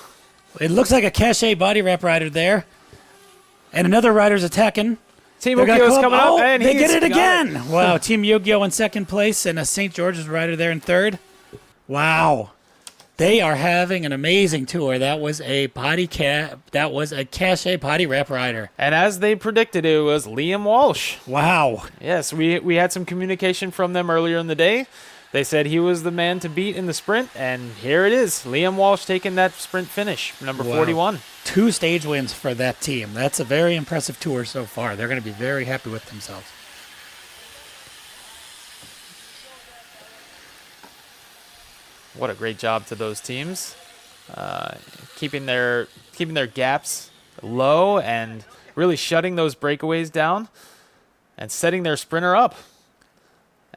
It looks like a Cachet body wrap rider there. And another rider's attacking. Team Ukyo's coming up, and they get it again. Wow, Team Yu-Gi-Oh in second place, and a St. George's rider there in third. Wow, they are having an amazing tour. That was a Cachet body wrap rider. And as they predicted, it was Liam Walsh. Wow. Yes, we had some communication from them earlier in the day. They said he was the man to beat in the sprint, and here it is. Liam Walsh taking that sprint finish, number 41. 2 stage wins for that team. That's a very impressive tour so far. They're going to be very happy with themselves. What a great job to those teams, keeping their gaps low and really shutting those breakaways down and setting their sprinter up.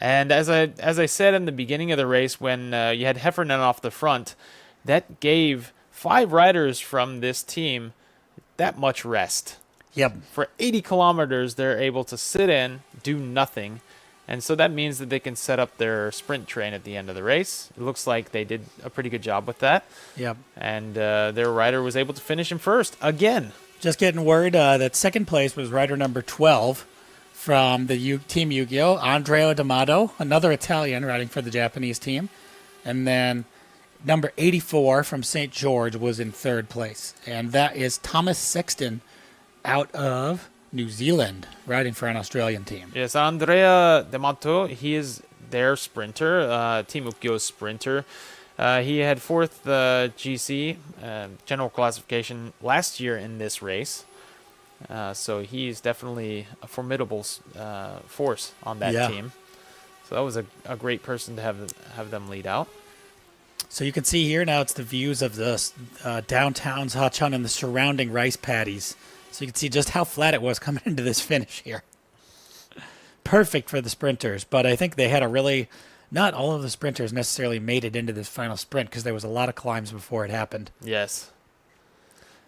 And as I said in the beginning of the race, when you had Heffernan off the front, that gave 5 riders from this team that much rest. Yep. For 80 kilometers, they're able to sit in, do nothing. And so that means that they can set up their sprint train at the end of the race. It looks like they did a pretty good job with that. Yep. And their rider was able to finish in first again. Just getting word that second place was rider number 12 from the Team Yu-Gi-Oh, Andrea D'Amato, another Italian riding for the Japanese team. And then number 84 from St. George was in third place. And that is Thomas Sexton out of New Zealand, riding for an Australian team. Yes, Andrea D'Amato, he is their sprinter, Team Ukyo's sprinter. He had 4th GC, general classification, last year in this race. So he's definitely a formidable force on that team. So that was a great person to have them lead out. So you can see here now it's the views of the downtown SaCheon and the surrounding rice paddies. So you can see just how flat it was coming into this finish here. Perfect for the sprinters, but I think they had not all of the sprinters necessarily made it into this final sprint because there was a lot of climbs before it happened. Yes.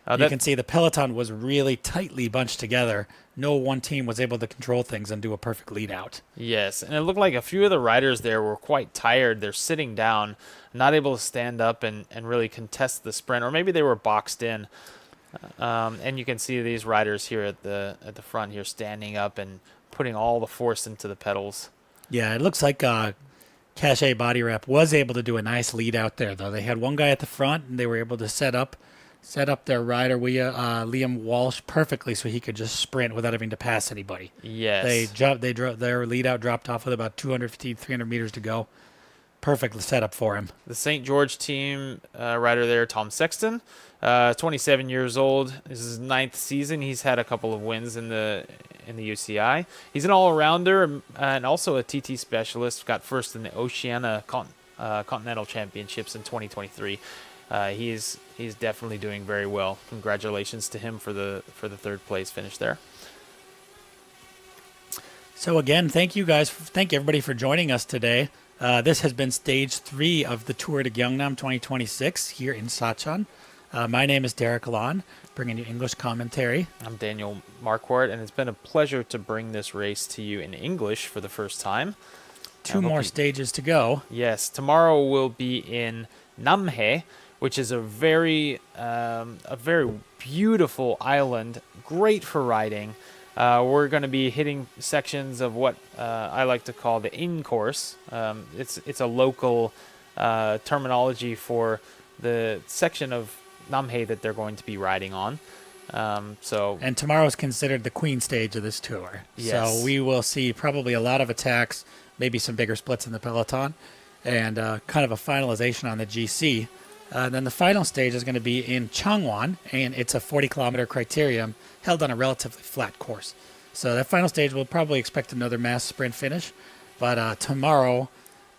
You can see the peloton was really tightly bunched together. No one team was able to control things and do a perfect lead out. Yes, and it looked like a few of the riders there were quite tired. They're sitting down, not able to stand up and really contest the sprint, or maybe they were boxed in. And you can see these riders here at the front here standing up and putting all the force into the pedals. Yeah, it looks like Cache Body Rep was able to do a nice lead out there, though. They had one guy at the front, and they were able to set up their rider, Liam Walsh, perfectly so he could just sprint without having to pass anybody. Yes. Their lead out dropped off with about 250, 300 meters to go. Perfect setup for him. The St. George team rider there, Tom Sexton, 27 years old. This is his 9th season. He's had a couple of wins in the UCI. He's an all-rounder and also a TT specialist. Got first in the Oceania Continental Championships in 2023. He's definitely doing very well. Congratulations to him for the 3rd place finish there. So again, thank you guys. Thank everybody for joining us today. This has been stage 3 of the Tour de Gyeongnam 2026 here in SaCheon. My name is Derek Lon, bringing you English commentary. I'm Daniel Marquardt, and it's been a pleasure to bring this race to you in English for the first time. 2 more stages to go. Yes, tomorrow we'll be in Namhae, which is a very beautiful island, great for riding. We're going to be hitting sections of what I like to call the in course. It's a local terminology for the section of Namhae that they're going to be riding on. And tomorrow is considered the queen stage of this tour. Yes. So we will see probably a lot of attacks, maybe some bigger splits in the peloton, and kind of a finalization on the GC. Then the final stage is going to be in Changwon, and it's a 40-kilometer criterium held on a relatively flat course. So that final stage, we'll probably expect another mass sprint finish. But tomorrow,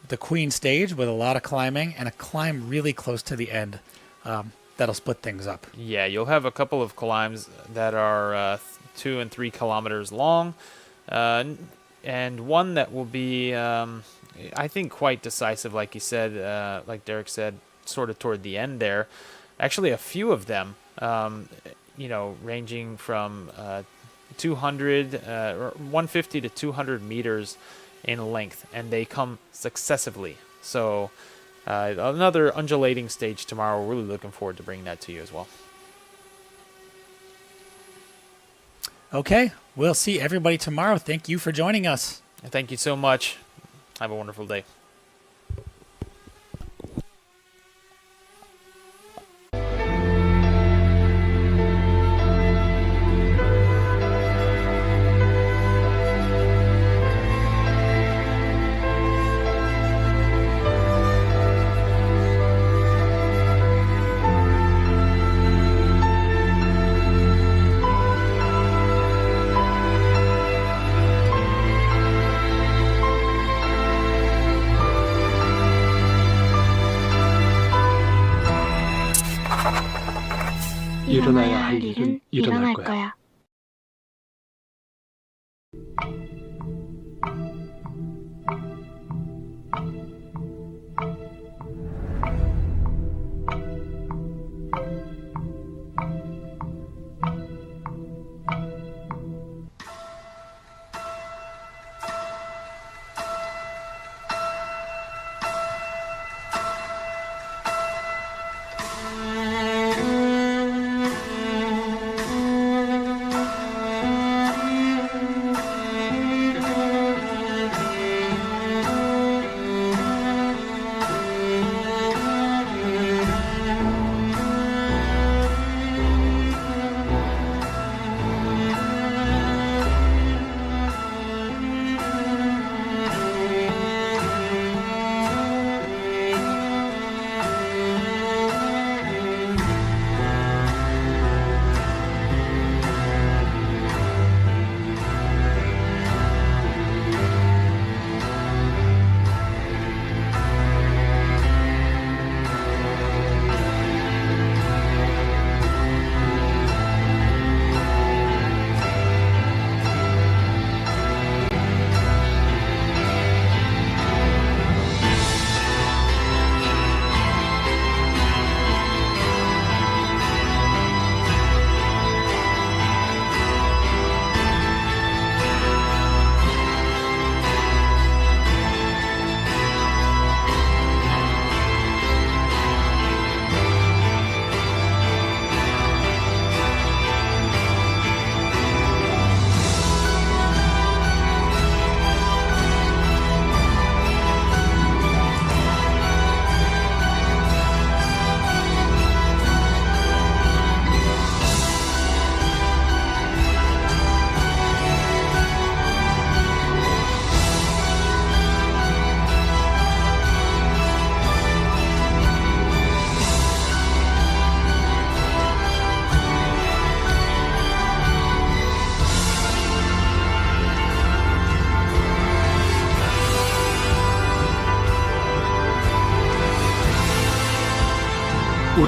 the queen stage with a lot of climbing and a climb really close to the end. That'll split things up. Yeah, you'll have a couple of climbs that are 2 and 3 kilometers long, and one that will be, I think, quite decisive, like you said, like Derek said, sort of toward the end there. Actually, a few of them, ranging from 150 to 200 meters in length, and they come successively. So another undulating stage tomorrow. We're really looking forward to bringing that to you as well. Okay, we'll see everybody tomorrow. Thank you for joining us. Thank you so much. Have a wonderful day. 일어나야 할 일은 일어날 거야.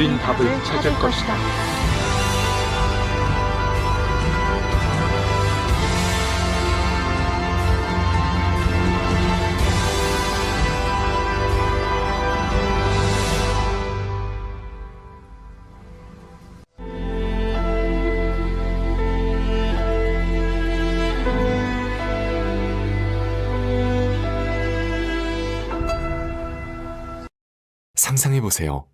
우린 답을 찾을 것이다. 상상해보세요.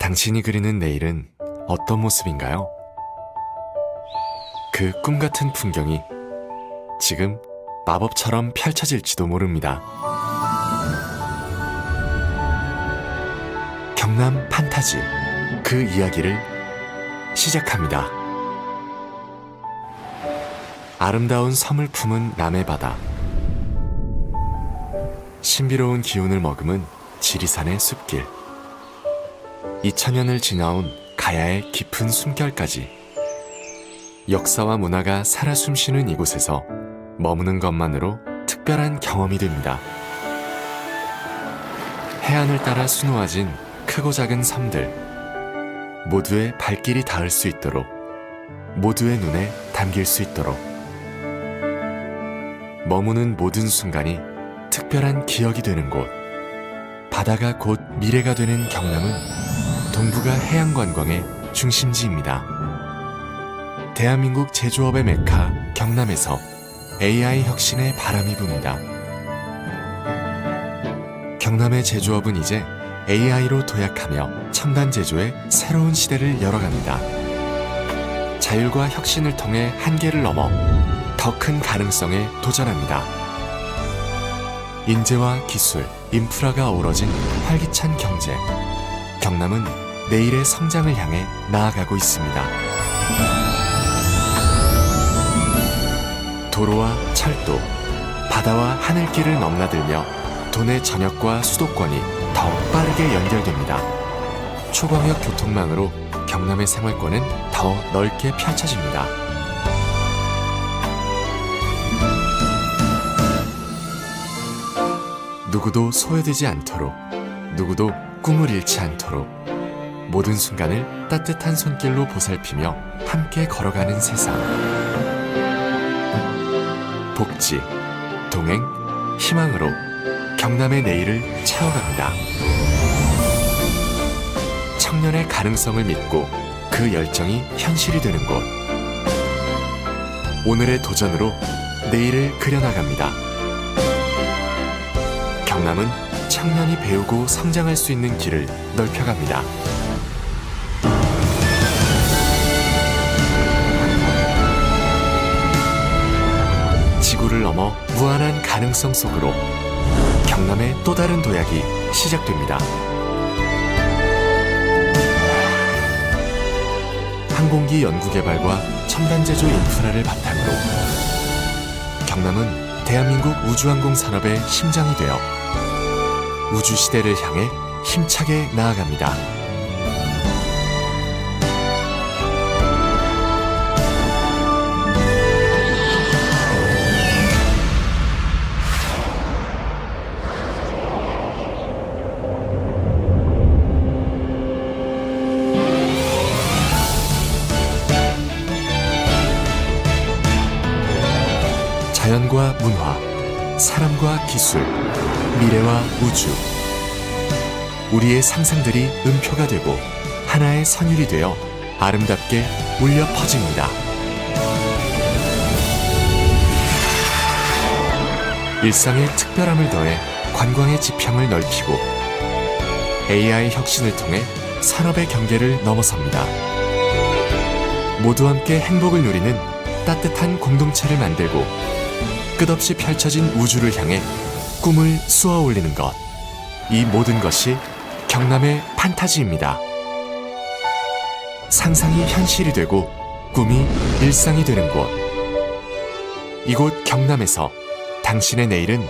당신이 그리는 내일은 어떤 모습인가요? 그 꿈같은 풍경이 지금 마법처럼 펼쳐질지도 모릅니다. 경남 판타지, 그 이야기를 시작합니다. 아름다운 섬을 품은 남해 바다, 신비로운 기운을 머금은 지리산의 숲길, 2000년을 지나온 가야의 깊은 숨결까지 역사와 문화가 살아 숨쉬는 이곳에서 머무는 것만으로 특별한 경험이 됩니다. 해안을 따라 수놓아진 크고 작은 섬들, 모두의 발길이 닿을 수 있도록, 모두의 눈에 담길 수 있도록, 머무는 모든 순간이 특별한 기억이 되는 곳, 바다가 곧 미래가 되는 경남은 동북아 해양관광의 중심지입니다. 대한민국 제조업의 메카 경남에서 AI 혁신의 바람이 붑니다. 경남의 제조업은 이제 AI로 도약하며 첨단 제조의 새로운 시대를 열어갑니다. 자율과 혁신을 통해 한계를 넘어 더 큰 가능성에 도전합니다. 인재와 기술, 인프라가 어우러진 활기찬 경제. 경남은 내일의 성장을 향해 나아가고 있습니다. 도로와 철도, 바다와 하늘길을 넘나들며 도내 전역과 수도권이 더 빠르게 연결됩니다. 초광역 교통망으로 경남의 생활권은 더 넓게 펼쳐집니다. 누구도 소외되지 않도록, 누구도 꿈을 잃지 않도록 모든 순간을 따뜻한 손길로 보살피며 함께 걸어가는 세상. 복지, 동행, 희망으로 경남의 내일을 채워갑니다. 청년의 가능성을 믿고 그 열정이 현실이 되는 곳. 오늘의 도전으로 내일을 그려나갑니다. 경남은 청년이 배우고 성장할 수 있는 길을 넓혀갑니다. 지구를 넘어 무한한 가능성 속으로 경남의 또 다른 도약이 시작됩니다. 항공기 연구개발과 첨단 제조 인프라를 바탕으로 경남은 대한민국 우주항공 산업의 심장이 되어 우주 시대를 향해 힘차게 나아갑니다. 자연과 문화, 사람과 기술, 미래와 우주. 우리의 상상들이 음표가 되고 하나의 선율이 되어 아름답게 울려 퍼집니다. 일상의 특별함을 더해 관광의 지평을 넓히고 AI 혁신을 통해 산업의 경계를 넘어섭니다. 모두 함께 행복을 누리는 따뜻한 공동체를 만들고 끝없이 펼쳐진 우주를 향해 꿈을 쏘아 올리는 것. 이 모든 것이 경남의 판타지입니다. 상상이 현실이 되고 꿈이 일상이 되는 곳. 이곳 경남에서 당신의 내일은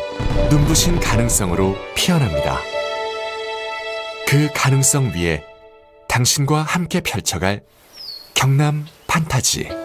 눈부신 가능성으로 피어납니다. 그 가능성 위에 당신과 함께 펼쳐갈 경남 판타지.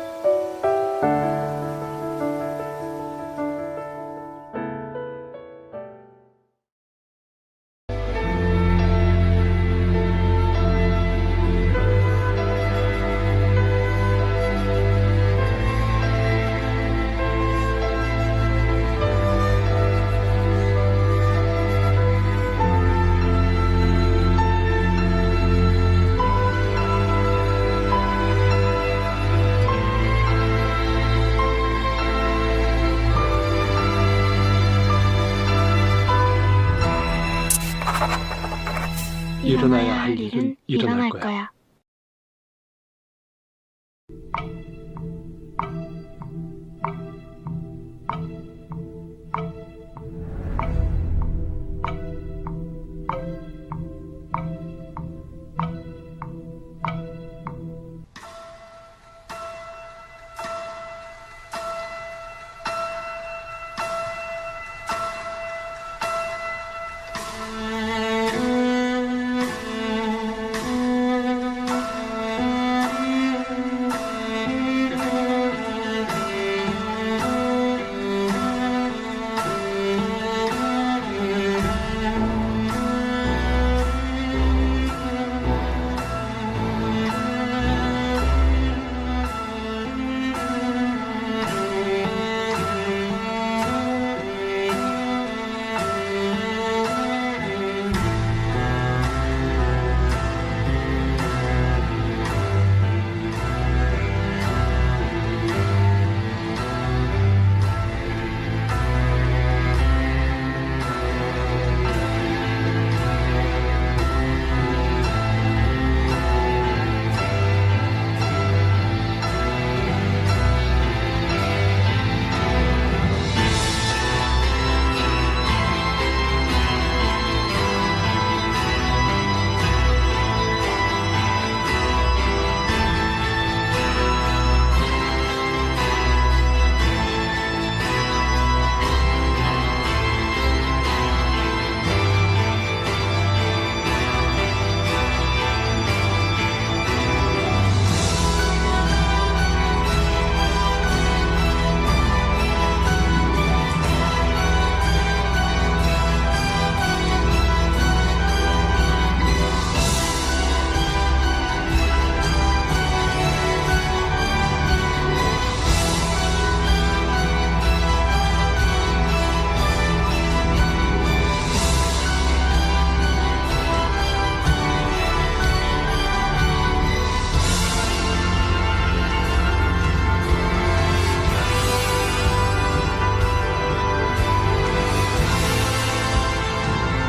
일어나야 할 일은 일어날 거야.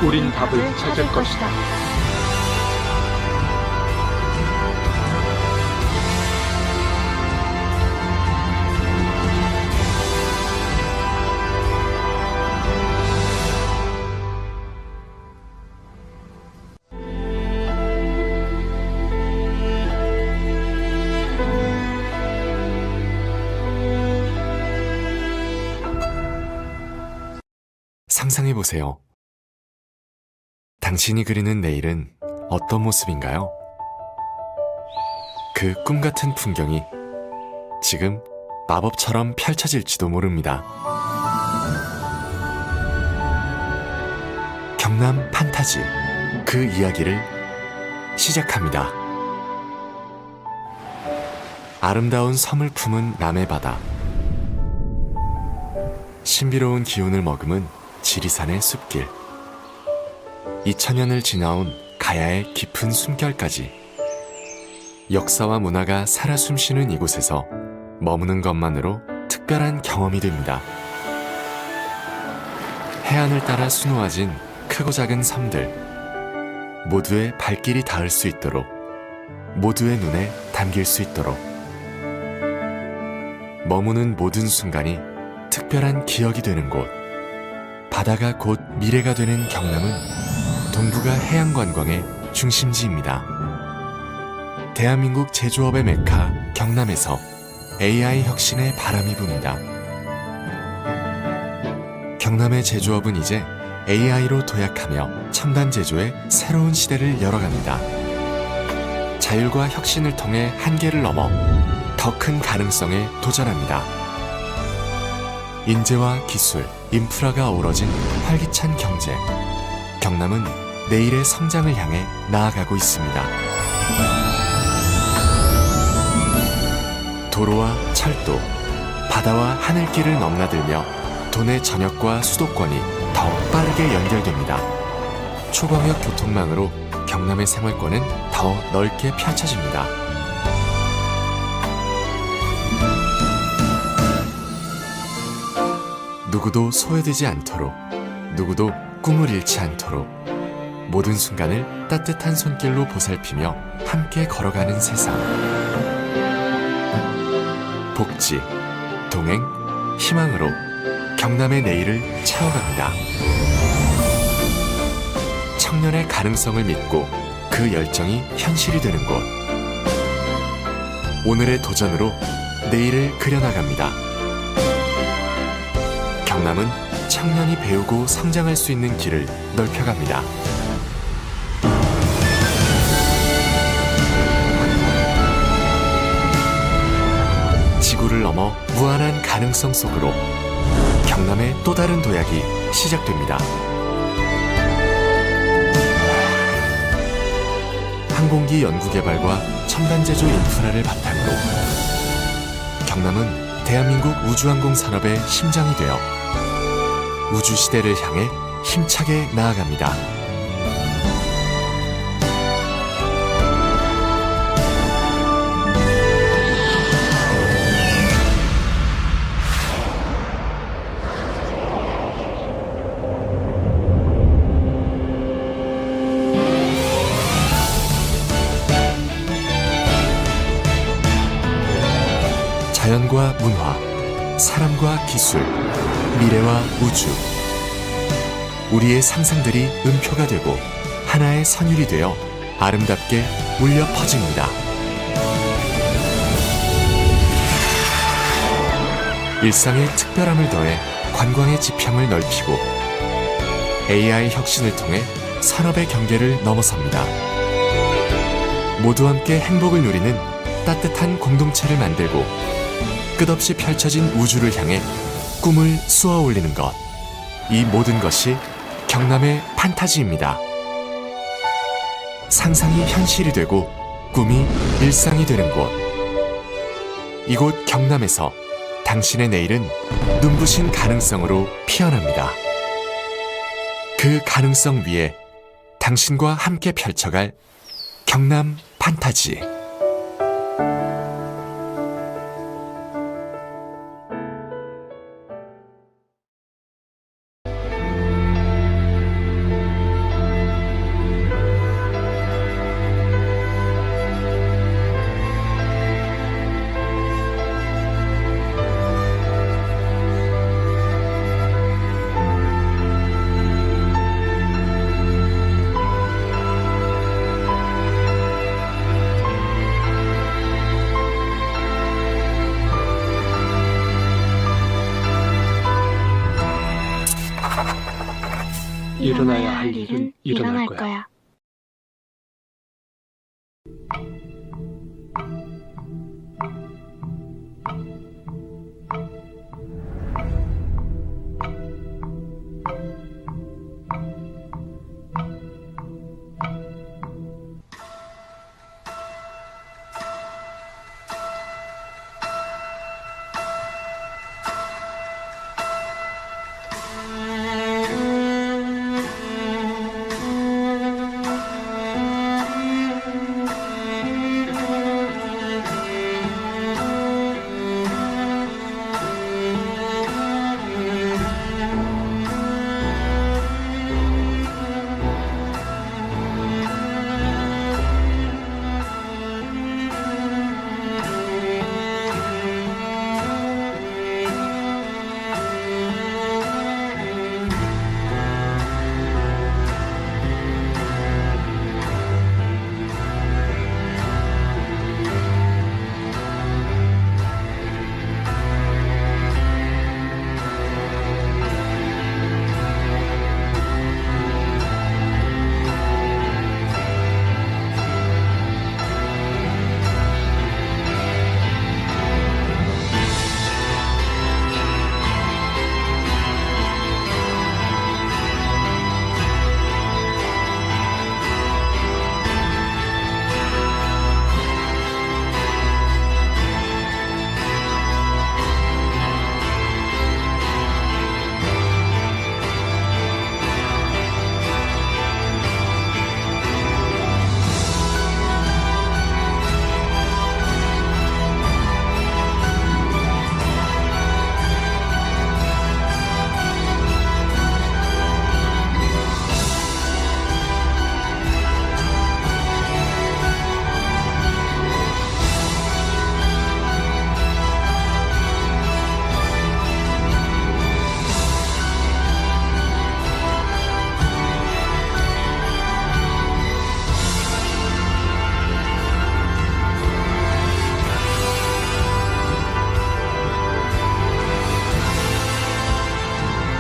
우린 답을 찾을 것이다. 상상해 보세요. 당신이 그리는 내일은 어떤 모습인가요? 그 꿈 같은 풍경이 지금 마법처럼 펼쳐질지도 모릅니다. 경남 판타지, 그 이야기를 시작합니다. 아름다운 섬을 품은 남해바다, 신비로운 기운을 머금은 지리산의 숲길, 2000년을 지나온 가야의 깊은 숨결까지 역사와 문화가 살아 숨쉬는 이곳에서 머무는 것만으로 특별한 경험이 됩니다. 해안을 따라 수놓아진 크고 작은 섬들, 모두의 발길이 닿을 수 있도록, 모두의 눈에 담길 수 있도록, 머무는 모든 순간이 특별한 기억이 되는 곳, 바다가 곧 미래가 되는 경남은 동북아 해양관광의 중심지입니다. 대한민국 제조업의 메카 경남에서 AI 혁신의 바람이 붑니다. 경남의 제조업은 이제 AI로 도약하며 첨단 제조의 새로운 시대를 열어갑니다. 자율과 혁신을 통해 한계를 넘어 더 큰 가능성에 도전합니다. 인재와 기술, 인프라가 어우러진 활기찬 경제. 경남은 내일의 성장을 향해 나아가고 있습니다. 도로와 철도, 바다와 하늘길을 넘나들며 도내 전역과 수도권이 더 빠르게 연결됩니다. 초광역 교통망으로 경남의 생활권은 더 넓게 펼쳐집니다. 누구도 소외되지 않도록, 누구도 꿈을 잃지 않도록, 모든 순간을 따뜻한 손길로 보살피며 함께 걸어가는 세상. 복지, 동행, 희망으로 경남의 내일을 채워갑니다. 청년의 가능성을 믿고 그 열정이 현실이 되는 곳. 오늘의 도전으로 내일을 그려나갑니다. 경남은 청년이 배우고 성장할 수 있는 길을 넓혀갑니다. 지구를 넘어 무한한 가능성 속으로 경남의 또 다른 도약이 시작됩니다. 항공기 연구개발과 첨단 제조 인프라를 바탕으로 경남은 대한민국 우주항공 산업의 심장이 되어 우주 시대를 향해 힘차게 나아갑니다. 자연과 문화, 사람과 기술, 미래와 우주. 우리의 상상들이 음표가 되고 하나의 선율이 되어 아름답게 울려 퍼집니다. 일상의 특별함을 더해 관광의 지평을 넓히고 AI 혁신을 통해 산업의 경계를 넘어섭니다. 모두 함께 행복을 누리는 따뜻한 공동체를 만들고 끝없이 펼쳐진 우주를 향해 꿈을 쏘아 올리는 것. 이 모든 것이 경남의 판타지입니다. 상상이 현실이 되고 꿈이 일상이 되는 곳. 이곳 경남에서 당신의 내일은 눈부신 가능성으로 피어납니다. 그 가능성 위에 당신과 함께 펼쳐갈 경남 판타지. 일어나야 할 일은 일어날 거야.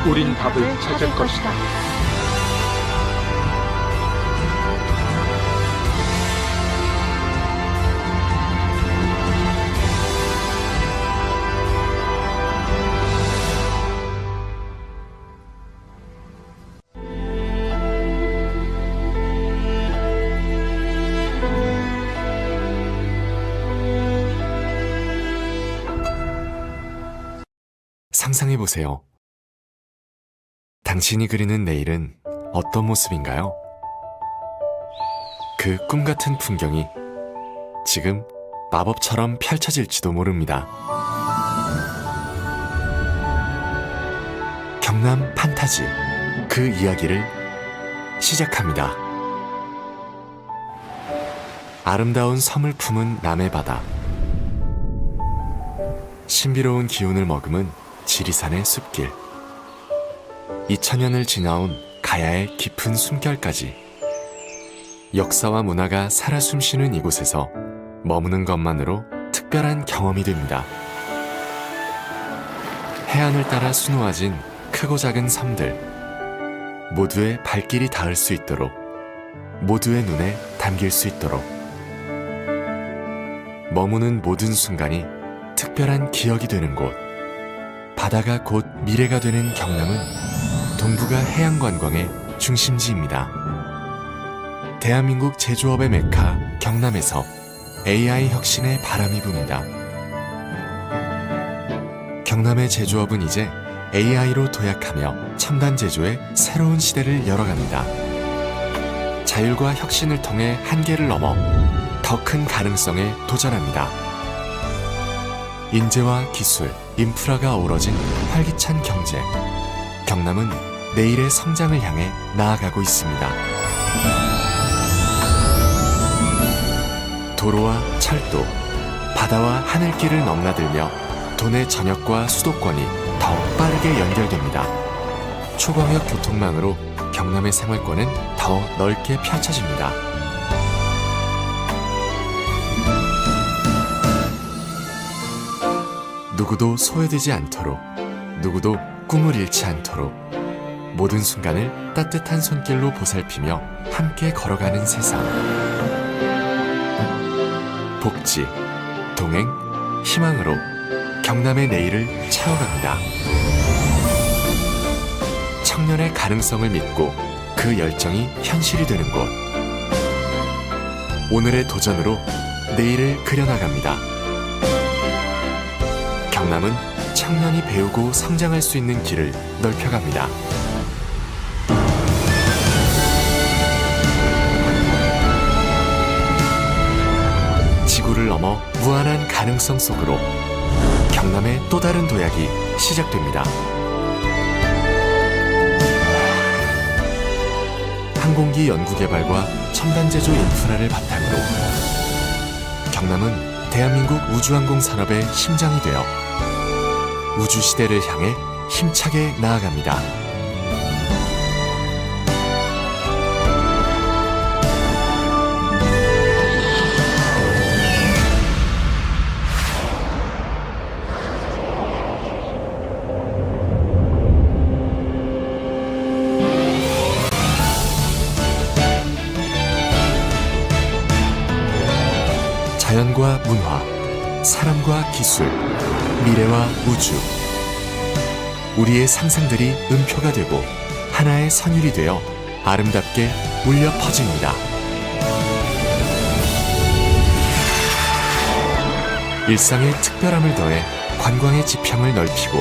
우린 답을 찾을 것이다. 상상해보세요. 당신이 그리는 내일은 어떤 모습인가요? 그 꿈같은 풍경이 지금 마법처럼 펼쳐질지도 모릅니다. 경남 판타지, 그 이야기를 시작합니다. 아름다운 섬을 품은 남해 바다, 신비로운 기운을 머금은 지리산의 숲길, 2000년을 지나온 가야의 깊은 숨결까지 역사와 문화가 살아 숨쉬는 이곳에서 머무는 것만으로 특별한 경험이 됩니다. 해안을 따라 수놓아진 크고 작은 섬들, 모두의 발길이 닿을 수 있도록, 모두의 눈에 담길 수 있도록, 머무는 모든 순간이 특별한 기억이 되는 곳, 바다가 곧 미래가 되는 경남은 동북아 해양관광의 중심지입니다. 대한민국 제조업의 메카 경남에서 AI 혁신의 바람이 붑니다. 경남의 제조업은 이제 AI로 도약하며 첨단 제조의 새로운 시대를 열어갑니다. 자율과 혁신을 통해 한계를 넘어 더 큰 가능성에 도전합니다. 인재와 기술, 인프라가 어우러진 활기찬 경제. 경남은 내일의 성장을 향해 나아가고 있습니다. 도로와 철도, 바다와 하늘길을 넘나들며 도내 전역과 수도권이 더 빠르게 연결됩니다. 초광역 교통망으로 경남의 생활권은 더 넓게 펼쳐집니다. 누구도 소외되지 않도록, 누구도 꿈을 잃지 않도록 모든 순간을 따뜻한 손길로 보살피며 함께 걸어가는 세상. 복지, 동행, 희망으로 경남의 내일을 채워갑니다. 청년의 가능성을 믿고 그 열정이 현실이 되는 곳. 오늘의 도전으로 내일을 그려나갑니다. 경남은 청년이 배우고 성장할 수 있는 길을 넓혀갑니다. 지구를 넘어 무한한 가능성 속으로 경남의 또 다른 도약이 시작됩니다. 항공기 연구개발과 첨단 제조 인프라를 바탕으로 경남은 대한민국 우주항공 산업의 심장이 되어 우주 시대를 향해 힘차게 나아갑니다. 자연과 문화, 사람과 기술, 미래와 우주. 우리의 상상들이 음표가 되고 하나의 선율이 되어 아름답게 울려 퍼집니다. 일상의 특별함을 더해 관광의 지평을 넓히고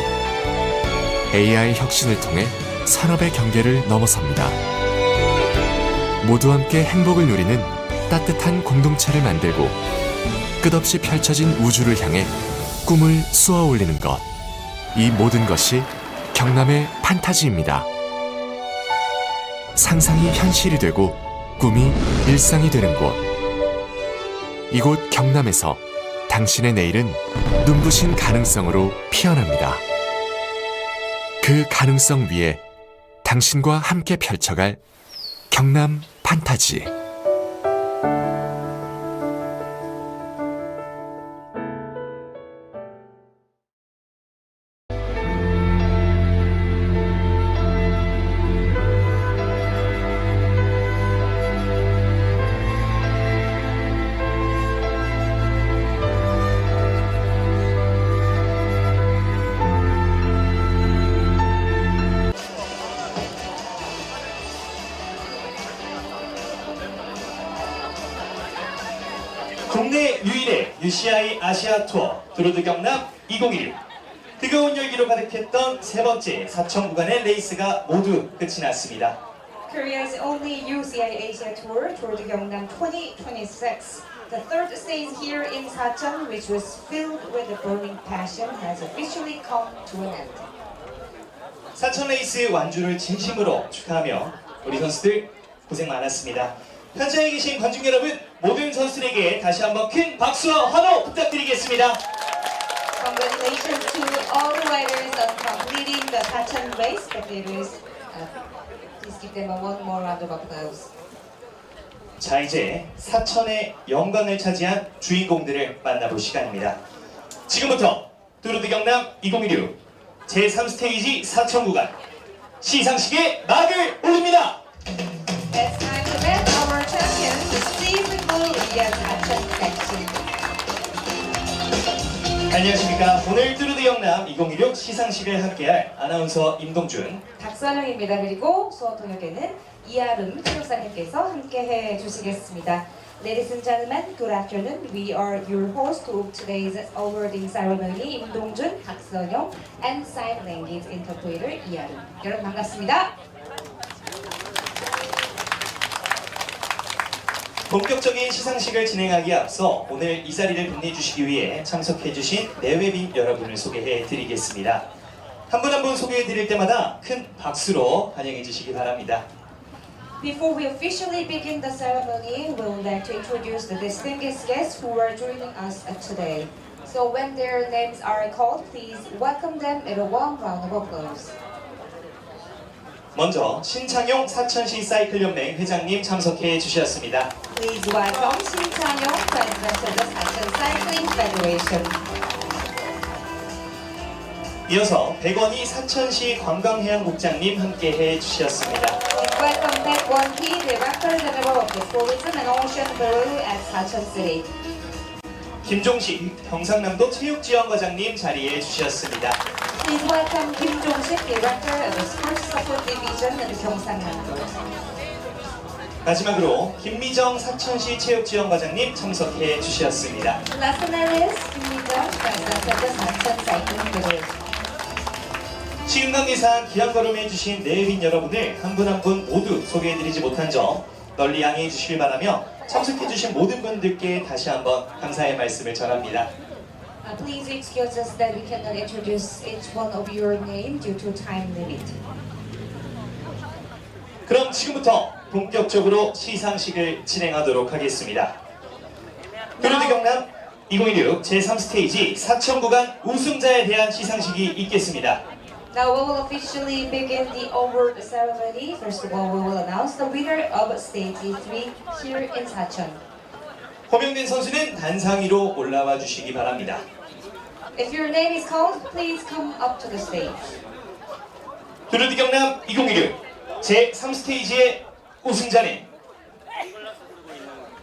AI 혁신을 통해 산업의 경계를 넘어섭니다. 모두 함께 행복을 누리는 따뜻한 공동체를 만들고 끝없이 펼쳐진 우주를 향해 꿈을 쏘아 올리는 것. 이 모든 것이 경남의 판타지입니다. 상상이 현실이 되고 꿈이 일상이 되는 곳. 이곳 경남에서 당신의 내일은 눈부신 가능성으로 피어납니다. 그 가능성 위에 당신과 함께 펼쳐갈 경남 판타지. UCI 아시아 투어 드로드 경남 2016 뜨거운 열기로 가득했던 세 번째 사천 구간의 레이스가 모두 끝이 났습니다. Korea's only UCI Asia Tour, Tour de Gyeongnam 2026. The third stage here in SaCheon, which was filled with a burning passion, has officially come to an end. 사천 레이스 완주를 진심으로 축하하며 우리 선수들 고생 많았습니다. 현장에 계신 관중 여러분, 모든 선수들에게 다시 한번 큰 박수와 환호 부탁드리겠습니다. Congratulations to all the riders on completing the SaCheon race, spectators. Please give them one more round of applause. 자, 이제 사천의 영광을 차지한 주인공들을 만나볼 시간입니다. 지금부터 드로드 경남 2016 제3스테이지 사천 구간 시상식의 막을 올립니다. It's time to meet our champions, the Stephen Korea SaCheon section. 안녕하십니까. 오늘 드로드 경남 2016 시상식을 함께할 아나운서 임동준, 박선영입니다. 그리고 수어통역에는 이아름 통역사님께서 함께해 주시겠습니다. Ladies and gentlemen, good afternoon. We are your host of today's awarding ceremony, 임동준, 박선영, and sign language interpreter 이아름. 여러분 반갑습니다. 본격적인 시상식을 진행하기에 앞서 오늘 이 자리를 빛내주시기 위해 참석해주신 내외빈 여러분을 소개해드리겠습니다. 한 분 한 분 소개해드릴 때마다 큰 박수로 환영해주시기 바랍니다. Before we officially begin the ceremony, we would like to introduce the distinguished guests who are joining us today. So when their names are called, please welcome them with a warm round of applause. 먼저 신창용 사천시 사이클연맹 회장님 참석해 주셨습니다. Please welcome 신창용, President of the SaCheon Cycling Federation. 이어서 백원희 사천시 관광해양국장님 함께해 주셨습니다. Please welcome Baek-won-hee, Director General of the Tourism and Ocean Bureau at SaCheon City. 김종식 경상남도 체육지원과장님 자리해 주셨습니다. Please welcome Kim Jong-sik, Director of the Sports Support Division at Gyeongnam. 마지막으로 김미정 사천시 체육지원과장님 참석해 주셨습니다. Last but not least, Kim Mi-jung, President of the SaCheon Cycling Federation. 시흥강리산 귀한걸음해 주신 내빈 여러분을 한 분 한 분 모두 소개해드리지 못한 점 널리 양해해 주시길 바라며 참석해 주신 모든 분들께 다시 한번 감사의 말씀을 전합니다. Please excuse us that we cannot introduce each one of your name due to time limit. 그럼 지금부터 본격적으로 시상식을 진행하도록 하겠습니다. 드로드 경남 2016 제3스테이지 사천 구간 우승자에 대한 시상식이 있겠습니다. Now we will officially begin the award ceremony. First of all, we will announce the winner of stage 3 here in SaCheon. 호명된 선수는 단상 위로 올라와 주시기 바랍니다. If your name is called, please come up to the stage. 드로드 경남 2016 제3스테이지의 우승자는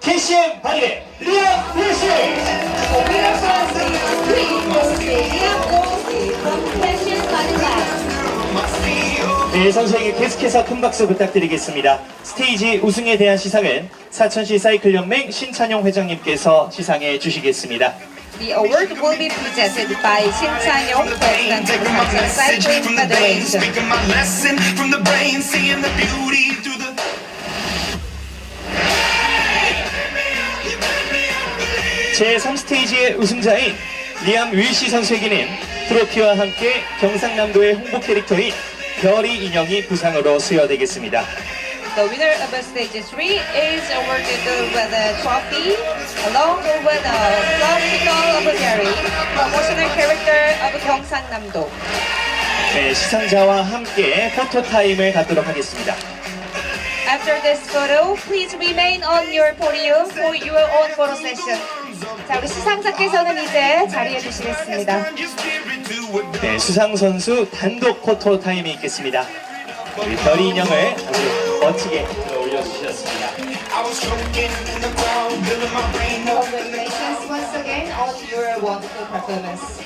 KCM 바리레 리암 윌슨! The winner for stage 3 was Liam Wolsey from Passion Thailand. 네, 선수에게 계속해서 큰 박수 부탁드리겠습니다. 스테이지 우승에 대한 시상은 사천시 사이클연맹 신찬용 회장님께서 시상해 주시겠습니다. The award will be presented by Shin Chan-yong, President of the SaCheon Cycling Federation. 제3스테이지의 우승자인 리암 윌시 선수에게는 트로피와 함께 경상남도의 홍보 캐릭터인 별이 인형이 부상으로 수여되겠습니다. The winner of stage 3 is awarded with a trophy along with a classical of Gary, promotional character of Gyeongnam. 네, 시상자와 함께 포토타임을 갖도록 하겠습니다. After this photo, please remain on your podium for your own photo session. 자, 우리 시상자께서는 이제 자리해 주시겠습니다. 네, 수상 선수 단독 포토타임이 있겠습니다. 우리 별이 인형을 아주 멋지게 들어 올려주셨습니다. Congratulations once again on your wonderful performance.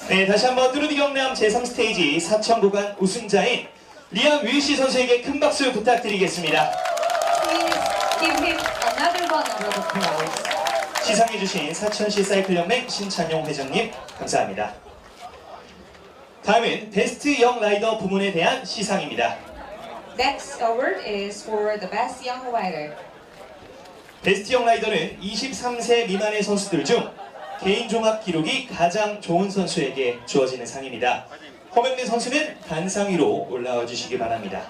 네, 다시 한번 드로드 경남 제3스테이지 사천 구간 우승자인 리암 윌시 선수에게 큰 박수 부탁드리겠습니다. Please give him another one of applause. 시상해주신 사천시 사이클연맹 신찬용 회장님 감사합니다. 다음은 베스트 영 라이더 부문에 대한 시상입니다. Next award is for the best young rider. 베스트 영 라이더는 23세 미만의 선수들 중 개인 종합 기록이 가장 좋은 선수에게 주어지는 상입니다. 호명된 선수는 단상 위로 올라와 주시기 바랍니다.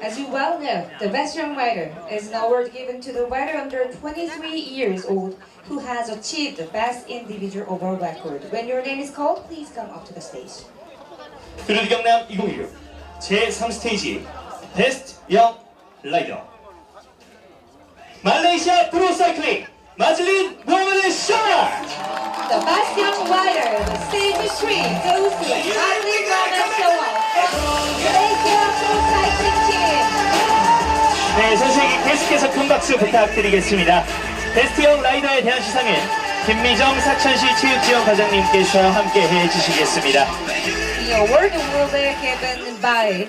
As you well know, the best young rider is an award given to the rider under 23 years old who has achieved the best individual overall record. When your name is called, please come up to the stage. 드루디 경남 2016 제3스테이지 베스트 영 라이더 말레이시아 프로사이클링 마즐린 무하마드 샤왈. The best young rider, the stage 3 goes to Madeline Mohamed Shawal from Malaysia Pro Cycling Team. 네, 선수에게 계속해서 큰 박수 부탁드리겠습니다. 베스트 영 라이더에 대한 시상은 김미정 사천시 체육지원 과장님께서 함께 해주시겠습니다. The award will be given by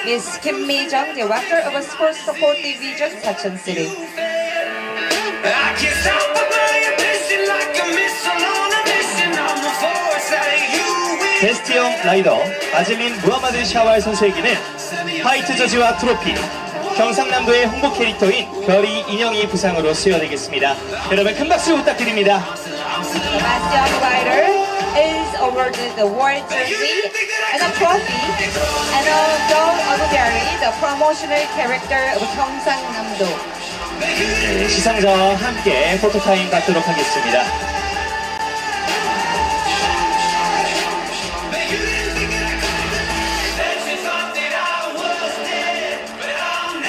Ms. Kim Mi-jung, Director of Sports Support Division, SaCheon City. I can't stop a burning passion like a missile on a mission. I'm a force that you will. 베스트 영 라이더 마즐린 무하마드 샤왈 선수에게는 화이트 저지와 트로피, 경상남도의 홍보 캐릭터인 별이 인형이 부상으로 수여되겠습니다. 여러분 큰 박수 부탁드립니다. The best young rider is awarded the white jersey and a trophy and a dog of berry, the promotional character of Gyeongnam. 네, 시상자와 함께 포토타임 갖도록 하겠습니다.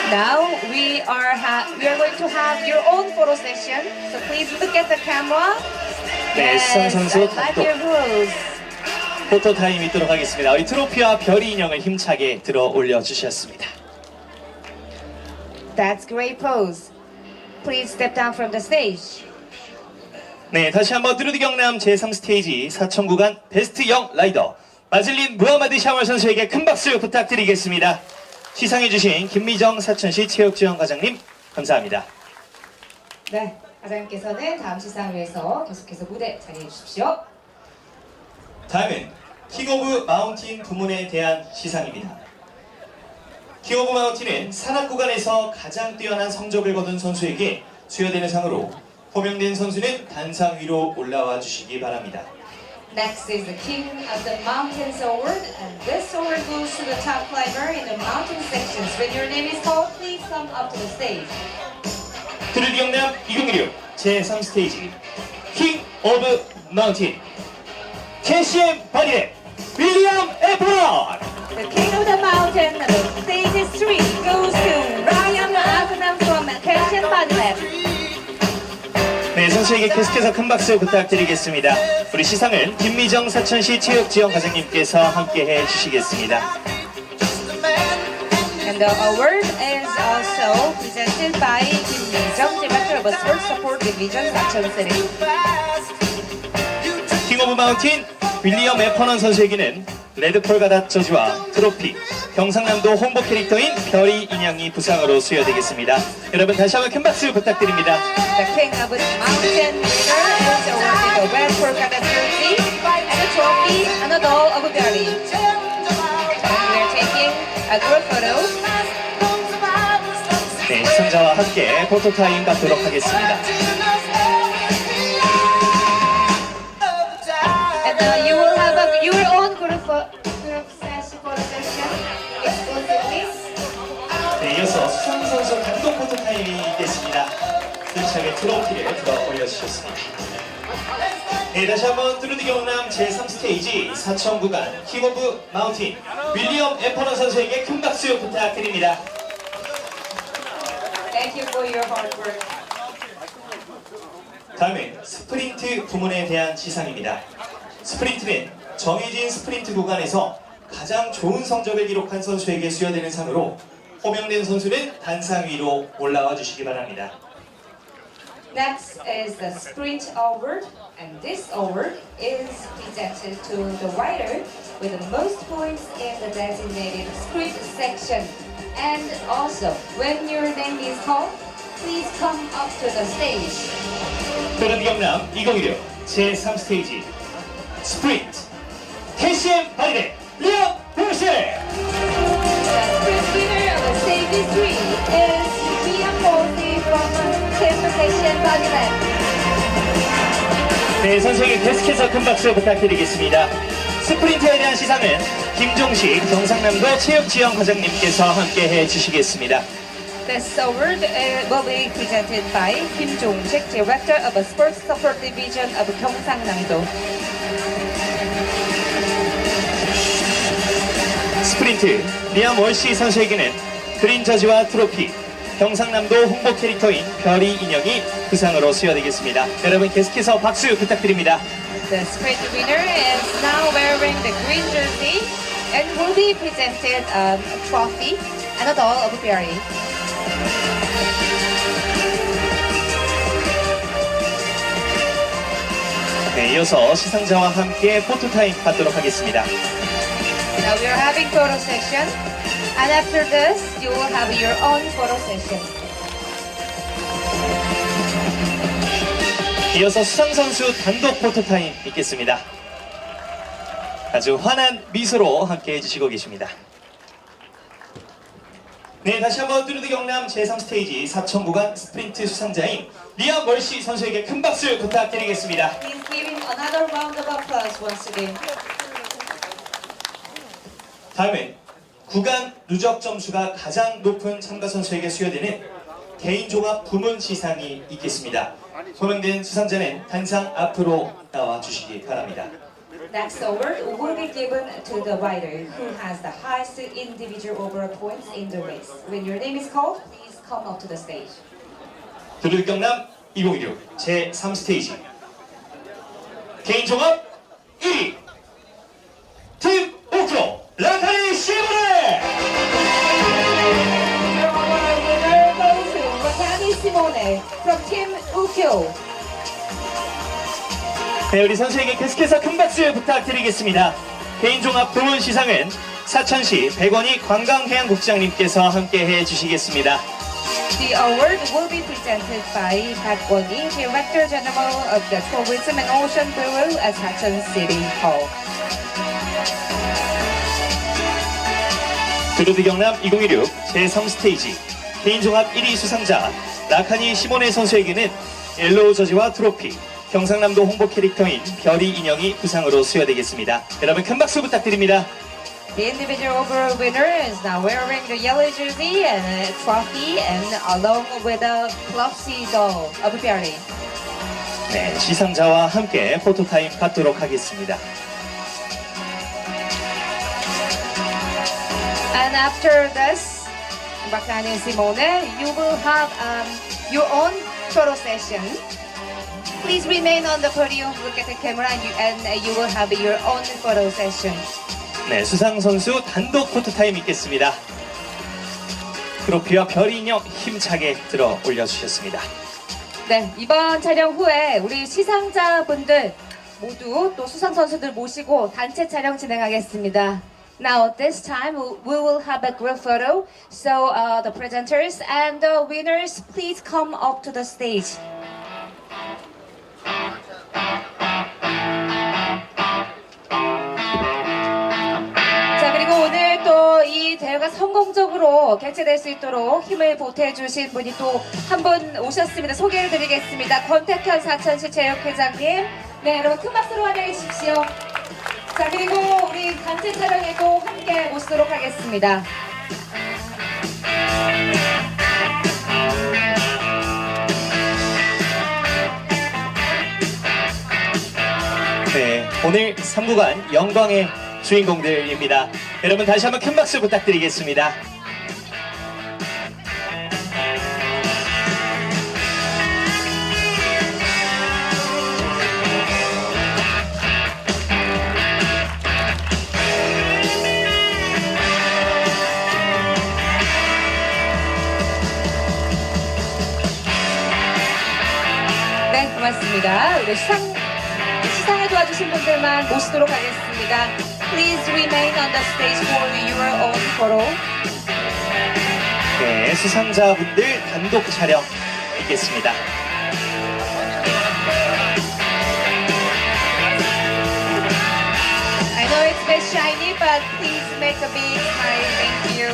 Now we are going to have your own photo session. So please look at the camera. 네, 수상 선수 and like your pose. 포토타임 있도록 하겠습니다. 이 트로피와 별이 인형을 힘차게 들어 올려주셨습니다. That's great pose. Please step down from the stage. 네, 다시 한번 드루디 경남 제3스테이지 사천 구간 베스트 영 라이더 마즐린 무하마드 샤왈 선수에게 큰 박수 부탁드리겠습니다. 시상해주신 김미정 사천시 체육지원 과장님 감사합니다. 네, 과장님께서는 다음 시상을 위해서 계속해서 무대 자리해 주십시오. 다음은 킹 오브 마운틴 부문에 대한 시상입니다. 킹 오브 마운틴은 산악 구간에서 가장 뛰어난 성적을 거둔 선수에게 수여되는 상으로 호명된 선수는 단상 위로 올라와 주시기 바랍니다. Next is the King of the Mountains Award, and this award goes to the top climber in the mountain sections. When your name is called, please come up to the stage. 드루디 경남 2016 제3스테이지 킹 오브 마운틴 KCM 바디랩 윌리엄 에프런. The King of the Mountain, the stage 3 goes to Ryan Gyeongnam from KCM Lab. 네, 선수에게 계속해서 큰 박수 부탁드리겠습니다. 우리 시상을 김미정 사천시 체육지원 과장님께서 함께 해주시겠습니다. And the award is also presented by Kim Mi-jung, Director of Sports Support Division, SaCheon City. 킹 오브 마운틴 윌리엄 에퍼넌 선수에게는 레드폴 가닥 저지와 트로피, 경상남도 홍보 캐릭터인 별이 인형이 부상으로 수여되겠습니다. 여러분 다시 한번 큰 박수 부탁드립니다. The King of the Mountain winner is awarded the red polka dot jersey and a trophy and a doll of a berry. And we are taking a group photo. 네, 시상자와 함께 포토타임 갖도록 하겠습니다. And you will have your own group photo session exclusively. 네, 이어서 수상 선수 단독 포토타임이 있겠습니다. 힘차게 트로피를 들어 올려주셨습니다. 네, 다시 한번 드루디 경남 제3스테이지 사천 구간 킹 오브 마운틴 윌리엄 에퍼넌 선수에게 큰 박수 부탁드립니다. Thank you for your hard work. 다음은 스프린트 부문에 대한 시상입니다. 스프린트는 정해진 스프린트 구간에서 가장 좋은 성적을 기록한 선수에게 수여되는 상으로 호명된 선수는 단상 위로 올라와 주시기 바랍니다. Next is the Sprint Award, and this award is presented to the rider with the most points in the designated sprint section. And also, when your name is called, please come up to the stage. 드루드 경남 2016 제3 스테이지 스프린트 KCM 바리대 리아 볼시. The sprint winner of stage 3 is Mia Posey from Team SaCheon Gyeongnam. 네, 선수에게 계속해서 큰 박수 부탁드리겠습니다. 스프린트에 대한 시상은 김종식 경상남도 체육지원 과장님께서 함께 해주시겠습니다. This award will be presented by Kim Jong-sik, Director of the Sports Support Division of Gyeongnam. 스프린트 리암 월시 선수에게는 그린 저지와 트로피, 경상남도 홍보 캐릭터인 별이 인형이 부상으로 수여되겠습니다. 여러분 계속해서 박수 부탁드립니다. The sprint winner is now wearing the green jersey and will be presented a trophy and a doll of Berry. 네, 이어서 시상자와 함께 포토타임 갖도록 하겠습니다. Now we are having photo session, and after this, you will have your own photo session. 이어서 수상선수 단독 포토타임 있겠습니다. 아주 환한 미소로 함께 해주시고 계십니다. 네, 다시 한번 뚜루드 경남 제3 스테이지 사천 구간 스프린트 수상자인 리암 월시 선수에게 큰 박수 부탁드리겠습니다. Please give him another round of applause once again. 다음은 구간 누적 점수가 가장 높은 참가 선수에게 수여되는 개인 종합 부문 시상이 있겠습니다. 호명된 수상자는 단상 앞으로 나와 주시기 바랍니다. Next award will be given to the rider who has the highest individual overall points in the race. When your name is called, please come up to the stage. 뚜루드 경남 2016 제3 스테이지 개인 종합 1위 팀 오쿄 라카이 시모네. Your award winner goes to Rakani Simone from Team Ukyo. 네, 우리 선수에게 계속해서 큰 박수 부탁드리겠습니다. 개인 종합 부문 시상은 사천시 백원희 관광해양국장님께서 함께 해주시겠습니다. The award will be presented by Park Won-hee, Director General of the Tourism and Ocean Bureau at SaCheon City Hall. 뚜루드 경남 2016 제3 스테이지 개인 종합 1위 수상자 라카니 시모네 선수에게는 옐로우 저지와 트로피, 경상남도 홍보 캐릭터인 별이 인형이 부상으로 수여되겠습니다. 여러분 큰 박수 부탁드립니다. The individual overall winner is now wearing the yellow jersey and a trophy and along with a Flopsy doll of Berry. 네, 시상자와 함께 포토타임 갖도록 하겠습니다. And after this, Bakani and Simone, you will have your own photo session. Please remain on the podium, look at the camera, and you will have your own photo session. 네, 수상 선수 단독 포토타임 있겠습니다. 트로피와 별이 인형 힘차게 들어 올려주셨습니다. 네, 이번 촬영 후에 우리 시상자분들 모두 또 수상 선수들 모시고 단체 촬영 진행하겠습니다. Now this time we will have a group photo. So the presenters and the winners, please come up to the stage. 자, 그리고 오늘 또 이 대회가 성공적으로 개최될 수 있도록 힘을 보태주신 분이 또 한 분 오셨습니다. 소개해드리겠습니다. 권태현 사천시 체육회장님. 네, 여러분 큰 박수로 환영해 주십시오. 자, 그리고 우리 단체 촬영에도 함께 모시도록 하겠습니다. 네, 오늘 3구간 영광의 주인공들입니다. 여러분 다시 한번 큰 박수 부탁드리겠습니다. 네, 고맙습니다. 우리 시상에 도와주신 분들만 모시도록 하겠습니다. Please remain on the stage for your own photo. 네, 수상자분들 단독 촬영 있겠습니다. I know it's a bit shiny, but please make a big smile. Thank you.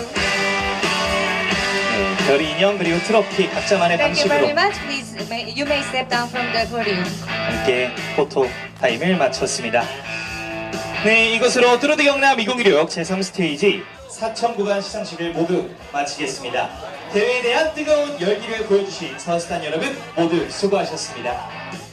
네, 별이 인형 그리고 트로피 각자만의 Thank you very 방식으로 much. Please, you may step down from the podium. 함께 포토 타임을 마쳤습니다. 네, 이것으로 뚜루드 경남 2016 제3스테이지 사천 구간 시상식을 모두 마치겠습니다. 대회에 대한 뜨거운 열기를 보여주신 서스단 여러분 모두 수고하셨습니다.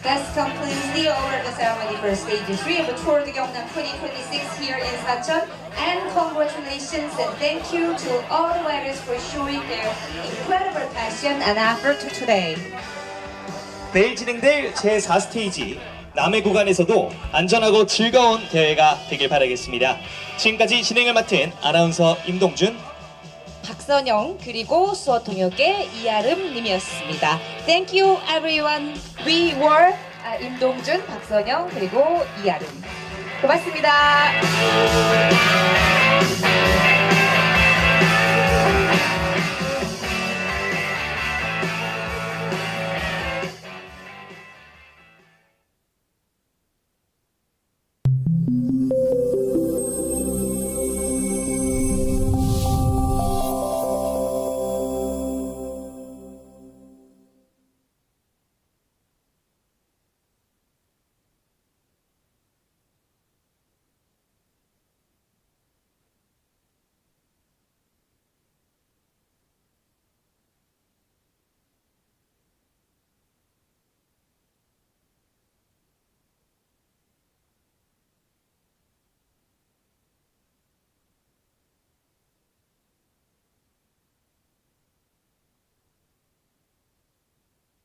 That completes the award ceremony for stage 3 of the Tour de Gyeongnam 2026 here in SaCheon. And congratulations and thank you to all the riders for showing their incredible passion and effort today. 내일 진행될 제4스테이지 남해 구간에서도 안전하고 즐거운 대회가 되길 바라겠습니다. 지금까지 진행을 맡은 아나운서 임동준, 박선영 그리고 수어 통역의 이아름 님이었습니다. Thank you everyone. We were 임동준, 박선영 그리고 이아름. 고맙습니다.